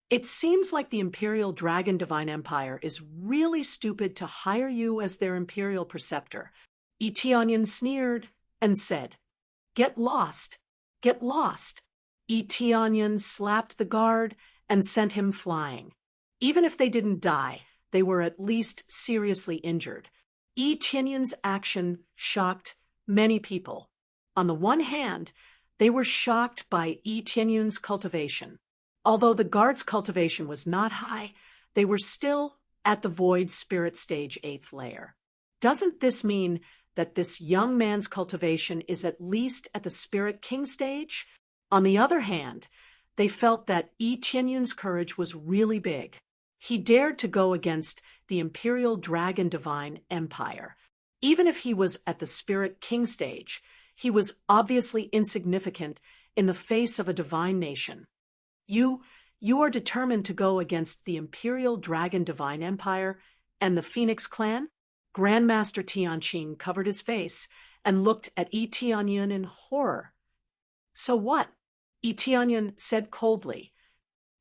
It seems like the Imperial Dragon Divine Empire is really stupid to hire you as their Imperial Preceptor. Yi Tianyun sneered and said, Get lost! Get lost! Yi Tianyun slapped the guard and sent him flying. Even if they didn't die, they were at least seriously injured. Yi Tianyun's action shocked many people. On the one hand, they were shocked by Yi Tianyun's cultivation. Although the guard's cultivation was not high, they were still at the void spirit stage 8th layer. Doesn't this mean that this young man's cultivation is at least at the spirit king stage? On the other hand, they felt that Yi Tianyun's courage was really big. He dared to go against the imperial dragon divine empire. Even if he was at the spirit king stage, he was obviously insignificant in the face of a divine nation. You are determined to go against the imperial dragon divine empire and the Phoenix clan? Grandmaster Tianqing covered his face and looked at Yi Tianyun in horror. So what? Yi Tianyun said coldly.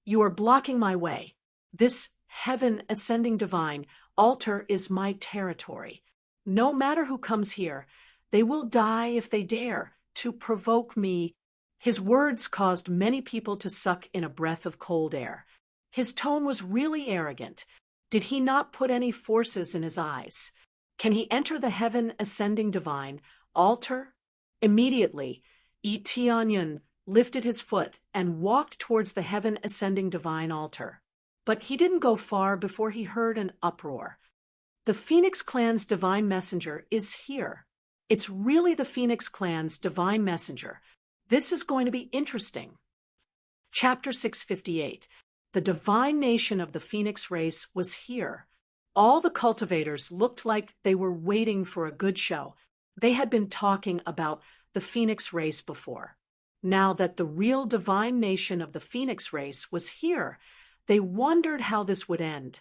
You are blocking my way. This heaven ascending divine altar is my territory. No matter who comes here, they will die if they dare to provoke me. His words caused many people to suck in a breath of cold air. His tone was really arrogant. Did he not put any forces in his eyes? Can he enter the heaven ascending divine altar? Immediately, Yi Tianyun lifted his foot and walked towards the heaven ascending divine altar. But he didn't go far before he heard an uproar. The Phoenix clan's divine messenger is here. It's really the Phoenix clan's divine messenger. This is going to be interesting. Chapter 658. The divine nation of the Phoenix race was here. All the cultivators looked like they were waiting for a good show. They had been talking about the Phoenix race before. Now that the real divine nation of the Phoenix race was here, they wondered how this would end.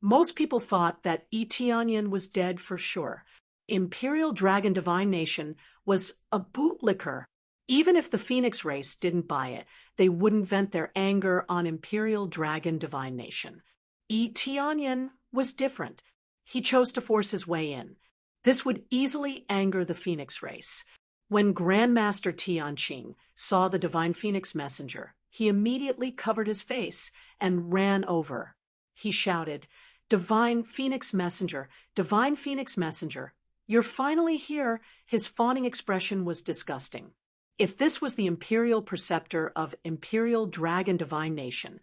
Most people thought that Yi Tianyun was dead for sure. Imperial Dragon Divine Nation was a bootlicker. Even if the Phoenix race didn't buy it, they wouldn't vent their anger on Imperial Dragon Divine Nation. Yi Tianyun was different. He chose to force his way in. This would easily anger the Phoenix race. When Grandmaster Tianqing saw the Divine Phoenix Messenger, he immediately covered his face and ran over. He shouted, Divine Phoenix Messenger, Divine Phoenix Messenger, you're finally here. His fawning expression was disgusting. If this was the Imperial Preceptor of Imperial Dragon Divine Nation,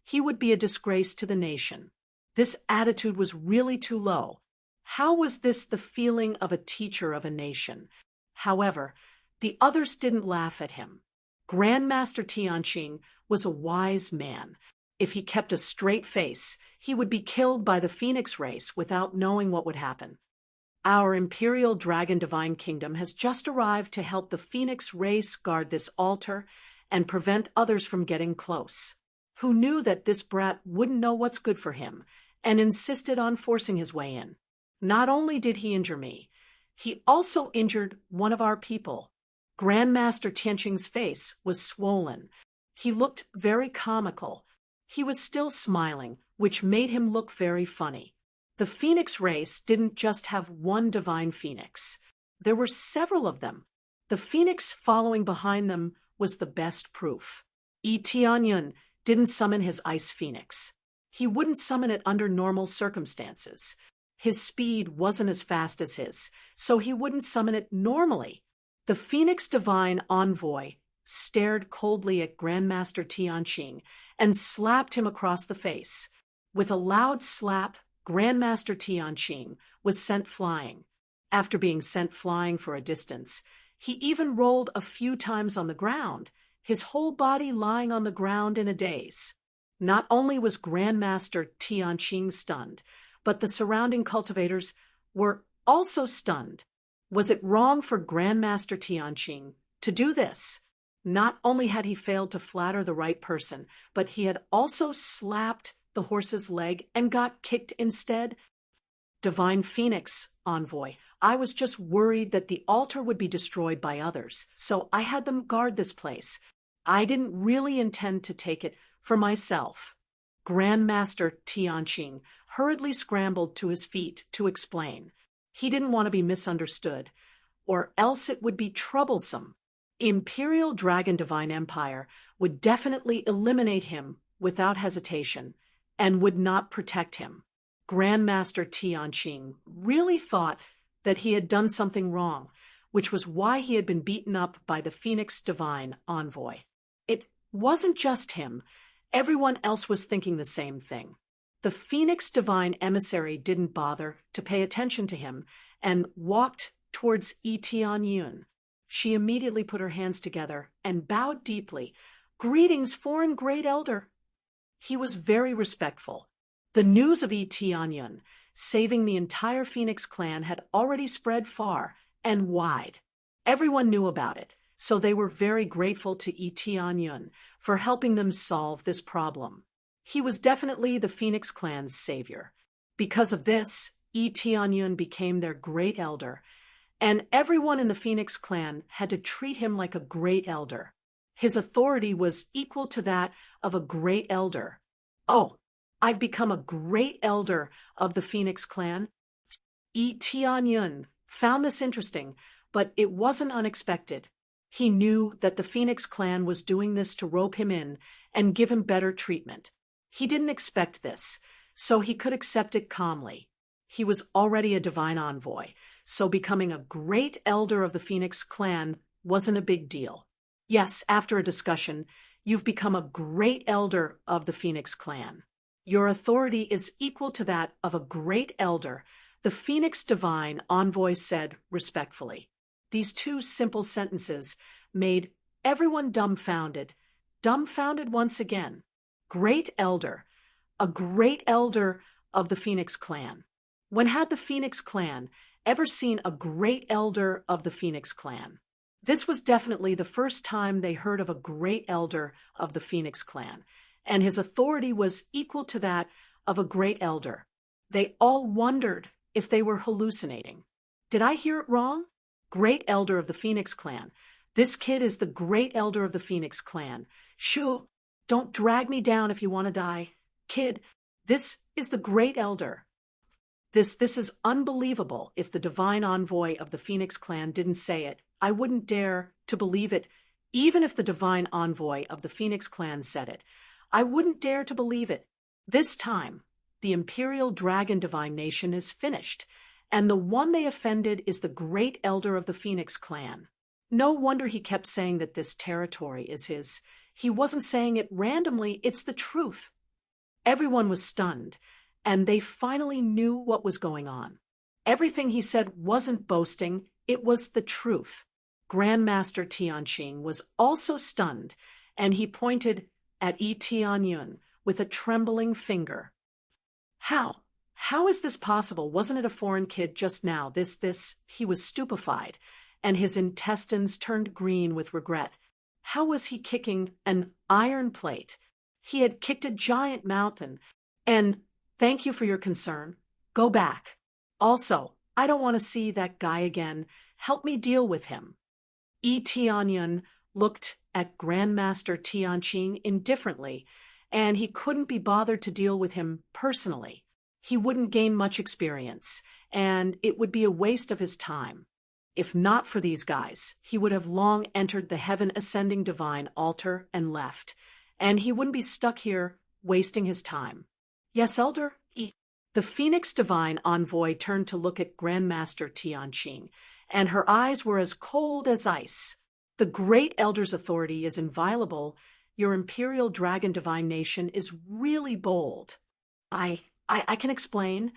he would be a disgrace to the nation. This attitude was really too low. How was this the feeling of a teacher of a nation? However, the others didn't laugh at him. Grandmaster Tianqing was a wise man. If he kept a straight face, he would be killed by the Phoenix race without knowing what would happen. Our Imperial Dragon Divine Kingdom has just arrived to help the Phoenix race guard this altar and prevent others from getting close. Who knew that this brat wouldn't know what's good for him and insisted on forcing his way in. Not only did he injure me, he also injured one of our people. Grandmaster Tianqing's face was swollen. He looked very comical. He was still smiling, which made him look very funny. The Phoenix race didn't just have one divine phoenix. There were several of them. The phoenix following behind them was the best proof. Yi Tianyun didn't summon his ice phoenix. He wouldn't summon it under normal circumstances. His speed wasn't as fast as his, so he wouldn't summon it normally. The Phoenix Divine Envoy stared coldly at Grandmaster Tianqing and slapped him across the face. With a loud slap, Grandmaster Tianqing was sent flying. After being sent flying for a distance, he even rolled a few times on the ground, his whole body lying on the ground in a daze. Not only was Grandmaster Tianqing stunned, but the surrounding cultivators were also stunned. Was it wrong for Grandmaster Tianqing to do this? Not only had he failed to flatter the right person, but he had also slapped the horse's leg and got kicked instead. Divine Phoenix Envoy, I was just worried that the altar would be destroyed by others, so I had them guard this place. I didn't really intend to take it for myself. Grandmaster Tianqing hurriedly scrambled to his feet to explain. He didn't want to be misunderstood, or else it would be troublesome. Imperial Dragon Divine Empire would definitely eliminate him without hesitation and would not protect him. Grandmaster Tianqing really thought that he had done something wrong, which was why he had been beaten up by the Phoenix Divine Envoy. It wasn't just him. Everyone else was thinking the same thing. The Phoenix Divine Emissary didn't bother to pay attention to him and walked towards Tianyun. She immediately put her hands together and bowed deeply. "Greetings, foreign great elder." He was very respectful. The news of Tianyun saving the entire Phoenix clan had already spread far and wide. Everyone knew about it, so they were very grateful to Tianyun for helping them solve this problem. He was definitely the Phoenix clan's savior. Because of this, Tianyun became their great elder, and everyone in the Phoenix clan had to treat him like a great elder. His authority was equal to that of a great elder. "Oh, I've become a great elder of the Phoenix clan." Tianyun found this interesting, but it wasn't unexpected. He knew that the Phoenix clan was doing this to rope him in and give him better treatment. He didn't expect this, so he could accept it calmly. He was already a divine envoy, so becoming a great elder of the Phoenix clan wasn't a big deal. Yes, after a discussion, you've become a great elder of the Phoenix clan. Your authority is equal to that of a great elder, the Phoenix Divine Envoy said respectfully. These two simple sentences made everyone dumbfounded once again. Great elder, a great elder of the Phoenix clan. When had the Phoenix clan ever seen a great elder of the Phoenix clan? This was definitely the first time they heard of a great elder of the Phoenix clan, and his authority was equal to that of a great elder. They all wondered if they were hallucinating. Did I hear it wrong? Great elder of the Phoenix clan. This kid is the great elder of the Phoenix clan. Shoo, don't drag me down if you want to die. Kid, this is the great elder. This is unbelievable. If the divine envoy of the Phoenix clan didn't say it, I wouldn't dare to believe it. Even if the divine envoy of the Phoenix clan said it, I wouldn't dare to believe it. This time, the Imperial Dragon Divine Nation is finished, and the one they offended is the great elder of the Phoenix clan. No wonder he kept saying that this territory is his. He wasn't saying it randomly, it's the truth. Everyone was stunned, and they finally knew what was going on. Everything he said wasn't boasting, it was the truth. Grandmaster Tianqing was also stunned, and he pointed at Tianyun with a trembling finger. How is this possible? Wasn't it a foreign kid just now? He was stupefied, and his intestines turned green with regret. How was he kicking an iron plate? He had kicked a giant mountain. And thank you for your concern. Go back. Also, I don't want to see that guy again. Help me deal with him. Tianyun looked at Grandmaster Tianqing indifferently, and he couldn't be bothered to deal with him personally. He wouldn't gain much experience, and it would be a waste of his time. If not for these guys, he would have long entered the heaven-ascending divine altar and left, and he wouldn't be stuck here wasting his time. Yes, Elder? The Phoenix Divine Envoy turned to look at Grandmaster Tianqing, and her eyes were as cold as ice. The Great Elder's authority is inviolable. Your Imperial Dragon Divine Nation is really bold. I can explain.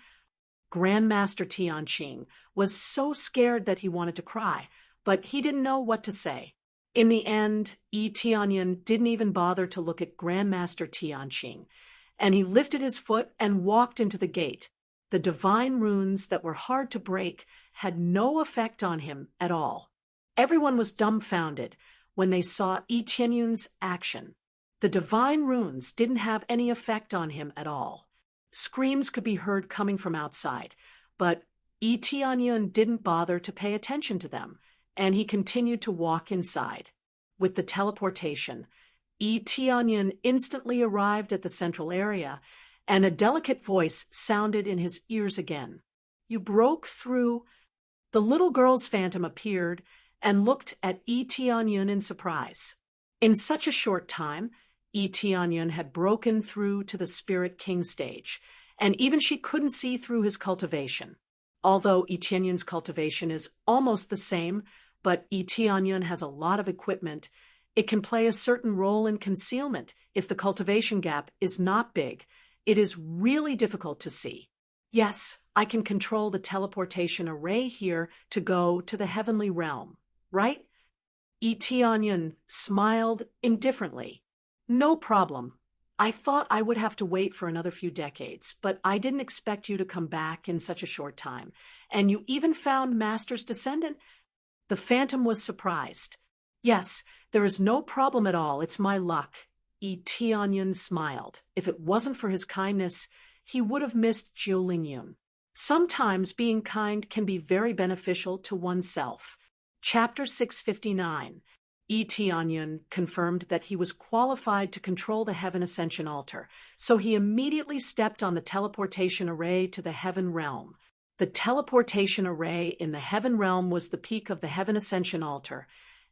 Grandmaster Tianqing was so scared that he wanted to cry, but he didn't know what to say. In the end, Tianyun didn't even bother to look at Grandmaster Tianqing, and he lifted his foot and walked into the gate. The divine runes that were hard to break had no effect on him at all. Everyone was dumbfounded when they saw Tianyun's action. The divine runes didn't have any effect on him at all. Screams could be heard coming from outside, but Tianyun didn't bother to pay attention to them, and he continued to walk inside. With the teleportation, Tianyun instantly arrived at the central area, and a delicate voice sounded in his ears again. You broke through. The little girl's phantom appeared and looked at Tianyun in surprise. In such a short time, Tianyun had broken through to the Spirit King stage, and even she couldn't see through his cultivation. Although Tianyun's cultivation is almost the same, but Tianyun has a lot of equipment, It can play a certain role in concealment if the cultivation gap is not big. It is really difficult to see. Yes, I can control the teleportation array here to go to the heavenly realm, right? Eteonion smiled indifferently. No problem. I thought I would have to wait for another few decades, but I didn't expect you to come back in such a short time. And you even found Master's descendant? The Phantom was surprised. Yes, there is no problem at all. It's my luck. Eteonion smiled. If it wasn't for his kindness, he would have missed Jiulingyun. Sometimes being kind can be very beneficial to oneself. Chapter 659. Eteonion confirmed that he was qualified to control the Heaven Ascension Altar, so he immediately stepped on the teleportation array to the Heaven Realm. The teleportation array in the Heaven Realm was the peak of the Heaven Ascension Altar,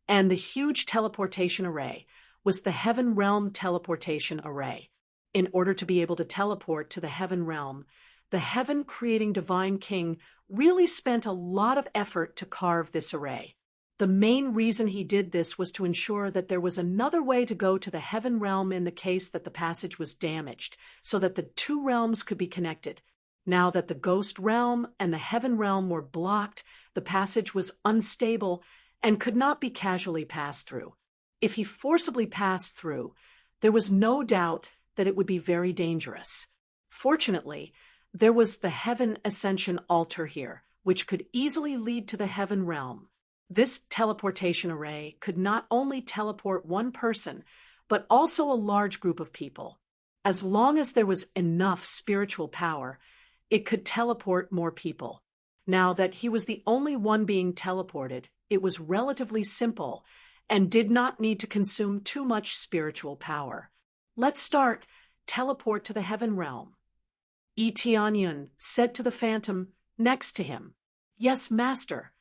and the huge teleportation array was the Heaven Realm teleportation array. In order to be able to teleport to the Heaven Realm, the heaven-creating Divine King really spent a lot of effort to carve this array. The main reason he did this was to ensure that there was another way to go to the Heaven Realm in the case that the passage was damaged, so that the two realms could be connected. Now that the Ghost Realm and the Heaven Realm were blocked, the passage was unstable and could not be casually passed through. If he forcibly passed through, there was no doubt that it would be very dangerous. Fortunately, there was the Heaven Ascension Altar here, which could easily lead to the Heaven Realm. This teleportation array could not only teleport one person, but also a large group of people. As long as there was enough spiritual power, it could teleport more people. Now that he was the only one being teleported, it was relatively simple and did not need to consume too much spiritual power. Let's start. Teleport to the Heaven Realm. Eteonion said to the Phantom next to him. Yes, Master.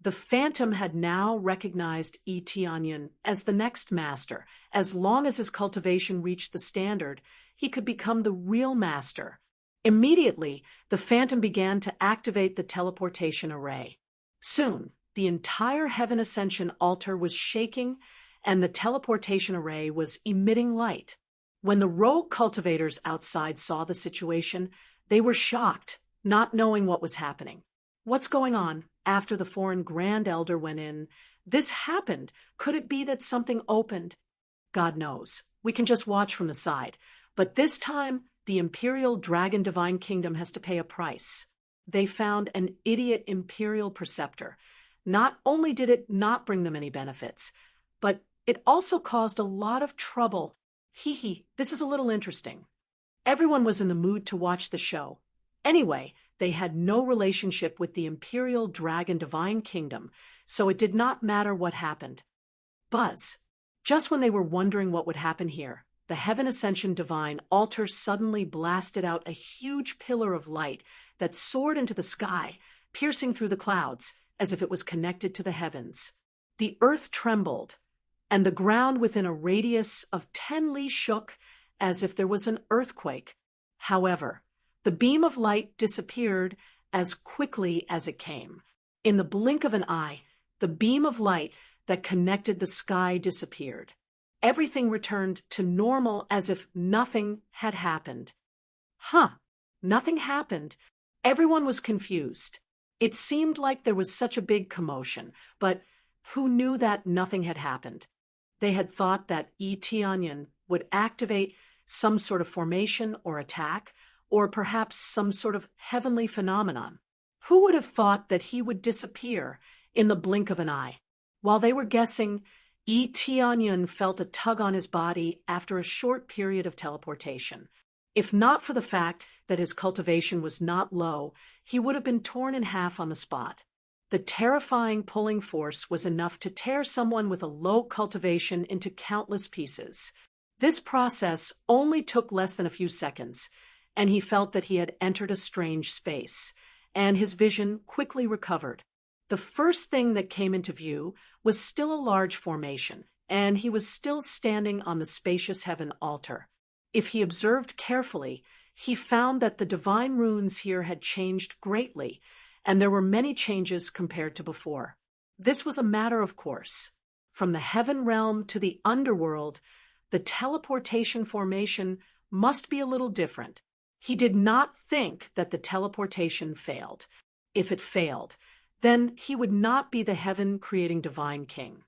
The Phantom had now recognized Eteonion as the next master. As long as his cultivation reached the standard, he could become the real master. Immediately, the Phantom began to activate the teleportation array. Soon, the entire Heaven Ascension Altar was shaking, and the teleportation array was emitting light. When the rogue cultivators outside saw the situation, they were shocked, not knowing what was happening. What's going on? After the foreign Grand Elder went in, this happened. Could it be that something opened? God knows. We can just watch from the side. But this time, the Imperial Dragon Divine Kingdom has to pay a price. They found an idiot Imperial Preceptor. Not only did it not bring them any benefits, but it also caused a lot of trouble. This is a little interesting. Everyone was in the mood to watch the show. Anyway, they had no relationship with the Imperial Dragon Divine Kingdom, so it did not matter what happened. Buzz. Just when they were wondering what would happen here, the Heaven Ascension Divine Altar suddenly blasted out a huge pillar of light that soared into the sky, piercing through the clouds, as if it was connected to the heavens. The earth trembled, and the ground within a radius of 10 li shook as if there was an earthquake. However, the beam of light disappeared as quickly as it came. In the blink of an eye, the beam of light that connected the sky disappeared. Everything returned to normal as if nothing had happened. Nothing happened. Everyone was confused. It seemed like there was such a big commotion, but who knew that nothing had happened? They had thought that Eteonion would activate some sort of formation or attack, or perhaps some sort of heavenly phenomenon. Who would have thought that he would disappear in the blink of an eye? While they were guessing, Eteonion felt a tug on his body after a short period of teleportation. If not for the fact that his cultivation was not low, he would have been torn in half on the spot. The terrifying pulling force was enough to tear someone with a low cultivation into countless pieces. This process only took less than a few seconds, and he felt that he had entered a strange space, and his vision quickly recovered. The first thing that came into view was still a large formation, and he was still standing on the spacious heaven altar. If he observed carefully, he found that the divine runes here had changed greatly, and there were many changes compared to before. This was a matter of course. from the heaven realm to the underworld, the teleportation formation must be a little different. He did not think that the teleportation failed. If it failed, then he would not be the heaven-creating divine king.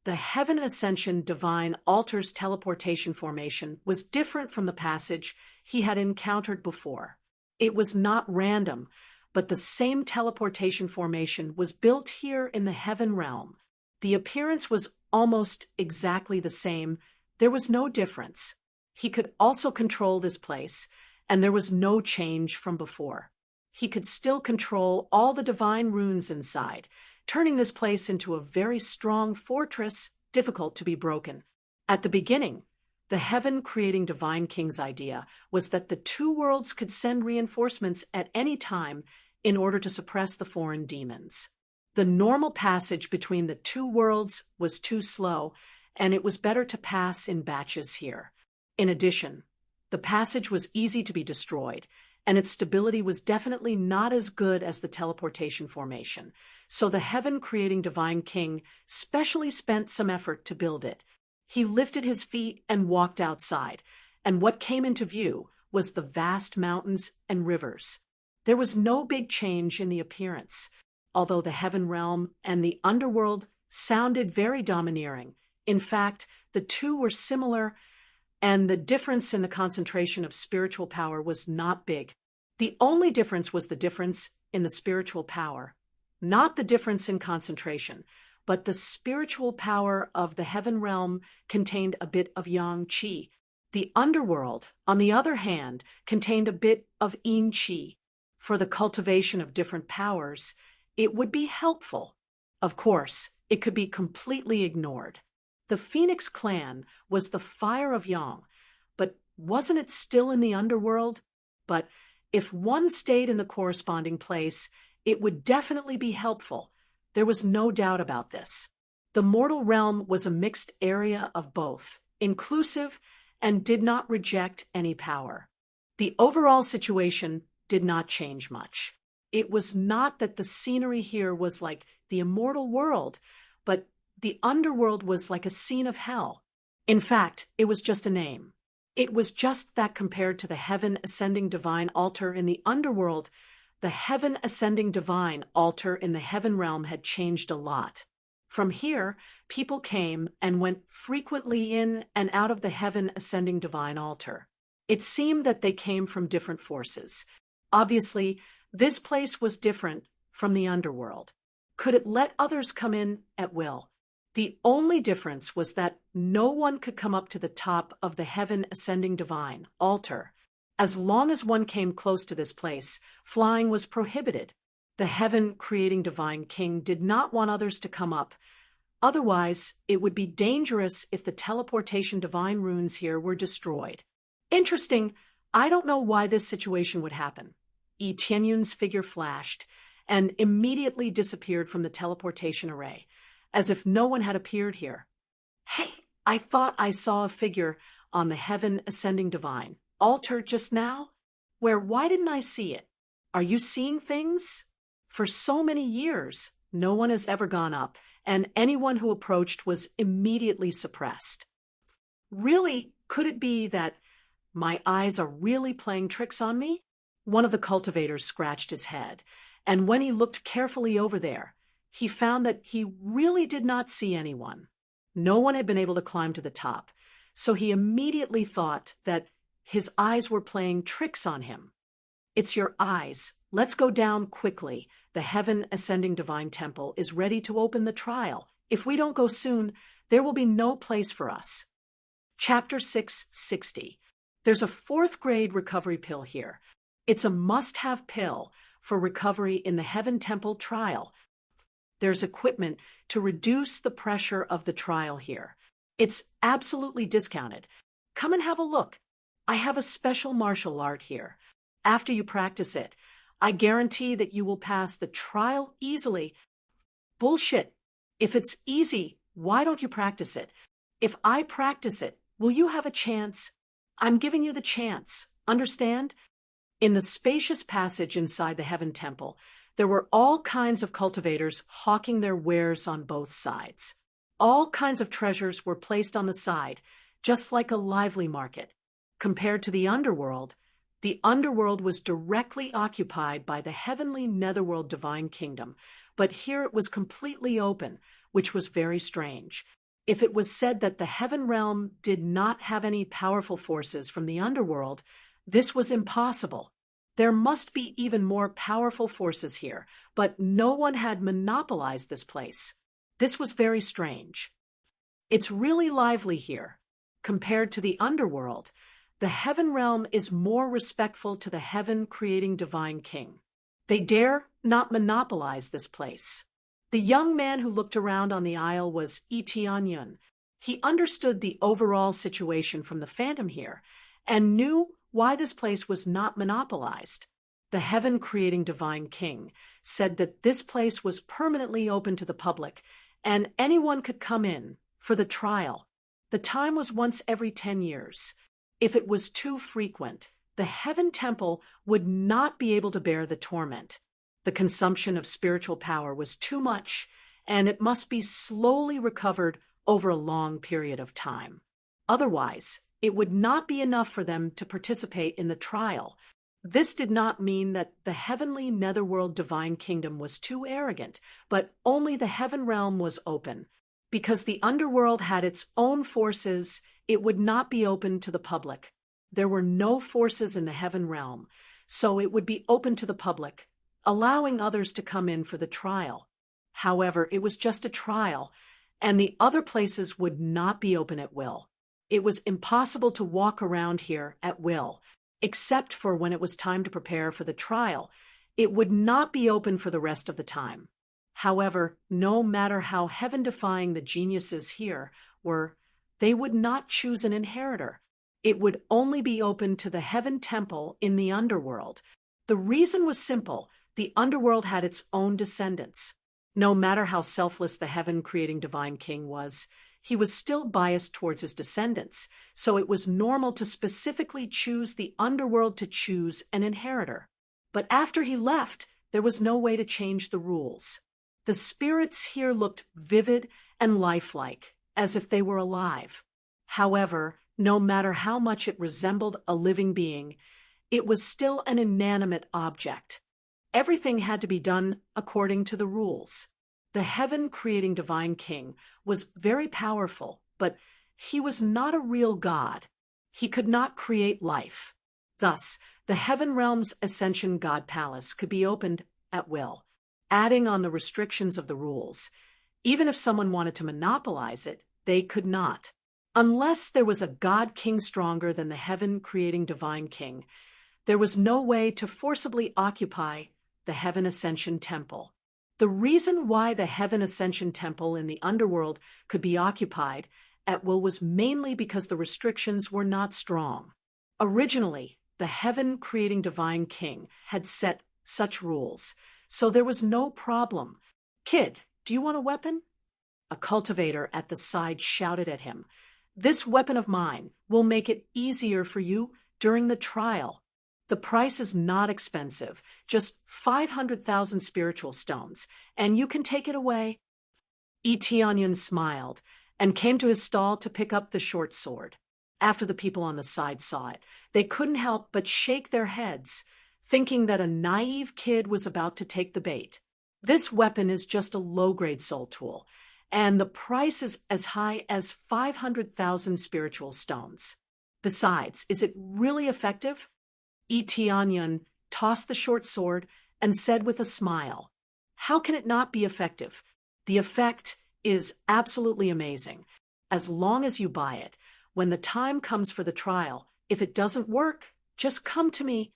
The heaven ascension divine altar's teleportation formation was different from the passage he had encountered before. It was not random, but the same teleportation formation was built here in the heaven realm. The appearance was almost exactly the same. There was no difference. He could also control this place, and there was no change from before. He could still control all the divine runes inside, turning this place into a very strong fortress, difficult to be broken. At the beginning, the heaven-creating divine king's idea was that the two worlds could send reinforcements at any time in order to suppress the foreign demons. The normal passage between the two worlds was too slow, and it was better to pass in batches here. In addition, the passage was easy to be destroyed, and its stability was definitely not as good as the teleportation formation, so the heaven-creating divine king specially spent some effort to build it. He lifted his feet and walked outside, and what came into view was the vast mountains and rivers. There was no big change in the appearance, although the heaven realm and the underworld sounded very domineering. In fact, the two were similar, and the difference in the concentration of spiritual power was not big. The only difference was the difference in the spiritual power, not the difference in concentration, but the spiritual power of the heaven realm contained a bit of yang qi. The underworld, on the other hand, contained a bit of yin qi. For the cultivation of different powers, it would be helpful. Of course, it could be completely ignored. The Phoenix clan was the fire of yang, but wasn't it still in the underworld? But if one stayed in the corresponding place, it would definitely be helpful. There was no doubt about this. The mortal realm was a mixed area of both, inclusive and did not reject any power. The overall situation did not change much. It was not that the scenery here was like the immortal world, but the underworld was like a scene of hell. In fact, it was just a name. It was just that compared to the heaven ascending divine altar in the underworld, the heaven ascending divine altar in the heaven realm had changed a lot. From here, people came and went frequently in and out of the heaven ascending divine altar. It seemed that they came from different forces. Obviously, this place was different from the underworld. Could it let others come in at will? The only difference was that no one could come up to the top of the heaven ascending divine altar. As long as one came close to this place, flying was prohibited. The heaven-creating divine king did not want others to come up. Otherwise, it would be dangerous if the teleportation divine runes here were destroyed. Interesting, I don't know why this situation would happen. Yi Tianyun's figure flashed and immediately disappeared from the teleportation array, as if no one had appeared here. Hey, I thought I saw a figure on the heaven ascending divine altar just now? Why didn't I see it? Are you seeing things? For so many years, no one has ever gone up, and anyone who approached was immediately suppressed. Really, could it be that my eyes are really playing tricks on me? One of the cultivators scratched his head, and when he looked carefully over there, he found that he really did not see anyone. No one had been able to climb to the top, so he immediately thought that his eyes were playing tricks on him. It's your eyes. Let's go down quickly. The heaven ascending divine temple is ready to open the trial. If we don't go soon, there will be no place for us. Chapter 660. There's a 4th grade recovery pill here. It's a must-have pill for recovery in the heaven temple trial. There's equipment to reduce the pressure of the trial here. It's absolutely discounted. Come and have a look. I have a special martial art here. After you practice it, I guarantee that you will pass the trial easily. Bullshit. If it's easy, why don't you practice it? If I practice it, will you have a chance? I'm giving you the chance. Understand? In the spacious passage inside the heaven temple, there were all kinds of cultivators hawking their wares on both sides. All kinds of treasures were placed on the side, just like a lively market. Compared to the underworld was directly occupied by the heavenly netherworld divine kingdom, but here it was completely open, which was very strange. If it was said that the heaven realm did not have any powerful forces from the underworld, this was impossible. There must be even more powerful forces here, but no one had monopolized this place. This was very strange. It's really lively here. Compared to the underworld, the heaven realm is more respectful to the heaven-creating divine king. They dare not monopolize this place. The young man who looked around on the aisle was Itianyun. He understood the overall situation from the phantom here and knew why this place was not monopolized. The heaven-creating divine king said that this place was permanently open to the public and anyone could come in for the trial. The time was once every 10 years. If it was too frequent, the heaven temple would not be able to bear the torment. The consumption of spiritual power was too much, and it must be slowly recovered over a long period of time. Otherwise, it would not be enough for them to participate in the trial. This did not mean that the heavenly netherworld divine kingdom was too arrogant, but only the heaven realm was open. Because the underworld had its own forces, it would not be open to the public. There were no forces in the heaven realm, so it would be open to the public, allowing others to come in for the trial. However, it was just a trial, and the other places would not be open at will. It was impossible to walk around here at will, except for when it was time to prepare for the trial. It would not be open for the rest of the time. However, no matter how heaven-defying the geniuses here were, they would not choose an inheritor. It would only be open to the heaven temple in the underworld. The reason was simple. The underworld had its own descendants. No matter how selfless the heaven-creating divine king was, he was still biased towards his descendants, so it was normal to specifically choose the underworld to choose an inheritor. But after he left, there was no way to change the rules. The spirits here looked vivid and lifelike, as if they were alive. However, no matter how much it resembled a living being, it was still an inanimate object. Everything had to be done according to the rules. The heaven-creating divine king was very powerful, but he was not a real god. He could not create life. Thus, the heaven realm's ascension god palace could be opened at will, adding on the restrictions of the rules. Even if someone wanted to monopolize it, they could not. Unless there was a god king stronger than the heaven-creating divine king, there was no way to forcibly occupy the Heaven Ascension Temple. The reason why the Heaven Ascension Temple in the underworld could be occupied at will was mainly because the restrictions were not strong. Originally, the heaven-creating divine king had set such rules, so there was no problem. "Kid, do you want a weapon?" A cultivator at the side shouted at him. "This weapon of mine will make it easier for you during the trial. The price is not expensive, just 500,000 spiritual stones, and you can take it away." Itianyun smiled and came to his stall to pick up the short sword. After the people on the side saw it, they couldn't help but shake their heads, thinking that a naive kid was about to take the bait. This weapon is just a low-grade soul tool, and the price is as high as 500,000 spiritual stones. Besides, is it really effective? Itianyun tossed the short sword and said with a smile, "How can it not be effective? The effect is absolutely amazing. As long as you buy it, when the time comes for the trial, if it doesn't work, just come to me."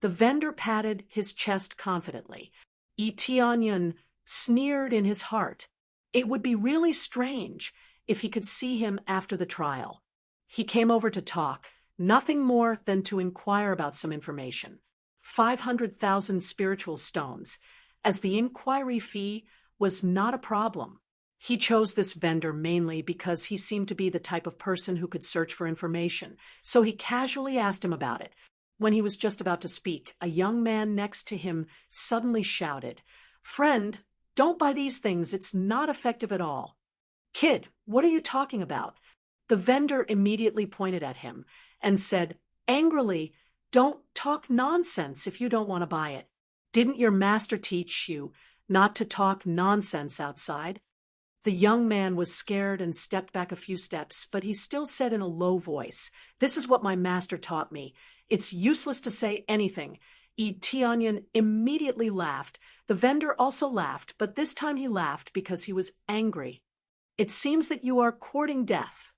The vendor patted his chest confidently. Itianyun sneered in his heart. It would be really strange if he could see him after the trial. He came over to talk, nothing more than to inquire about some information. 500,000 spiritual stones, as the inquiry fee was not a problem. He chose this vendor mainly because he seemed to be the type of person who could search for information, so he casually asked him about it. When he was just about to speak, a young man next to him suddenly shouted, "Friend, don't buy these things, it's not effective at all." Kid, what are you talking about? The vendor immediately pointed at him and said angrily, "Don't talk nonsense if you don't want to buy it. Didn't your master teach you not to talk nonsense outside?" The young man was scared and stepped back a few steps, but he still said in a low voice, "This is what my master taught me. It's useless to say anything." Tianyan immediately laughed. The vendor also laughed, but this time he laughed because he was angry. "It seems that you are courting death."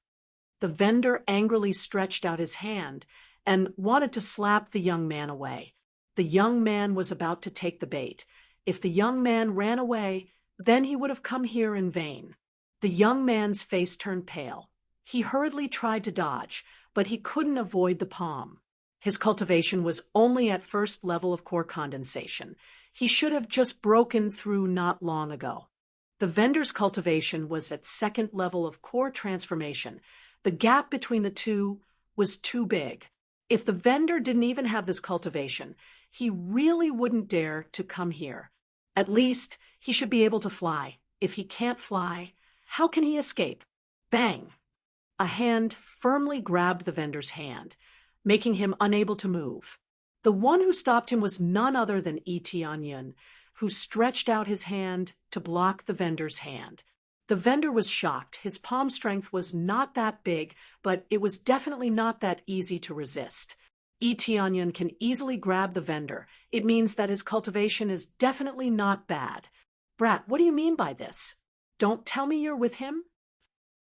The vendor angrily stretched out his hand and wanted to slap the young man away. The young man was about to take the bait. If the young man ran away, then he would have come here in vain. The young man's face turned pale. He hurriedly tried to dodge, but he couldn't avoid the palm. His cultivation was only at first level of core condensation. He should have just broken through not long ago. The vendor's cultivation was at second level of core transformation. The gap between the two was too big. If the vendor didn't even have this cultivation, he really wouldn't dare to come here. At least, he should be able to fly. If he can't fly, how can he escape? Bang! A hand firmly grabbed the vendor's hand, making him unable to move. The one who stopped him was none other than Tianyan, who stretched out his hand to block the vendor's hand. The vendor was shocked. His palm strength was not that big, but it was definitely not that easy to resist. Tianyan can easily grab the vendor. It means that his cultivation is definitely not bad. Brat, what do you mean by this? Don't tell me you're with him?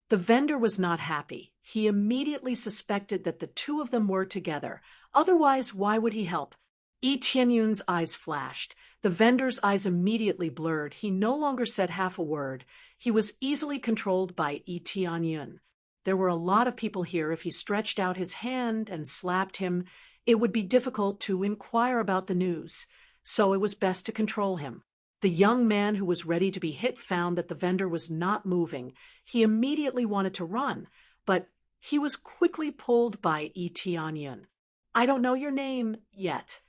The vendor was not happy. He immediately suspected that the two of them were together. Otherwise, why would he help? Tianyun's eyes flashed. The vendor's eyes immediately blurred. He no longer said half a word. He was easily controlled by Tianyun. There were a lot of people here. If he stretched out his hand and slapped him, it would be difficult to inquire about the news, so it was best to control him. The young man who was ready to be hit found that the vendor was not moving. He immediately wanted to run, but he was quickly pulled by Tianyun. "I don't know your name yet."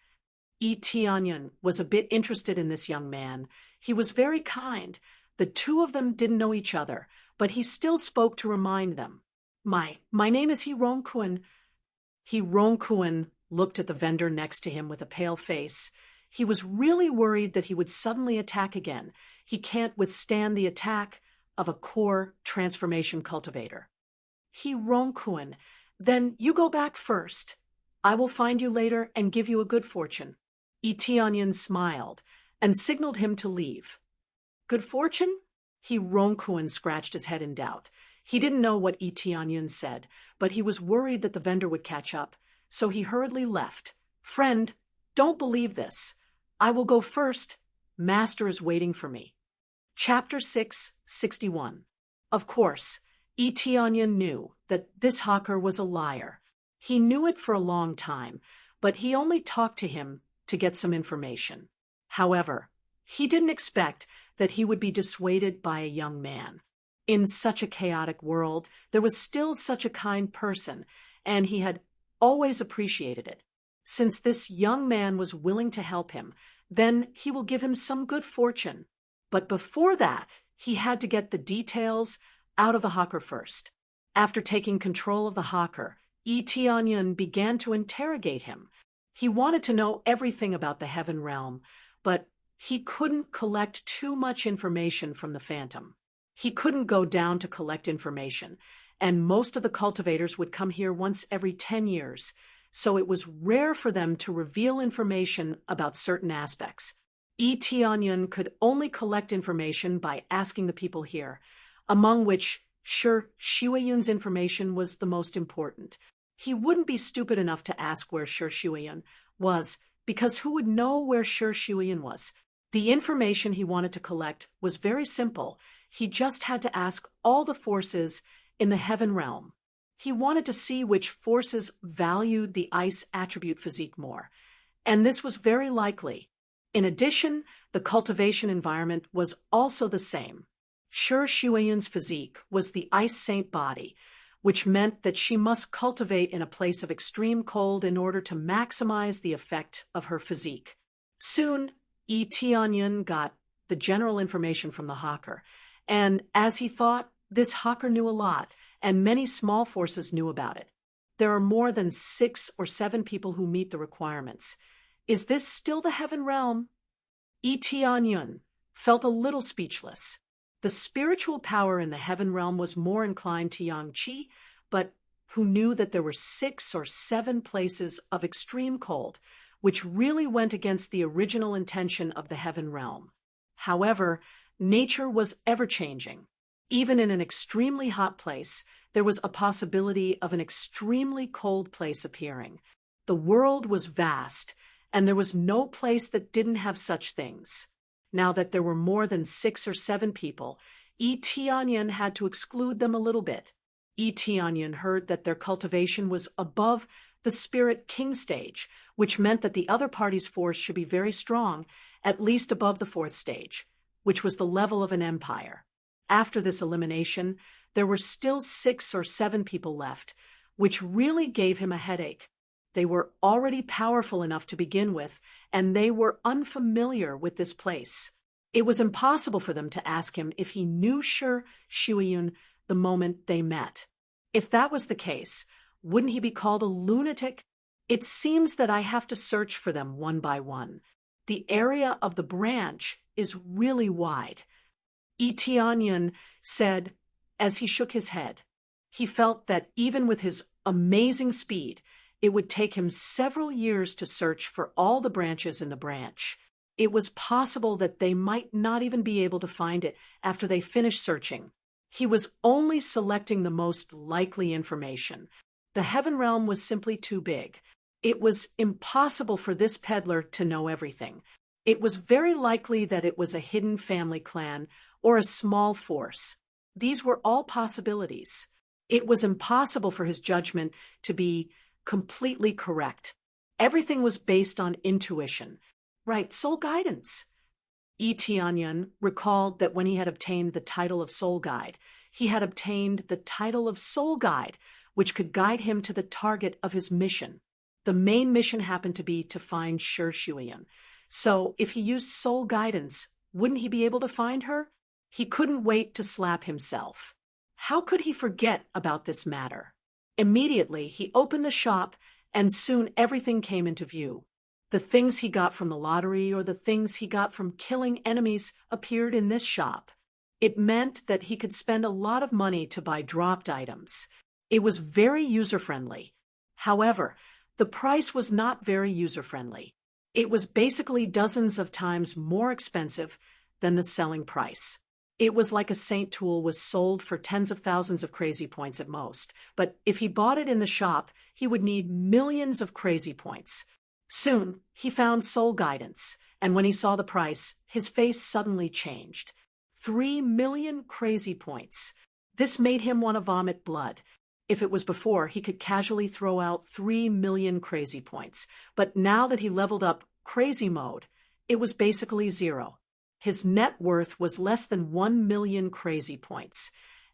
Tianyun was a bit interested in this young man. He was very kind. The two of them didn't know each other, but he still spoke to remind them. My name is Hirongkun." Hirongkun looked at the vendor next to him with a pale face. He was really worried that he would suddenly attack again. He can't withstand the attack of a core transformation cultivator. "Hirongkun, then you go back first. I will find you later and give you a good fortune." Tianyan smiled and signaled him to leave. "Good fortune?" Hirongkun scratched his head in doubt. He didn't know what Tianyan said, but he was worried that the vendor would catch up, so he hurriedly left. "Friend, don't believe this. I will go first. Master is waiting for me." Chapter 661. Of course, Tianyan knew that this hawker was a liar. He knew it for a long time, but he only talked to him to get some information. However, he didn't expect that he would be dissuaded by a young man. In such a chaotic world, there was still such a kind person, and he had always appreciated it. Since this young man was willing to help him, then he will give him some good fortune. But before that, he had to get the details out of the hawker first. After taking control of the hawker, Tianyan began to interrogate him. He wanted to know everything about the heaven realm, but he couldn't collect too much information from the phantom. He couldn't go down to collect information, and most of the cultivators would come here once every 10 years, so it was rare for them to reveal information about certain aspects. Tianyan could only collect information by asking the people here, among which Shuiyun's information was the most important. He wouldn't be stupid enough to ask where Shuiyun was, because who would know where Shuiyun was? The information he wanted to collect was very simple. He just had to ask all the forces in the heaven realm. He wanted to see which forces valued the ice attribute physique more, and this was very likely. In addition, the cultivation environment was also the same. Shuiyun's physique was the ice saint body, which meant that she must cultivate in a place of extreme cold in order to maximize the effect of her physique. Soon, Tianyan got the general information from the hawker, and as he thought, This hawker knew a lot, and many small forces knew about it. There are more than 6 or 7 people who meet the requirements. Is this still the heaven realm? Tianyun felt a little speechless. The spiritual power in the heaven realm was more inclined to Yang Qi, but who knew that there were 6 or 7 places of extreme cold, which really went against the original intention of the heaven realm. However, nature was ever-changing. Even in an extremely hot place, there was a possibility of an extremely cold place appearing. The world was vast, and there was no place that didn't have such things. Now that there were more than 6 or 7 people, Tianyun had to exclude them a little bit. Tianyun heard that their cultivation was above the spirit king stage, which meant that the other party's force should be very strong, at least above the 4th stage, which was the level of an empire. After this elimination, there were still 6 or 7 people left, which really gave him a headache. They were already powerful enough to begin with, and they were unfamiliar with this place. It was impossible for them to ask him if he knew Shi Shuiyun the moment they met. If that was the case, wouldn't he be called a lunatic? It seems that I have to search for them one by one. The area of the branch is really wide. Tianyun said as he shook his head. He felt that even with his amazing speed, it would take him several years to search for all the branches in the branch. It was possible that they might not even be able to find it after they finished searching. He was only selecting the most likely information. The heaven realm was simply too big. It was impossible for this peddler to know everything. It was very likely that it was a hidden family clan or a small force. These were all possibilities. It was impossible for his judgment to be completely correct. Everything was based on intuition. Right, soul guidance. Tianyun recalled that when he had obtained the title of Soul Guide, he had obtained the title of Soul Guide, which could guide him to the target of his mission. The main mission happened to be to find Shi Shuiyun. So if he used soul guidance, wouldn't he be able to find her? He couldn't wait to slap himself. How could he forget about this matter? Immediately, he opened the shop, and soon everything came into view. The things he got from the lottery or the things he got from killing enemies appeared in this shop. It meant that he could spend a lot of money to buy dropped items. It was very user-friendly. However, the price was not very user-friendly. It was basically dozens of times more expensive than the selling price. It was like a saint tool was sold for tens of thousands of crazy points at most, but if he bought it in the shop, he would need millions of crazy points. Soon, he found soul guidance, and when he saw the price, his face suddenly changed. 3 million crazy points. This made him want to vomit blood. If it was before, he could casually throw out 3 million crazy points, but now that he leveled up crazy mode, it was basically 0. His net worth was less than 1 million crazy points,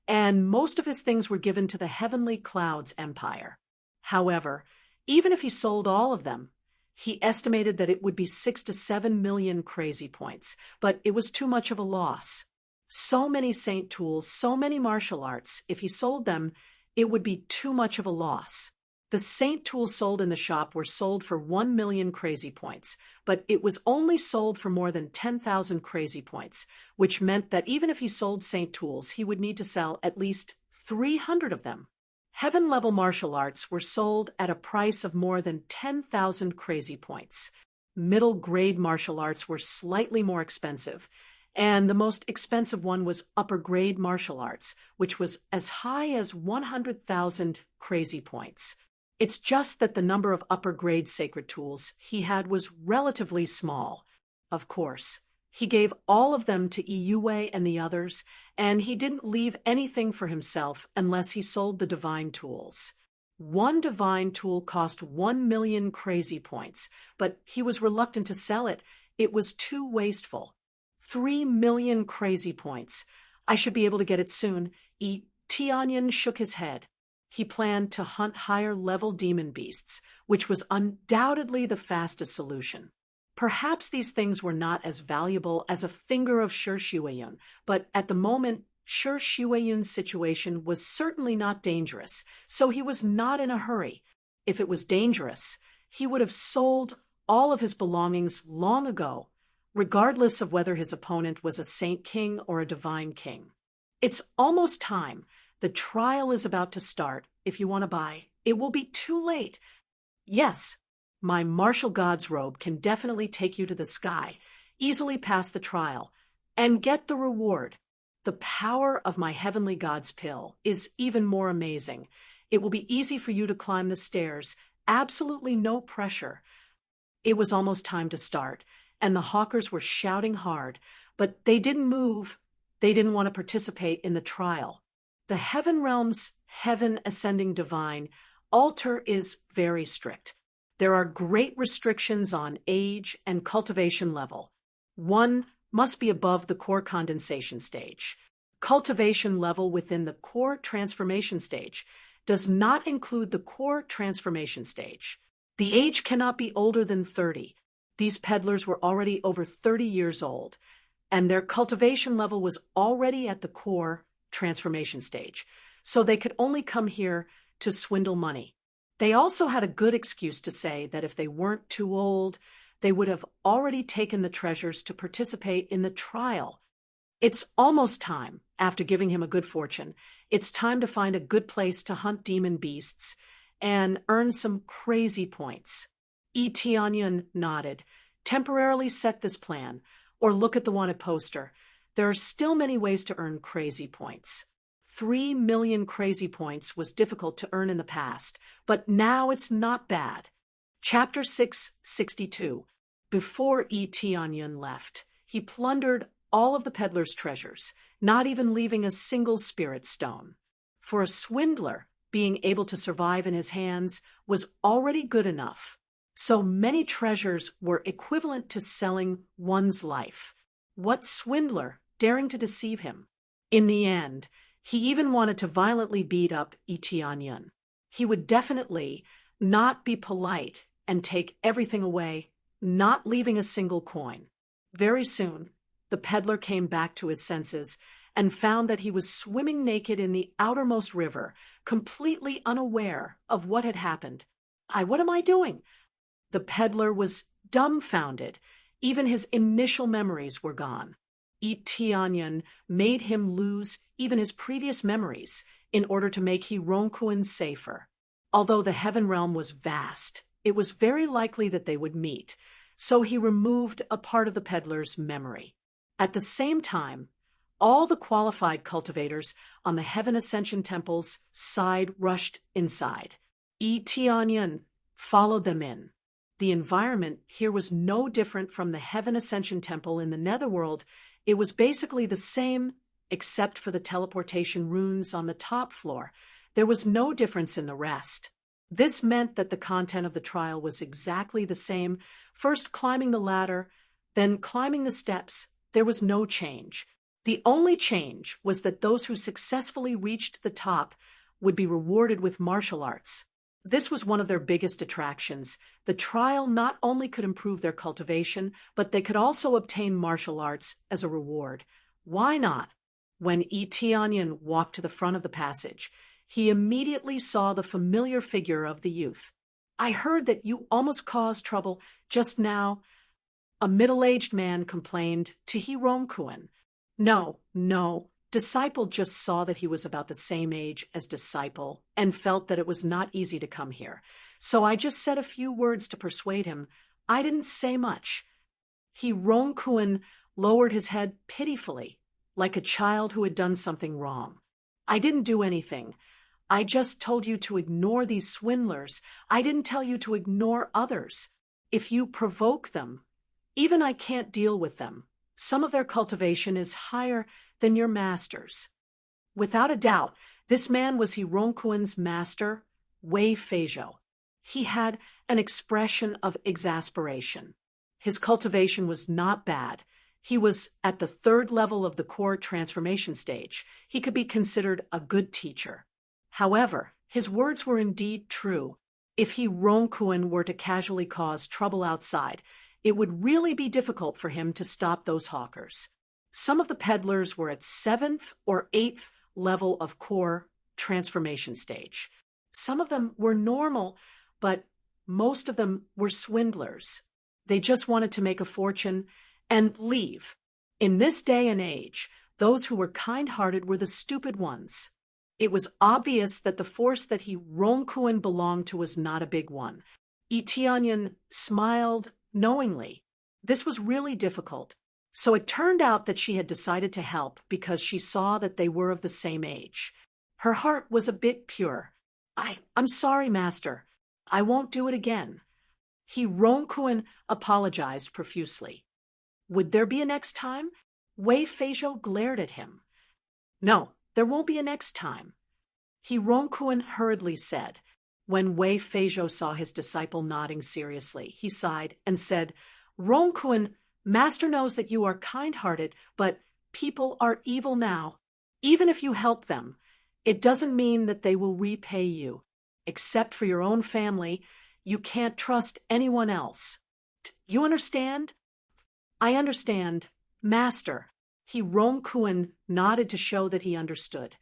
and most of his things were given to the Heavenly Clouds Empire. However, even if he sold all of them, he estimated that it would be 6 to 7 million crazy points, but it was too much of a loss. So many saint tools, so many martial arts, if he sold them, it would be too much of a loss. The saint tools sold in the shop were sold for 1 million crazy points, but it was only sold for more than 10,000 crazy points, which meant that even if he sold saint tools, he would need to sell at least 300 of them. Heaven-level martial arts were sold at a price of more than 10,000 crazy points. Middle-grade martial arts were slightly more expensive, and the most expensive one was upper-grade martial arts, which was as high as 100,000 crazy points. It's just that the number of upper-grade sacred tools he had was relatively small. Of course, he gave all of them to Iyue and the others, and he didn't leave anything for himself unless he sold the divine tools. One divine tool cost 1 million crazy points, but he was reluctant to sell it. It was too wasteful. 3 million crazy points. I should be able to get it soon. Tianyun shook his head. He planned to hunt higher-level demon beasts, which was undoubtedly the fastest solution. Perhaps these things were not as valuable as a finger of Shi Shuiyun, but at the moment Shi Shuiyun's situation was certainly not dangerous, so he was not in a hurry. If it was dangerous, he would have sold all of his belongings long ago, regardless of whether his opponent was a saint king or a divine king. It's almost time. The trial is about to start. If you want to buy, it will be too late. Yes, my martial god's robe can definitely take you to the sky, easily pass the trial, and get the reward. The power of my heavenly god's pill is even more amazing. It will be easy for you to climb the stairs, absolutely no pressure. It was almost time to start, and the hawkers were shouting hard, but they didn't move. They didn't want to participate in the trial. The heaven realm's heaven ascending divine altar is very strict. There are great restrictions on age and cultivation level. One must be above the core condensation stage. Cultivation level within the core transformation stage does not include the core transformation stage. The age cannot be older than 30. These peddlers were already over 30 years old, and their cultivation level was already at the core transformation stage, so they could only come here to swindle money. They also had a good excuse to say that if they weren't too old, they would have already taken the treasures to participate in the trial. It's almost time, after giving him a good fortune, it's time to find a good place to hunt demon beasts and earn some crazy points. Tianyun nodded. Temporarily set this plan, or look at the wanted poster. There are still many ways to earn crazy points. 3 million crazy points was difficult to earn in the past, but now it's not bad. Chapter 662. Before Tianyun left, he plundered all of the peddler's treasures, not even leaving a single spirit stone. For a swindler, being able to survive in his hands was already good enough. So many treasures were equivalent to selling one's life. What swindler daring to deceive him? In the end, he even wanted to violently beat up Tianyun. He would definitely not be polite and take everything away, not leaving a single coin. Very soon, the peddler came back to his senses and found that he was swimming naked in the outermost river, completely unaware of what had happened. What am I doing? The peddler was dumbfounded. Even his initial memories were gone. Tianyun made him lose even his previous memories in order to make Hironkuin safer. Although the heaven realm was vast, it was very likely that they would meet, so he removed a part of the peddler's memory. At the same time, all the qualified cultivators on the Heaven Ascension Temple's side rushed inside. Tianyun followed them in. The environment here was no different from the Heaven Ascension Temple in the Netherworld. It was basically the same, except for the teleportation runes on the top floor. There was no difference in the rest. This meant that the content of the trial was exactly the same. First climbing the ladder, then climbing the steps. There was no change. The only change was that those who successfully reached the top would be rewarded with martial arts. This was one of their biggest attractions. The trial not only could improve their cultivation, but they could also obtain martial arts as a reward. Why not? When Tianyun walked to the front of the passage, he immediately saw the familiar figure of the youth. I heard that you almost caused trouble just now. A middle-aged man complained to Hironkuin. No. Disciple just saw that he was about the same age as Disciple and felt that it was not easy to come here. So I just said a few words to persuade him. I didn't say much. Hironkuin lowered his head pitifully, like a child who had done something wrong. I didn't do anything. I just told you to ignore these swindlers. I didn't tell you to ignore others. If you provoke them, even I can't deal with them. Some of their cultivation is higher than your master's. Without a doubt, this man was Hironkuin's master, Wei Feijo. He had an expression of exasperation. His cultivation was not bad. He was at the 3rd level of the core transformation stage. He could be considered a good teacher. However, his words were indeed true. If Hironkuin were to casually cause trouble outside, it would really be difficult for him to stop those hawkers. Some of the peddlers were at 7th or 8th level of core transformation stage. Some of them were normal, but most of them were swindlers. They just wanted to make a fortune and leave. In this day and age, those who were kind-hearted were the stupid ones. It was obvious that the force that he Ronkuan belonged to was not a big one. Itianyan smiled knowingly. This was really difficult. So it turned out that she had decided to help because she saw that they were of the same age. Her heart was a bit pure. I'm sorry, master. I won't do it again. He Ronkuan apologized profusely. Would there be a next time? Wei Feizhou glared at him. No, there won't be a next time. He Ronkuan hurriedly said. When Wei Feizhou saw his disciple nodding seriously, he sighed and said, Ronkuan, master knows that you are kind-hearted, but people are evil now. Even if you help them, it doesn't mean that they will repay you. Except for your own family, you can't trust anyone else. You understand? I understand, master. He Ronkuan nodded to show that he understood.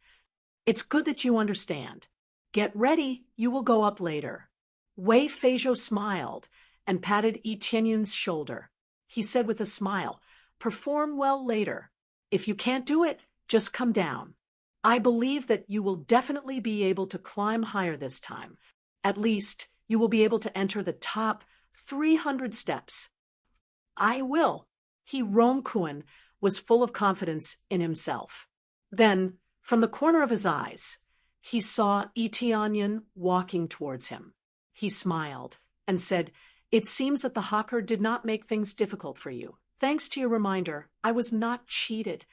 It's good that you understand. Get ready, you will go up later. Wei Feizhou smiled and patted Etienne's shoulder. He said with a smile, perform well later. If you can't do it, just come down. I believe that you will definitely be able to climb higher this time. At least, you will be able to enter the top 300 steps. I will. He Ronkuan was full of confidence in himself. Then, from the corner of his eyes, he saw Itianyan walking towards him. He smiled and said, It seems that the hawker did not make things difficult for you. Thanks to your reminder, I was not cheated.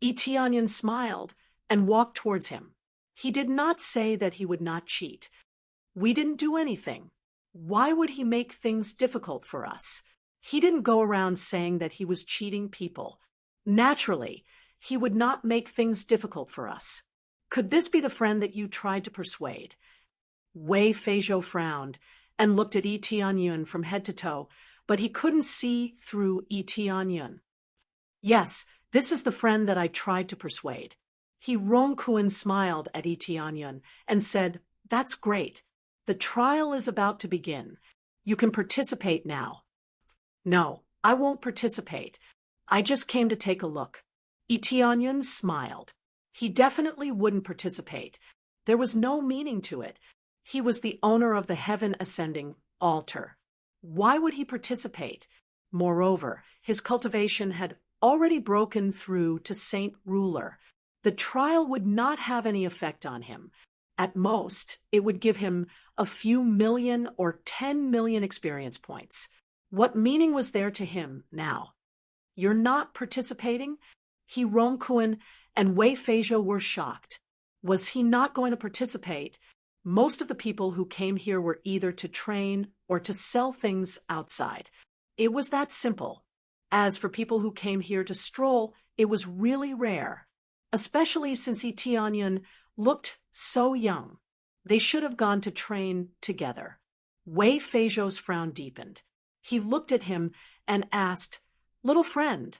Itianyan smiled and walked towards him. He did not say that he would not cheat. We didn't do anything. Why would he make things difficult for us? He didn't go around saying that he was cheating people. Naturally, he would not make things difficult for us. Could this be the friend that you tried to persuade? Wei Feizhou frowned and looked at Itianyan from head to toe, but he couldn't see through Itianyan. Yes, this is the friend that I tried to persuade. He Ronkuan smiled at Itianyan and said, That's great. The trial is about to begin. You can participate now. No, I won't participate. I just came to take a look. Itianyan smiled. He definitely wouldn't participate. There was no meaning to it. He was the owner of the heaven-ascending altar. Why would he participate? Moreover, his cultivation had already broken through to Saint Ruler. The trial would not have any effect on him. At most, it would give him a few million or 10 million experience points. What meaning was there to him now? You're not participating? He Ronkuan and Wei Feizhou were shocked. Was he not going to participate? Most of the people who came here were either to train or to sell things outside. It was that simple. As for people who came here to stroll, it was really rare, especially since Itianyan looked so young. They should have gone to train together. Wei Feizhou's frown deepened. He looked at him and asked, Little friend,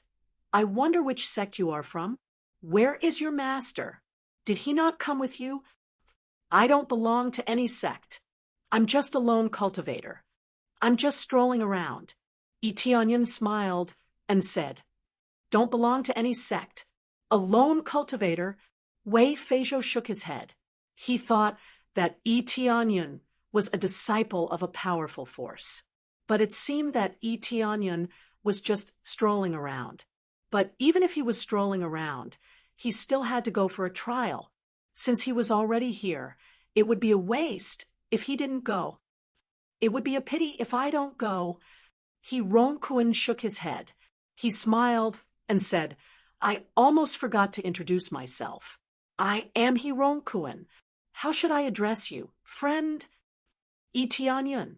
I wonder which sect you are from. Where is your master? Did he not come with you? I don't belong to any sect. I'm just a lone cultivator. I'm just strolling around. Itianyan smiled and said, Don't belong to any sect. A lone cultivator? Wei Feizhou shook his head. He thought that Itianyan was a disciple of a powerful force. But it seemed that Itianyan was just strolling around. But even if he was strolling around, he still had to go for a trial. Since he was already here, it would be a waste if he didn't go. It would be a pity if I don't go. He Ronkuan shook his head. He smiled and said, I almost forgot to introduce myself. I am He Ronkuan. How should I address you? Friend? Itianyan.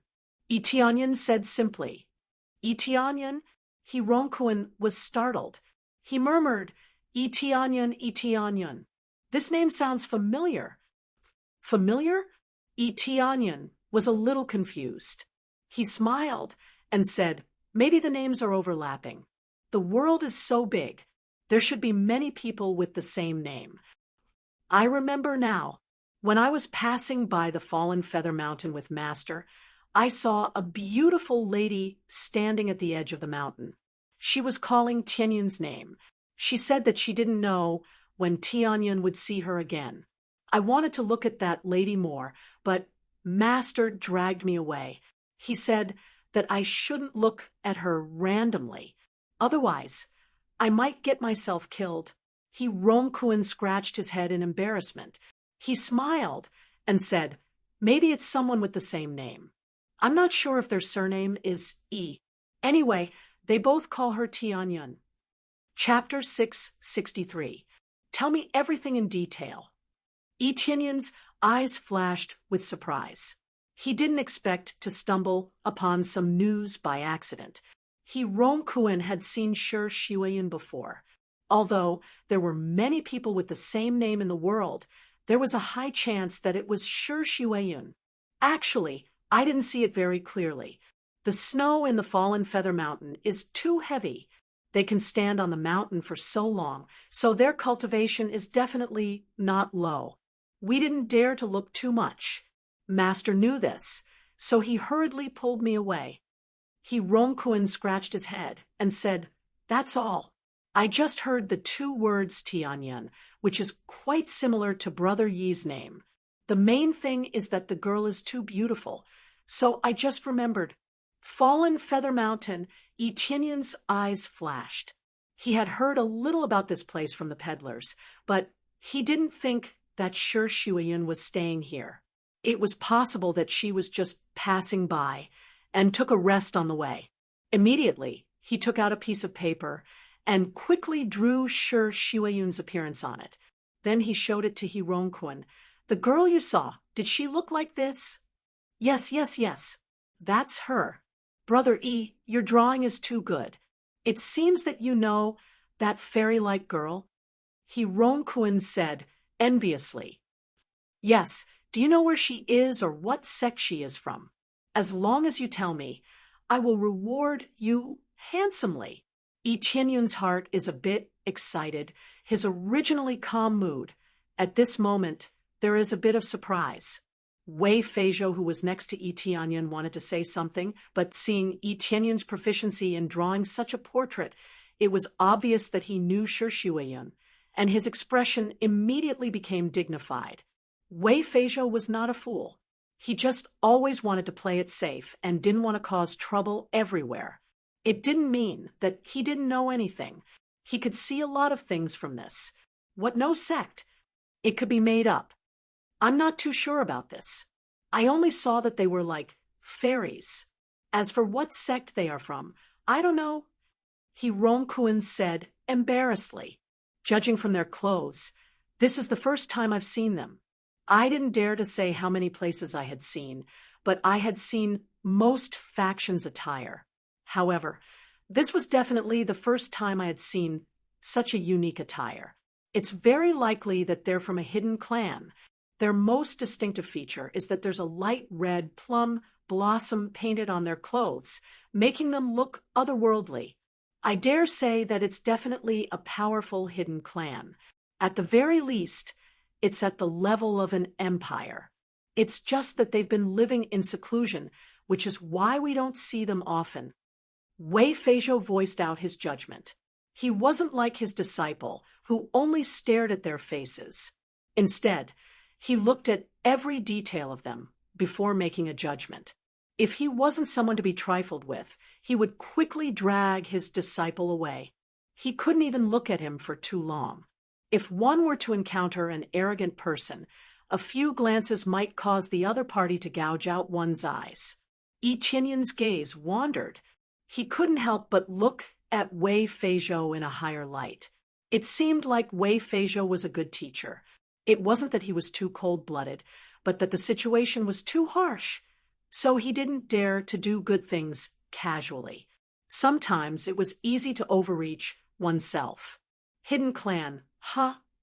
Itianyan said simply. Itianyan? He Ronkuan was startled. He murmured, Itianyan, Itianyan. This name sounds familiar. Familiar? Itianyan was a little confused. He smiled and said, Maybe the names are overlapping. The world is so big. There should be many people with the same name. I remember now. When I was passing by the fallen Feather Mountain with Master, I saw a beautiful lady standing at the edge of the mountain. She was calling Tianyun's name. She said that she didn't know when Tianyun would see her again. I wanted to look at that lady more, but Master dragged me away. He said that I shouldn't look at her randomly. Otherwise, I might get myself killed. He Rongkuen scratched his head in embarrassment. He smiled and said, maybe it's someone with the same name. I'm not sure if their surname is E. Anyway, they both call her Tianyun. Chapter 663. Tell me everything in detail. Tianyun's eyes flashed with surprise. He didn't expect to stumble upon some news by accident. He Rongkuen had seen Shi Shuiyun before. Although there were many people with the same name in the world, there was a high chance that it was Shi Shuiyun. Actually, I didn't see it very clearly. The snow in the fallen Feather Mountain is too heavy. They can stand on the mountain for so long, so their cultivation is definitely not low. We didn't dare to look too much. Master knew this, so he hurriedly pulled me away. He Rongkuen scratched his head and said, that's all. I just heard the 2 words Tianyun, which is quite similar to Brother Yi's name. The main thing is that the girl is too beautiful, so I just remembered. Fallen Feather Mountain, Tianyun's eyes flashed. He had heard a little about this place from the peddlers, but he didn't think that Shi Shuiyun was staying here. It was possible that she was just passing by and took a rest on the way. Immediately, he took out a piece of paper and quickly drew Shi Shuiyun's appearance on it. Then he showed it to He Rongkuen. The girl you saw, did she look like this? Yes. That's her. Brother E, your drawing is too good. It seems that you know that fairy-like girl. He Rongkuen said enviously. Yes, do you know where she is or what sect she is from? As long as you tell me, I will reward you handsomely. Tianyun's heart is a bit excited, his originally calm mood. At this moment, there is a bit of surprise. Wei Feizhou, who was next to Tianyun, wanted to say something, but seeing Tianyun's proficiency in drawing such a portrait, it was obvious that he knew Shi Shuiyun, and his expression immediately became dignified. Wei Feizhou was not a fool. He just always wanted to play it safe and didn't want to cause trouble everywhere. It didn't mean that he didn't know anything. He could see a lot of things from this. What no sect? It could be made up. I'm not too sure about this. I only saw that they were like fairies. As for what sect they are from, I don't know. He Rongkuen said embarrassedly. Judging from their clothes, this is the first time I've seen them. I didn't dare to say how many places I had seen, but I had seen most factions' attire. However, this was definitely the first time I had seen such a unique attire. It's very likely that they're from a hidden clan. Their most distinctive feature is that there's a light red plum blossom painted on their clothes, making them look otherworldly. I dare say that it's definitely a powerful hidden clan. At the very least, it's at the level of an empire. It's just that they've been living in seclusion, which is why we don't see them often. Wei Feizhou voiced out his judgment. He wasn't like his disciple, who only stared at their faces. Instead, he looked at every detail of them before making a judgment. If he wasn't someone to be trifled with, he would quickly drag his disciple away. He couldn't even look at him for too long. If one were to encounter an arrogant person, a few glances might cause the other party to gouge out one's eyes. Tianyun's gaze wandered. He couldn't help but look at Wei Feizhou in a higher light. It seemed like Wei Feizhou was a good teacher. It wasn't that he was too cold-blooded, but that the situation was too harsh. So he didn't dare to do good things casually. Sometimes it was easy to overreach oneself. Hidden clan,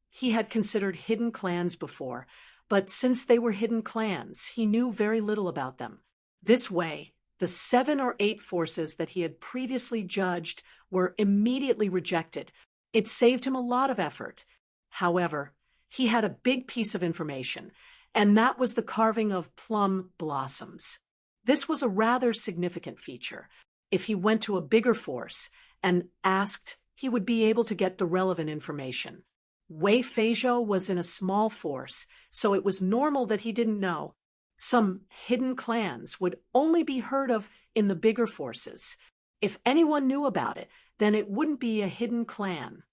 he had considered hidden clans before, but since they were hidden clans, he knew very little about them. This way, the 7 or 8 forces that he had previously judged were immediately rejected, It saved him a lot of effort. However, he had a big piece of information, and that was the carving of plum blossoms. This was a rather significant feature. If he went to a bigger force and asked, he would be able to get the relevant information. Wei Feizhou was in a small force, so it was normal that he didn't know. Some hidden clans would only be heard of in the bigger forces. If anyone knew about it, then it wouldn't be a hidden clan.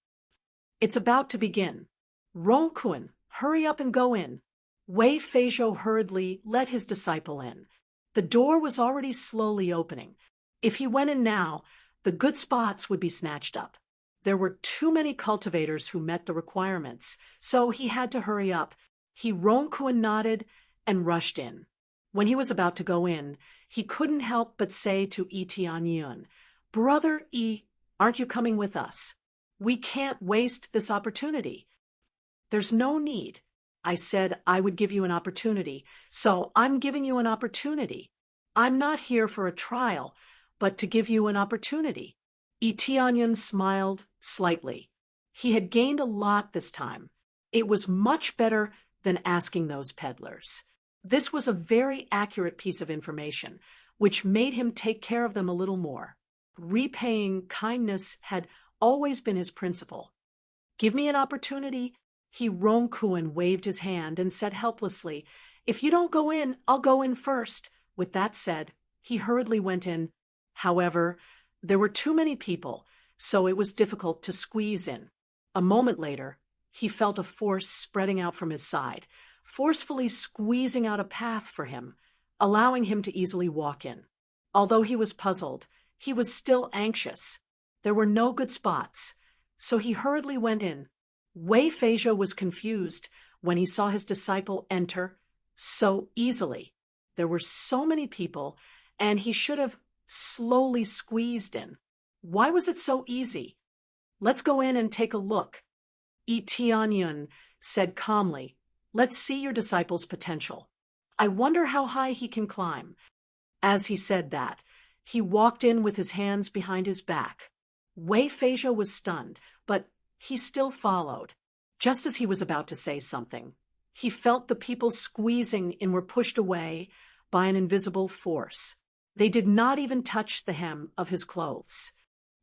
It's about to begin. Rongkun, hurry up and go in. Wei Feizhou hurriedly let his disciple in. The door was already slowly opening. If he went in now, the good spots would be snatched up. There were too many cultivators who met the requirements, so he had to hurry up. Rongkun nodded and rushed in. When he was about to go in, he couldn't help but say to Yi Tianyun, "Brother Yi, aren't you coming with us? We can't waste this opportunity." "There's no need. I said I would give you an opportunity, so I'm giving you an opportunity. I'm not here for a trial, but to give you an opportunity." Yi Tianyun smiled slightly. He had gained a lot this time. It was much better than asking those peddlers. This was a very accurate piece of information, which made him take care of them a little more. Repaying kindness had always been his principle. "Give me an opportunity." Rongkun waved his hand and said helplessly, "If you don't go in, I'll go in first." With that said, he hurriedly went in. However, there were too many people, so it was difficult to squeeze in. A moment later, he felt a force spreading out from his side, forcefully squeezing out a path for him, allowing him to easily walk in. Although he was puzzled, he was still anxious. There were no good spots, so he hurriedly went in. Wei Feizhou was confused when he saw his disciple enter so easily. There were so many people, and he should have slowly squeezed in. Why was it so easy? "Let's go in and take a look." Yi Tianyun said calmly, "Let's see your disciple's potential. I wonder how high he can climb." As he said that, he walked in with his hands behind his back. Wei Feizhou was stunned, but he still followed. Just as he was about to say something, he felt the people squeezing and were pushed away by an invisible force. They did not even touch the hem of his clothes.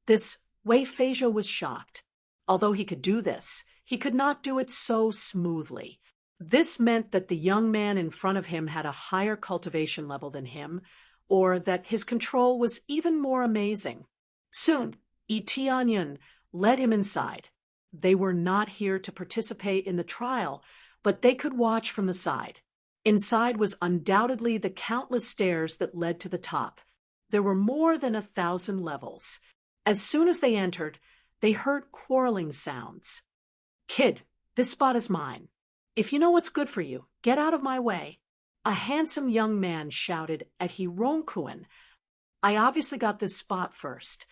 This Wei Feizhou was shocked. Although he could do this, he could not do it so smoothly. This meant that the young man in front of him had a higher cultivation level than him, or that his control was even more amazing. Soon, Yi Tianyun led him inside. They were not here to participate in the trial, but they could watch from the side. Inside was undoubtedly the countless stairs that led to the top. There were more than 1,000 levels. As soon as they entered, they heard quarreling sounds. "Kid, this spot is mine. If you know what's good for you, get out of my way." A handsome young man shouted at Rongkun, "I obviously got this spot first."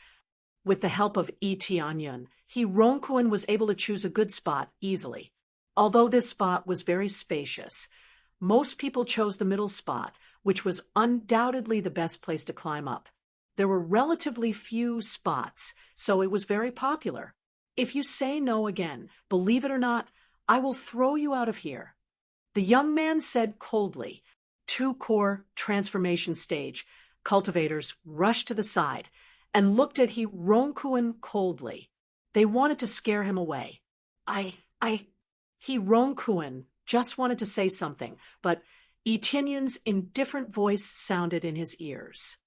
With the help of Yi Tianyun, Rongkun was able to choose a good spot easily. Although this spot was very spacious, most people chose the middle spot, which was undoubtedly the best place to climb up. There were relatively few spots, so it was very popular. "If you say no again, believe it or not, I will throw you out of here." The young man said coldly. 2 core transformation stage cultivators rushed to the side and looked at Rongkun coldly. They wanted to scare him away. Rongkun just wanted to say something, but Yi Tianyun's indifferent voice sounded in his ears.